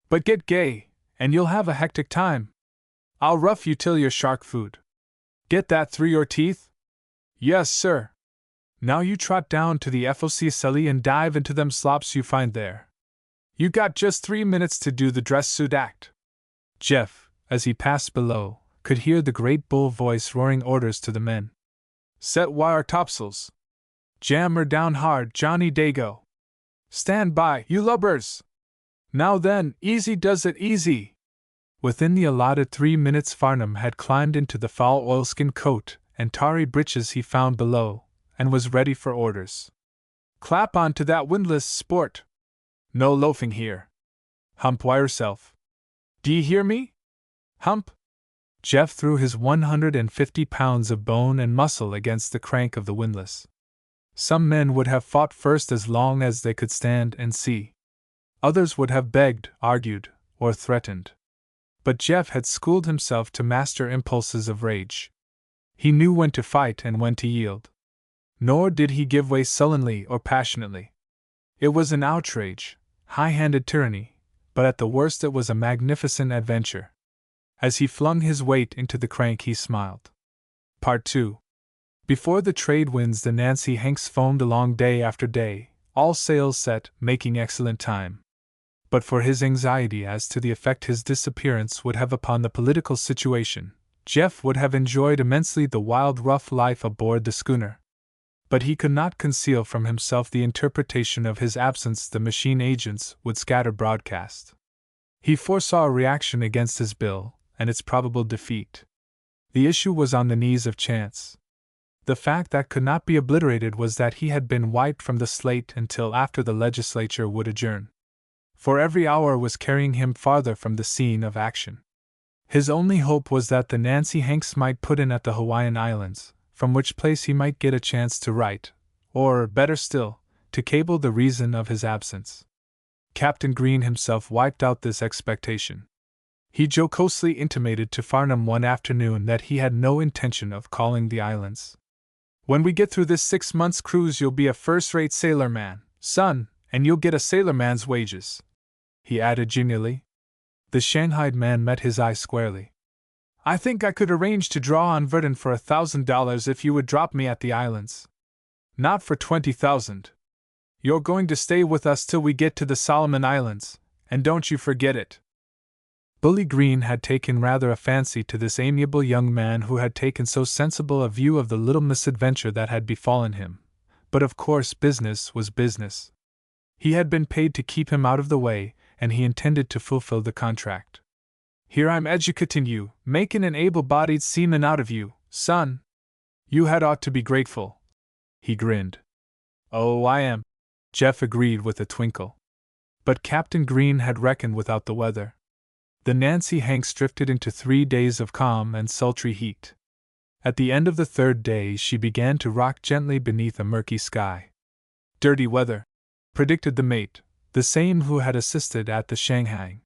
But get gay, and you'll have a hectic time. I'll rough you till you're shark food. Get that through your teeth?" "Yes, sir." "Now you trot down to the FOC celly and dive into them slops you find there. You got just 3 minutes to do the dress suit act." Jeff, as he passed below, could hear the great bull voice roaring orders to the men. "Set wire topsails. Jam her down hard, Johnny Dago. Stand by, you lubbers! Now then, easy does it, easy!" Within the allotted 3 minutes, Farnum had climbed into the foul oilskin coat and tarry breeches he found below, and was ready for orders. "Clap on to that windlass, sport! No loafing here. Hump yourself. D'ye hear me? Hump!" Jeff threw his 150 pounds of bone and muscle against the crank of the windlass. Some men would have fought first as long as they could stand and see. Others would have begged, argued, or threatened. But Jeff had schooled himself to master impulses of rage. He knew when to fight and when to yield. Nor did he give way sullenly or passionately. It was an outrage, high-handed tyranny, but at the worst it was a magnificent adventure. As he flung his weight into the crank, he smiled. Part 2. Before the trade winds, the Nancy Hanks foamed along day after day, all sails set, making excellent time. But for his anxiety as to the effect his disappearance would have upon the political situation, Jeff would have enjoyed immensely the wild, rough life aboard the schooner. But he could not conceal from himself the interpretation of his absence the machine agents would scatter broadcast. He foresaw a reaction against his bill, and its probable defeat. The issue was on the knees of chance. The fact that could not be obliterated was that he had been wiped from the slate until after the legislature would adjourn. For every hour was carrying him farther from the scene of action. His only hope was that the Nancy Hanks might put in at the Hawaiian Islands, from which place he might get a chance to write, or, better still, to cable the reason of his absence. Captain Green himself wiped out this expectation. He jocosely intimated to Farnum one afternoon that he had no intention of calling the islands. "When we get through this 6 months' cruise, you'll be a first-rate sailorman, son, and you'll get a sailorman's wages," he added genially. The shanghaied man met his eye squarely. "I think I could arrange to draw on Verdun for $1,000 if you would drop me at the islands." "Not for 20,000. You're going to stay with us till we get to the Solomon Islands, and don't you forget it." Bully Green had taken rather a fancy to this amiable young man who had taken so sensible a view of the little misadventure that had befallen him, but of course business was business. He had been paid to keep him out of the way, and he intended to fulfill the contract. Here I'm educating you, making an able-bodied seaman out of you, son. You had ought to be grateful. He grinned. Oh, I am, Jeff agreed with a twinkle. But Captain Green had reckoned without the weather. The Nancy Hanks drifted into 3 days of calm and sultry heat. At the end of the 3rd day she began to rock gently beneath a murky sky. Dirty weather, predicted the mate, the same who had assisted at the Shanghaiing.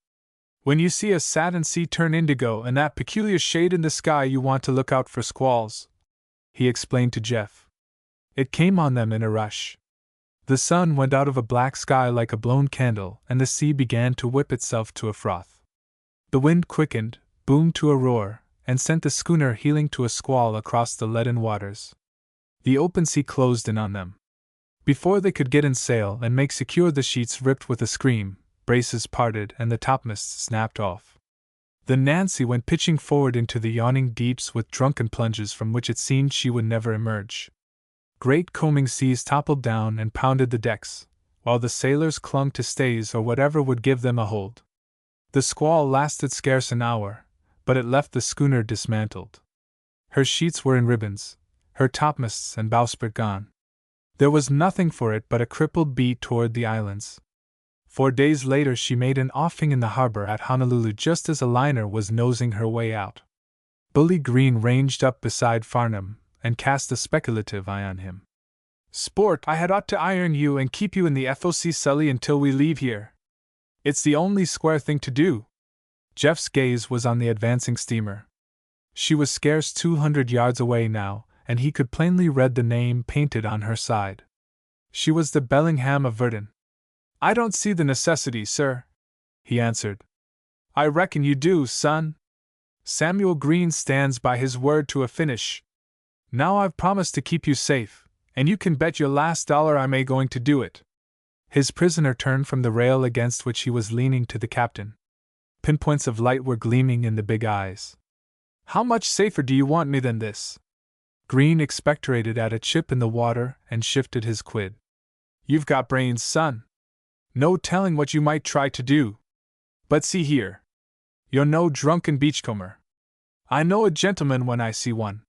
When you see a satin sea turn indigo and that peculiar shade in the sky, you want to look out for squalls, he explained to Jeff. It came on them in a rush. The sun went out of a black sky like a blown candle, and the sea began to whip itself to a froth. The wind quickened, boomed to a roar, and sent the schooner heeling to a squall across the leaden waters. The open sea closed in on them. Before they could get in sail and make secure, the sheets ripped with a scream, braces parted, and the topmasts snapped off. The Nancy went pitching forward into the yawning deeps with drunken plunges from which it seemed she would never emerge. Great combing seas toppled down and pounded the decks, while the sailors clung to stays or whatever would give them a hold. The squall lasted scarce an hour, but it left the schooner dismantled. Her sheets were in ribbons, her topmasts and bowsprit gone. There was nothing for it but a crippled beat toward the islands. 4 days later she made an offing in the harbor at Honolulu just as a liner was nosing her way out. Bully Green ranged up beside Farnham and cast a speculative eye on him. Sport, I had ought to iron you and keep you in the FOC Sully until we leave here. It's the only square thing to do. Jeff's gaze was on the advancing steamer. She was scarce 200 yards away now, and he could plainly read the name painted on her side. She was the Bellingham of Verdun. I don't see the necessity, sir, he answered. I reckon you do, son. Samuel Green stands by his word to a finish. Now I've promised to keep you safe, and you can bet your last dollar I'm going to do it. His prisoner turned from the rail against which he was leaning to the captain. Pinpoints of light were gleaming in the big eyes. How much safer do you want me than this? Green expectorated at a chip in the water and shifted his quid. You've got brains, son. No telling what you might try to do. But see here. You're no drunken beachcomber. I know a gentleman when I see one.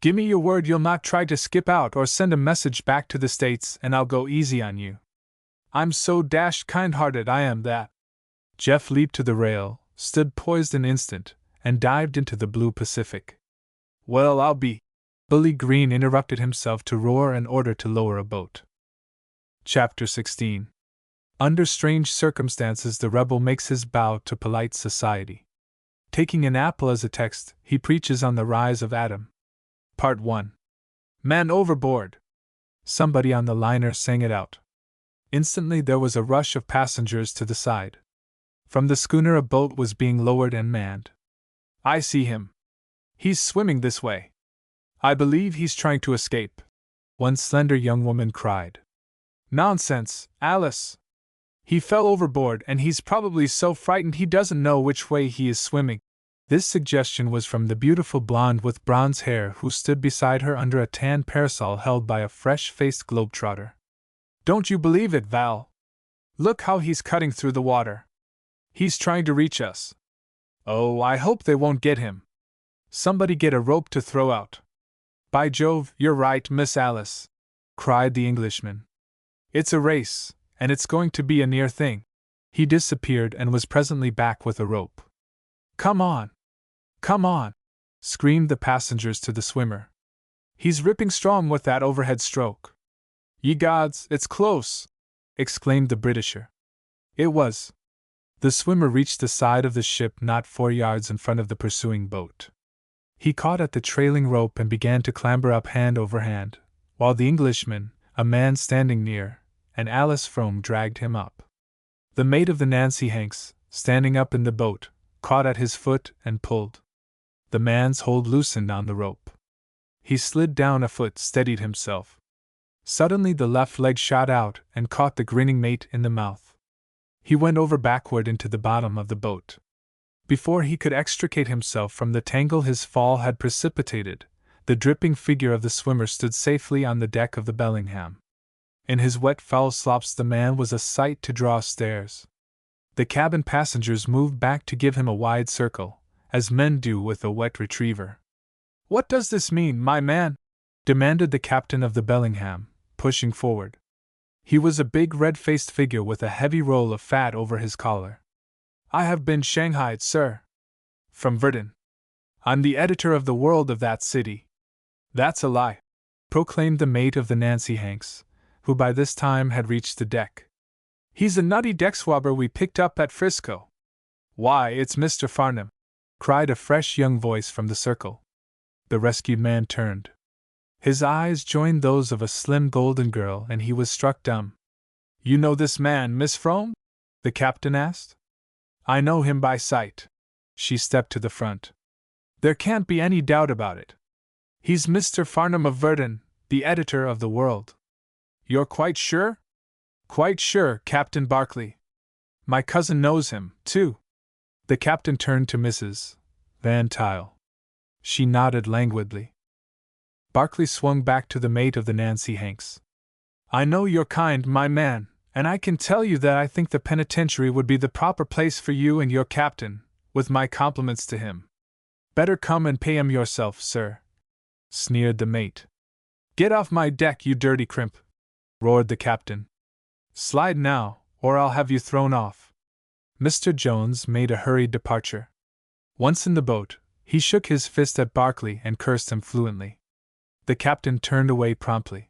Give me your word you'll not try to skip out or send a message back to the States, and I'll go easy on you. I'm so dashed kind-hearted I am that. Jeff leaped to the rail, stood poised an instant, and dived into the blue Pacific. Well, I'll be. Bully Green interrupted himself to roar an order to lower a boat. Chapter 16. Under strange circumstances the rebel makes his bow to polite society. Taking an apple as a text, he preaches on the rise of Adam. Part 1. Man overboard! Somebody on the liner sang it out. Instantly there was a rush of passengers to the side. From the schooner a boat was being lowered and manned. I see him. He's swimming this way. I believe he's trying to escape, one slender young woman cried. Nonsense, Alice! He fell overboard and he's probably so frightened he doesn't know which way he is swimming. This suggestion was from the beautiful blonde with bronze hair who stood beside her under a tan parasol held by a fresh-faced globetrotter. Don't you believe it, Val? Look how he's cutting through the water. He's trying to reach us. Oh, I hope they won't get him. Somebody get a rope to throw out. By Jove, you're right, Miss Alice, cried the Englishman. It's a race, and it's going to be a near thing. He disappeared and was presently back with a rope. Come on! Come on! Screamed the passengers to the swimmer. He's ripping strong with that overhead stroke. Ye gods, it's close! Exclaimed the Britisher. It was. The swimmer reached the side of the ship not 4 yards in front of the pursuing boat. He caught at the trailing rope and began to clamber up hand over hand, while the Englishman, a man standing near, and Alice Frome dragged him up. The mate of the Nancy Hanks, standing up in the boat, caught at his foot and pulled. The man's hold loosened on the rope. He slid down a foot, steadied himself. Suddenly the left leg shot out and caught the grinning mate in the mouth. He went over backward into the bottom of the boat. Before he could extricate himself from the tangle his fall had precipitated, the dripping figure of the swimmer stood safely on the deck of the Bellingham. In his wet foul slops the man was a sight to draw stares. The cabin passengers moved back to give him a wide circle, as men do with a wet retriever. "What does this mean, my man?" demanded the captain of the Bellingham, pushing forward. He was a big red-faced figure with a heavy roll of fat over his collar. "I have been shanghaied, sir. From Verdun. I'm the editor of the World of that city." "That's a lie," proclaimed the mate of the Nancy Hanks, who by this time had reached the deck. "He's a nutty deck-swabber we picked up at Frisco." "Why, it's Mr. Farnham!" cried a fresh young voice from the circle. The rescued man turned. His eyes joined those of a slim golden girl, and he was struck dumb. "You know this man, Miss Frome?" the captain asked. "I know him by sight." She stepped to the front. "There can't be any doubt about it. He's Mr. Farnham of Verdun, the editor of the World." "You're quite sure?" "Quite sure, Captain Barclay. My cousin knows him, too." The captain turned to Mrs. Van Tuyl. She nodded languidly. Barclay swung back to the mate of the Nancy Hanks. "I know you're kind, my man, and I can tell you that I think the penitentiary would be the proper place for you and your captain, with my compliments to him." "Better come and pay him yourself, sir," sneered the mate. "Get off my deck, you dirty crimp!" roared the captain. "Slide now, or I'll have you thrown off." Mr. Jones made a hurried departure. Once in the boat, he shook his fist at Barclay and cursed him fluently. The captain turned away promptly.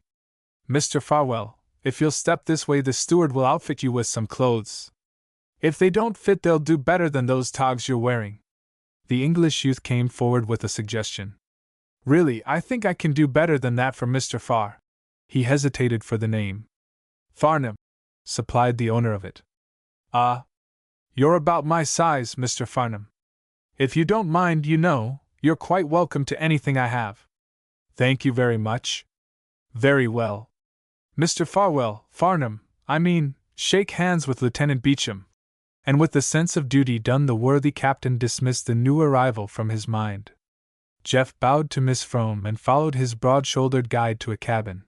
"Mr. Farwell, if you'll step this way, the steward will outfit you with some clothes. If they don't fit, they'll do better than those togs you're wearing." The English youth came forward with a suggestion. "Really, I think I can do better than that for Mr. Farr." He hesitated for the name. "Farnham," supplied the owner of it. "Ah, you're about my size, Mr. Farnham. If you don't mind, you're quite welcome to anything I have." "Thank you very much." "Very well. Mr. Farnham, shake hands with Lieutenant Beecham." And with the sense of duty done, the worthy captain dismissed the new arrival from his mind. Jeff bowed to Miss Frome and followed his broad-shouldered guide to a cabin.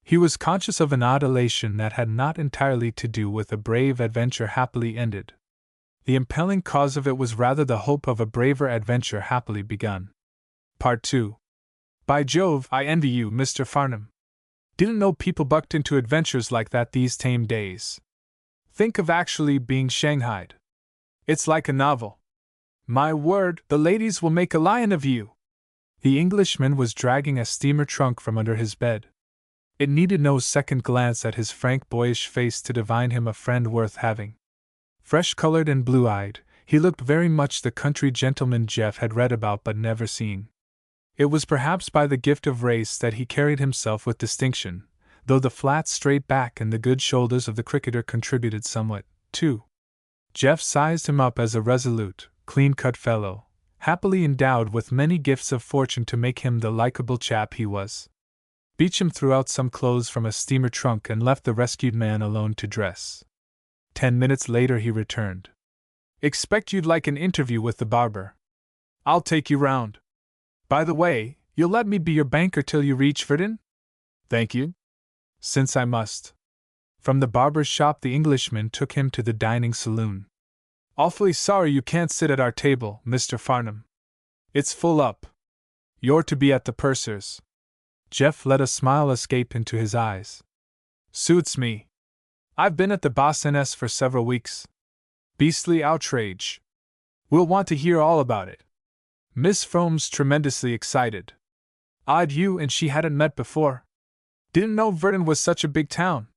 He was conscious of an odd elation that had not entirely to do with a brave adventure happily ended. The impelling cause of it was rather the hope of a braver adventure happily begun. Part 2. "By Jove, I envy you, Mr. Farnham. Didn't know people bucked into adventures like that these tame days. Think of actually being shanghaied. It's like a novel. My word, the ladies will make a lion of you." The Englishman was dragging a steamer trunk from under his bed. It needed no second glance at his frank boyish face to divine him a friend worth having. Fresh-colored and blue-eyed, he looked very much the country gentleman Jeff had read about but never seen. It was perhaps by the gift of race that he carried himself with distinction, though the flat straight back and the good shoulders of the cricketer contributed somewhat, too. Jeff sized him up as a resolute, clean-cut fellow, happily endowed with many gifts of fortune to make him the likable chap he was. Beecham threw out some clothes from a steamer trunk and left the rescued man alone to dress. 10 minutes later he returned. "Expect you'd like an interview with the barber. I'll take you round. By the way, you'll let me be your banker till you reach Verdun?" "Thank you. Since I must." From the barber's shop the Englishman took him to the dining saloon. "Awfully sorry you can't sit at our table, Mr. Farnham. It's full up. You're to be at the purser's." Jeff let a smile escape into his eyes. "Suits me. I've been at the Boss for several weeks. Beastly outrage. We'll want to hear all about it. Miss Frome's tremendously excited. Odd you and she hadn't met before. Didn't know Verdun was such a big town."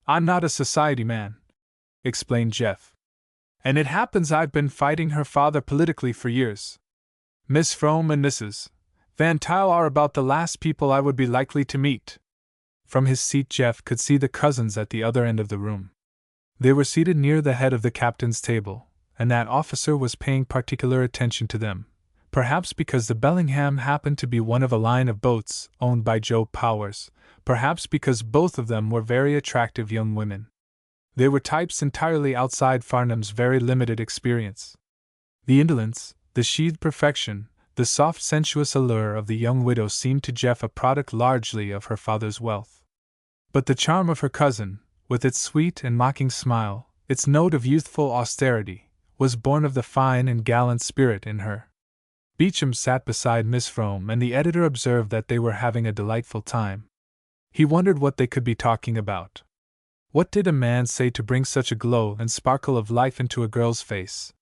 "I'm not a society man," explained Jeff. "And it happens I've been fighting her father politically for years. Miss Frome and Mrs. Van Tuyl are about the last people I would be likely to meet." From his seat Jeff could see the cousins at the other end of the room. They were seated near the head of the captain's table, and that officer was paying particular attention to them, perhaps because the Bellingham happened to be one of a line of boats owned by Joe Powers, perhaps because both of them were very attractive young women. They were types entirely outside Farnham's very limited experience. The indolence, the sheathed perfection, the soft sensuous allure of the young widow seemed to Jeff a product largely of her father's wealth. But the charm of her cousin, with its sweet and mocking smile, its note of youthful austerity, was born of the fine and gallant spirit in her. Beecham sat beside Miss Frome, and the editor observed that they were having a delightful time. He wondered what they could be talking about. What did a man say to bring such a glow and sparkle of life into a girl's face?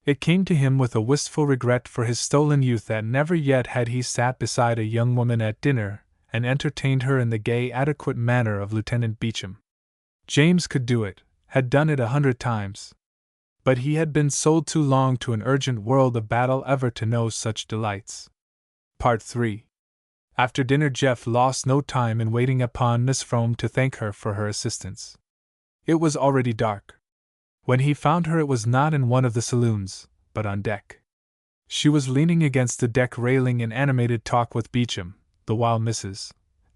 It came to him with a wistful regret for his stolen youth that never yet had he sat beside a young woman at dinner and entertained her in the gay, adequate manner of Lieutenant Beecham. James could do it, had done it 100 times. But he had been sold too long to an urgent world of battle ever to know such delights. Part 3. After dinner, Jeff lost no time in waiting upon Miss Frome to thank her for her assistance. It was already dark. When he found her, it was not in one of the saloons, but on deck. She was leaning against the deck railing in animated talk with Beecham, the while Mrs.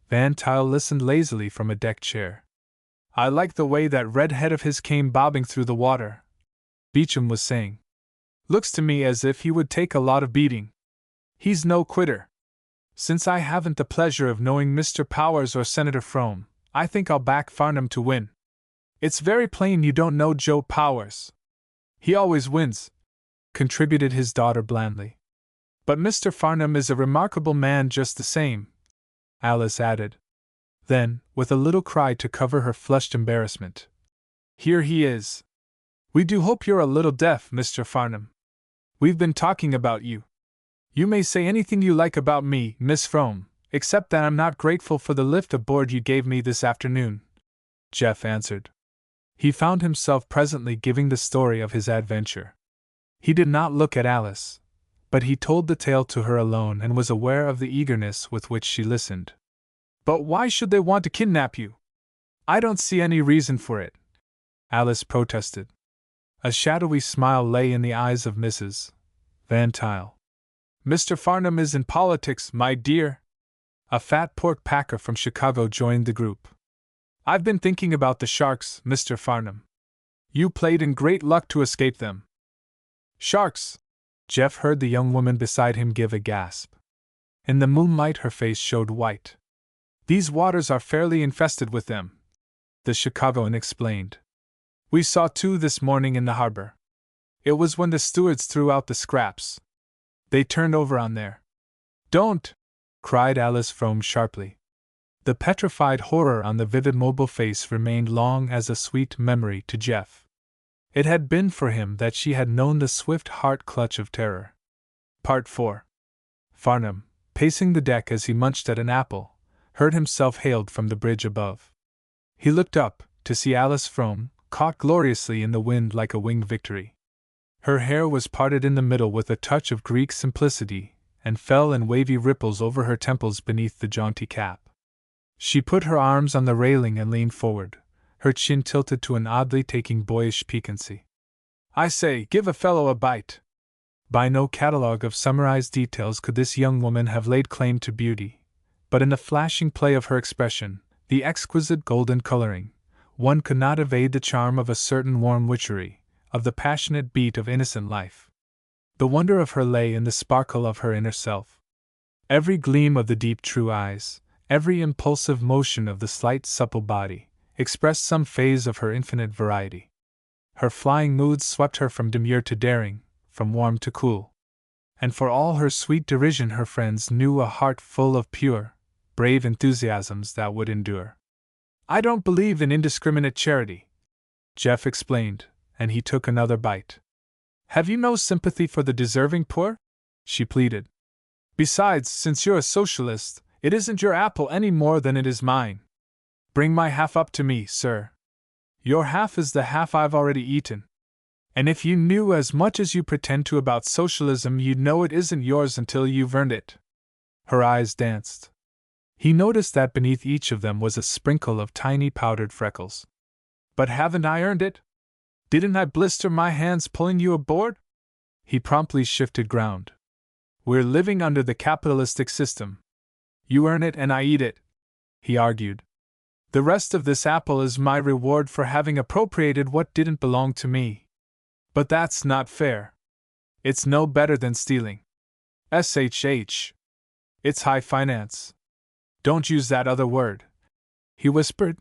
Van Tuyl listened lazily from a deck chair. "I like the way that red head of his came bobbing through the water," Beecham was saying. "Looks to me as if he would take a lot of beating. He's no quitter. Since I haven't the pleasure of knowing Mr. Powers or Senator Frome, I think I'll back Farnham to win." "It's very plain you don't know Joe Powers. He always wins," contributed his daughter blandly. "But Mr. Farnham is a remarkable man just the same," Alice added. Then, with a little cry to cover her flushed embarrassment, "Here he is. We do hope you're a little deaf, Mr. Farnham. We've been talking about you. You may say anything you like about me, Miss Frome, except that I'm not grateful for the lift aboard you gave me this afternoon," Jeff answered. He found himself presently giving the story of his adventure. He did not look at Alice, but he told the tale to her alone and was aware of the eagerness with which she listened. "But why should they want to kidnap you? I don't see any reason for it," Alice protested. A shadowy smile lay in the eyes of Mrs. Van Tuyl. "Mr. Farnham is in politics, my dear." A fat pork packer from Chicago joined the group. "I've been thinking about the Sharks, Mr. Farnham. You played in great luck to escape them." "Sharks!" Jeff heard the young woman beside him give a gasp. In the moonlight her face showed white. "These waters are fairly infested with them," the Chicagoan explained. "We saw 2 this morning in the harbor. It was when the stewards threw out the scraps. They turned over on there." "Don't!" cried Alice Frome sharply. The petrified horror on the vivid mobile face remained long as a sweet memory to Jeff. It had been for him that she had known the swift heart clutch of terror. Part 4. Farnham, pacing the deck as he munched at an apple, heard himself hailed from the bridge above. He looked up, to see Alice Frome, caught gloriously in the wind like a winged victory. Her hair was parted in the middle with a touch of Greek simplicity, and fell in wavy ripples over her temples beneath the jaunty cap. She put her arms on the railing and leaned forward, her chin tilted to an oddly taking boyish piquancy. "I say, give a fellow a bite." By no catalogue of summarized details could this young woman have laid claim to beauty, but in the flashing play of her expression, the exquisite golden coloring, one could not evade the charm of a certain warm witchery, of the passionate beat of innocent life. The wonder of her lay in the sparkle of her inner self. Every gleam of the deep true eyes, every impulsive motion of the slight supple body, expressed some phase of her infinite variety. Her flying moods swept her from demure to daring, from warm to cool. And for all her sweet derision her friends knew a heart full of pure, brave enthusiasms that would endure. "I don't believe in indiscriminate charity," Jeff explained, and he took another bite. "Have you no sympathy for the deserving poor?" she pleaded. "Besides, since you're a socialist, it isn't your apple any more than it is mine. Bring my half up to me, sir. Your half is the half I've already eaten. And if you knew as much as you pretend to about socialism, you'd know it isn't yours until you've earned it." Her eyes danced. He noticed that beneath each of them was a sprinkle of tiny powdered freckles. "But haven't I earned it? Didn't I blister my hands pulling you aboard?" He promptly shifted ground. "We're living under the capitalistic system. You earn it and I eat it," he argued. "The rest of this apple is my reward for having appropriated what didn't belong to me. But that's not fair. It's no better than stealing. SHH. It's high finance. Don't use that other word," he whispered.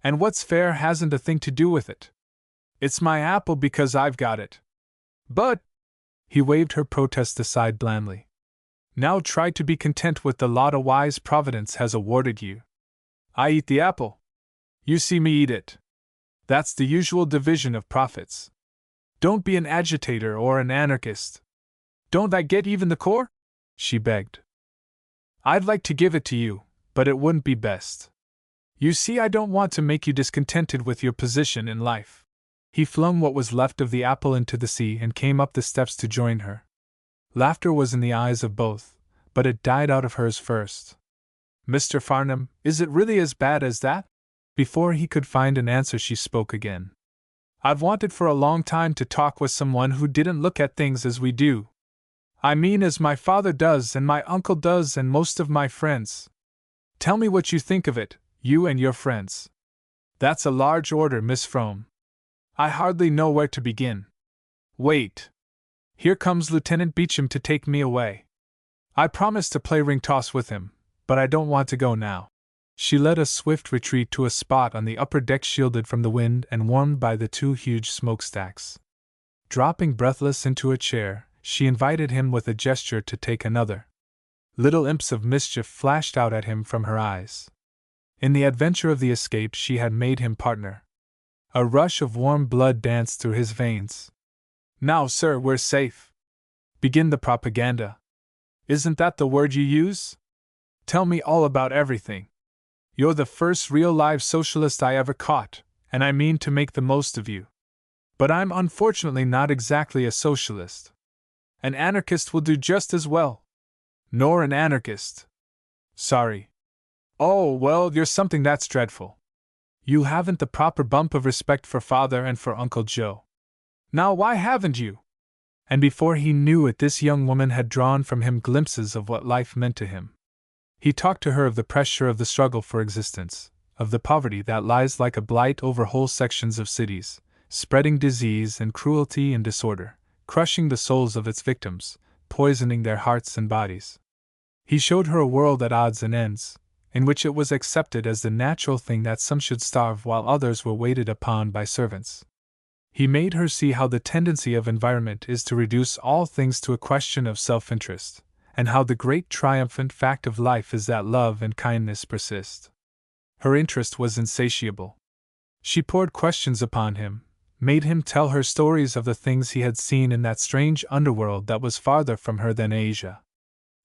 "And what's fair hasn't a thing to do with it. It's my apple because I've got it. But, he waved her protest aside blandly. Now try to be content with the lot a wise Providence has awarded you. I eat the apple. You see me eat it. That's the usual division of profits. Don't be an agitator or an anarchist. Don't I get even the core? She begged. I'd like to give it to you, but it wouldn't be best. You see, I don't want to make you discontented with your position in life. He flung what was left of the apple into the sea and came up the steps to join her. Laughter was in the eyes of both, but it died out of hers first. Mr. Farnham, is it really as bad as that? Before he could find an answer, she spoke again. I've wanted for a long time to talk with someone who didn't look at things as we do. I mean, as my father does, and my uncle does, and most of my friends. Tell me what you think of it, you and your friends. That's a large order, Miss Frome. I hardly know where to begin. Wait. Here comes Lieutenant Beecham to take me away. I promised to play ring toss with him, but I don't want to go now. She led a swift retreat to a spot on the upper deck shielded from the wind and warmed by the two huge smokestacks. Dropping breathless into a chair, she invited him with a gesture to take another. Little imps of mischief flashed out at him from her eyes. In the adventure of the escape she had made him partner. A rush of warm blood danced through his veins. Now, sir, we're safe. Begin the propaganda. Isn't that the word you use? Tell me all about everything. You're the first real live socialist I ever caught, and I mean to make the most of you. But I'm unfortunately not exactly a socialist. An anarchist will do just as well. Nor an anarchist. Sorry. Oh, well, you're something that's dreadful. You haven't the proper bump of respect for Father and for Uncle Joe. Now why haven't you? And before he knew it, this young woman had drawn from him glimpses of what life meant to him. He talked to her of the pressure of the struggle for existence, of the poverty that lies like a blight over whole sections of cities, spreading disease and cruelty and disorder, crushing the souls of its victims, poisoning their hearts and bodies. He showed her a world at odds and ends, in which it was accepted as the natural thing that some should starve while others were waited upon by servants. He made her see how the tendency of environment is to reduce all things to a question of self-interest, and how the great triumphant fact of life is that love and kindness persist. Her interest was insatiable. She poured questions upon him, made him tell her stories of the things he had seen in that strange underworld that was farther from her than Asia.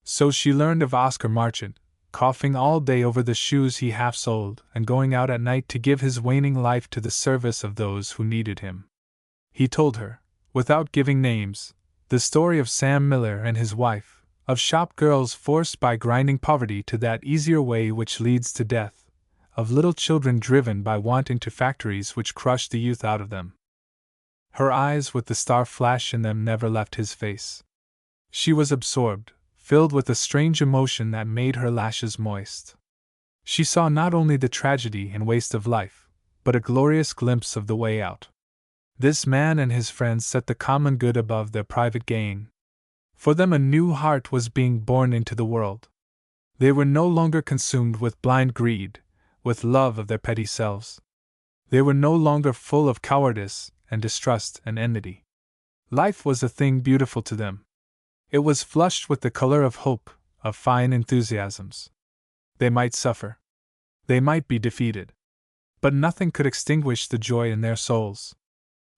So she learned of Oscar Marchant, coughing all day over the shoes he half soled, and going out at night to give his waning life to the service of those who needed him. He told her, without giving names, the story of Sam Miller and his wife, of shop girls forced by grinding poverty to that easier way which leads to death, of little children driven by wanting to factories which crush the youth out of them. Her eyes with the star flash in them never left his face. She was absorbed, filled with a strange emotion that made her lashes moist. She saw not only the tragedy and waste of life, but a glorious glimpse of the way out. This man and his friends set the common good above their private gain. For them a new heart was being born into the world. They were no longer consumed with blind greed, with love of their petty selves. They were no longer full of cowardice and distrust and enmity. Life was a thing beautiful to them. It was flushed with the color of hope, of fine enthusiasms. They might suffer. They might be defeated. But nothing could extinguish the joy in their souls.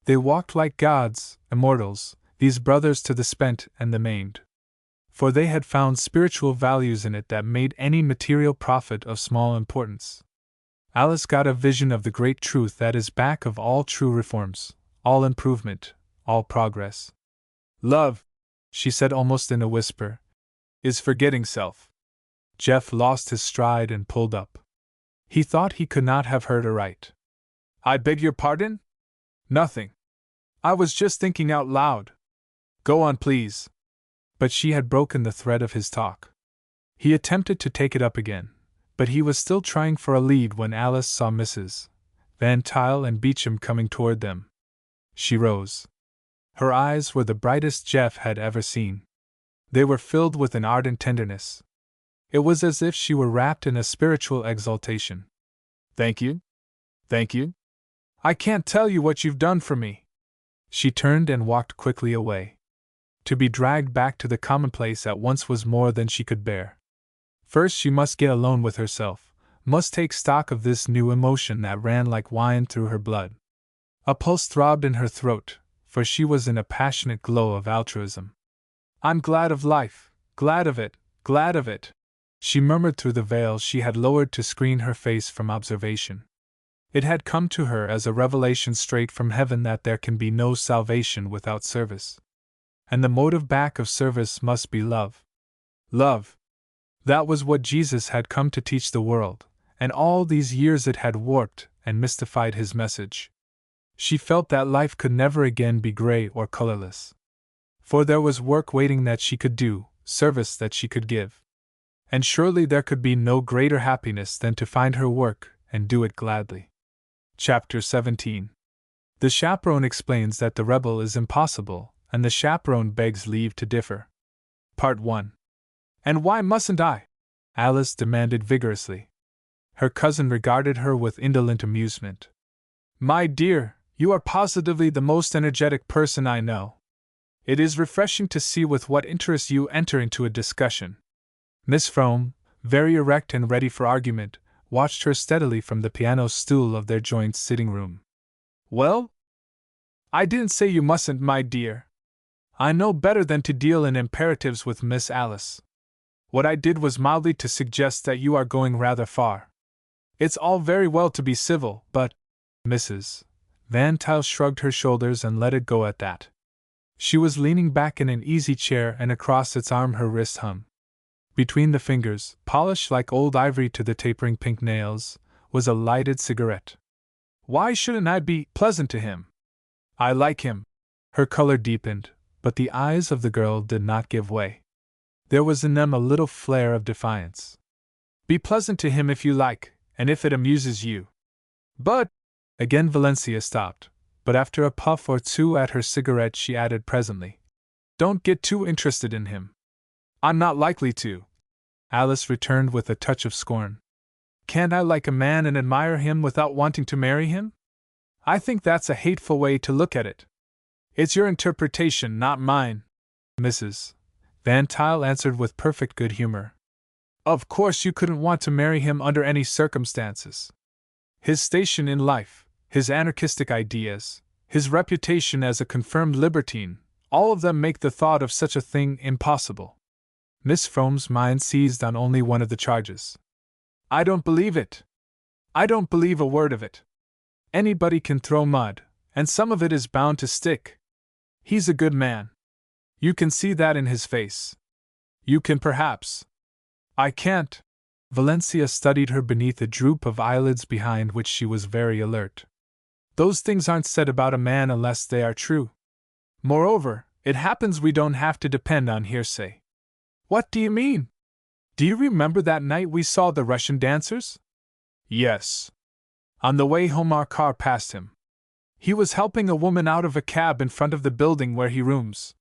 They walked like gods, immortals, these brothers to the spent and the maimed. For they had found spiritual values in it that made any material profit of small importance. Alice got a vision of the great truth that is back of all true reforms, all improvement, all progress. Love, she said almost in a whisper, is forgetting self. Jeff lost his stride and pulled up. He thought he could not have heard aright. I beg your pardon? Nothing. I was just thinking out loud. Go on, please. But she had broken the thread of his talk. He attempted to take it up again, but he was still trying for a lead when Alice saw Mrs. Van Tuyl and Beecham coming toward them. She rose. Her eyes were the brightest Jeff had ever seen. They were filled with an ardent tenderness. It was as if she were wrapped in a spiritual exaltation. Thank you. Thank you. I can't tell you what you've done for me. She turned and walked quickly away. To be dragged back to the commonplace at once was more than she could bear. First, she must get alone with herself, must take stock of this new emotion that ran like wine through her blood. A pulse throbbed in her throat, for she was in a passionate glow of altruism. I'm glad of life, glad of it, glad of it, she murmured through the veil she had lowered to screen her face from observation. It had come to her as a revelation straight from heaven that there can be no salvation without service. And the motive back of service must be love. Love! That was what Jesus had come to teach the world, and all these years it had warped and mystified his message. She felt that life could never again be gray or colorless. For there was work waiting that she could do, service that she could give. And surely there could be no greater happiness than to find her work and do it gladly. Chapter 17. The chaperone explains that the rebel is impossible, and the chaperone begs leave to differ. Part 1. And why mustn't I? Alice demanded vigorously. Her cousin regarded her with indolent amusement. My dear, you are positively the most energetic person I know. It is refreshing to see with what interest you enter into a discussion. Miss Frome, very erect and ready for argument, watched her steadily from the piano stool of their joint sitting room. Well? I didn't say you mustn't, my dear. I know better than to deal in imperatives with Miss Alice. What I did was mildly to suggest that you are going rather far. It's all very well to be civil, but… Mrs. Van Tuyl shrugged her shoulders and let it go at that. She was leaning back in an easy chair, and across its arm her wrist hung. Between the fingers, polished like old ivory to the tapering pink nails, was a lighted cigarette. Why shouldn't I be pleasant to him? I like him. Her color deepened, but the eyes of the girl did not give way. There was in them a little flare of defiance. Be pleasant to him if you like, and if it amuses you. But… Again Valencia stopped, but after a puff or two at her cigarette she added presently, don't get too interested in him. I'm not likely to. Alice returned with a touch of scorn. Can't I like a man and admire him without wanting to marry him? I think that's a hateful way to look at it. It's your interpretation, not mine. Mrs. Van Tuyl answered with perfect good humor. Of course you couldn't want to marry him under any circumstances. His station in life, his anarchistic ideas, his reputation as a confirmed libertine, all of them make the thought of such a thing impossible. Miss Frome's mind seized on only one of the charges. I don't believe it. I don't believe a word of it. Anybody can throw mud, and some of it is bound to stick. He's a good man. You can see that in his face. You can perhaps. I can't. Valencia studied her beneath a droop of eyelids behind which she was very alert. Those things aren't said about a man unless they are true. Moreover, it happens we don't have to depend on hearsay. What do you mean? Do you remember that night we saw the Russian dancers? Yes. On the way home our car passed him. He was helping a woman out of a cab in front of the building where he rooms.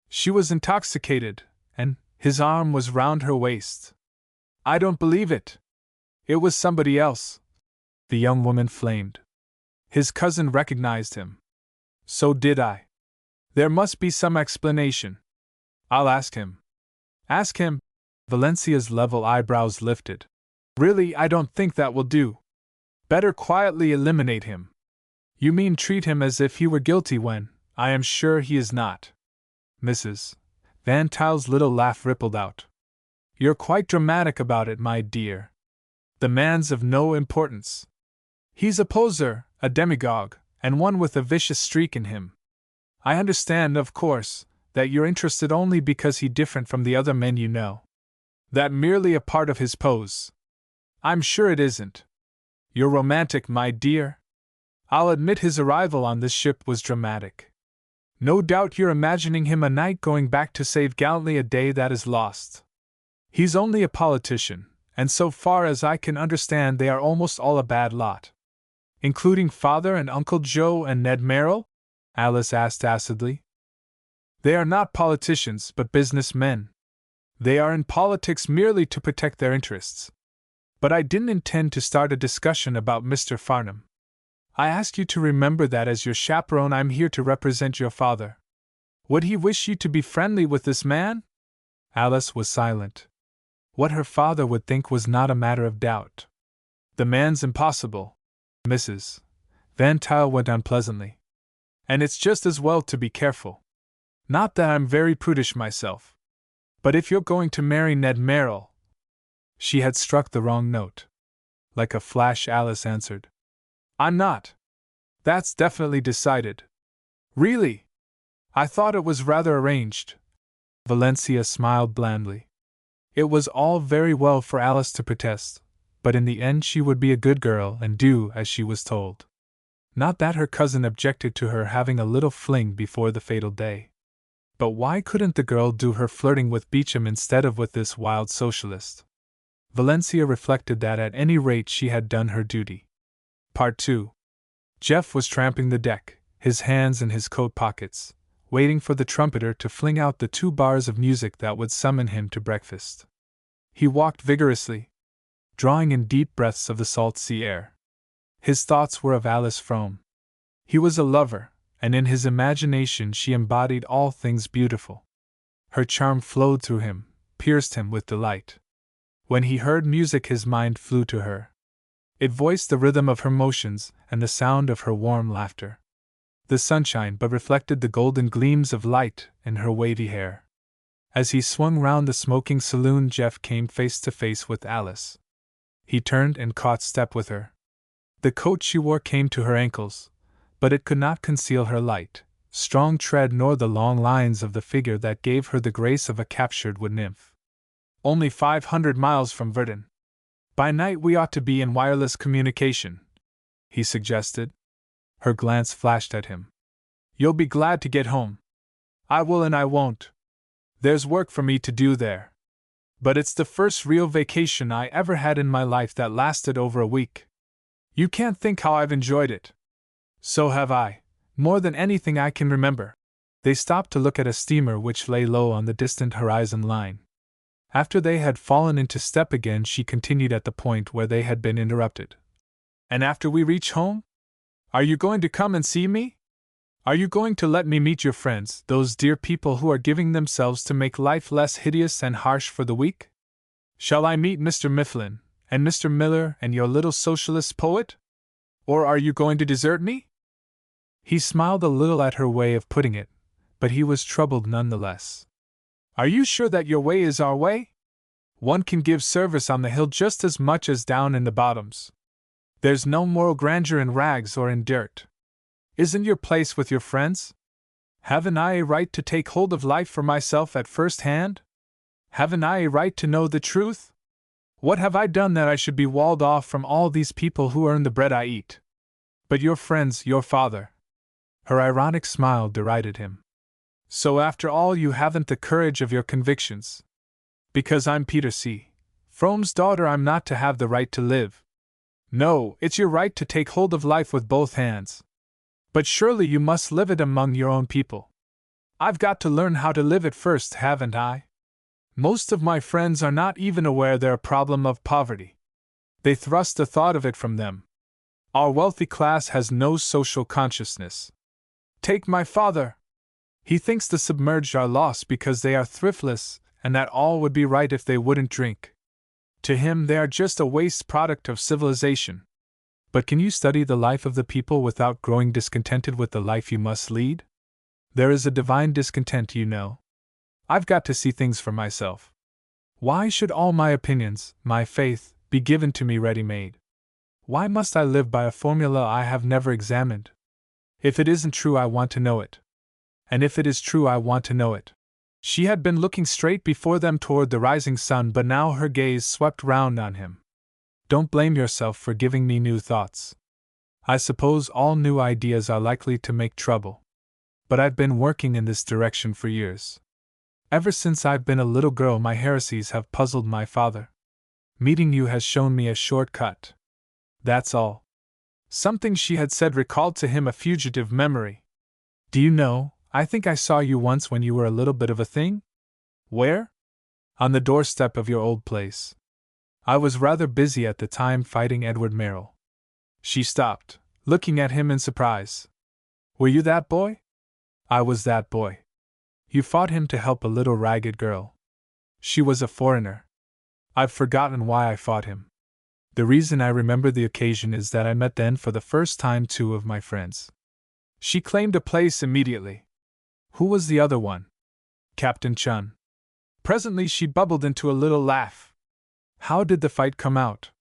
She was intoxicated, and his arm was round her waist. I don't believe it. It was somebody else. The young woman flamed. His cousin recognized him. So did I. There must be some explanation. I'll ask him. Ask him? Valencia's level eyebrows lifted. Really, I don't think that will do. Better quietly eliminate him. You mean treat him as if he were guilty when, I am sure he is not. Mrs. Van Tuyl's little laugh rippled out. You're quite dramatic about it, my dear. The man's of no importance. He's a poser, a demagogue, and one with a vicious streak in him. I understand, of course, that you're interested only because he's different from the other men you know. That merely a part of his pose. I'm sure it isn't. You're romantic, my dear. I'll admit his arrival on this ship was dramatic. No doubt you're imagining him a knight going back to save gallantly a day that is lost. He's only a politician, and so far as I can understand they are almost all a bad lot. Including Father and Uncle Joe and Ned Merrill? Alice asked acidly. They are not politicians, but business men. They are in politics merely to protect their interests. But I didn't intend to start a discussion about Mr. Farnham. I ask you to remember that as your chaperone I'm here to represent your father. Would he wish you to be friendly with this man?" Alice was silent. What her father would think was not a matter of doubt. "The man's impossible," Mrs. Van Tuyl went on pleasantly. "And it's just as well to be careful. Not that I'm very prudish myself. But if you're going to marry Ned Merrill—" She had struck the wrong note. Like a flash, Alice answered. "I'm not. That's definitely decided." "Really? I thought it was rather arranged." Valencia smiled blandly. It was all very well for Alice to protest, but in the end she would be a good girl and do as she was told. Not that her cousin objected to her having a little fling before the fatal day. But why couldn't the girl do her flirting with Beecham instead of with this wild socialist? Valencia reflected that at any rate she had done her duty. Part 2. Jeff was tramping the deck, his hands in his coat pockets, waiting for the trumpeter to fling out the 2 bars of music that would summon him to breakfast. He walked vigorously, drawing in deep breaths of the salt sea air. His thoughts were of Alice Frome. He was a lover, and in his imagination she embodied all things beautiful. Her charm flowed through him, pierced him with delight. When he heard music his mind flew to her. It voiced the rhythm of her motions and the sound of her warm laughter. The sunshine but reflected the golden gleams of light in her wavy hair. As he swung round the smoking saloon, Jeff came face to face with Alice. He turned and caught step with her. The coat she wore came to her ankles, but it could not conceal her light, strong tread nor the long lines of the figure that gave her the grace of a captured wood nymph. "Only 500 miles from Verdun. By night we ought to be in wireless communication," he suggested. Her glance flashed at him. "You'll be glad to get home." "I will and I won't. There's work for me to do there. But it's the first real vacation I ever had in my life that lasted over a week. You can't think how I've enjoyed it." "So have I, more than anything I can remember." They stopped to look at a steamer which lay low on the distant horizon line. After they had fallen into step again, she continued at the point where they had been interrupted. "And after we reach home? Are you going to come and see me? Are you going to let me meet your friends, those dear people who are giving themselves to make life less hideous and harsh for the weak? Shall I meet Mr. Mifflin, and Mr. Miller, and your little socialist poet? Or are you going to desert me?" He smiled a little at her way of putting it, but he was troubled nonetheless. "Are you sure that your way is our way? One can give service on the hill just as much as down in the bottoms. There's no moral grandeur in rags or in dirt. Isn't your place with your friends? Haven't I a right to take hold of life for myself at first hand? Haven't I a right to know the truth? What have I done that I should be walled off from all these people who earn the bread I eat? But your friends, your father." Her ironic smile derided him. "So after all you haven't the courage of your convictions. Because I'm Peter C. Frome's daughter I'm not to have the right to live. No, it's your right to take hold of life with both hands. But surely you must live it among your own people. I've got to learn how to live it first, haven't I? Most of my friends are not even aware they're a problem of poverty. They thrust the thought of it from them. Our wealthy class has no social consciousness. Take my father. He thinks the submerged are lost because they are thriftless, and that all would be right if they wouldn't drink. To him they are just a waste product of civilization. But can you study the life of the people without growing discontented with the life you must lead? There is a divine discontent, you know. I've got to see things for myself. Why should all my opinions, my faith, be given to me ready-made? Why must I live by a formula I have never examined? If it isn't true, I want to know it. And if it is true, I want to know it." She had been looking straight before them toward the rising sun, but now her gaze swept round on him. "Don't blame yourself for giving me new thoughts. I suppose all new ideas are likely to make trouble. But I've been working in this direction for years. Ever since I've been a little girl, my heresies have puzzled my father. Meeting you has shown me a short-cut. That's all." Something she had said recalled to him a fugitive memory. "Do you know, I think I saw you once when you were a little bit of a thing?" "Where?" "On the doorstep of your old place. I was rather busy at the time fighting Edward Merrill." She stopped, looking at him in surprise. Were you that boy? I was that boy. You fought him to help a little ragged girl. She was a foreigner. I've forgotten why I fought him. The reason I remember the occasion is that I met then for the first time two of my friends. She claimed a place immediately. Who was the other one? Captain Chun. Presently she bubbled into a little laugh. How did the fight come out?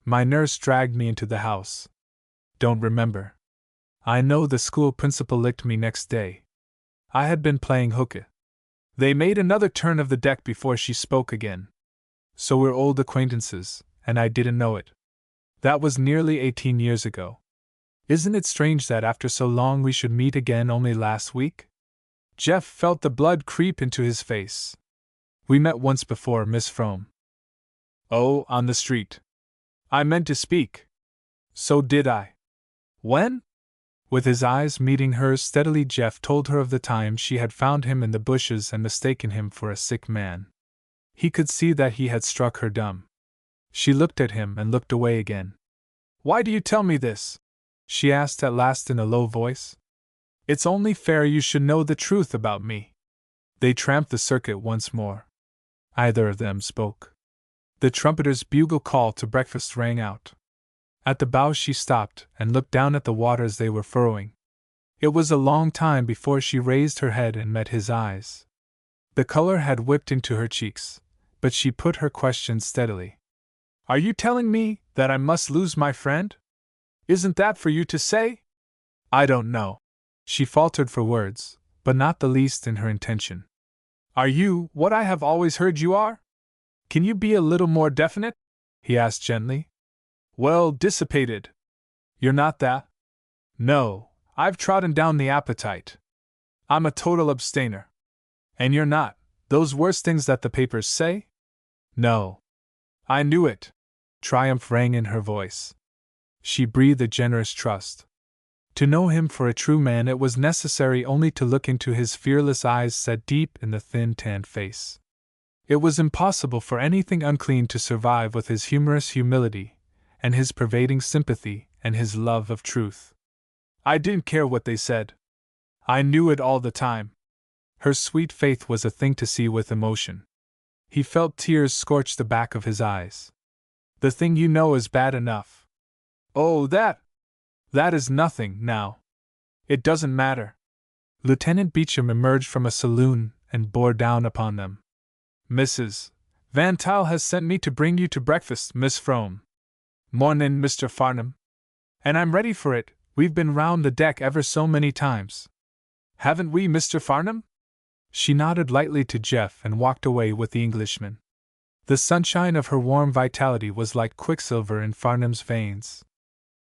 My nurse dragged me into the house. Don't remember. I know the school principal licked me next day. I had been playing hooky. They made another turn of the deck before she spoke again. So we're old acquaintances, and I didn't know it. That was nearly 18 years ago. Isn't it strange that after so long we should meet again only last week? Jeff felt the blood creep into his face. We met once before, Miss Frome. Oh, on the street. I meant to speak. So did I. When? With his eyes meeting hers steadily, Jeff told her of the time she had found him in the bushes and mistaken him for a sick man. He could see that he had struck her dumb. She looked at him and looked away again. Why do you tell me this? She asked at last in a low voice. It's only fair you should know the truth about me. They tramped the circuit once more. Either of them spoke. The trumpeter's bugle call to breakfast rang out. At the bow she stopped and looked down at the waters they were furrowing. It was a long time before she raised her head and met his eyes. The color had whipped into her cheeks, but she put her question steadily. Are you telling me that I must lose my friend? Isn't that for you to say? I don't know. She faltered for words, but not the least in her intention. Are you what I have always heard you are? Can you be a little more definite? He asked gently. Well, dissipated. You're not that? No, I've trodden down the appetite. I'm a total abstainer. And you're not, those worst things that the papers say? No. I knew it. Triumph rang in her voice. She breathed a generous trust. To know him for a true man, it was necessary only to look into his fearless eyes set deep in the thin tanned face. It was impossible for anything unclean to survive with his humorous humility, and his pervading sympathy, and his love of truth. I didn't care what they said. I knew it all the time. Her sweet faith was a thing to see with emotion. He felt tears scorch the back of his eyes. The thing you know is bad enough. Oh, that is nothing, now. It doesn't matter. Lieutenant Beecham emerged from a saloon and bore down upon them. Mrs. Van Tuyl has sent me to bring you to breakfast, Miss Frome. Mornin', Mr. Farnham. And I'm ready for it, we've been round the deck ever so many times. Haven't we, Mr. Farnham? She nodded lightly to Jeff and walked away with the Englishman. The sunshine of her warm vitality was like quicksilver in Farnham's veins.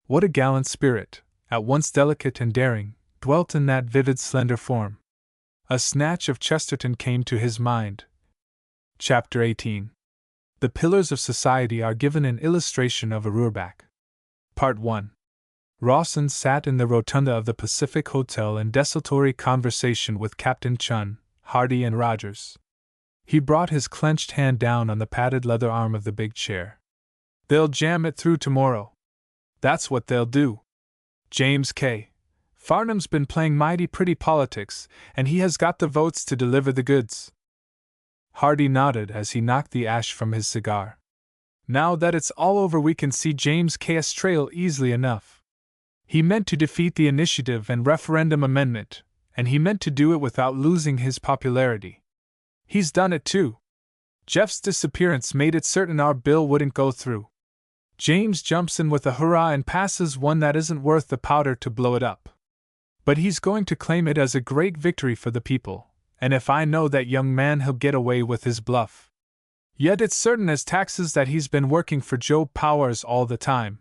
What a gallant spirit, at once delicate and daring, dwelt in that vivid slender form. A snatch of Chesterton came to his mind. Chapter 18. The Pillars of Society are given in illustration of a Ruhrback. Part 1. Rawson sat in the rotunda of the Pacific Hotel in desultory conversation with Captain Chun, Hardy and Rogers. He brought his clenched hand down on the padded leather arm of the big chair. They'll jam it through tomorrow. That's what they'll do. James K. Farnham's been playing mighty pretty politics, and he has got the votes to deliver the goods. Hardy nodded as he knocked the ash from his cigar. Now that it's all over, we can see James K.'s trail easily enough. He meant to defeat the initiative and referendum amendment, and he meant to do it without losing his popularity. He's done it too. Jeff's disappearance made it certain our bill wouldn't go through. James jumps in with a hurrah and passes one that isn't worth the powder to blow it up. But he's going to claim it as a great victory for the people, and if I know that young man, he'll get away with his bluff. Yet it's certain as taxes that he's been working for Joe Powers all the time.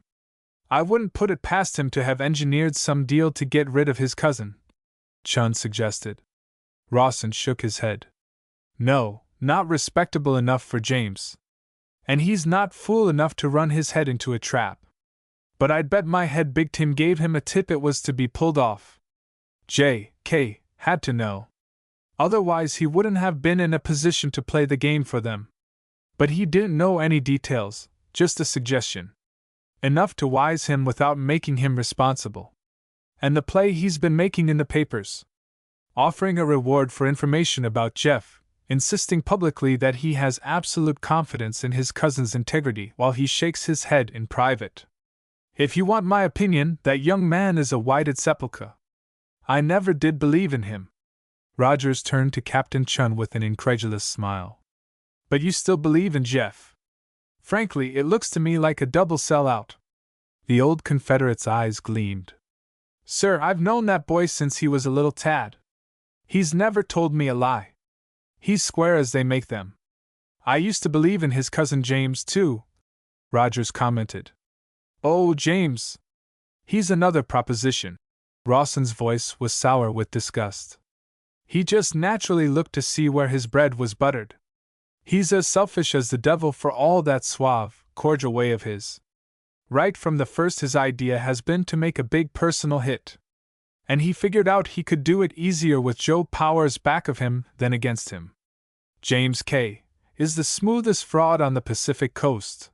I wouldn't put it past him to have engineered some deal to get rid of his cousin, Chun suggested. Rawson shook his head. No, not respectable enough for James. And he's not fool enough to run his head into a trap. But I'd bet my head Big Tim gave him a tip it was to be pulled off. J.K. had to know. Otherwise he wouldn't have been in a position to play the game for them. But he didn't know any details, just a suggestion. Enough to wise him without making him responsible. And the play he's been making in the papers. Offering a reward for information about Jeff, insisting publicly that he has absolute confidence in his cousin's integrity while he shakes his head in private. If you want my opinion, that young man is a whited sepulchre. I never did believe in him. Rogers turned to Captain Chun with an incredulous smile. But you still believe in Jeff? Frankly, it looks to me like a double sellout. The old Confederate's eyes gleamed. Sir, I've known that boy since he was a little tad. He's never told me a lie. He's square as they make them. I used to believe in his cousin James, too, Rogers commented. Oh, James. He's another proposition. Rawson's voice was sour with disgust. He just naturally looked to see where his bread was buttered. He's as selfish as the devil for all that suave, cordial way of his. Right from the first his idea has been to make a big personal hit. And he figured out he could do it easier with Joe Powers back of him than against him. James K. is the smoothest fraud on the Pacific coast.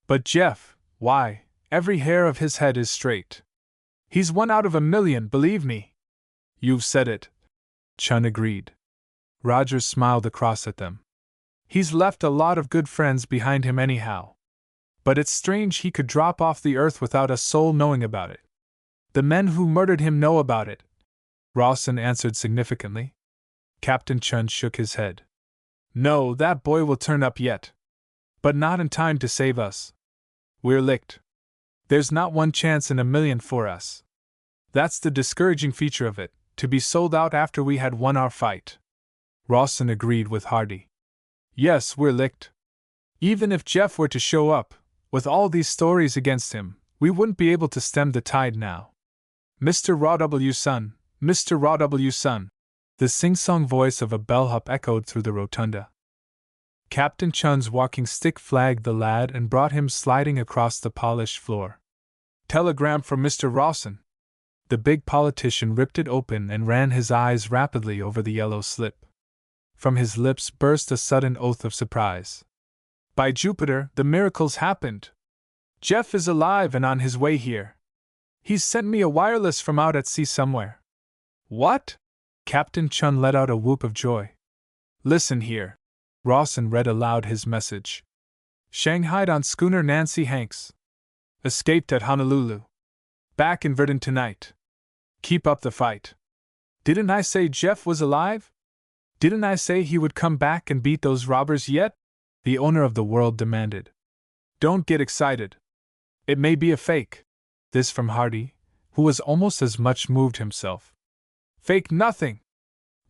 But Jeff, why, every hair of his head is straight. He's 1 out of 1,000,000, believe me. You've said it, Chun agreed. Rogers smiled across at them. He's left a lot of good friends behind him anyhow. But it's strange he could drop off the earth without a soul knowing about it. The men who murdered him know about it, Rawson answered significantly. Captain Chun shook his head. No, that boy will turn up yet. But not in time to save us. We're licked. There's not 1 chance in 1,000,000 for us. That's the discouraging feature of it, to be sold out after we had won our fight. Rawson agreed with Hardy. Yes, we're licked. Even if Jeff were to show up, with all these stories against him, we wouldn't be able to stem the tide now. Mr. Raw W. Son, Mr. Raw W. Son. The sing-song voice of a bellhop echoed through the rotunda. Captain Chun's walking stick flagged the lad and brought him sliding across the polished floor. Telegram for Mr. Rawson. The big politician ripped it open and ran his eyes rapidly over the yellow slip. From his lips burst a sudden oath of surprise. By Jupiter, the miracle's happened! Jeff is alive and on his way here. He's sent me a wireless from out at sea somewhere. What? Captain Chun let out a whoop of joy. Listen here. Rawson read aloud his message. Shanghaied on schooner Nancy Hanks. Escaped at Honolulu. Back in Verdun tonight. Keep up the fight. Didn't I say Jeff was alive? Didn't I say he would come back and beat those robbers yet? The owner of the world demanded. Don't get excited. It may be a fake. This from Hardy, who was almost as much moved himself. Fake nothing.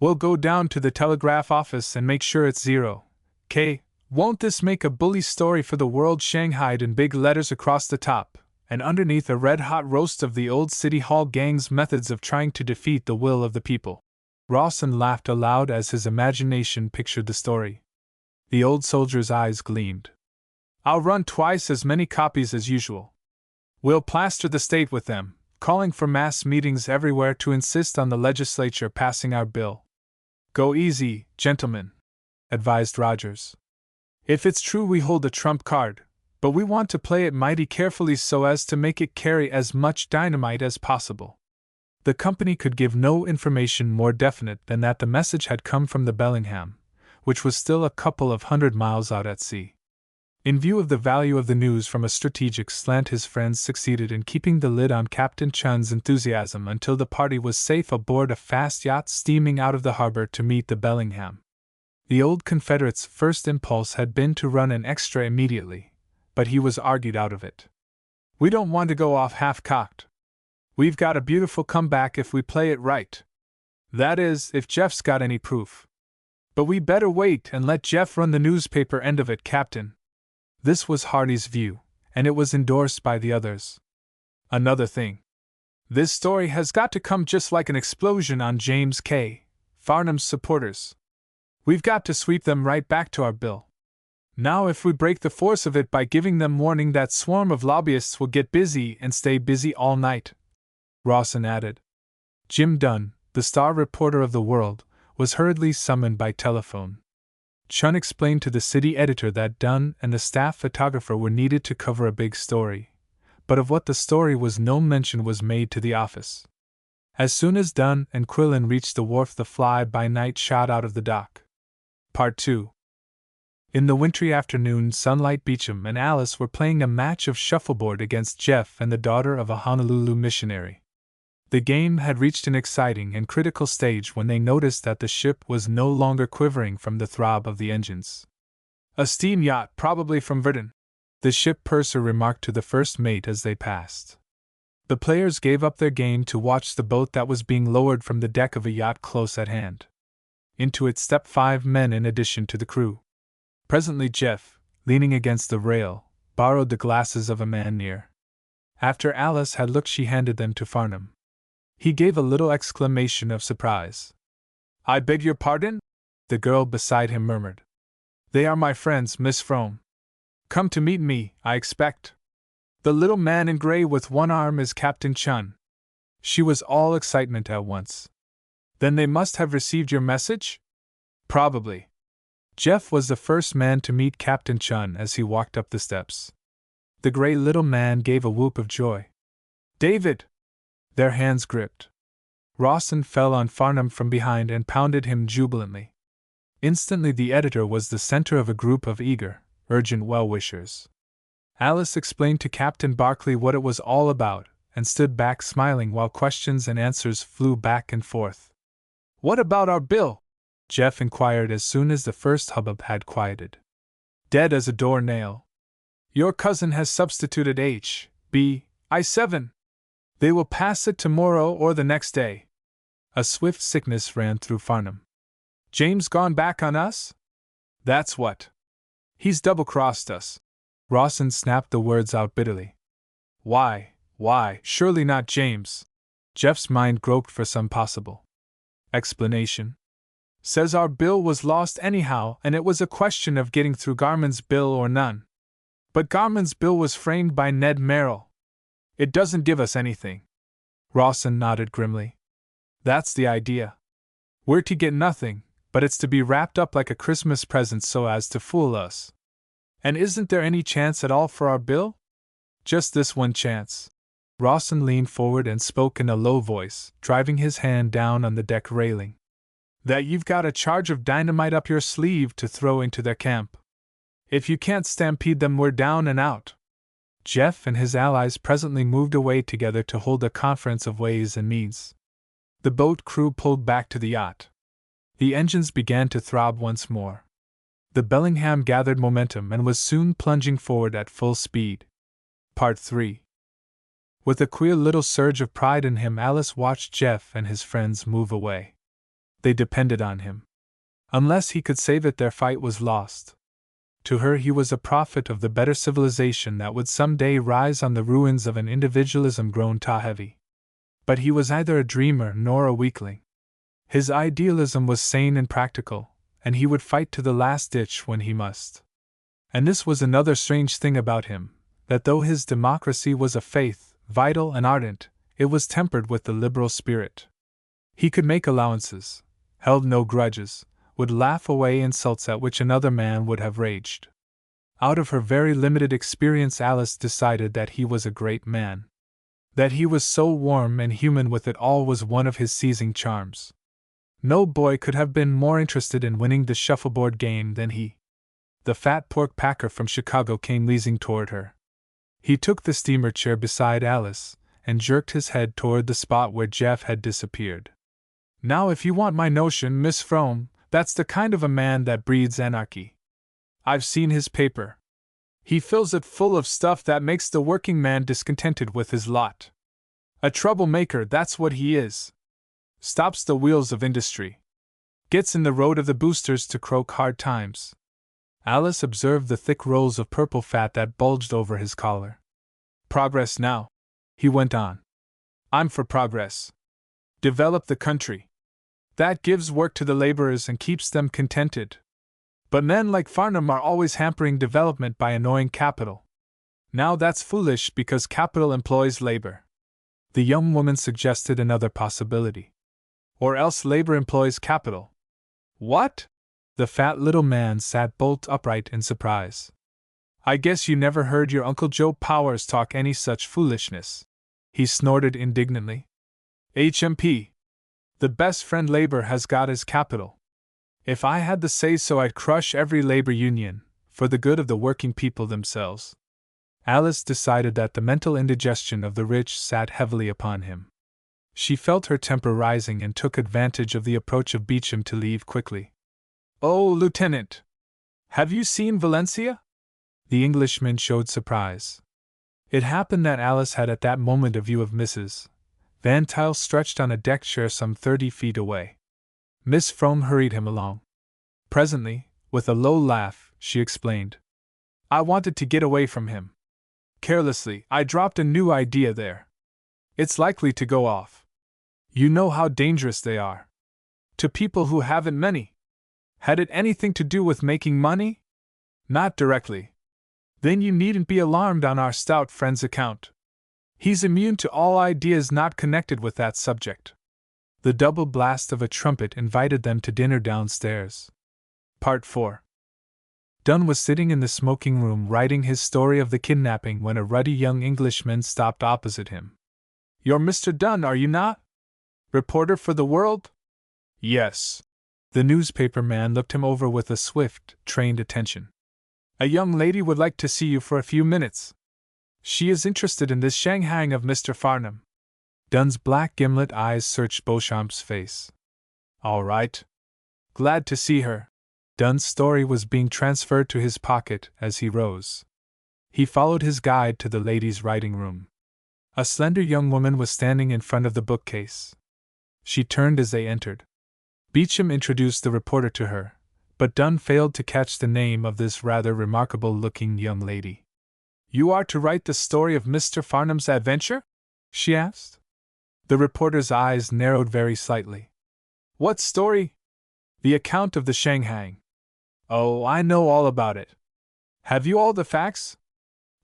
We'll go down to the telegraph office and make sure it's 0K. Won't this make a bully story for the world? Shanghaied in big letters across the top, and underneath a red-hot roast of the old City Hall gang's methods of trying to defeat the will of the people. Rawson laughed aloud as his imagination pictured the story. The old soldier's eyes gleamed. I'll run twice as many copies as usual. We'll plaster the state with them, calling for mass meetings everywhere to insist on the legislature passing our bill. Go easy, gentlemen, advised Rogers. If it's true, we hold a trump card, but we want to play it mighty carefully so as to make it carry as much dynamite as possible. The company could give no information more definite than that the message had come from the Bellingham, which was still a couple of 100 miles out at sea. In view of the value of the news from a strategic slant, his friends succeeded in keeping the lid on Captain Chun's enthusiasm until the party was safe aboard a fast yacht steaming out of the harbor to meet the Bellingham. The old Confederate's first impulse had been to run an extra immediately, but he was argued out of it. We don't want to go off half-cocked. We've got a beautiful comeback if we play it right. That is, if Jeff's got any proof. But we better wait and let Jeff run the newspaper end of it, Captain. This was Hardy's view, and it was endorsed by the others. Another thing. This story has got to come just like an explosion on James K. Farnham's supporters. We've got to sweep them right back to our bill. Now if we break the force of it by giving them warning, that swarm of lobbyists will get busy and stay busy all night, Rawson added. Jim Dunn, the star reporter of the World, was hurriedly summoned by telephone. Chun explained to the city editor that Dunn and the staff photographer were needed to cover a big story, but of what the story was no mention was made to the office. As soon as Dunn and Quillen reached the wharf, the fly-by-night shot out of the dock. Part 2. In the wintry afternoon sunlight, Beecham and Alice were playing a match of shuffleboard against Jeff and the daughter of a Honolulu missionary. The game had reached an exciting and critical stage when they noticed that the ship was no longer quivering from the throb of the engines. "A steam yacht, probably from Verdun," the ship purser remarked to the first mate as they passed. The players gave up their game to watch the boat that was being lowered from the deck of a yacht close at hand. Into it stepped 5 men in addition to the crew. Presently Jeff, leaning against the rail, borrowed the glasses of a man near. After Alice had looked, she handed them to Farnham. He gave a little exclamation of surprise. "I beg your pardon?" the girl beside him murmured. "They are my friends, Miss Frome. Come to meet me, I expect. The little man in gray with one arm is Captain Chun." She was all excitement at once. "Then they must have received your message?" "Probably." Jeff was the first man to meet Captain Chun as he walked up the steps. The gray little man gave a whoop of joy. "David!" Their hands gripped. Rawson fell on Farnham from behind and pounded him jubilantly. Instantly the editor was the center of a group of eager, urgent well-wishers. Alice explained to Captain Barclay what it was all about, and stood back smiling while questions and answers flew back and forth. "What about our Bill?" Jeff inquired as soon as the first hubbub had quieted. "Dead as a doornail. Your cousin has substituted HB-I7. They will pass it tomorrow or the next day." A swift sickness ran through Farnham. "James gone back on us?" "That's what. He's double-crossed us." Rawson snapped the words out bitterly. Why, surely not James." Jeff's mind groped for some possible explanation. "Says our bill was lost anyhow, and it was a question of getting through Garman's bill or none. But Garman's bill was framed by Ned Merrill. It doesn't give us anything." Rawson nodded grimly. "That's the idea. We're to get nothing, but it's to be wrapped up like a Christmas present so as to fool us. And isn't there any chance at all for our bill?" "Just this one chance." Rawson leaned forward and spoke in a low voice, driving his hand down on the deck railing. "That you've got a charge of dynamite up your sleeve to throw into their camp. If you can't stampede them, we're down and out." Jeff and his allies presently moved away together to hold a conference of ways and means. The boat crew pulled back to the yacht. The engines began to throb once more. The Bellingham gathered momentum and was soon plunging forward at full speed. Part 3. With a queer little surge of pride in him, Alice watched Jeff and his friends move away. They depended on him. Unless he could save it, their fight was lost. To her, he was a prophet of the better civilization that would some day rise on the ruins of an individualism grown top-heavy. But he was neither a dreamer nor a weakling. His idealism was sane and practical, and he would fight to the last ditch when he must. And this was another strange thing about him, that though his democracy was a faith, vital and ardent, it was tempered with the liberal spirit. He could make allowances, held no grudges, would laugh away insults at which another man would have raged. Out of her very limited experience, Alice decided that he was a great man. That he was so warm and human with it all was one of his seizing charms. No boy could have been more interested in winning the shuffleboard game than he. The fat pork packer from Chicago came leasing toward her. He took the steamer chair beside Alice, and jerked his head toward the spot where Jeff had disappeared. "Now, if you want my notion, Miss Frome, that's the kind of a man that breeds anarchy. I've seen his paper. He fills it full of stuff that makes the working man discontented with his lot. A troublemaker, that's what he is. Stops the wheels of industry. Gets in the road of the boosters to croak hard times." Alice observed the thick rolls of purple fat that bulged over his collar. "Progress now," he went on. "I'm for progress. Develop the country. That gives work to the laborers and keeps them contented. But men like Farnham are always hampering development by annoying capital. Now that's foolish because capital employs labor." The young woman suggested another possibility. "Or else labor employs capital." "What?" The fat little man sat bolt upright in surprise. I guess you never heard your Uncle Joe Powers talk any such foolishness. He snorted indignantly. HMP. The best friend labor has got is capital. If I had the say-so, I'd crush every labor union, for the good of the working people themselves. Alice decided that the mental indigestion of the rich sat heavily upon him. She felt her temper rising and took advantage of the approach of Beecham to leave quickly. "Oh, Lieutenant! Have you seen Valencia?" The Englishman showed surprise. It happened that Alice had at that moment a view of Mrs. Van Tuyl stretched on a deck chair some 30 feet away. Miss Frome hurried him along. Presently, with a low laugh, she explained. "I wanted to get away from him. Carelessly, I dropped a new idea there. It's likely to go off. You know how dangerous they are. To people who haven't many. Had it anything to do with making money? Not directly. Then you needn't be alarmed on our stout friend's account. He's immune to all ideas not connected with that subject." The double blast of a trumpet invited them to dinner downstairs. Part 4. Dunn was sitting in the smoking room writing his story of the kidnapping when a ruddy young Englishman stopped opposite him. "You're Mr. Dunn, are you not? Reporter for the World?" "Yes." The newspaper man looked him over with a swift, trained attention. "A young lady would like to see you for a few minutes. She is interested in this shanghaiing of Mr. Farnham." Dunn's black gimlet eyes searched Beauchamp's face. "All right. Glad to see her." Dunn's story was being transferred to his pocket as he rose. He followed his guide to the ladies' writing room. A slender young woman was standing in front of the bookcase. She turned as they entered. Beecham introduced the reporter to her, but Dunn failed to catch the name of this rather remarkable-looking young lady. "You are to write the story of Mr. Farnham's adventure?" she asked. The reporter's eyes narrowed very slightly. "What story?" "The account of the shanghaiing." "Oh, I know all about it. Have you all the facts?"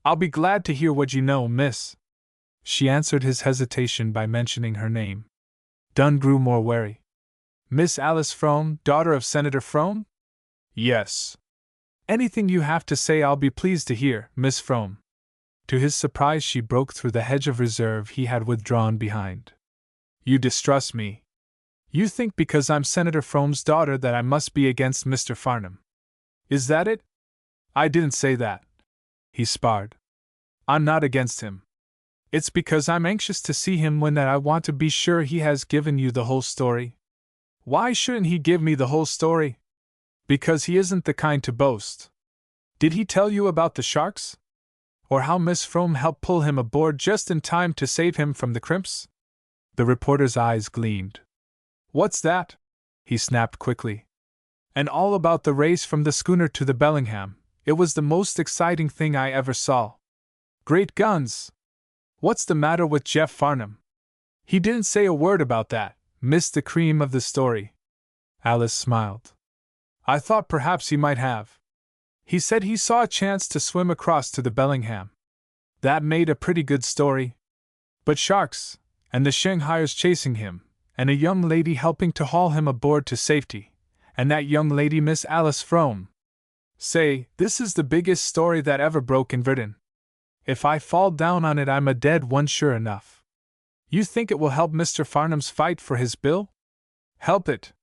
"I'll be glad to hear what you know, miss." She answered his hesitation by mentioning her name. Dunn grew more wary. "Miss Alice Frome, daughter of Senator Frome?" "Yes." "Anything you have to say I'll be pleased to hear, Miss Frome." To his surprise, she broke through the hedge of reserve he had withdrawn behind. "You distrust me. You think because I'm Senator Frome's daughter that I must be against Mr. Farnham. Is that it?" "I didn't say that," he sparred. "I'm not against him. It's because I'm anxious to see him when that I want to be sure he has given you the whole story." "Why shouldn't he give me the whole story?" "Because he isn't the kind to boast." "Did he tell you about the sharks? Or how Miss Frome helped pull him aboard just in time to save him from the crimps?" The reporter's eyes gleamed. "What's that?" he snapped quickly. "And all about the race from the schooner to the Bellingham. It was the most exciting thing I ever saw." "Great guns! What's the matter with Jeff Farnham?" "He didn't say a word about that. Missed the cream of the story." Alice smiled. "I thought perhaps he might have. He said he saw a chance to swim across to the Bellingham. That made a pretty good story. But sharks, and the Shanghaiers chasing him, and a young lady helping to haul him aboard to safety, and that young lady Miss Alice Frome. Say, this is the biggest story that ever broke in Britain. If I fall down on it, I'm a dead one sure enough. You think it will help Mr. Farnham's fight for his bill? Help it?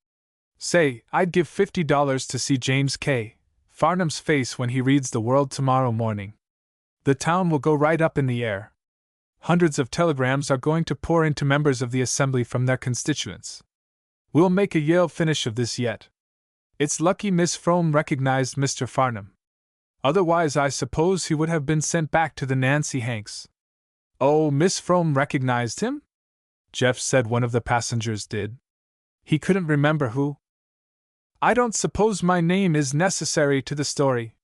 Say, I'd give $50 to see James K. Farnham's face when he reads the World tomorrow morning. The town will go right up in the air. Hundreds of telegrams are going to pour into members of the Assembly from their constituents. We'll make a Yale finish of this yet. It's lucky Miss Frome recognized Mr. Farnham. Otherwise I suppose he would have been sent back to the Nancy Hanks." "Oh, Miss Frome recognized him?" Jeff said one of the passengers did. He couldn't remember who. "I don't suppose my name is necessary to the story.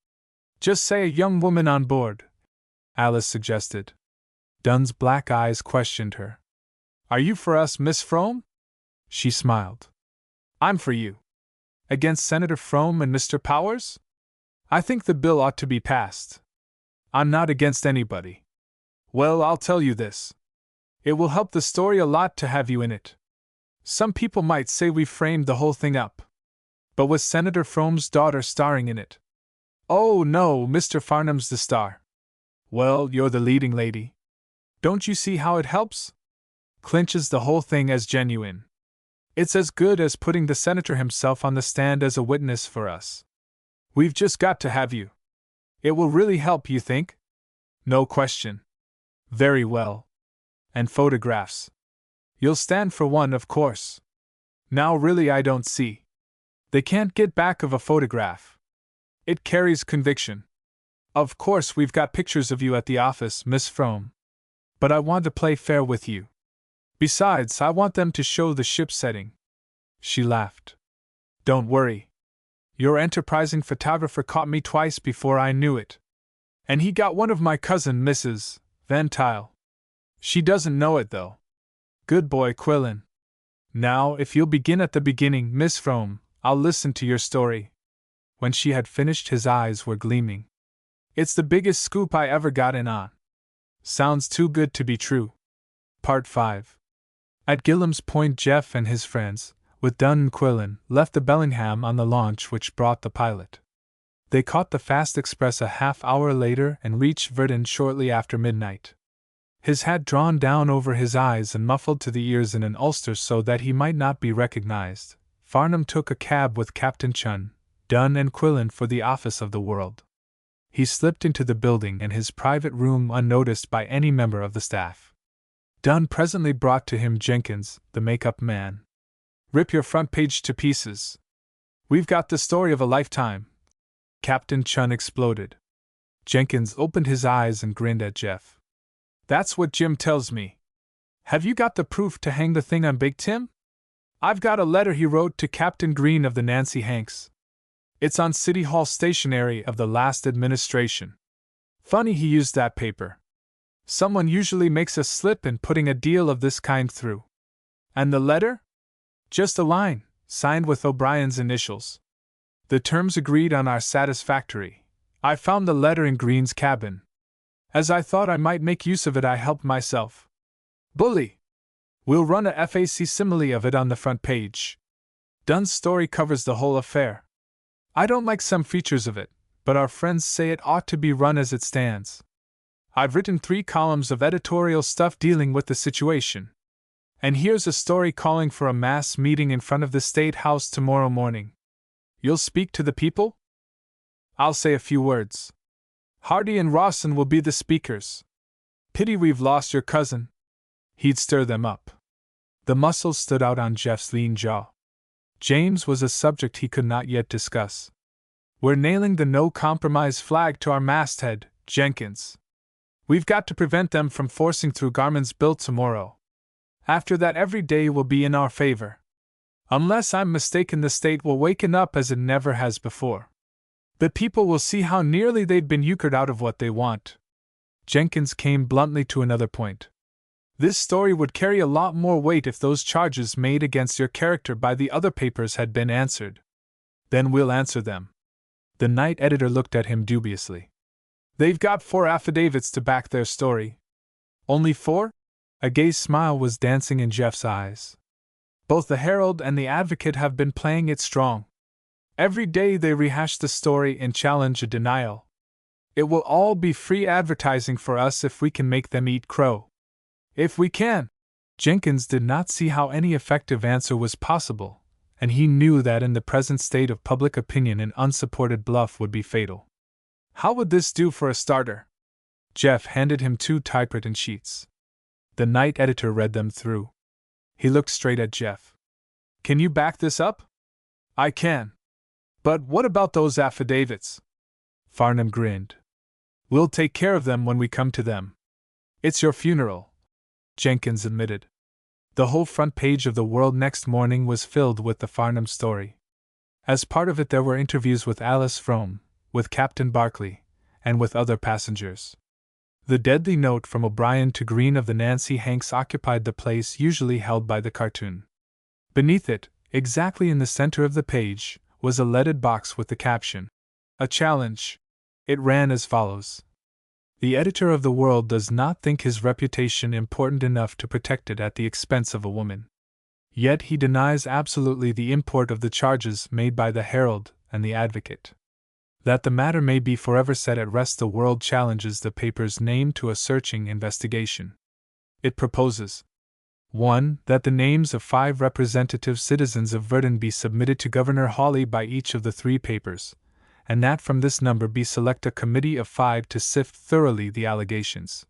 Just say a young woman on board," Alice suggested. Dunn's black eyes questioned her. "Are you for us, Miss Frome?" She smiled. "I'm for you. Against Senator Frome and Mr. Powers? I think the bill ought to be passed. I'm not against anybody. Well, I'll tell you this. It will help the story a lot to have you in it. Some people might say we framed the whole thing up. But with Senator Frome's daughter starring in it. Oh no, Mr. Farnham's the star. Well, you're the leading lady. Don't you see how it helps? Clinches the whole thing as genuine. It's as good as putting the senator himself on the stand as a witness for us. We've just got to have you. It will really help, you think? No question. Very well. And photographs. You'll stand for one, of course. Now really I don't see. They can't get back of a photograph. It carries conviction. Of course we've got pictures of you at the office, Miss Frome. But I want to play fair with you. Besides, I want them to show the ship setting. She laughed. Don't worry. Your enterprising photographer caught me twice before I knew it. And he got one of my cousin, Mrs. Van Tuyl. She doesn't know it, though. Good boy, Quillen. Now, if you'll begin at the beginning, Miss Frome, I'll listen to your story. When she had finished, his eyes were gleaming. It's the biggest scoop I ever got in on. Sounds too good to be true. Part 5. At Gillam's Point, Jeff and his friends, with Dunn and Quillen, left the Bellingham on the launch which brought the pilot. They caught the fast express a half-hour later and reached Verdun shortly after midnight. His hat drawn down over his eyes and muffled to the ears in an ulster so that he might not be recognized, Farnham took a cab with Captain Chun, Dunn and Quillen for the office of the World. He slipped into the building and his private room unnoticed by any member of the staff. Dunn presently brought to him Jenkins, the make-up man. Rip your front page to pieces. We've got the story of a lifetime. Captain Chun exploded. Jenkins opened his eyes and grinned at Jeff. That's what Jim tells me. Have you got the proof to hang the thing on Big Tim? I've got a letter he wrote to Captain Green of the Nancy Hanks. It's on City Hall stationery of the last administration. Funny he used that paper. Someone usually makes a slip in putting a deal of this kind through. And the letter? Just a line, signed with O'Brien's initials. The terms agreed on are satisfactory. I found the letter in Green's cabin. As I thought I might make use of it, I helped myself. Bully! We'll run a facsimile of it on the front page. Dunn's story covers the whole affair. I don't like some features of it, but our friends say it ought to be run as it stands. I've written 3 columns of editorial stuff dealing with the situation. And here's a story calling for a mass meeting in front of the State House tomorrow morning. You'll speak to the people? I'll say a few words. Hardy and Rawson will be the speakers. Pity we've lost your cousin. He'd stir them up. The muscles stood out on Jeff's lean jaw. James was a subject he could not yet discuss. We're nailing the no-compromise flag to our masthead, Jenkins. We've got to prevent them from forcing through Garman's bill tomorrow. After that, every day will be in our favor. Unless I'm mistaken, the state will waken up as it never has before. The people will see how nearly they've been euchred out of what they want. Jenkins came bluntly to another point. This story would carry a lot more weight if those charges made against your character by the other papers had been answered. Then we'll answer them. The night editor looked at him dubiously. They've got 4 affidavits to back their story. Only 4? A gay smile was dancing in Jeff's eyes. Both the Herald and the Advocate have been playing it strong. Every day they rehash the story and challenge a denial. It will all be free advertising for us if we can make them eat crow. If we can. Jenkins did not see how any effective answer was possible, and he knew that in the present state of public opinion an unsupported bluff would be fatal. How would this do for a starter? Jeff handed him 2 typewritten sheets. The night editor read them through. He looked straight at Jeff. Can you back this up? I can. But what about those affidavits? Farnham grinned. We'll take care of them when we come to them. It's your funeral, Jenkins admitted. The whole front page of the World next morning was filled with the Farnham story. As part of it there were interviews with Alice Frome, with Captain Barclay, and with other passengers. The deadly note from O'Brien to Green of the Nancy Hanks occupied the place usually held by the cartoon. Beneath it, exactly in the center of the page, was a leaded box with the caption, "A challenge." It ran as follows. The editor of the World does not think his reputation important enough to protect it at the expense of a woman. Yet he denies absolutely the import of the charges made by the Herald and the Advocate. That the matter may be forever set at rest, the World challenges the paper's name to a searching investigation. It proposes 1. That the names of 5 representative citizens of Verdun be submitted to Governor Hawley by each of the 3 papers, and that from this number be select a committee of 5 to sift thoroughly the allegations.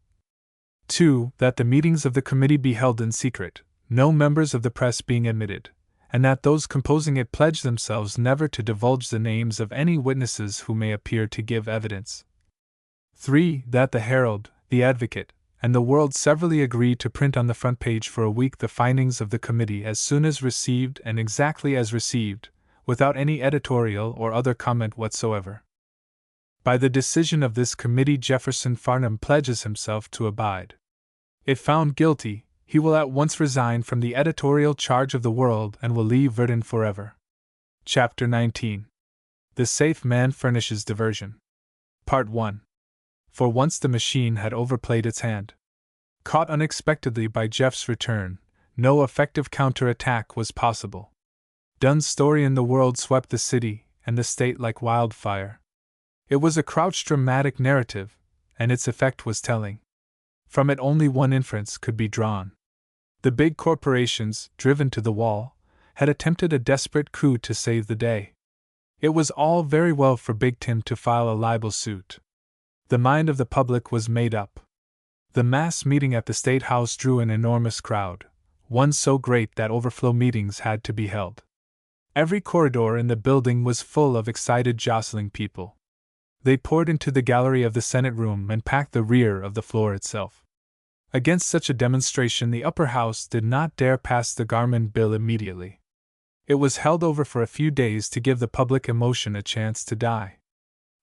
2. That the meetings of the committee be held in secret, no members of the press being admitted, and that those composing it pledge themselves never to divulge the names of any witnesses who may appear to give evidence. 3. That the Herald, the Advocate, and the World severally agree to print on the front page for a week the findings of the committee as soon as received and exactly as received, without any editorial or other comment whatsoever. By the decision of this committee, Jefferson Farnham pledges himself to abide. If found guilty, he will at once resign from the editorial charge of the World and will leave Verdun forever. Chapter 19. The Safe Man Furnishes Diversion. Part 1. For once the machine had overplayed its hand. Caught unexpectedly by Jeff's return, no effective counter-attack was possible. Dunn's story in the World swept the city and the state like wildfire. It was a crouched dramatic narrative, and its effect was telling. From it only one inference could be drawn. The big corporations, driven to the wall, had attempted a desperate coup to save the day. It was all very well for Big Tim to file a libel suit. The mind of the public was made up. The mass meeting at the State House drew an enormous crowd, one so great that overflow meetings had to be held. Every corridor in the building was full of excited, jostling people. They poured into the gallery of the Senate room and packed the rear of the floor itself. Against such a demonstration, the upper house did not dare pass the Garment Bill immediately. It was held over for a few days to give the public emotion a chance to die.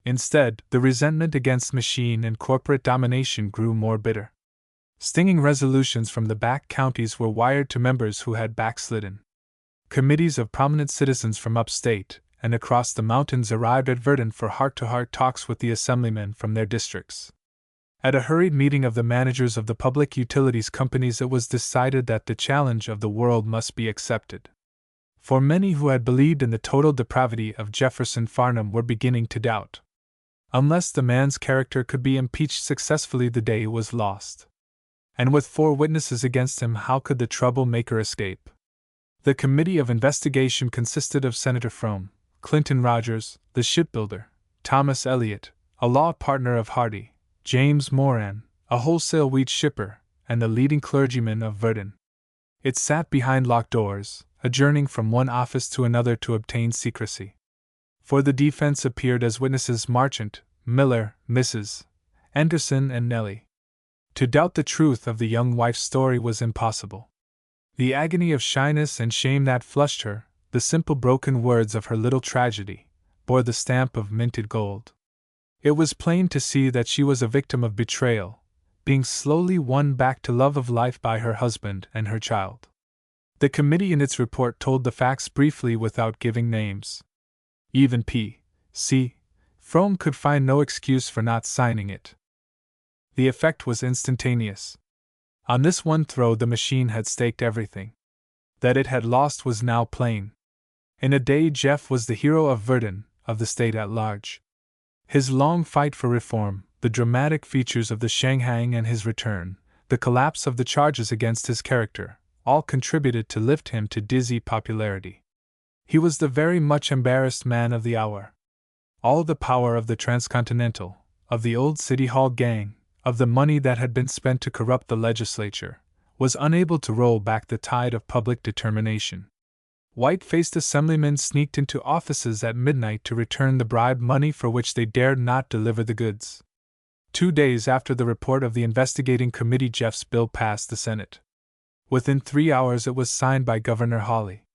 Instead, the resentment against machine and corporate domination grew more bitter. Stinging resolutions from the back counties were wired to members who had backslidden. Committees of prominent citizens from upstate and across the mountains arrived at Verdun for heart-to-heart talks with the assemblymen from their districts. At a hurried meeting of the managers of the public utilities companies, it was decided that the challenge of the World must be accepted. For many who had believed in the total depravity of Jefferson Farnham were beginning to doubt. Unless the man's character could be impeached successfully, the day was lost. And with 4 witnesses against him, how could the troublemaker escape? The committee of investigation consisted of Senator Frome, Clinton Rogers, the shipbuilder, Thomas Elliott, a law partner of Hardy, James Moran, a wholesale wheat shipper, and the leading clergyman of Verdun. It sat behind locked doors, adjourning from one office to another to obtain secrecy. For the defense appeared as witnesses Marchant, Miller, Mrs. Anderson, and Nellie. To doubt the truth of the young wife's story was impossible. The agony of shyness and shame that flushed her, the simple broken words of her little tragedy, bore the stamp of minted gold. It was plain to see that she was a victim of betrayal, being slowly won back to love of life by her husband and her child. The committee in its report told the facts briefly without giving names. Even P.C. Frome could find no excuse for not signing it. The effect was instantaneous. On this one throw the machine had staked everything. That it had lost was now plain. In a day Jeff was the hero of Verdun, of the state at large. His long fight for reform, the dramatic features of the Shanghaiing and his return, the collapse of the charges against his character, all contributed to lift him to dizzy popularity. He was the very much embarrassed man of the hour. All the power of the Transcontinental, of the old City Hall gang, of the money that had been spent to corrupt the legislature, was unable to roll back the tide of public determination. White-faced assemblymen sneaked into offices at midnight to return the bribe money for which they dared not deliver the goods. 2 days after the report of the investigating committee, Jeff's bill passed the Senate. Within 3 hours it was signed by Governor Hawley.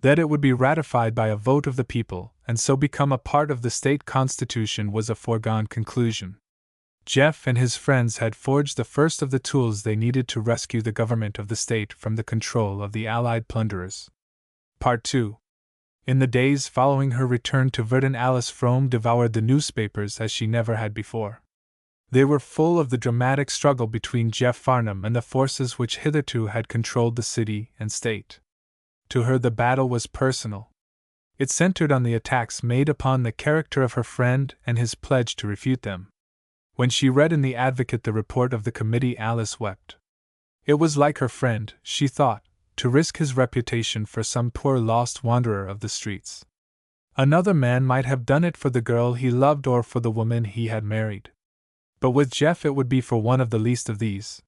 That it would be ratified by a vote of the people, and so become a part of the state constitution, was a foregone conclusion. Jeff and his friends had forged the first of the tools they needed to rescue the government of the state from the control of the Allied plunderers. Part 2. In the days following her return to Verdun, Alice Frome devoured the newspapers as she never had before. They were full of the dramatic struggle between Jeff Farnham and the forces which hitherto had controlled the city and state. To her the battle was personal. It centered on the attacks made upon the character of her friend and his pledge to refute them. When she read in the Advocate the report of the committee, Alice wept. It was like her friend, she thought, to risk his reputation for some poor lost wanderer of the streets. Another man might have done it for the girl he loved or for the woman he had married. But with Jeff it would be for one of the least of these.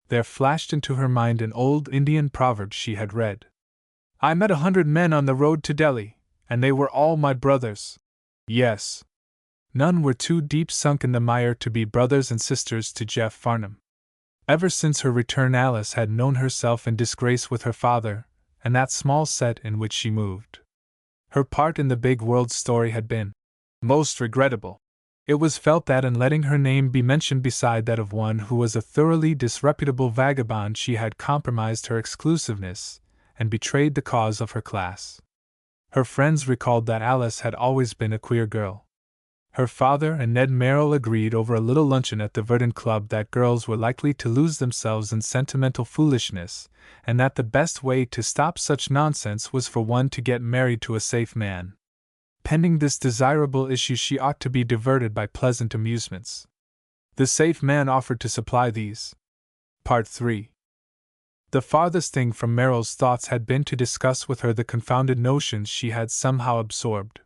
There flashed into her mind an old Indian proverb she had read. I met 100 men on the road to Delhi, and they were all my brothers. Yes. None were too deep sunk in the mire to be brothers and sisters to Jeff Farnham. Ever since her return, Alice had known herself in disgrace with her father and that small set in which she moved. Her part in the big world story had been most regrettable. It was felt that in letting her name be mentioned beside that of one who was a thoroughly disreputable vagabond, she had compromised her exclusiveness and betrayed the cause of her class. Her friends recalled that Alice had always been a queer girl. Her father and Ned Merrill agreed over a little luncheon at the Verdant Club that girls were likely to lose themselves in sentimental foolishness, and that the best way to stop such nonsense was for one to get married to a safe man. Pending this desirable issue, she ought to be diverted by pleasant amusements. The safe man offered to supply these. Part 3. The farthest thing from Merrill's thoughts had been to discuss with her the confounded notions she had somehow absorbed.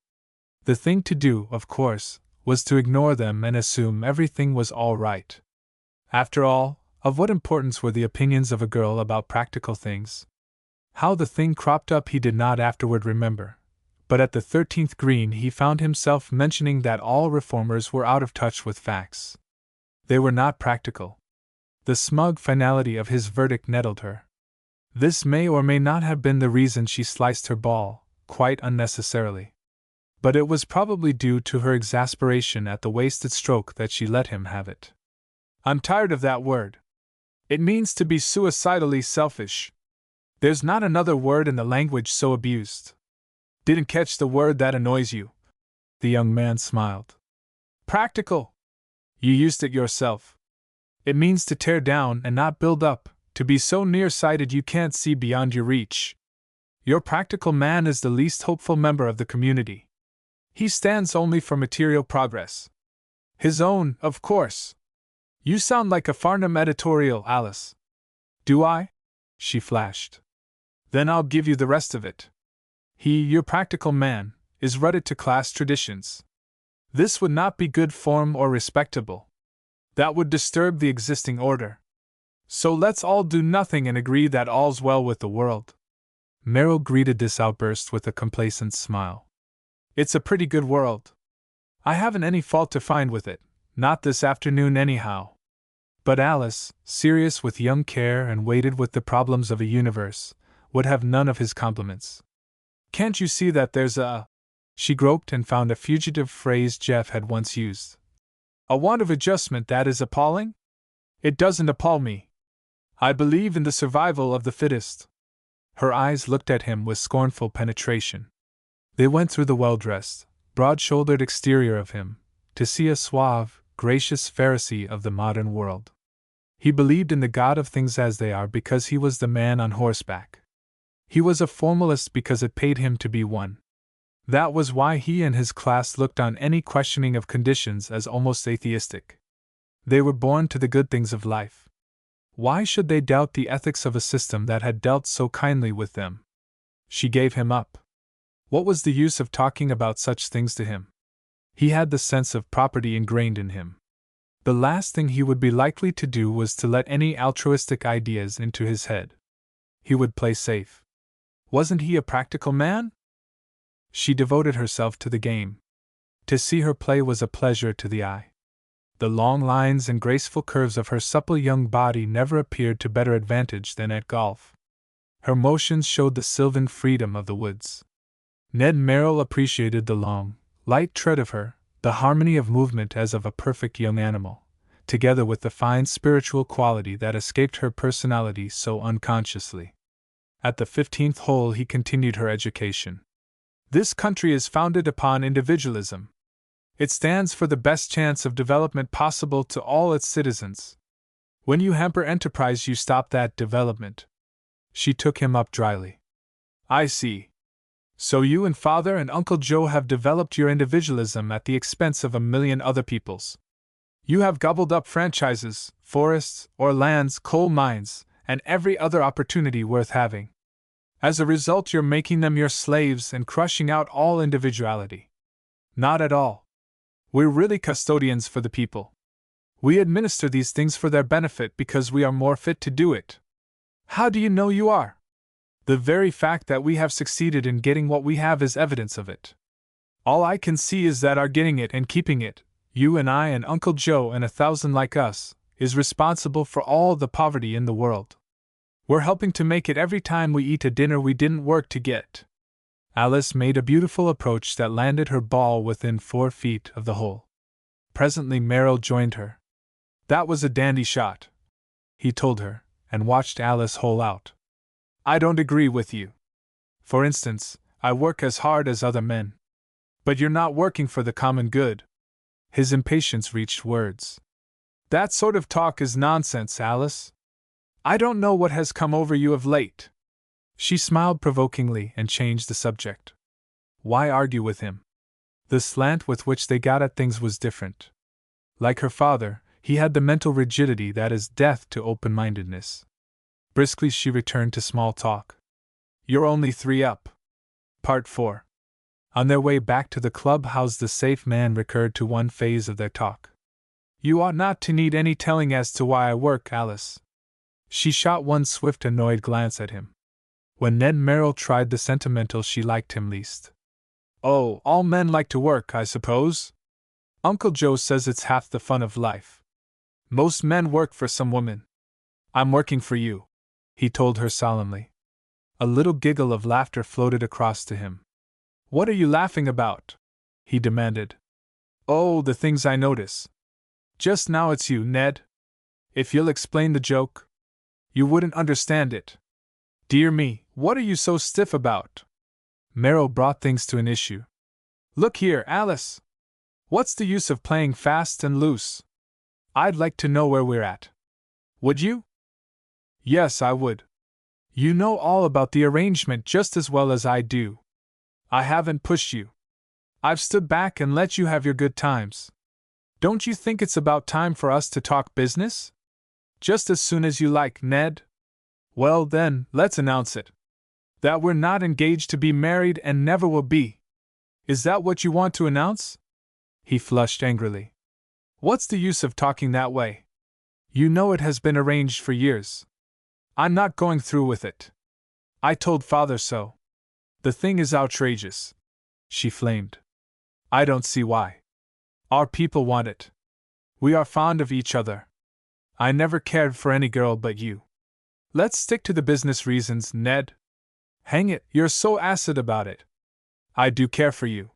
The thing to do, of course, was to ignore them and assume everything was all right. After all, of what importance were the opinions of a girl about practical things? How the thing cropped up he did not afterward remember, but at the 13th green he found himself mentioning that all reformers were out of touch with facts. They were not practical. The smug finality of his verdict nettled her. This may or may not have been the reason she sliced her ball, quite unnecessarily. But it was probably due to her exasperation at the wasted stroke that she let him have it. I'm tired of that word. It means to be suicidally selfish. There's not another word in the language so abused. Didn't catch the word that annoys you? The young man smiled. Practical. You used it yourself. It means to tear down and not build up, to be so nearsighted you can't see beyond your reach. Your practical man is the least hopeful member of the community. He stands only for material progress. His own, of course. You sound like a Farnham editorial, Alice. Do I? She flashed. Then I'll give you the rest of it. He, your practical man, is rooted to class traditions. This would not be good form or respectable. That would disturb the existing order. So let's all do nothing and agree that all's well with the world. Merrill greeted this outburst with a complacent smile. It's a pretty good world. I haven't any fault to find with it, not this afternoon anyhow. But Alice, serious with young care and weighted with the problems of a universe, would have none of his compliments. Can't you see that there's a... She groped and found a fugitive phrase Jeff had once used. A want of adjustment that is appalling? It doesn't appall me. I believe in the survival of the fittest. Her eyes looked at him with scornful penetration. They went through the well-dressed, broad-shouldered exterior of him, to see a suave, gracious Pharisee of the modern world. He believed in the God of things as they are because he was the man on horseback. He was a formalist because it paid him to be one. That was why he and his class looked on any questioning of conditions as almost atheistic. They were born to the good things of life. Why should they doubt the ethics of a system that had dealt so kindly with them? She gave him up. What was the use of talking about such things to him? He had the sense of property ingrained in him. The last thing he would be likely to do was to let any altruistic ideas into his head. He would play safe. Wasn't he a practical man? She devoted herself to the game. To see her play was a pleasure to the eye. The long lines and graceful curves of her supple young body never appeared to better advantage than at golf. Her motions showed the sylvan freedom of the woods. Ned Merrill appreciated the long, light tread of her, the harmony of movement as of a perfect young animal, together with the fine spiritual quality that escaped her personality so unconsciously. At the 15th hole he continued her education. This country is founded upon individualism. It stands for the best chance of development possible to all its citizens. When you hamper enterprise, you stop that development. She took him up dryly. I see. So you and Father and Uncle Joe have developed your individualism at the expense of a million other people's. You have gobbled up franchises, forests, or lands, coal mines, and every other opportunity worth having. As a result, you're making them your slaves and crushing out all individuality. Not at all. We're really custodians for the people. We administer these things for their benefit because we are more fit to do it. How do you know you are? The very fact that we have succeeded in getting what we have is evidence of it. All I can see is that our getting it and keeping it, you and I and Uncle Joe and 1,000 like us, is responsible for all the poverty in the world. We're helping to make it every time we eat a dinner we didn't work to get. Alice made a beautiful approach that landed her ball within 4 feet of the hole. Presently Merrill joined her. That was a dandy shot, he told her, and watched Alice hole out. I don't agree with you. For instance, I work as hard as other men. But you're not working for the common good. His impatience reached words. That sort of talk is nonsense, Alice. I don't know what has come over you of late. She smiled provokingly and changed the subject. Why argue with him? The slant with which they got at things was different. Like her father, he had the mental rigidity that is death to open-mindedness. Briskly she returned to small talk. You're only 3 up. Part 4. On their way back to the clubhouse, the safe man recurred to one phase of their talk. You ought not to need any telling as to why I work, Alice. She shot one swift, annoyed glance at him. When Ned Merrill tried the sentimental, she liked him least. Oh, all men like to work, I suppose? Uncle Joe says it's half the fun of life. Most men work for some woman. I'm working for you, he told her solemnly. A little giggle of laughter floated across to him. What are you laughing about? He demanded. Oh, the things I notice. Just now it's you, Ned. If you'll explain the joke, you wouldn't understand it. Dear me, what are you so stiff about? Merrill brought things to an issue. Look here, Alice. What's the use of playing fast and loose? I'd like to know where we're at. Would you? Yes, I would. You know all about the arrangement just as well as I do. I haven't pushed you. I've stood back and let you have your good times. Don't you think it's about time for us to talk business? Just as soon as you like, Ned. Well then, let's announce it. That we're not engaged to be married and never will be. Is that what you want to announce? He flushed angrily. What's the use of talking that way? You know it has been arranged for years. I'm not going through with it. I told Father so. The thing is outrageous, she flamed. I don't see why. Our people want it. We are fond of each other. I never cared for any girl but you. Let's stick to the business reasons, Ned. Hang it, you're so acid about it. I do care for you.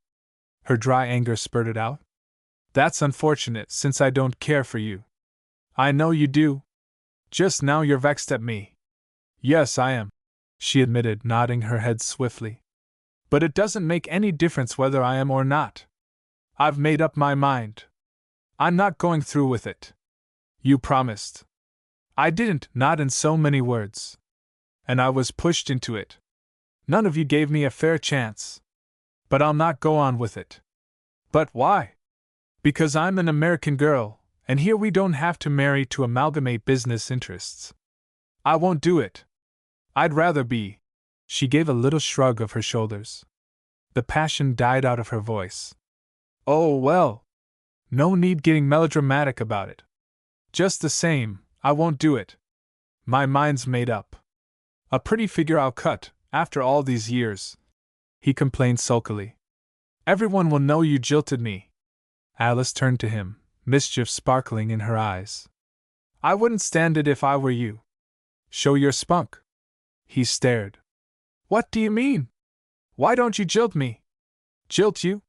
Her dry anger spurted out. That's unfortunate, since I don't care for you. I know you do. Just now you're vexed at me. Yes, I am, she admitted, nodding her head swiftly. But it doesn't make any difference whether I am or not. I've made up my mind. I'm not going through with it. You promised. I didn't, not in so many words. And I was pushed into it. None of you gave me a fair chance. But I'll not go on with it. But why? Because I'm an American girl, and here we don't have to marry to amalgamate business interests. I won't do it. I'd rather be. She gave a little shrug of her shoulders. The passion died out of her voice. Oh, well. No need getting melodramatic about it. Just the same, I won't do it. My mind's made up. A pretty figure I'll cut, after all these years, he complained sulkily. Everyone will know you jilted me. Alice turned to him, mischief sparkling in her eyes. I wouldn't stand it if I were you. Show your spunk. He stared. What do you mean? Why don't you jilt me? Jilt you?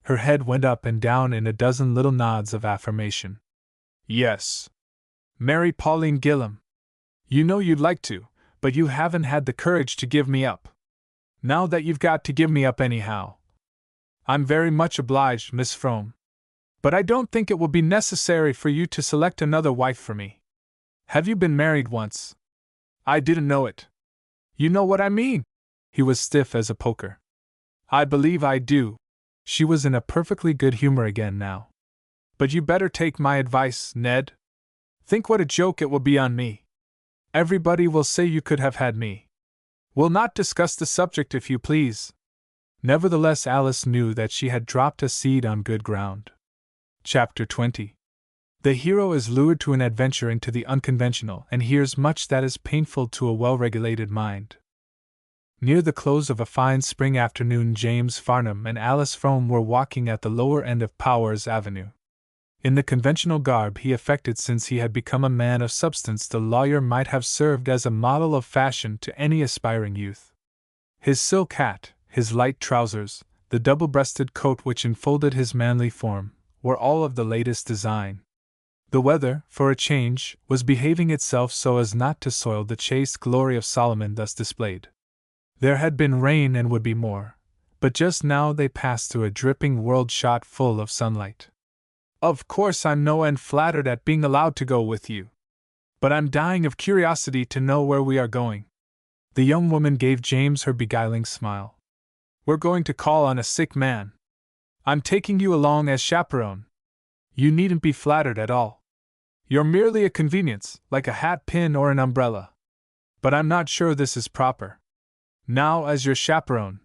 Her head went up and down in a dozen little nods of affirmation. Yes. Marry Pauline Gillam. You know you'd like to, but you haven't had the courage to give me up. Now that you've got to give me up anyhow. I'm very much obliged, Miss Frome. But I don't think it will be necessary for you to select another wife for me. Have you been married once? I didn't know it. You know what I mean. He was stiff as a poker. I believe I do. She was in a perfectly good humor again now. But you better take my advice, Ned. Think what a joke it will be on me. Everybody will say you could have had me. We'll not discuss the subject if you please. Nevertheless, Alice knew that she had dropped a seed on good ground. Chapter 20. The hero is lured to an adventure into the unconventional and hears much that is painful to a well-regulated mind. Near the close of a fine spring afternoon, James Farnham and Alice Frome were walking at the lower end of Powers Avenue. In the conventional garb he affected since he had become a man of substance, the lawyer might have served as a model of fashion to any aspiring youth. His silk hat, his light trousers, the double-breasted coat which enfolded his manly form, were all of the latest design. The weather, for a change, was behaving itself so as not to soil the chaste glory of Solomon thus displayed. There had been rain and would be more, but just now they passed through a dripping world shot full of sunlight. Of course I'm no end flattered at being allowed to go with you. But I'm dying of curiosity to know where we are going. The young woman gave James her beguiling smile. We're going to call on a sick man. I'm taking you along as chaperone. You needn't be flattered at all. You're merely a convenience, like a hat pin or an umbrella. But I'm not sure this is proper. Now, as your chaperone.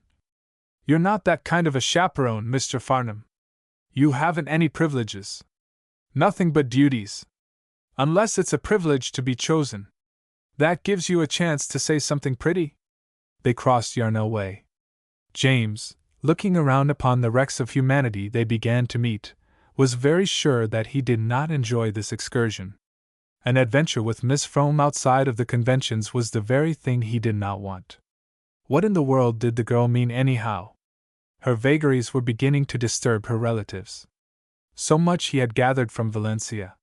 You're not that kind of a chaperone, Mr. Farnham. You haven't any privileges. Nothing but duties. Unless it's a privilege to be chosen. That gives you a chance to say something pretty. They crossed Yarnell Way. James, looking around upon the wrecks of humanity they began to meet, was very sure that he did not enjoy this excursion. An adventure with Miss Frome outside of the conventions was the very thing he did not want. What in the world did the girl mean anyhow? Her vagaries were beginning to disturb her relatives. So much he had gathered from Valencia.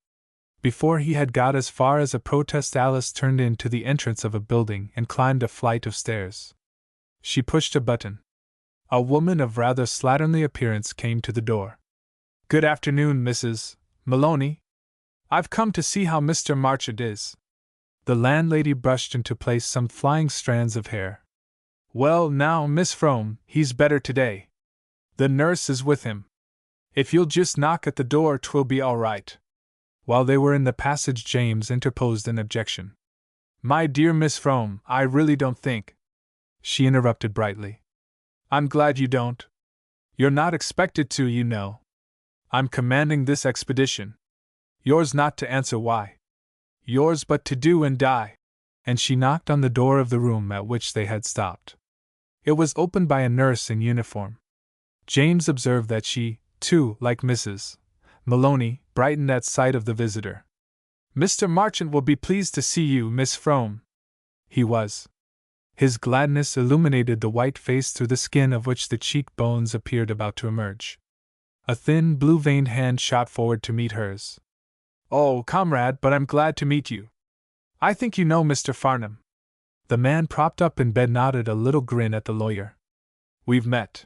Before he had got as far as a protest, Alice turned in to the entrance of a building and climbed a flight of stairs. She pushed a button. A woman of rather slatternly appearance came to the door. Good afternoon, Mrs. Maloney. I've come to see how Mr. Marchand is. The landlady brushed into place some flying strands of hair. Well, now, Miss Frome, he's better today. The nurse is with him. If you'll just knock at the door, 'twill be all right. While they were in the passage, James interposed an objection. My dear Miss Frome, I really don't think. She interrupted brightly. I'm glad you don't. You're not expected to, you know. I'm commanding this expedition. Yours not to answer why. Yours but to do and die. And she knocked on the door of the room at which they had stopped. It was opened by a nurse in uniform. James observed that she, too, like Mrs. Maloney, brightened at sight of the visitor. Mr. Marchand will be pleased to see you, Miss Frome. He was. His gladness illuminated the white face through the skin of which the cheekbones appeared about to emerge. A thin, blue-veined hand shot forward to meet hers. Oh, comrade, but I'm glad to meet you. I think you know Mr. Farnham. The man propped up in bed nodded a little grin at the lawyer. We've met.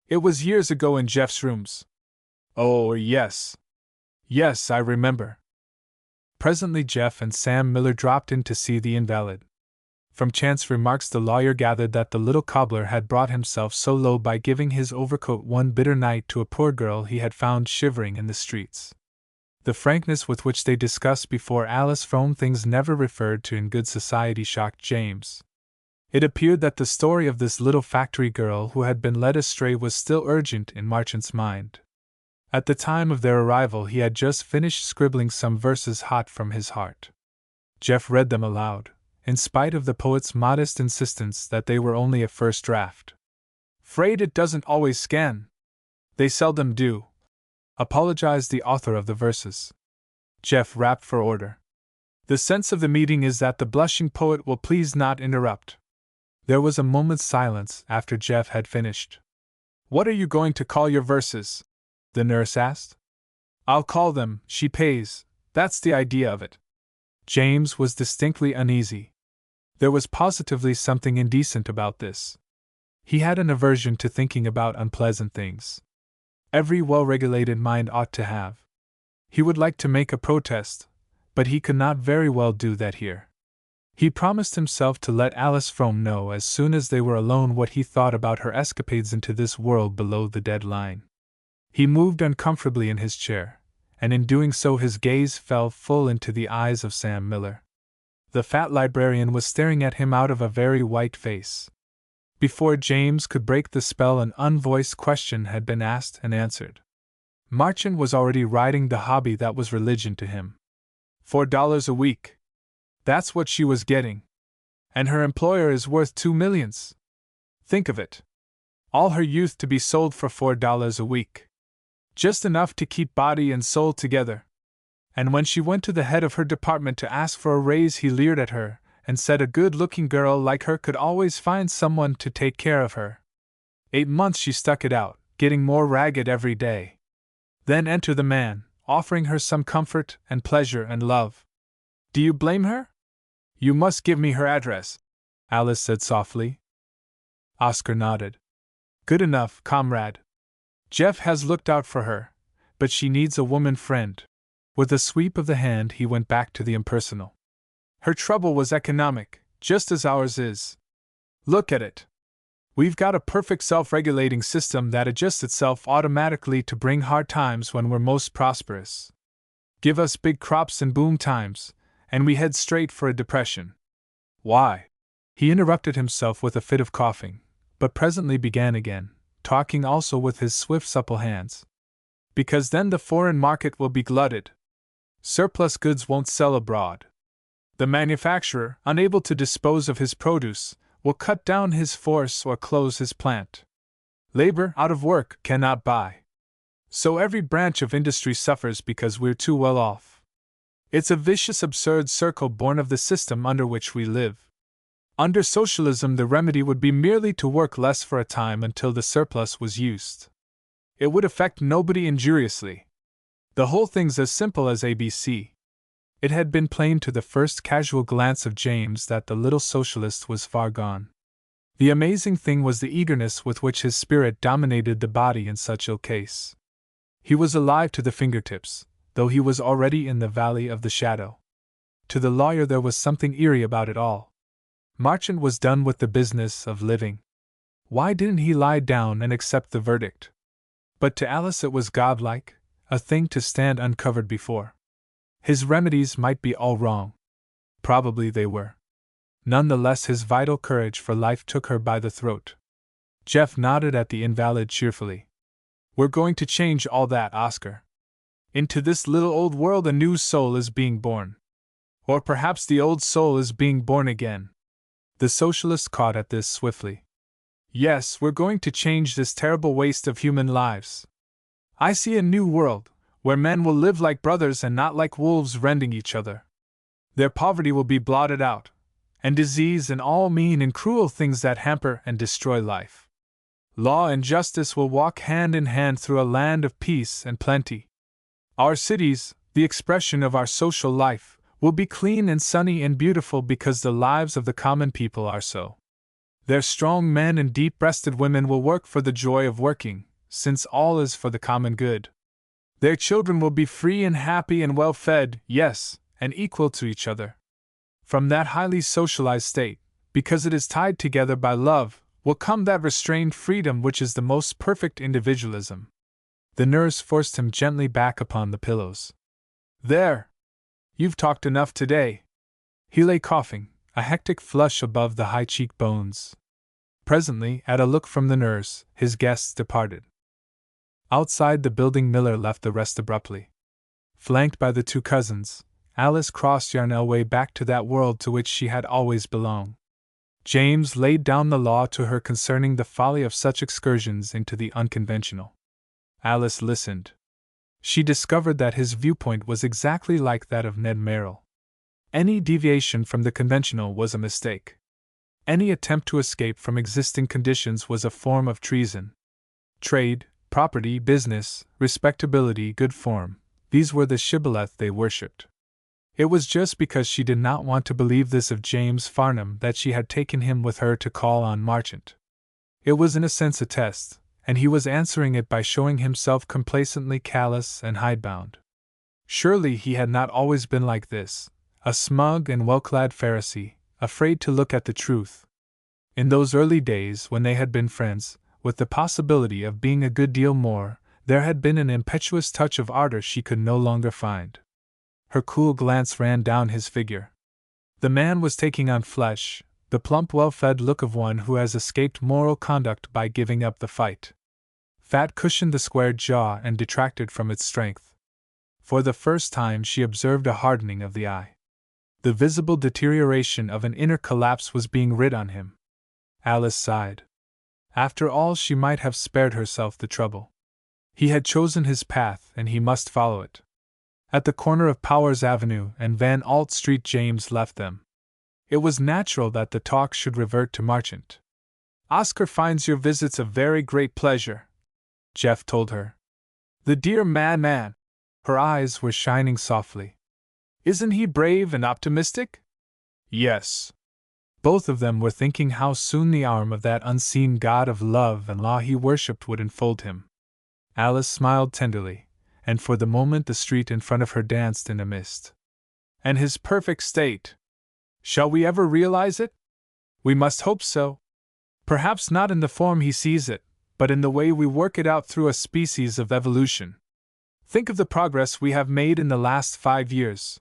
It was years ago in Jeff's rooms. Oh, yes. Yes, I remember. Presently Jeff and Sam Miller dropped in to see the invalid. From chance remarks the lawyer gathered that the little cobbler had brought himself so low by giving his overcoat one bitter night to a poor girl he had found shivering in the streets. The frankness with which they discussed before Alice Frome things never referred to in good society shocked James. It appeared that the story of this little factory girl who had been led astray was still urgent in Marchand's mind. At the time of their arrival he had just finished scribbling some verses hot from his heart. Jeff read them aloud, in spite of the poet's modest insistence that they were only a first draft. "'Fraid it doesn't always scan. They seldom do," apologized the author of the verses. Jeff rapped for order. "The sense of the meeting is that the blushing poet will please not interrupt." There was a moment's silence after Jeff had finished. "What are you going to call your verses?" the nurse asked. "I'll call them, She Pays, that's the idea of it." James was distinctly uneasy. There was positively something indecent about this. He had an aversion to thinking about unpleasant things. Every well-regulated mind ought to have. He would like to make a protest, but he could not very well do that here. He promised himself to let Alice Frome know as soon as they were alone what he thought about her escapades into this world below the dead line. He moved uncomfortably in his chair, and in doing so his gaze fell full into the eyes of Sam Miller. The fat librarian was staring at him out of a very white face. Before James could break the spell, an unvoiced question had been asked and answered. Marchant was already riding the hobby that was religion to him. $4 a week. That's what she was getting. And her employer is worth $2 millions. Think of it. All her youth to be sold for $4 a week. Just enough to keep body and soul together. And when she went to the head of her department to ask for a raise, he leered at her and said a good-looking girl like her could always find someone to take care of her. 8 months she stuck it out, getting more ragged every day. Then enter the man, offering her some comfort and pleasure and love. Do you blame her? You must give me her address, Alice said softly. Oscar nodded. Good enough, comrade. Jeff has looked out for her, but she needs a woman friend. With a sweep of the hand, he went back to the impersonal. Her trouble was economic, just as ours is. Look at it. We've got a perfect self-regulating system that adjusts itself automatically to bring hard times when we're most prosperous. Give us big crops and boom times, and we head straight for a depression. Why? He interrupted himself with a fit of coughing, but presently began again, talking also with his swift, supple hands. Because then the foreign market will be glutted. Surplus goods won't sell abroad. The manufacturer, unable to dispose of his produce, will cut down his force or close his plant. Labor, out of work, cannot buy. So every branch of industry suffers because we're too well off. It's a vicious, absurd circle born of the system under which we live. Under socialism, the remedy would be merely to work less for a time until the surplus was used. It would affect nobody injuriously. The whole thing's as simple as ABC. It had been plain to the first casual glance of James that the little socialist was far gone. The amazing thing was the eagerness with which his spirit dominated the body in such ill case. He was alive to the fingertips, though he was already in the valley of the shadow. To the lawyer there was something eerie about it all. Marchant was done with the business of living. Why didn't he lie down and accept the verdict? But to Alice it was godlike, a thing to stand uncovered before. His remedies might be all wrong. Probably they were. None the less his vital courage for life took her by the throat. Jeff nodded at the invalid cheerfully. We're going to change all that, Oscar. Into this little old world a new soul is being born. Or perhaps the old soul is being born again. The socialist caught at this swiftly. Yes, we're going to change this terrible waste of human lives. I see a new world, where men will live like brothers and not like wolves rending each other. Their poverty will be blotted out, and disease and all mean and cruel things that hamper and destroy life. Law and justice will walk hand in hand through a land of peace and plenty. Our cities, the expression of our social life, will be clean and sunny and beautiful because the lives of the common people are so. Their strong men and deep-breasted women will work for the joy of working, since all is for the common good. Their children will be free and happy and well-fed, yes, and equal to each other. From that highly socialized state, because it is tied together by love, will come that restrained freedom which is the most perfect individualism. The nurse forced him gently back upon the pillows. There! You've talked enough today. He lay coughing, a hectic flush above the high cheekbones. Presently, at a look from the nurse, his guests departed. Outside the building, Miller left the rest abruptly. Flanked by the two cousins, Alice crossed Yarnell Way back to that world to which she had always belonged. James laid down the law to her concerning the folly of such excursions into the unconventional. Alice listened. She discovered that his viewpoint was exactly like that of Ned Merrill. Any deviation from the conventional was a mistake. Any attempt to escape from existing conditions was a form of treason. Trade, property, business, respectability, good form, these were the shibboleth they worshipped. It was just because she did not want to believe this of James Farnham that she had taken him with her to call on Marchant. It was in a sense a test, and he was answering it by showing himself complacently callous and hidebound. Surely he had not always been like this, a smug and well-clad Pharisee, afraid to look at the truth. In those early days when they had been friends, with the possibility of being a good deal more, there had been an impetuous touch of ardor she could no longer find. Her cool glance ran down his figure. The man was taking on flesh, the plump, well-fed look of one who has escaped moral conduct by giving up the fight. Fat cushioned the square jaw and detracted from its strength. For the first time she observed a hardening of the eye. The visible deterioration of an inner collapse was being writ on him. Alice sighed. After all, she might have spared herself the trouble. He had chosen his path and he must follow it. At the corner of Powers Avenue and Van Alt Street James left them. It was natural that the talk should revert to Marchant. "Oscar finds your visits a very great pleasure," Jeff told her. "The dear man. Her eyes were shining softly. "Isn't he brave and optimistic?" "Yes." Both of them were thinking how soon the arm of that unseen god of love and law he worshipped would enfold him. Alice smiled tenderly, and for the moment the street in front of her danced in a mist. "And his perfect state. Shall we ever realize it? We must hope so. Perhaps not in the form he sees it, but in the way we work it out through a species of evolution. Think of the progress we have made in the last 5 years.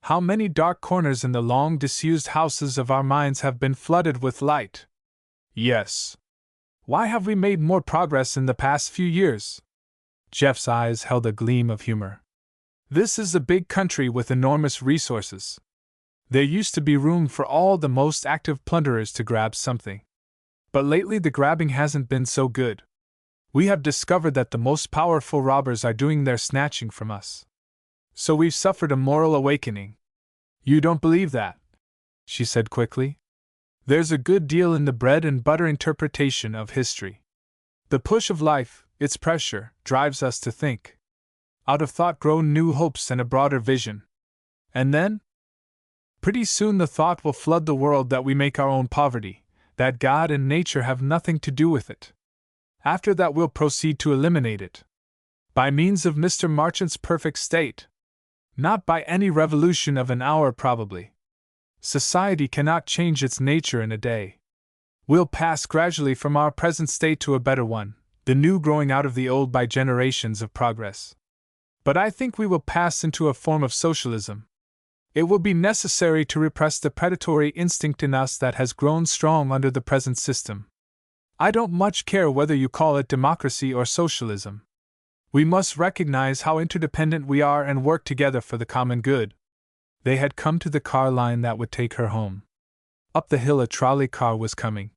How many dark corners in the long disused houses of our minds have been flooded with light?" "Yes." "Why have we made more progress in the past few years?" Jeff's eyes held a gleam of humor. "This is a big country with enormous resources. There used to be room for all the most active plunderers to grab something. But lately the grabbing hasn't been so good. We have discovered that the most powerful robbers are doing their snatching from us. So we've suffered a moral awakening." "You don't believe that?" she said quickly. "There's a good deal in the bread and butter interpretation of history. The push of life, its pressure, drives us to think. Out of thought grow new hopes and a broader vision. And then? Pretty soon the thought will flood the world that we make our own poverty, that God and nature have nothing to do with it. After that we'll proceed to eliminate it. By means of Mr. Marchant's perfect state. Not by any revolution of an hour probably. Society cannot change its nature in a day. We'll pass gradually from our present state to a better one, the new growing out of the old by generations of progress. But I think we will pass into a form of socialism. It will be necessary to repress the predatory instinct in us that has grown strong under the present system. I don't much care whether you call it democracy or socialism. We must recognize how interdependent we are and work together for the common good." They had come to the car line that would take her home. Up the hill a trolley car was coming.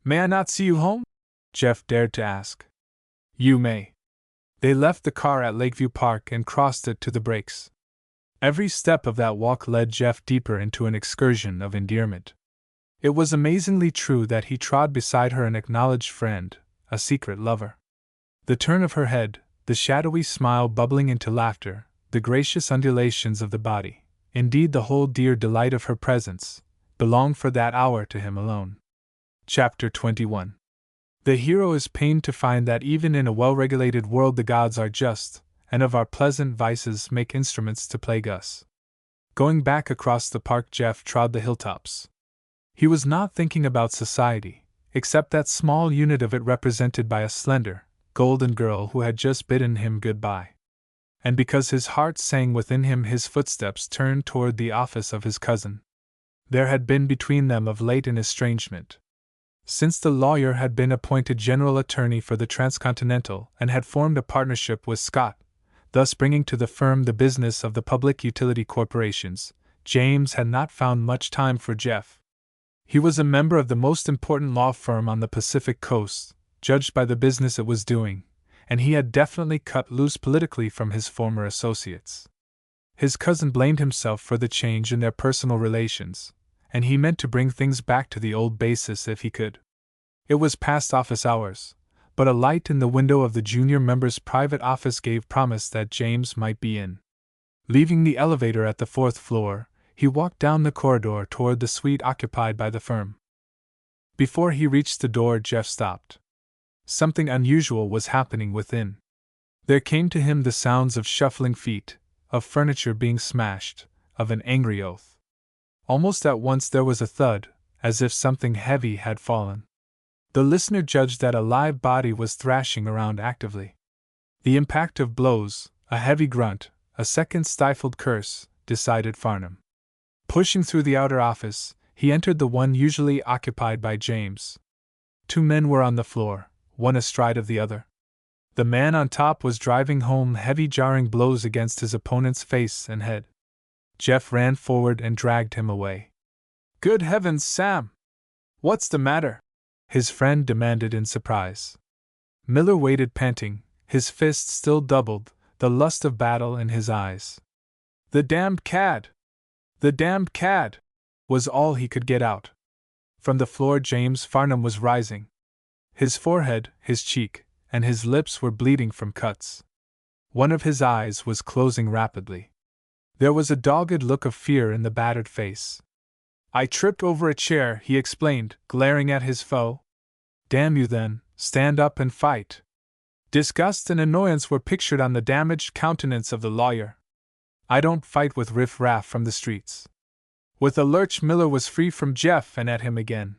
"May I not see you home?" Jeff dared to ask. "You may." They left the car at Lakeview Park and crossed it to the brakes. Every step of that walk led Jeff deeper into an excursion of endearment. It was amazingly true that he trod beside her an acknowledged friend, a secret lover. The turn of her head, the shadowy smile bubbling into laughter, the gracious undulations of the body, indeed the whole dear delight of her presence, belonged for that hour to him alone. Chapter 21. The hero is pained to find that even in a well-regulated world the gods are just, and of our pleasant vices make instruments to plague us. Going back across the park, Jeff trod the hilltops. He was not thinking about society, except that small unit of it represented by a slender, golden girl who had just bidden him goodbye. And because his heart sang within him, his footsteps turned toward the office of his cousin. There had been between them of late an estrangement. Since the lawyer had been appointed general attorney for the Transcontinental and had formed a partnership with Scott, thus bringing to the firm the business of the public utility corporations, James had not found much time for Jeff. He was a member of the most important law firm on the Pacific Coast, judged by the business it was doing, and he had definitely cut loose politically from his former associates. His cousin blamed himself for the change in their personal relations, and he meant to bring things back to the old basis if he could. It was past office hours, but a light in the window of the junior member's private office gave promise that James might be in. Leaving the elevator at the 4th floor, he walked down the corridor toward the suite occupied by the firm. Before he reached the door, Jeff stopped. Something unusual was happening within. There came to him the sounds of shuffling feet, of furniture being smashed, of an angry oath. Almost at once there was a thud, as if something heavy had fallen. The listener judged that a live body was thrashing around actively. The impact of blows, a heavy grunt, a second stifled curse, decided Farnham. Pushing through the outer office, he entered the one usually occupied by James. 2 men were on the floor, one astride of the other. The man on top was driving home heavy jarring blows against his opponent's face and head. Jeff ran forward and dragged him away. "Good heavens, Sam! What's the matter?" his friend demanded in surprise. Miller waited panting, his fists still doubled, the lust of battle in his eyes. "The damned cad! The damned cad!" was all he could get out. From the floor James Farnham was rising. His forehead, his cheek, and his lips were bleeding from cuts. One of his eyes was closing rapidly. There was a dogged look of fear in the battered face. "I tripped over a chair," he explained, glaring at his foe. "Damn you then, stand up and fight." Disgust and annoyance were pictured on the damaged countenance of the lawyer. "I don't fight with riff-raff from the streets." With a lurch, Miller was free from Jeff and at him again.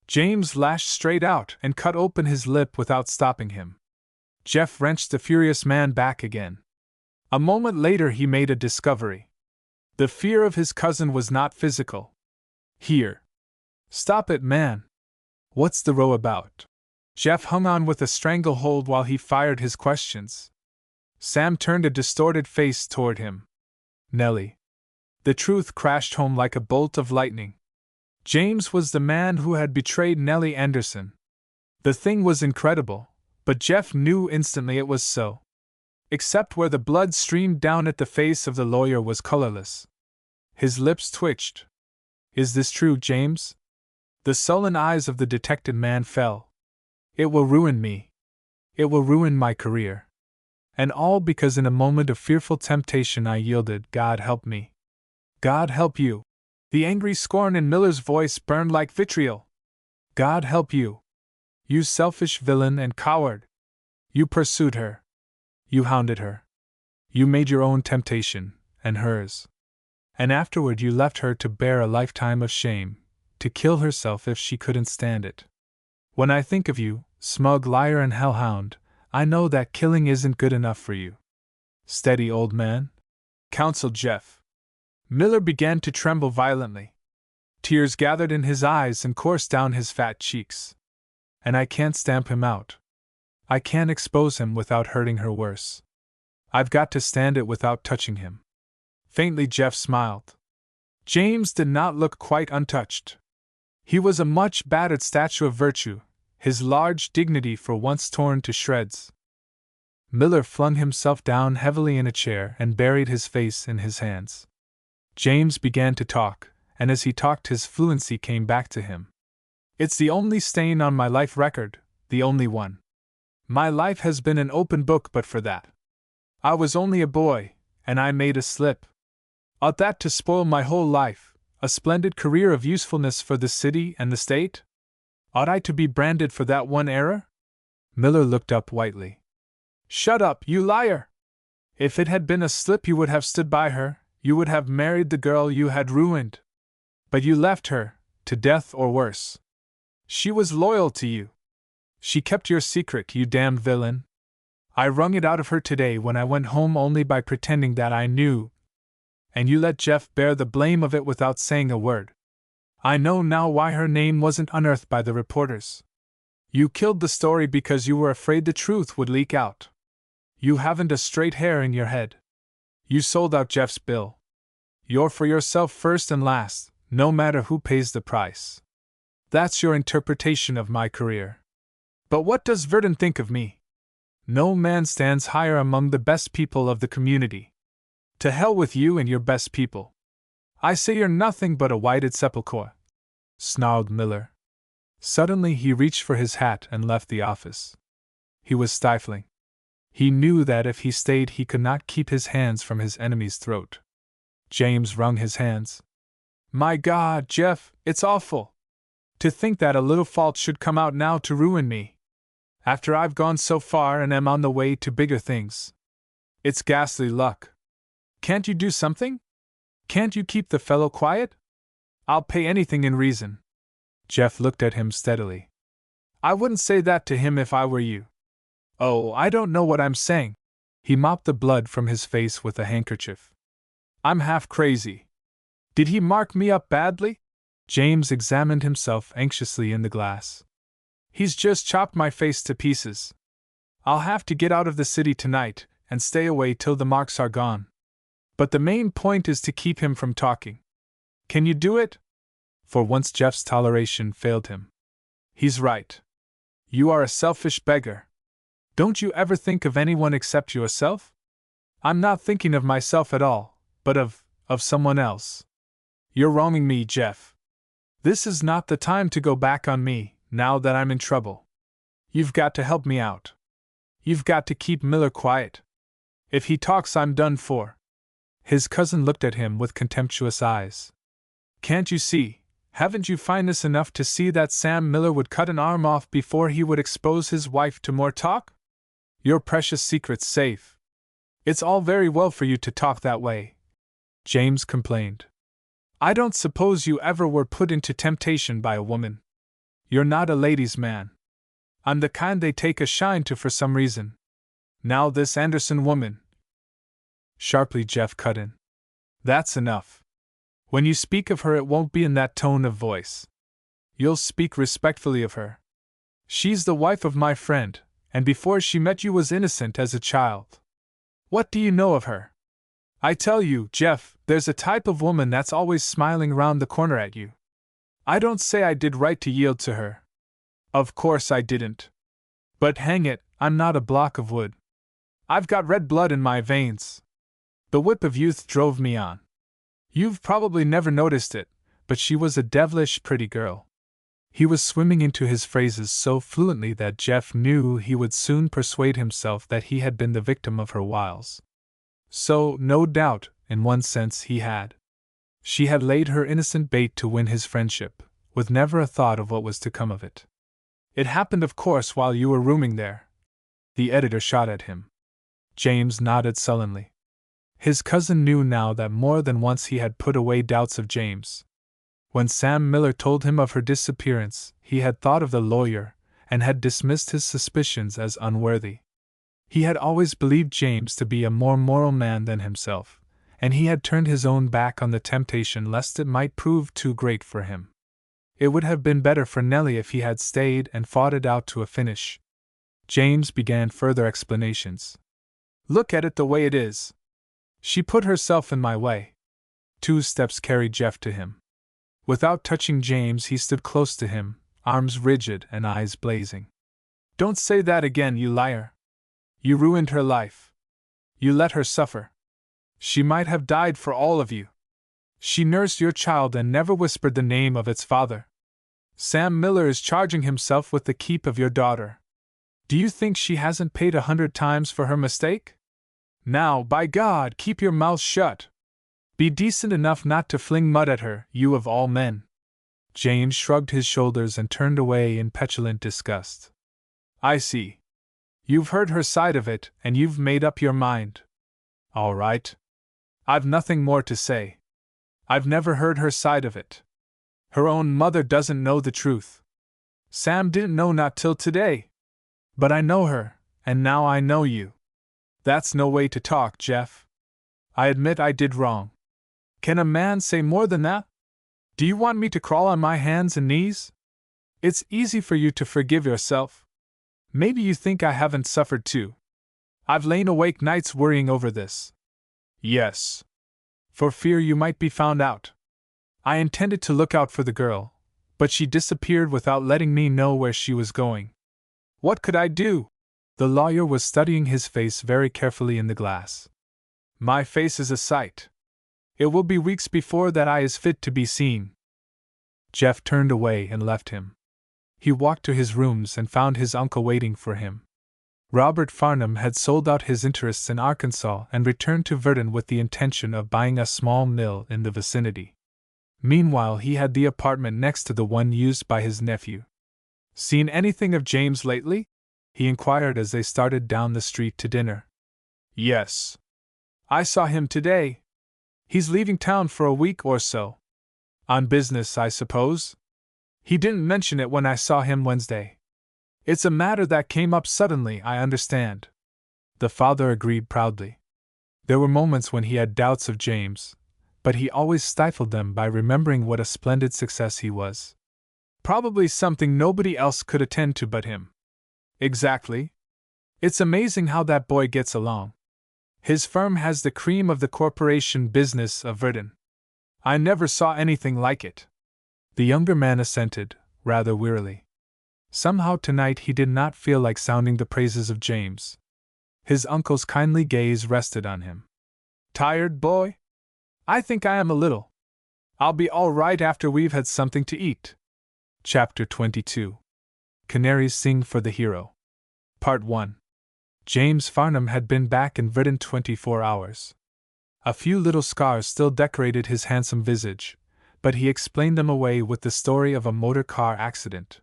James lashed straight out and cut open his lip without stopping him. Jeff wrenched the furious man back again. A moment later he made a discovery. The fear of his cousin was not physical. "Here. Stop it, man. What's the row about?" Jeff hung on with a stranglehold while he fired his questions. Sam turned a distorted face toward him. "Nellie." The truth crashed home like a bolt of lightning. James was the man who had betrayed Nellie Anderson. The thing was incredible, but Jeff knew instantly it was so. Except where the blood streamed down at the face of the lawyer was colorless. His lips twitched. "Is this true, James?" The sullen eyes of the detected man fell. "It will ruin me. It will ruin my career. And all because in a moment of fearful temptation I yielded. God help me." "God help you." The angry scorn in Miller's voice burned like vitriol. "God help you. You selfish villain and coward. You pursued her. You hounded her. You made your own temptation, and hers. And afterward you left her to bear a lifetime of shame, to kill herself if she couldn't stand it. When I think of you, smug liar and hellhound, I know that killing isn't good enough for you." "Steady, old man," counseled Jeff. Miller began to tremble violently. Tears gathered in his eyes and coursed down his fat cheeks. "And I can't stamp him out. I can't expose him without hurting her worse. I've got to stand it without touching him." Faintly Jeff smiled. James did not look quite untouched. He was a much battered statue of virtue, his large dignity for once torn to shreds. Miller flung himself down heavily in a chair and buried his face in his hands. James began to talk, and as he talked his fluency came back to him. "It's the only stain on my life record, the only one. My life has been an open book but for that. I was only a boy, and I made a slip. Ought that to spoil my whole life, a splendid career of usefulness for the city and the state? Ought I to be branded for that one error?" Miller looked up whitely. "Shut up, you liar! If it had been a slip you would have stood by her, you would have married the girl you had ruined. But you left her, to death or worse. She was loyal to you. She kept your secret, you damned villain. I wrung it out of her today when I went home only by pretending that I knew. And you let Jeff bear the blame of it without saying a word. I know now why her name wasn't unearthed by the reporters. You killed the story because you were afraid the truth would leak out. You haven't a straight hair in your head. You sold out Jeff's bill. You're for yourself first and last, no matter who pays the price. That's your interpretation of my career. But what does Verdon think of me? No man stands higher among the best people of the community. To hell with you and your best people. I say you're nothing but a whited sepulchre," snarled Miller. Suddenly he reached for his hat and left the office. He was stifling. He knew that if he stayed he could not keep his hands from his enemy's throat. James wrung his hands. "My God, Jeff, it's awful. To think that a little fault should come out now to ruin me. After I've gone so far and am on the way to bigger things. It's ghastly luck. Can't you do something? Can't you keep the fellow quiet?" I'll pay anything in reason. Jeff looked at him steadily. I wouldn't say that to him if I were you. Oh, I don't know what I'm saying. He mopped the blood from his face with a handkerchief. I'm half crazy. Did he mark me up badly? James examined himself anxiously in the glass. He's just chopped my face to pieces. I'll have to get out of the city tonight and stay away till the marks are gone. But the main point is to keep him from talking. Can you do it? For once Jeff's toleration failed him. He's right. You are a selfish beggar. Don't you ever think of anyone except yourself? I'm not thinking of myself at all, but of someone else. You're wronging me, Jeff. This is not the time to go back on me, now that I'm in trouble. You've got to help me out. You've got to keep Miller quiet. If he talks, I'm done for. His cousin looked at him with contemptuous eyes. Can't you see, haven't you fineness enough to see that Sam Miller would cut an arm off before he would expose his wife to more talk? Your precious secret's safe. It's all very well for you to talk that way, James complained. I don't suppose you ever were put into temptation by a woman. You're not a ladies' man. I'm the kind they take a shine to for some reason. Now this Anderson woman. Sharply Jeff cut in. That's enough. When you speak of her, it won't be in that tone of voice. You'll speak respectfully of her. She's the wife of my friend, and before she met you was innocent as a child. What do you know of her? I tell you, Jeff, there's a type of woman that's always smiling round the corner at you. I don't say I did right to yield to her. Of course I didn't. But hang it, I'm not a block of wood. I've got red blood in my veins. The whip of youth drove me on. You've probably never noticed it, but she was a devilish pretty girl. He was swimming into his phrases so fluently that Jeff knew he would soon persuade himself that he had been the victim of her wiles. So, no doubt, in one sense he had. She had laid her innocent bait to win his friendship, with never a thought of what was to come of it. It happened, of course, while you were rooming there. The editor shot at him. James nodded sullenly. His cousin knew now that more than once he had put away doubts of James. When Sam Miller told him of her disappearance, he had thought of the lawyer, and had dismissed his suspicions as unworthy. He had always believed James to be a more moral man than himself, and he had turned his own back on the temptation lest it might prove too great for him. It would have been better for Nellie if he had stayed and fought it out to a finish. James began further explanations. Look at it the way it is. She put herself in my way. 2 steps carried Jeff to him. Without touching James, he stood close to him, arms rigid and eyes blazing. Don't say that again, you liar. You ruined her life. You let her suffer. She might have died for all of you. She nursed your child and never whispered the name of its father. Sam Miller is charging himself with the keep of your daughter. Do you think she hasn't paid 100 times for her mistake? Now, by God, keep your mouth shut. Be decent enough not to fling mud at her, you of all men. James shrugged his shoulders and turned away in petulant disgust. I see. You've heard her side of it, and you've made up your mind. All right. I've nothing more to say. I've never heard her side of it. Her own mother doesn't know the truth. Sam didn't know not till today. But I know her, and now I know you. That's no way to talk, Jeff. I admit I did wrong. Can a man say more than that? Do you want me to crawl on my hands and knees? It's easy for you to forgive yourself. Maybe you think I haven't suffered too. I've lain awake nights worrying over this. Yes. For fear you might be found out. I intended to look out for the girl, but she disappeared without letting me know where she was going. What could I do? The lawyer was studying his face very carefully in the glass. My face is a sight. It will be weeks before that eye is fit to be seen. Jeff turned away and left him. He walked to his rooms and found his uncle waiting for him. Robert Farnham had sold out his interests in Arkansas and returned to Verdun with the intention of buying a small mill in the vicinity. Meanwhile, he had the apartment next to the one used by his nephew. Seen anything of James lately? He inquired as they started down the street to dinner. Yes. I saw him today. He's leaving town for a week or so. On business, I suppose? He didn't mention it when I saw him Wednesday. It's a matter that came up suddenly, I understand. The father agreed proudly. There were moments when he had doubts of James, but he always stifled them by remembering what a splendid success he was. Probably something nobody else could attend to but him. Exactly. It's amazing how that boy gets along. His firm has the cream of the corporation business of Verdun. I never saw anything like it. The younger man assented, rather wearily. Somehow tonight he did not feel like sounding the praises of James. His uncle's kindly gaze rested on him. Tired, boy? I think I am a little. I'll be all right after we've had something to eat. Chapter 22. Canaries Sing for the Hero. Part 1. James Farnham had been back in Verdun 24 hours. A few little scars still decorated his handsome visage, but he explained them away with the story of a motor car accident.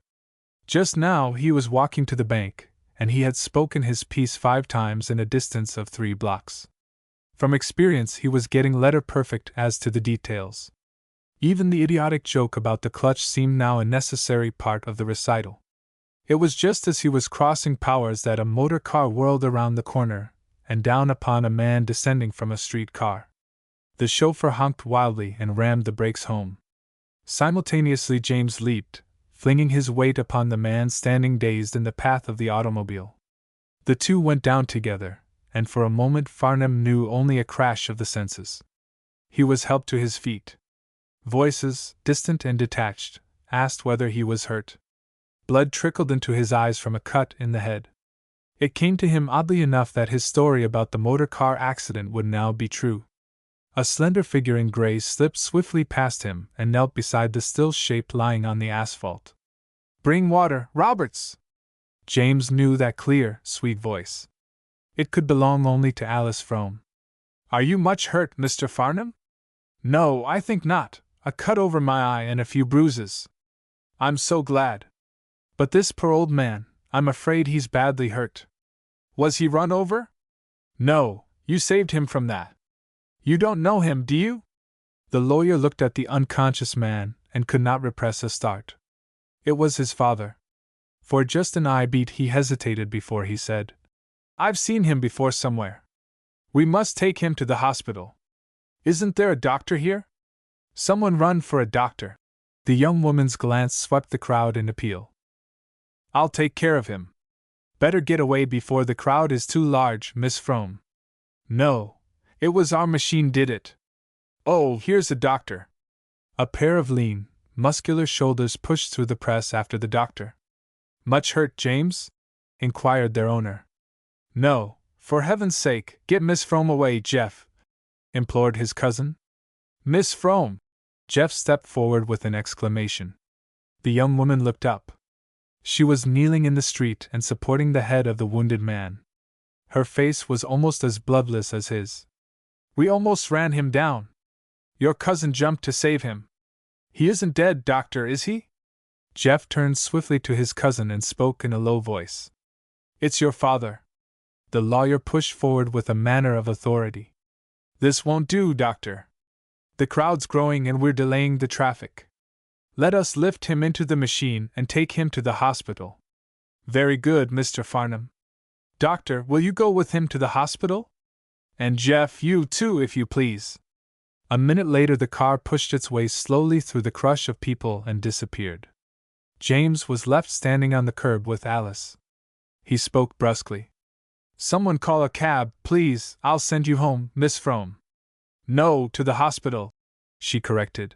Just now he was walking to the bank, and he had spoken his piece 5 times in a distance of 3 blocks. From experience he was getting letter perfect as to the details. Even the idiotic joke about the clutch seemed now a necessary part of the recital. It was just as he was crossing Powers that a motor car whirled around the corner, and down upon a man descending from a street car. The chauffeur honked wildly and rammed the brakes home. Simultaneously James leaped, flinging his weight upon the man standing dazed in the path of the automobile. The two went down together, and for a moment Farnham knew only a crash of the senses. He was helped to his feet. Voices, distant and detached, asked whether he was hurt. Blood trickled into his eyes from a cut in the head. It came to him oddly enough that his story about the motor car accident would now be true. A slender figure in gray slipped swiftly past him and knelt beside the still shape lying on the asphalt. Bring water, Roberts! James knew that clear, sweet voice. It could belong only to Alice Frome. Are you much hurt, Mr. Farnham? No, I think not. A cut over my eye and a few bruises. I'm so glad. But this poor old man, I'm afraid he's badly hurt. Was he run over? No, you saved him from that. You don't know him, do you? The lawyer looked at the unconscious man and could not repress a start. It was his father. For just an eye beat he hesitated before he said, I've seen him before somewhere. We must take him to the hospital. Isn't there a doctor here? Someone run for a doctor. The young woman's glance swept the crowd in appeal. I'll take care of him. Better get away before the crowd is too large, Miss Frome. No, it was our machine did it. Oh, here's a doctor. A pair of lean, muscular shoulders pushed through the press after the doctor. Much hurt, James? Inquired their owner. No, for heaven's sake, get Miss Frome away, Jeff, implored his cousin. Miss Frome! Jeff stepped forward with an exclamation. The young woman looked up. She was kneeling in the street and supporting the head of the wounded man. Her face was almost as bloodless as his. We almost ran him down. Your cousin jumped to save him. He isn't dead, doctor, is he? Jeff turned swiftly to his cousin and spoke in a low voice. It's your father. The lawyer pushed forward with a manner of authority. This won't do, doctor. The crowd's growing and we're delaying the traffic. Let us lift him into the machine and take him to the hospital. Very good, Mr. Farnham. Doctor, will you go with him to the hospital? And Jeff, you too, if you please. A minute later the car pushed its way slowly through the crush of people and disappeared. James was left standing on the curb with Alice. He spoke brusquely. Someone call a cab, please. I'll send you home, Miss Frome. No, to the hospital, she corrected.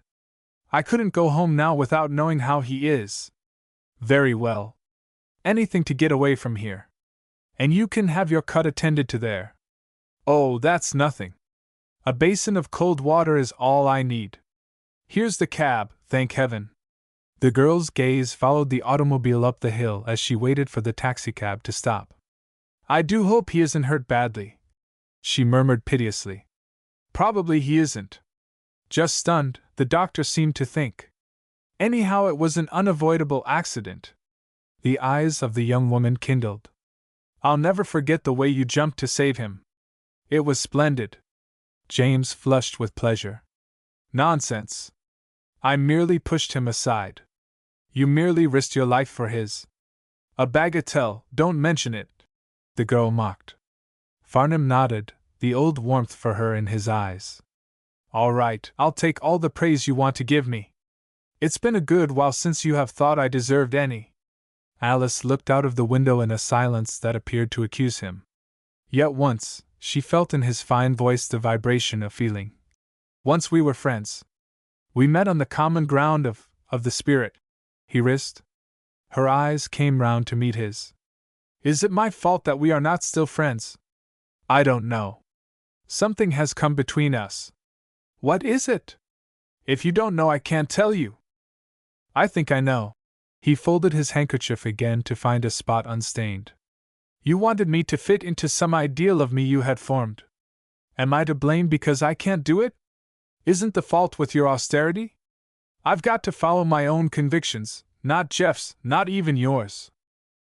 I couldn't go home now without knowing how he is. Very well. Anything to get away from here. And you can have your cut attended to there. Oh, that's nothing. A basin of cold water is all I need. Here's the cab, thank heaven. The girl's gaze followed the automobile up the hill as she waited for the taxicab to stop. I do hope he isn't hurt badly, she murmured piteously. Probably he isn't. Just stunned, the doctor seemed to think. Anyhow, it was an unavoidable accident. The eyes of the young woman kindled. I'll never forget the way you jumped to save him. It was splendid. James flushed with pleasure. Nonsense. I merely pushed him aside. You merely risked your life for his. A bagatelle, don't mention it, the girl mocked. Farnham nodded, the old warmth for her in his eyes. All right, I'll take all the praise you want to give me. It's been a good while since you have thought I deserved any. Alice looked out of the window in a silence that appeared to accuse him. Yet once, she felt in his fine voice the vibration of feeling. Once we were friends. We met on the common ground of the spirit, he risked. Her eyes came round to meet his. Is it my fault that we are not still friends? I don't know. Something has come between us. What is it? If you don't know, I can't tell you. I think I know. He folded his handkerchief again to find a spot unstained. You wanted me to fit into some ideal of me you had formed. Am I to blame because I can't do it? Isn't the fault with your austerity? I've got to follow my own convictions, not Jeff's, not even yours.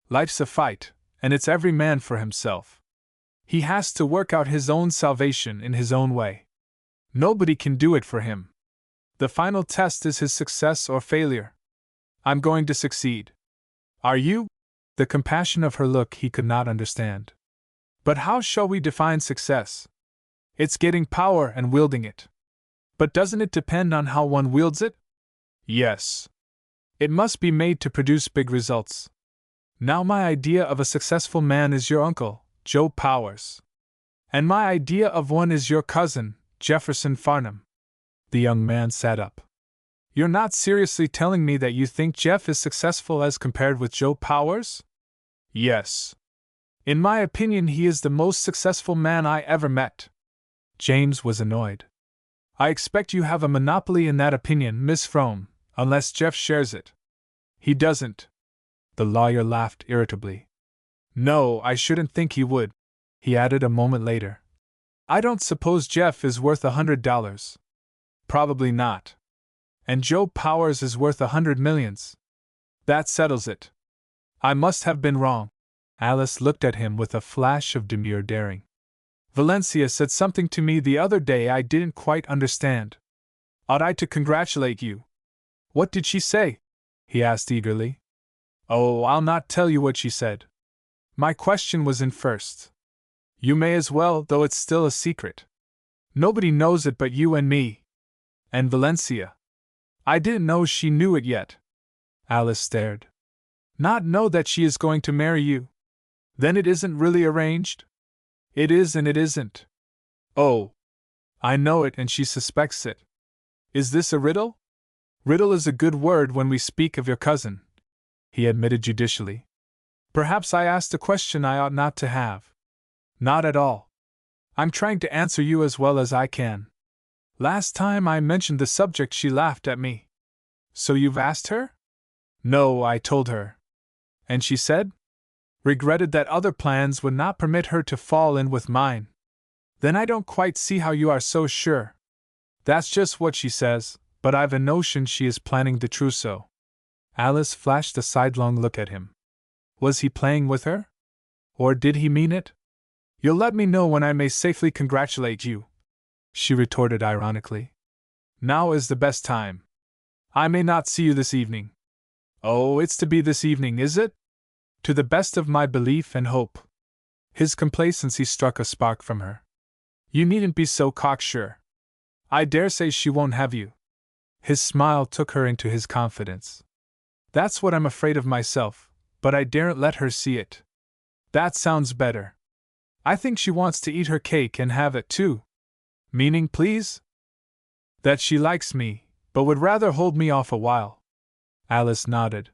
Life's a fight, and it's every man for himself. He has to work out his own salvation in his own way. Nobody can do it for him. The final test is his success or failure. I'm going to succeed. Are you? The compassion of her look he could not understand. But how shall we define success? It's getting power and wielding it. But doesn't it depend on how one wields it? Yes. It must be made to produce big results. Now my idea of a successful man is your uncle, Joe Powers. And my idea of one is your cousin, Jefferson Farnham. The young man sat up. You're not seriously telling me that you think Jeff is successful as compared with Joe Powers? Yes. In my opinion, he is the most successful man I ever met. James was annoyed. I expect you have a monopoly in that opinion, Miss Frome, unless Jeff shares it. He doesn't. The lawyer laughed irritably. No, I shouldn't think he would, he added a moment later. I don't suppose Jeff is worth $100. Probably not. And Joe Powers is worth 100 millions. That settles it. I must have been wrong. Alice looked at him with a flash of demure daring. Valencia said something to me the other day I didn't quite understand. Ought I to congratulate you? What did she say? He asked eagerly. Oh, I'll not tell you what she said. My question was in first. You may as well, though it's still a secret. Nobody knows it but you and me. And Valencia. I didn't know she knew it yet. Alice stared. Not know that she is going to marry you? Then it isn't really arranged? It is and it isn't. Oh. I know it and she suspects it. Is this a riddle? Riddle is a good word when we speak of your cousin, he admitted judicially. Perhaps I asked a question I ought not to have. Not at all. I'm trying to answer you as well as I can. Last time I mentioned the subject she laughed at me. So you've asked her? No, I told her. And she said? Regretted that other plans would not permit her to fall in with mine. Then I don't quite see how you are so sure. That's just what she says, but I've a notion she is planning the trousseau. Alice flashed a sidelong look at him. Was he playing with her? Or did he mean it? You'll let me know when I may safely congratulate you, she retorted ironically. Now is the best time. I may not see you this evening. Oh, it's to be this evening, is it? To the best of my belief and hope. His complacency struck a spark from her. You needn't be so cocksure. I dare say she won't have you. His smile took her into his confidence. That's what I'm afraid of myself, but I daren't let her see it. That sounds better. I think she wants to eat her cake and have it too. Meaning, please? That she likes me, but would rather hold me off a while. Alice nodded.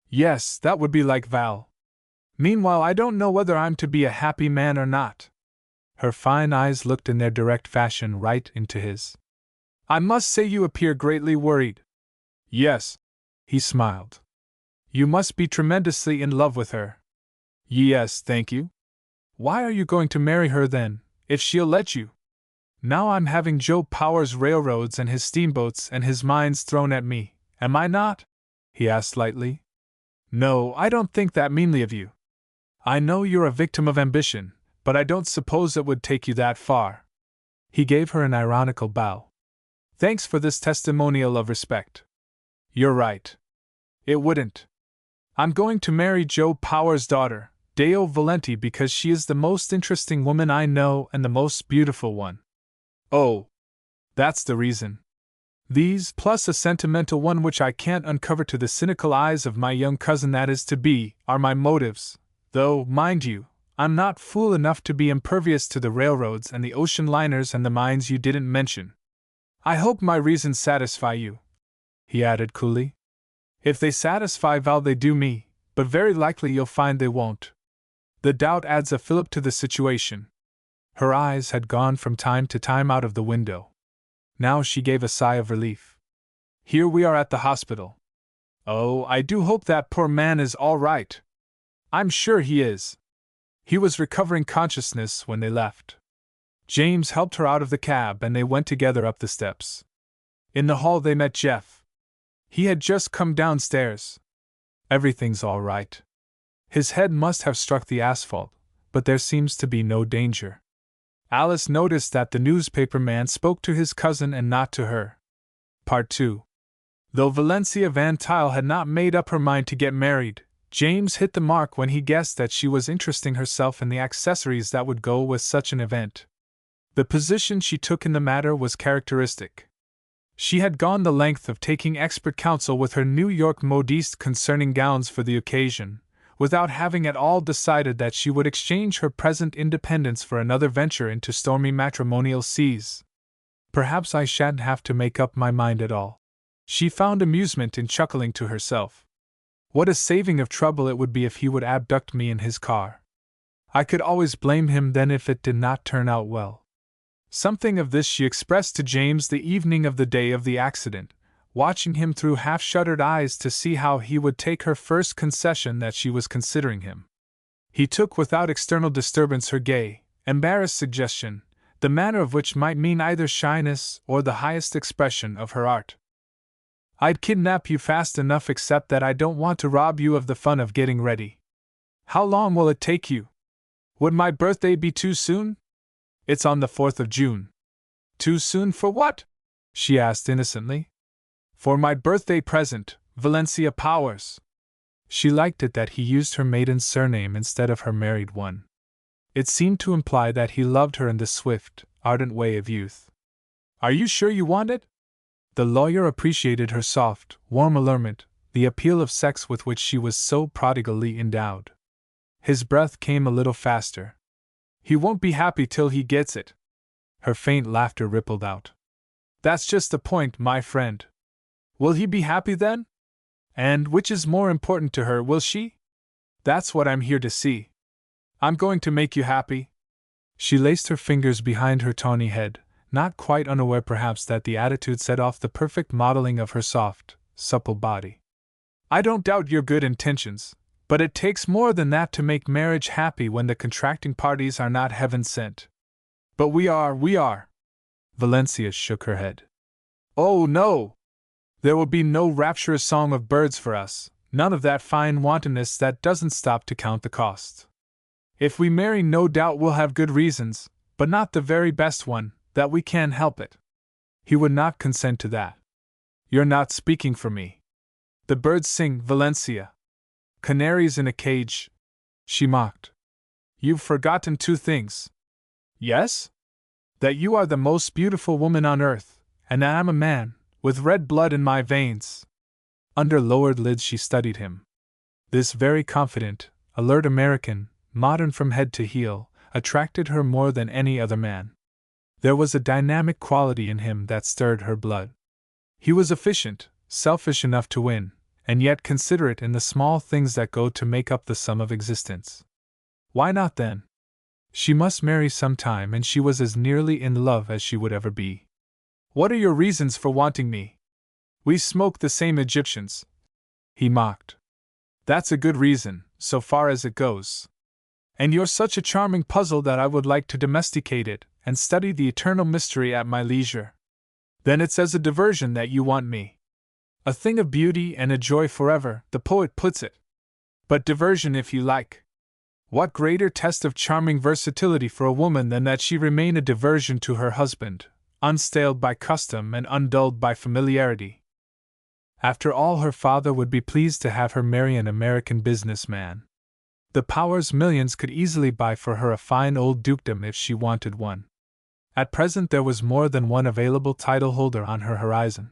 Yes, that would be like Val. Meanwhile, I don't know whether I'm to be a happy man or not. Her fine eyes looked in their direct fashion right into his. I must say you appear greatly worried. Yes, he smiled. You must be tremendously in love with her. Yes, thank you. Why are you going to marry her then, if she'll let you? Now I'm having Joe Powers' railroads and his steamboats and his mines thrown at me, am I not? He asked lightly. No, I don't think that meanly of you. I know you're a victim of ambition, but I don't suppose it would take you that far. He gave her an ironical bow. Thanks for this testimonial of respect. You're right. It wouldn't. I'm going to marry Joe Power's daughter, Deo Valenti, because she is the most interesting woman I know and the most beautiful one. Oh, that's the reason. These, plus a sentimental one which I can't uncover to the cynical eyes of my young cousin that is to be, are my motives, though, mind you, I'm not fool enough to be impervious to the railroads and the ocean liners and the mines you didn't mention. I hope my reasons satisfy you, he added coolly. If they satisfy Val, they do me, but very likely you'll find they won't. The doubt adds a fillip to the situation. Her eyes had gone from time to time out of the window. Now she gave a sigh of relief. Here we are at the hospital. Oh, I do hope that poor man is all right. I'm sure he is. He was recovering consciousness when they left. James helped her out of the cab and they went together up the steps. In the hall they met Jeff. He had just come downstairs. Everything's all right. His head must have struck the asphalt, but there seems to be no danger. Alice noticed that the newspaper man spoke to his cousin and not to her. Part 2. Though Valencia Van Tuyl had not made up her mind to get married, James hit the mark when he guessed that she was interesting herself in the accessories that would go with such an event. The position she took in the matter was characteristic. She had gone the length of taking expert counsel with her New York modiste concerning gowns for the occasion, without having at all decided that she would exchange her present independence for another venture into stormy matrimonial seas. Perhaps I shan't have to make up my mind at all. She found amusement in chuckling to herself. What a saving of trouble it would be if he would abduct me in his car. I could always blame him then if it did not turn out well. Something of this she expressed to James the evening of the day of the accident, watching him through half-shuttered eyes to see how he would take her first concession that she was considering him. He took without external disturbance her gay, embarrassed suggestion, the manner of which might mean either shyness or the highest expression of her art. I'd kidnap you fast enough, except that I don't want to rob you of the fun of getting ready. How long will it take you? Would my birthday be too soon? It's on the 4th of June. Too soon for what? She asked innocently. For my birthday present, Valencia Powers. She liked it that he used her maiden surname instead of her married one. It seemed to imply that he loved her in the swift, ardent way of youth. Are you sure you want it? The lawyer appreciated her soft, warm allurement, the appeal of sex with which she was so prodigally endowed. His breath came a little faster. He won't be happy till he gets it. Her faint laughter rippled out. That's just the point, my friend. Will he be happy then? And, which is more important to her, will she? That's what I'm here to see. I'm going to make you happy. She laced her fingers behind her tawny head, not quite unaware perhaps that the attitude set off the perfect modeling of her soft, supple body. I don't doubt your good intentions, but it takes more than that to make marriage happy when the contracting parties are not heaven sent. But we are. Valencia shook her head. Oh, no! There will be no rapturous song of birds for us, none of that fine wantonness that doesn't stop to count the cost. If we marry, no doubt we'll have good reasons, but not the very best one, that we can help it. He would not consent to that. You're not speaking for me. The birds sing, Valencia. Canaries in a cage, she mocked. You've forgotten two things. Yes? That you are the most beautiful woman on earth, and that I'm a man, with red blood in my veins. Under lowered lids she studied him. This very confident, alert American, modern from head to heel, attracted her more than any other man. There was a dynamic quality in him that stirred her blood. He was efficient, selfish enough to win, and yet considerate in the small things that go to make up the sum of existence. Why not then? She must marry some time, and she was as nearly in love as she would ever be. What are your reasons for wanting me? We smoke the same Egyptians, he mocked. That's a good reason, so far as it goes. And you're such a charming puzzle that I would like to domesticate it and study the eternal mystery at my leisure. Then it's as a diversion that you want me. A thing of beauty and a joy forever, the poet puts it. But diversion if you like. What greater test of charming versatility for a woman than that she remain a diversion to her husband, unstaled by custom and undulled by familiarity. After all, her father would be pleased to have her marry an American businessman. The Powers' millions could easily buy for her a fine old dukedom if she wanted one. At present there was more than one available title holder on her horizon.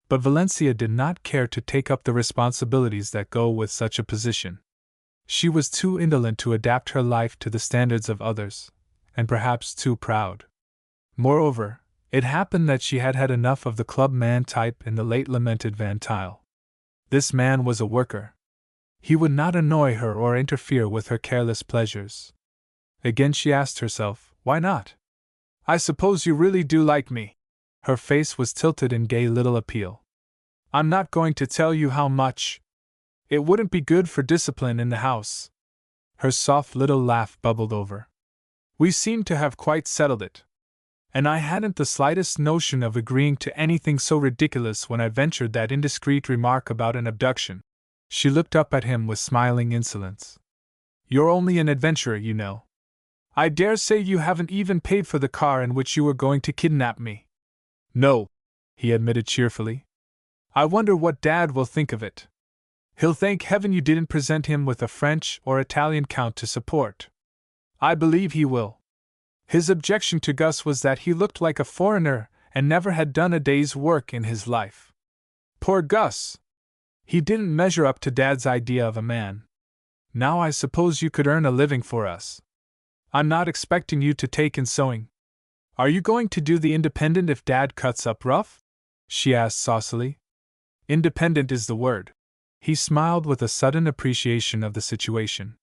But Valencia did not care to take up the responsibilities that go with such a position. She was too indolent to adapt her life to the standards of others, and perhaps too proud. Moreover, it happened that she had had enough of the club man type in the late lamented Van Tuyl. This man was a worker. He would not annoy her or interfere with her careless pleasures. Again she asked herself, why not? I suppose you really do like me. Her face was tilted in gay little appeal. I'm not going to tell you how much. It wouldn't be good for discipline in the house. Her soft little laugh bubbled over. We seemed to have quite settled it. And I hadn't the slightest notion of agreeing to anything so ridiculous when I ventured that indiscreet remark about an abduction. She looked up at him with smiling insolence. You're only an adventurer, you know. I dare say you haven't even paid for the car in which you were going to kidnap me. No, he admitted cheerfully. I wonder what Dad will think of it. He'll thank heaven you didn't present him with a French or Italian count to support. I believe he will. His objection to Gus was that he looked like a foreigner and never had done a day's work in his life. Poor Gus! He didn't measure up to Dad's idea of a man. Now I suppose you could earn a living for us. I'm not expecting you to take in sewing. Are you going to do the independent if Dad cuts up rough? She asked saucily. Independent is the word. He smiled with a sudden appreciation of the situation.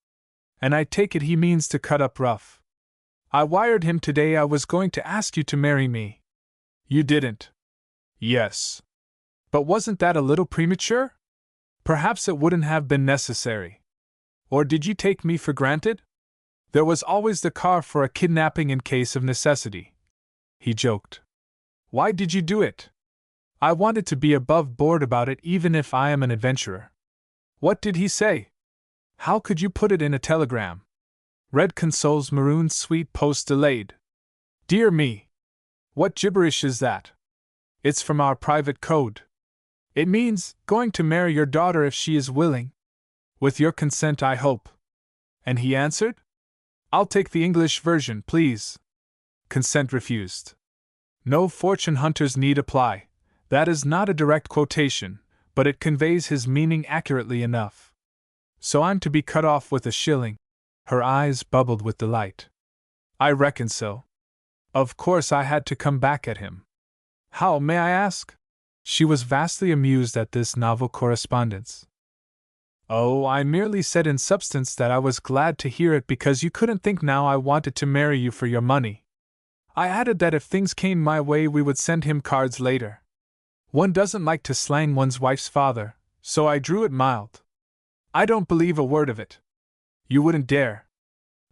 And I take it he means to cut up rough. I wired him today I was going to ask you to marry me. You didn't. Yes. But wasn't that a little premature? Perhaps it wouldn't have been necessary. Or did you take me for granted? There was always the car for a kidnapping in case of necessity. He joked. Why did you do it? I wanted to be above board about it even if I am an adventurer. What did he say? How could you put it in a telegram? Red consoles maroon sweet post delayed. Dear me! What gibberish is that? It's from our private code. It means, going to marry your daughter if she is willing. With your consent, I hope. And he answered? I'll take the English version, please. Consent refused. No fortune hunters need apply. That is not a direct quotation, but it conveys his meaning accurately enough. So I'm to be cut off with a shilling. Her eyes bubbled with delight. I reckon so. Of course I had to come back at him. How, may I ask? She was vastly amused at this novel correspondence. Oh, I merely said in substance that I was glad to hear it because you couldn't think now I wanted to marry you for your money. I added that if things came my way we would send him cards later. One doesn't like to slang one's wife's father, so I drew it mild. I don't believe a word of it. You wouldn't dare.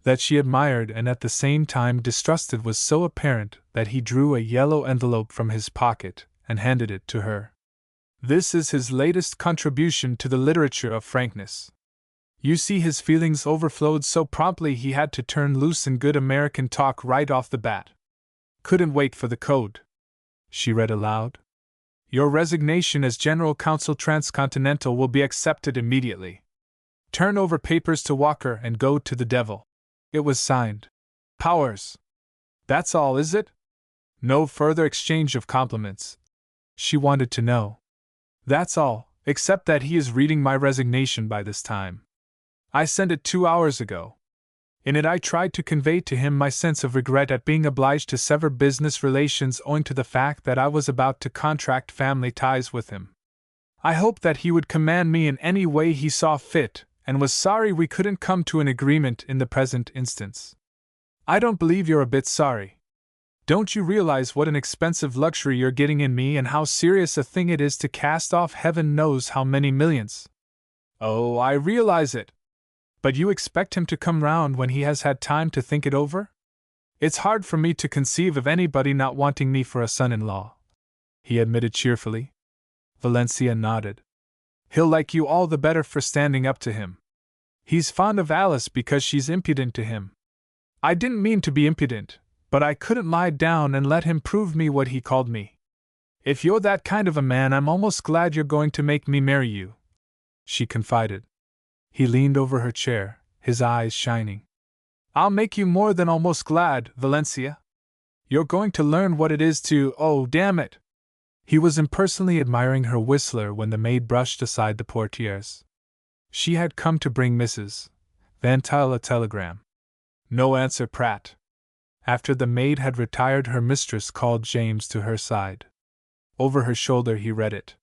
That she admired and at the same time distrusted was so apparent that he drew a yellow envelope from his pocket and handed it to her. This is his latest contribution to the literature of frankness. You see, his feelings overflowed so promptly he had to turn loose in good American talk right off the bat. Couldn't wait for the code. She read aloud. Your resignation as General Counsel Transcontinental will be accepted immediately. Turn over papers to Walker and go to the devil. It was signed. Powers. That's all, is it? No further exchange of compliments. She wanted to know. That's all, except that he is reading my resignation by this time. I sent it 2 hours ago. In it I tried to convey to him my sense of regret at being obliged to sever business relations owing to the fact that I was about to contract family ties with him. I hoped that he would command me in any way he saw fit, and was sorry we couldn't come to an agreement in the present instance. I don't believe you're a bit sorry. Don't you realize what an expensive luxury you're getting in me and how serious a thing it is to cast off heaven knows how many millions? Oh, I realize it. But you expect him to come round when he has had time to think it over? It's hard for me to conceive of anybody not wanting me for a son-in-law, he admitted cheerfully. Valencia nodded. He'll like you all the better for standing up to him. He's fond of Alice because she's impudent to him. I didn't mean to be impudent, But I couldn't lie down and let him prove me what he called me. If you're that kind of a man, I'm almost glad you're going to make me marry you, she confided. He leaned over her chair, his eyes shining. I'll make you more than almost glad, Valencia. You're going to learn what it is to, oh, damn it. He was impersonally admiring her whistler when the maid brushed aside the portieres. She had come to bring Mrs. Van Tuyl a telegram. No answer, Pratt. After the maid had retired, her mistress called James to her side. Over her shoulder he read it.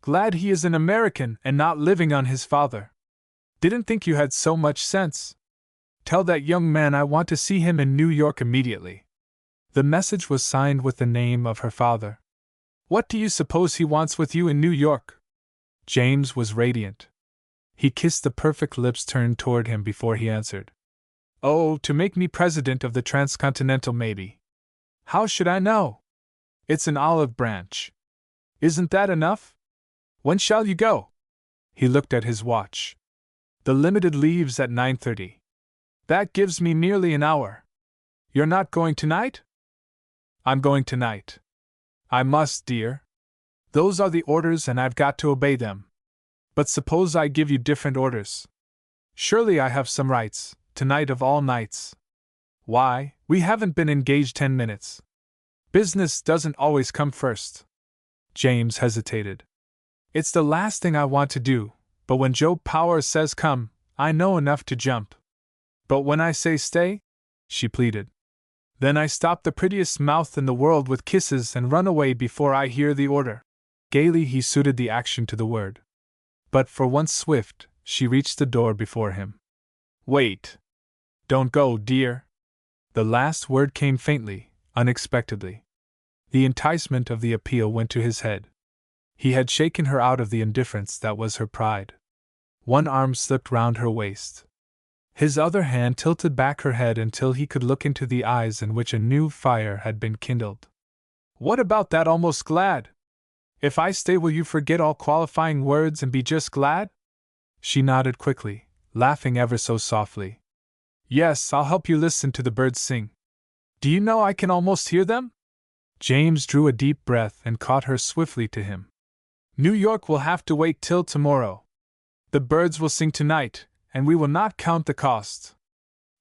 Glad he is an American and not living on his father. Didn't think you had so much sense. Tell that young man I want to see him in New York immediately. The message was signed with the name of her father. What do you suppose he wants with you in New York? James was radiant. He kissed the perfect lips turned toward him before he answered. Oh, to make me president of the Transcontinental, maybe. How should I know? It's an olive branch. Isn't that enough? When shall you go? He looked at his watch. The Limited leaves at 9:30. That gives me nearly an hour. You're not going tonight? I'm going tonight. I must, dear. Those are the orders and I've got to obey them. But suppose I give you different orders? Surely I have some rights, tonight of all nights. Why, we haven't been engaged 10 minutes. Business doesn't always come first. James hesitated. It's the last thing I want to do, but when Joe Powers says come, I know enough to jump. But when I say stay, she pleaded, then I stop the prettiest mouth in the world with kisses and run away before I hear the order. Gaily he suited the action to the word. But for once swift, she reached the door before him. Wait. Don't go, dear. The last word came faintly, unexpectedly. The enticement of the appeal went to his head. He had shaken her out of the indifference that was her pride. One arm slipped round her waist. His other hand tilted back her head until he could look into the eyes in which a new fire had been kindled. What about that almost glad? If I stay, will you forget all qualifying words and be just glad? She nodded quickly, laughing ever so softly. Yes, I'll help you listen to the birds sing. Do you know I can almost hear them? James drew a deep breath and caught her swiftly to him. New York will have to wait till tomorrow. The birds will sing tonight, and we will not count the cost.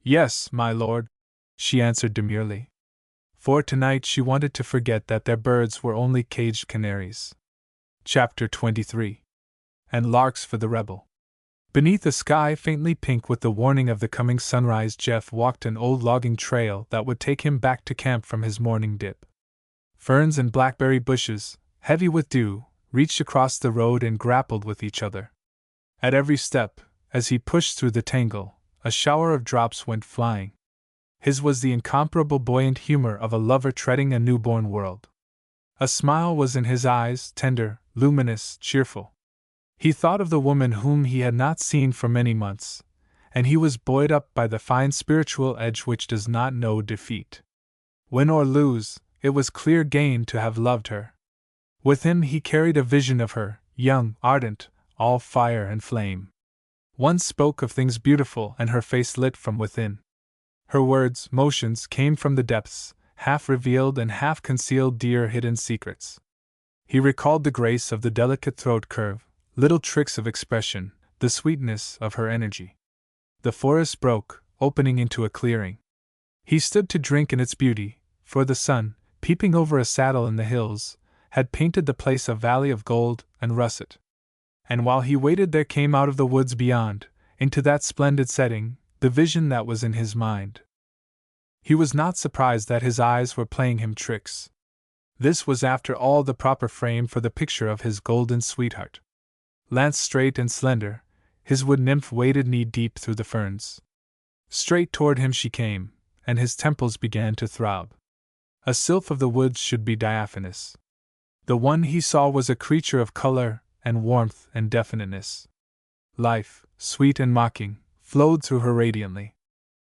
Yes, my lord, she answered demurely. For tonight she wanted to forget that their birds were only caged canaries. Chapter 23. And larks for the rebel. Beneath a sky faintly pink with the warning of the coming sunrise, Jeff walked an old logging trail that would take him back to camp from his morning dip. Ferns and blackberry bushes, heavy with dew, reached across the road and grappled with each other. At every step, as he pushed through the tangle, a shower of drops went flying. His was the incomparable buoyant humor of a lover treading a newborn world. A smile was in his eyes, tender, luminous, cheerful. He thought of the woman whom he had not seen for many months, and he was buoyed up by the fine spiritual edge which does not know defeat. Win or lose, it was clear gain to have loved her. With him he carried a vision of her, young, ardent, all fire and flame. One spoke of things beautiful and her face lit from within. Her words, motions came from the depths, half revealed and half concealed dear hidden secrets. He recalled the grace of the delicate throat curve, little tricks of expression, the sweetness of her energy. The forest broke, opening into a clearing. He stood to drink in its beauty, for the sun, peeping over a saddle in the hills, had painted the place a valley of gold and russet. And while he waited, there came out of the woods beyond, into that splendid setting, the vision that was in his mind. He was not surprised that his eyes were playing him tricks. This was after all the proper frame for the picture of his golden sweetheart. Lance straight and slender, his wood nymph waded knee-deep through the ferns. Straight toward him she came, and his temples began to throb. A sylph of the woods should be diaphanous. The one he saw was a creature of color and warmth and definiteness. Life, sweet and mocking, flowed through her radiantly.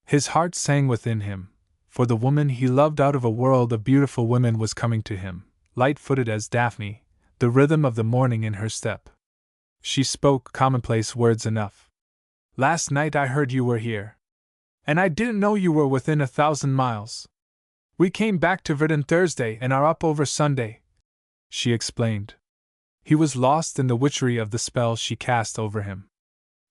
His heart sang within him, for the woman he loved out of a world of beautiful women was coming to him, light-footed as Daphne, the rhythm of the morning in her step. She spoke commonplace words enough. Last night I heard you were here. And I didn't know you were within 1,000 miles. We came back to Verdun Thursday and are up over Sunday, she explained. He was lost in the witchery of the spell she cast over him.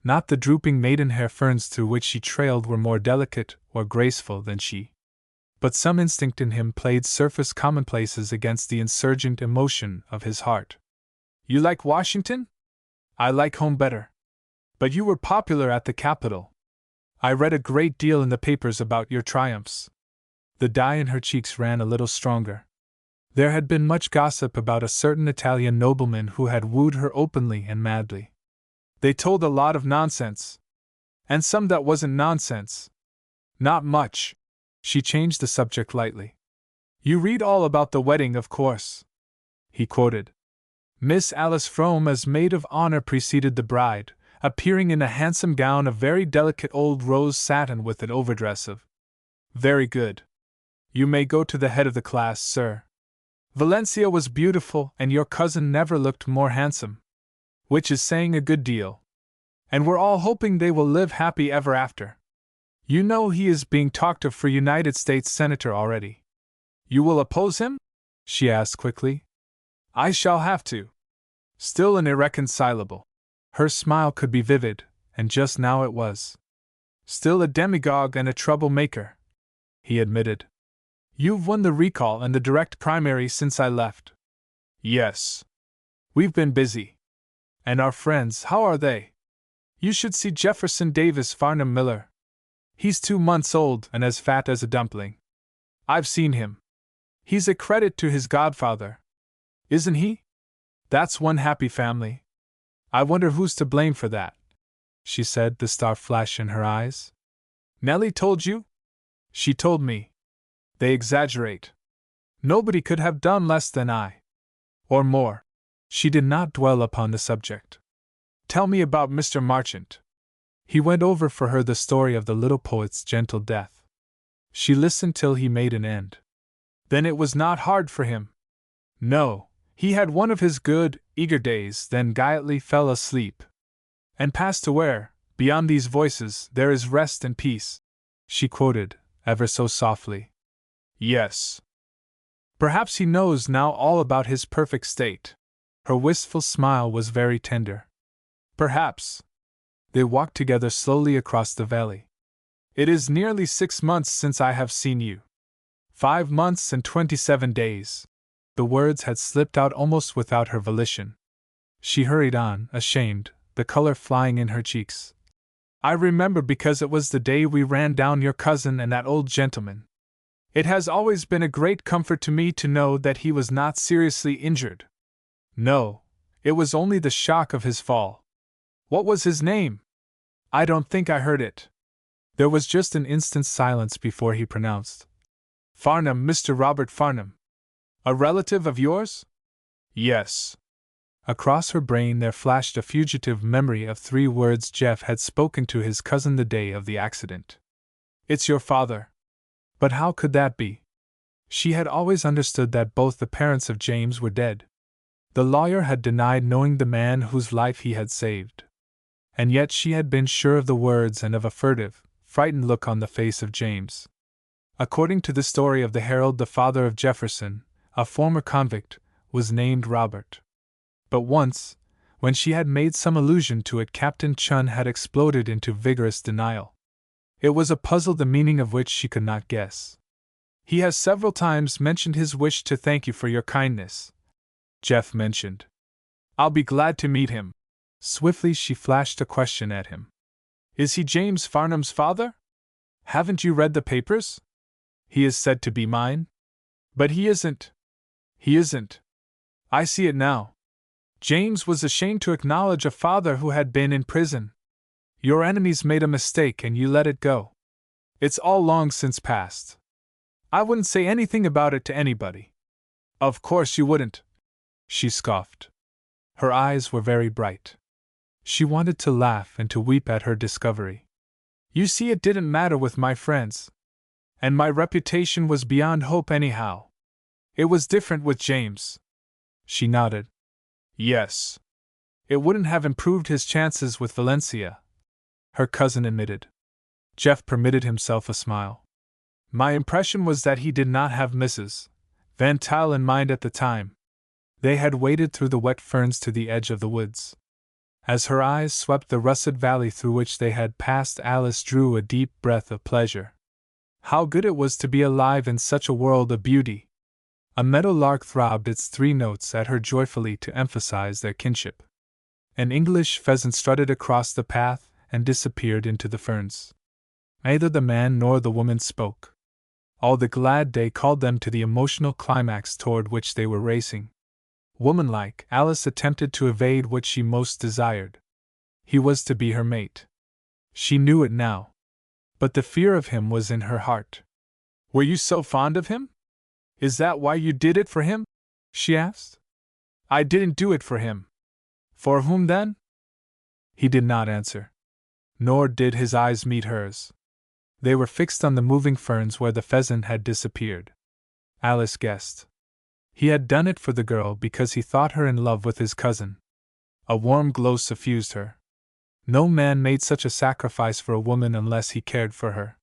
Not the drooping maidenhair ferns through which she trailed were more delicate or graceful than she. But some instinct in him played surface commonplaces against the insurgent emotion of his heart. You like Washington? I like home better. But you were popular at the Capitol. I read a great deal in the papers about your triumphs. The dye in her cheeks ran a little stronger. There had been much gossip about a certain Italian nobleman who had wooed her openly and madly. They told a lot of nonsense. And some that wasn't nonsense. Not much. She changed the subject lightly. You read all about the wedding, of course. He quoted. Miss Alice Frome as maid of honor preceded the bride, appearing in a handsome gown of very delicate old rose satin with an overdress of. Very good. You may go to the head of the class, sir. Valencia was beautiful, and your cousin never looked more handsome. Which is saying a good deal. And we're all hoping they will live happy ever after. You know he is being talked of for United States Senator already. You will oppose him? She asked quickly. I shall have to. Still an irreconcilable. Her smile could be vivid, and just now it was. Still a demagogue and a troublemaker, he admitted. You've won the recall and the direct primary since I left. Yes. We've been busy. And our friends, how are they? You should see Jefferson Davis Farnham Miller. He's 2 months old and as fat as a dumpling. I've seen him. He's a credit to his godfather. Isn't he? That's one happy family. I wonder who's to blame for that, she said, the star flash in her eyes. Nellie told you? She told me. They exaggerate. Nobody could have done less than I. Or more. She did not dwell upon the subject. Tell me about Mr. Marchant. He went over for her the story of the little poet's gentle death. She listened till he made an end. Then it was not hard for him. No, he had one of his good, eager days, then quietly fell asleep. And passed to where, beyond these voices, there is rest and peace, she quoted, ever so softly. Yes. Perhaps he knows now all about his perfect state. Her wistful smile was very tender. Perhaps. They walked together slowly across the valley. It is nearly 6 months since I have seen you. 5 months and 27 days. The words had slipped out almost without her volition. She hurried on, ashamed, the color flying in her cheeks. I remember because it was the day we ran down your cousin and that old gentleman. It has always been a great comfort to me to know that he was not seriously injured. No, it was only the shock of his fall. What was his name? I don't think I heard it. There was just an instant's silence before he pronounced. Farnham, Mr. Robert Farnham. A relative of yours? Yes. Across her brain there flashed a fugitive memory of 3 words Jeff had spoken to his cousin the day of the accident. It's your father. But how could that be? She had always understood that both the parents of James were dead. The lawyer had denied knowing the man whose life he had saved. And yet she had been sure of the words and of a furtive, frightened look on the face of James. According to the story of the Herald, the father of Jefferson, a former convict, was named Robert. But once, when she had made some allusion to it, Captain Chun had exploded into vigorous denial. It was a puzzle the meaning of which she could not guess. He has several times mentioned his wish to thank you for your kindness, Jeff mentioned. I'll be glad to meet him. Swiftly she flashed a question at him. Is he James Farnham's father? Haven't you read the papers? He is said to be mine. But he isn't. He isn't. I see it now. James was ashamed to acknowledge a father who had been in prison. Your enemies made a mistake and you let it go. It's all long since past. I wouldn't say anything about it to anybody. Of course you wouldn't, she scoffed. Her eyes were very bright. She wanted to laugh and to weep at her discovery. You see, it didn't matter with my friends. And my reputation was beyond hope anyhow. It was different with James. She nodded. Yes. It wouldn't have improved his chances with Valencia, her cousin admitted. Jeff permitted himself a smile. My impression was that he did not have Mrs. Van Tuyl in mind at the time. They had waded through the wet ferns to the edge of the woods. As her eyes swept the russet valley through which they had passed, Alice drew a deep breath of pleasure. How good it was to be alive in such a world of beauty! A meadow lark throbbed its 3 notes at her joyfully to emphasize their kinship. An English pheasant strutted across the path and disappeared into the ferns. Neither the man nor the woman spoke. All the glad day called them to the emotional climax toward which they were racing. Womanlike, Alice attempted to evade what she most desired. He was to be her mate. She knew it now. But the fear of him was in her heart. "Were you so fond of him? Is that why you did it for him?" she asked. "I didn't do it for him." "For whom then?" He did not answer. Nor did his eyes meet hers. They were fixed on the moving ferns where the pheasant had disappeared. Alice guessed. He had done it for the girl because he thought her in love with his cousin. A warm glow suffused her. No man made such a sacrifice for a woman unless he cared for her.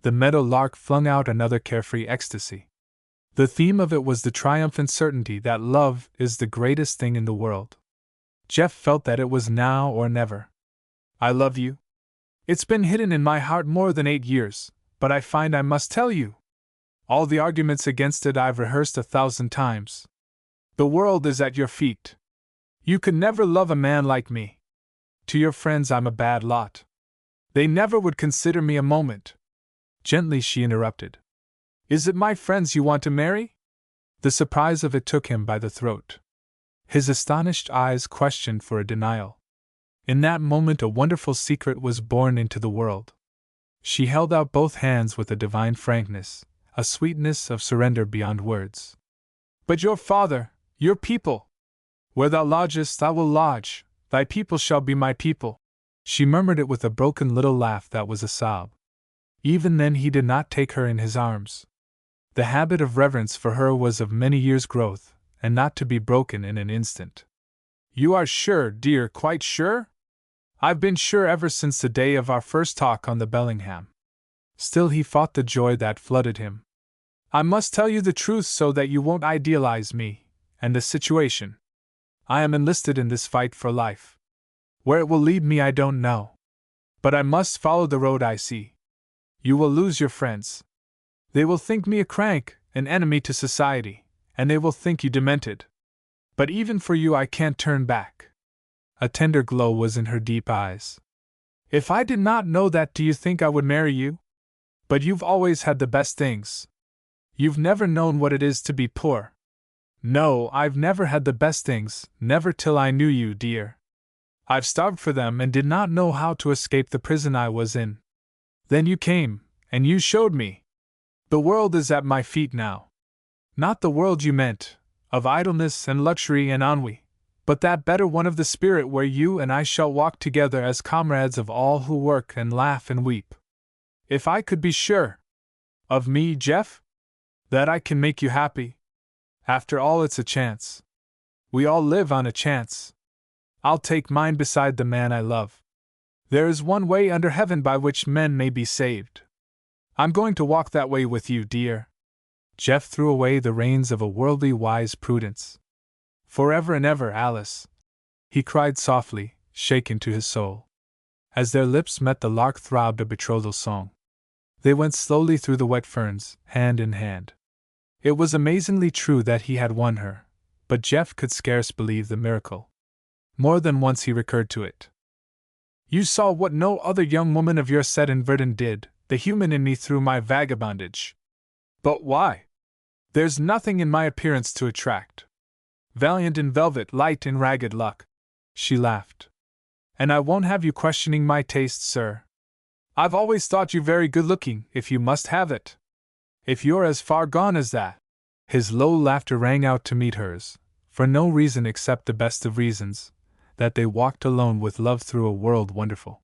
The meadow lark flung out another carefree ecstasy. The theme of it was the triumphant certainty that love is the greatest thing in the world. Jeff felt that it was now or never. "I love you. It's been hidden in my heart more than 8 years, but I find I must tell you. All the arguments against it I've rehearsed 1,000 times. The world is at your feet. You could never love a man like me. To your friends I'm a bad lot. They never would consider me a moment." Gently she interrupted. "Is it my friends you want to marry?" The surprise of it took him by the throat. His astonished eyes questioned for a denial. In that moment a wonderful secret was born into the world. She held out both hands with a divine frankness, a sweetness of surrender beyond words. "But your father, your people. Where thou lodgest I will lodge, thy people shall be my people." She murmured it with a broken little laugh that was a sob. Even then he did not take her in his arms. The habit of reverence for her was of many years' growth, and not to be broken in an instant. "You are sure, dear, quite sure?" "I've been sure ever since the day of our first talk on the Bellingham." Still he fought the joy that flooded him. "I must tell you the truth so that you won't idealize me, and the situation. I am enlisted in this fight for life. Where it will lead me I don't know. But I must follow the road I see. You will lose your friends. They will think me a crank, an enemy to society, and they will think you demented. But even for you I can't turn back." A tender glow was in her deep eyes. "If I did not know that, do you think I would marry you? But you've always had the best things. You've never known what it is to be poor." "No, I've never had the best things, never till I knew you, dear. I've starved for them and did not know how to escape the prison I was in. Then you came, and you showed me. The world is at my feet now. Not the world you meant, of idleness and luxury and ennui, but that better one of the spirit where you and I shall walk together as comrades of all who work and laugh and weep. If I could be sure of me, Jeff, that I can make you happy. After all, it's a chance. We all live on a chance. I'll take mine beside the man I love. There is one way under heaven by which men may be saved. I'm going to walk that way with you, dear." Jeff threw away the reins of a worldly wise prudence. "Forever and ever, Alice," he cried softly, shaken to his soul. As their lips met, the lark throbbed a betrothal song. They went slowly through the wet ferns, hand in hand. It was amazingly true that he had won her, but Jeff could scarce believe the miracle. More than once he recurred to it. "You saw what no other young woman of your set in Verdun did, the human in me through my vagabondage. But why? There's nothing in my appearance to attract. Valiant in velvet, light in ragged luck." She laughed. "And I won't have you questioning my taste, sir. I've always thought you very good-looking, if you must have it. If you're as far gone as that." His low laughter rang out to meet hers, for no reason except the best of reasons, that they walked alone with love through a world wonderful.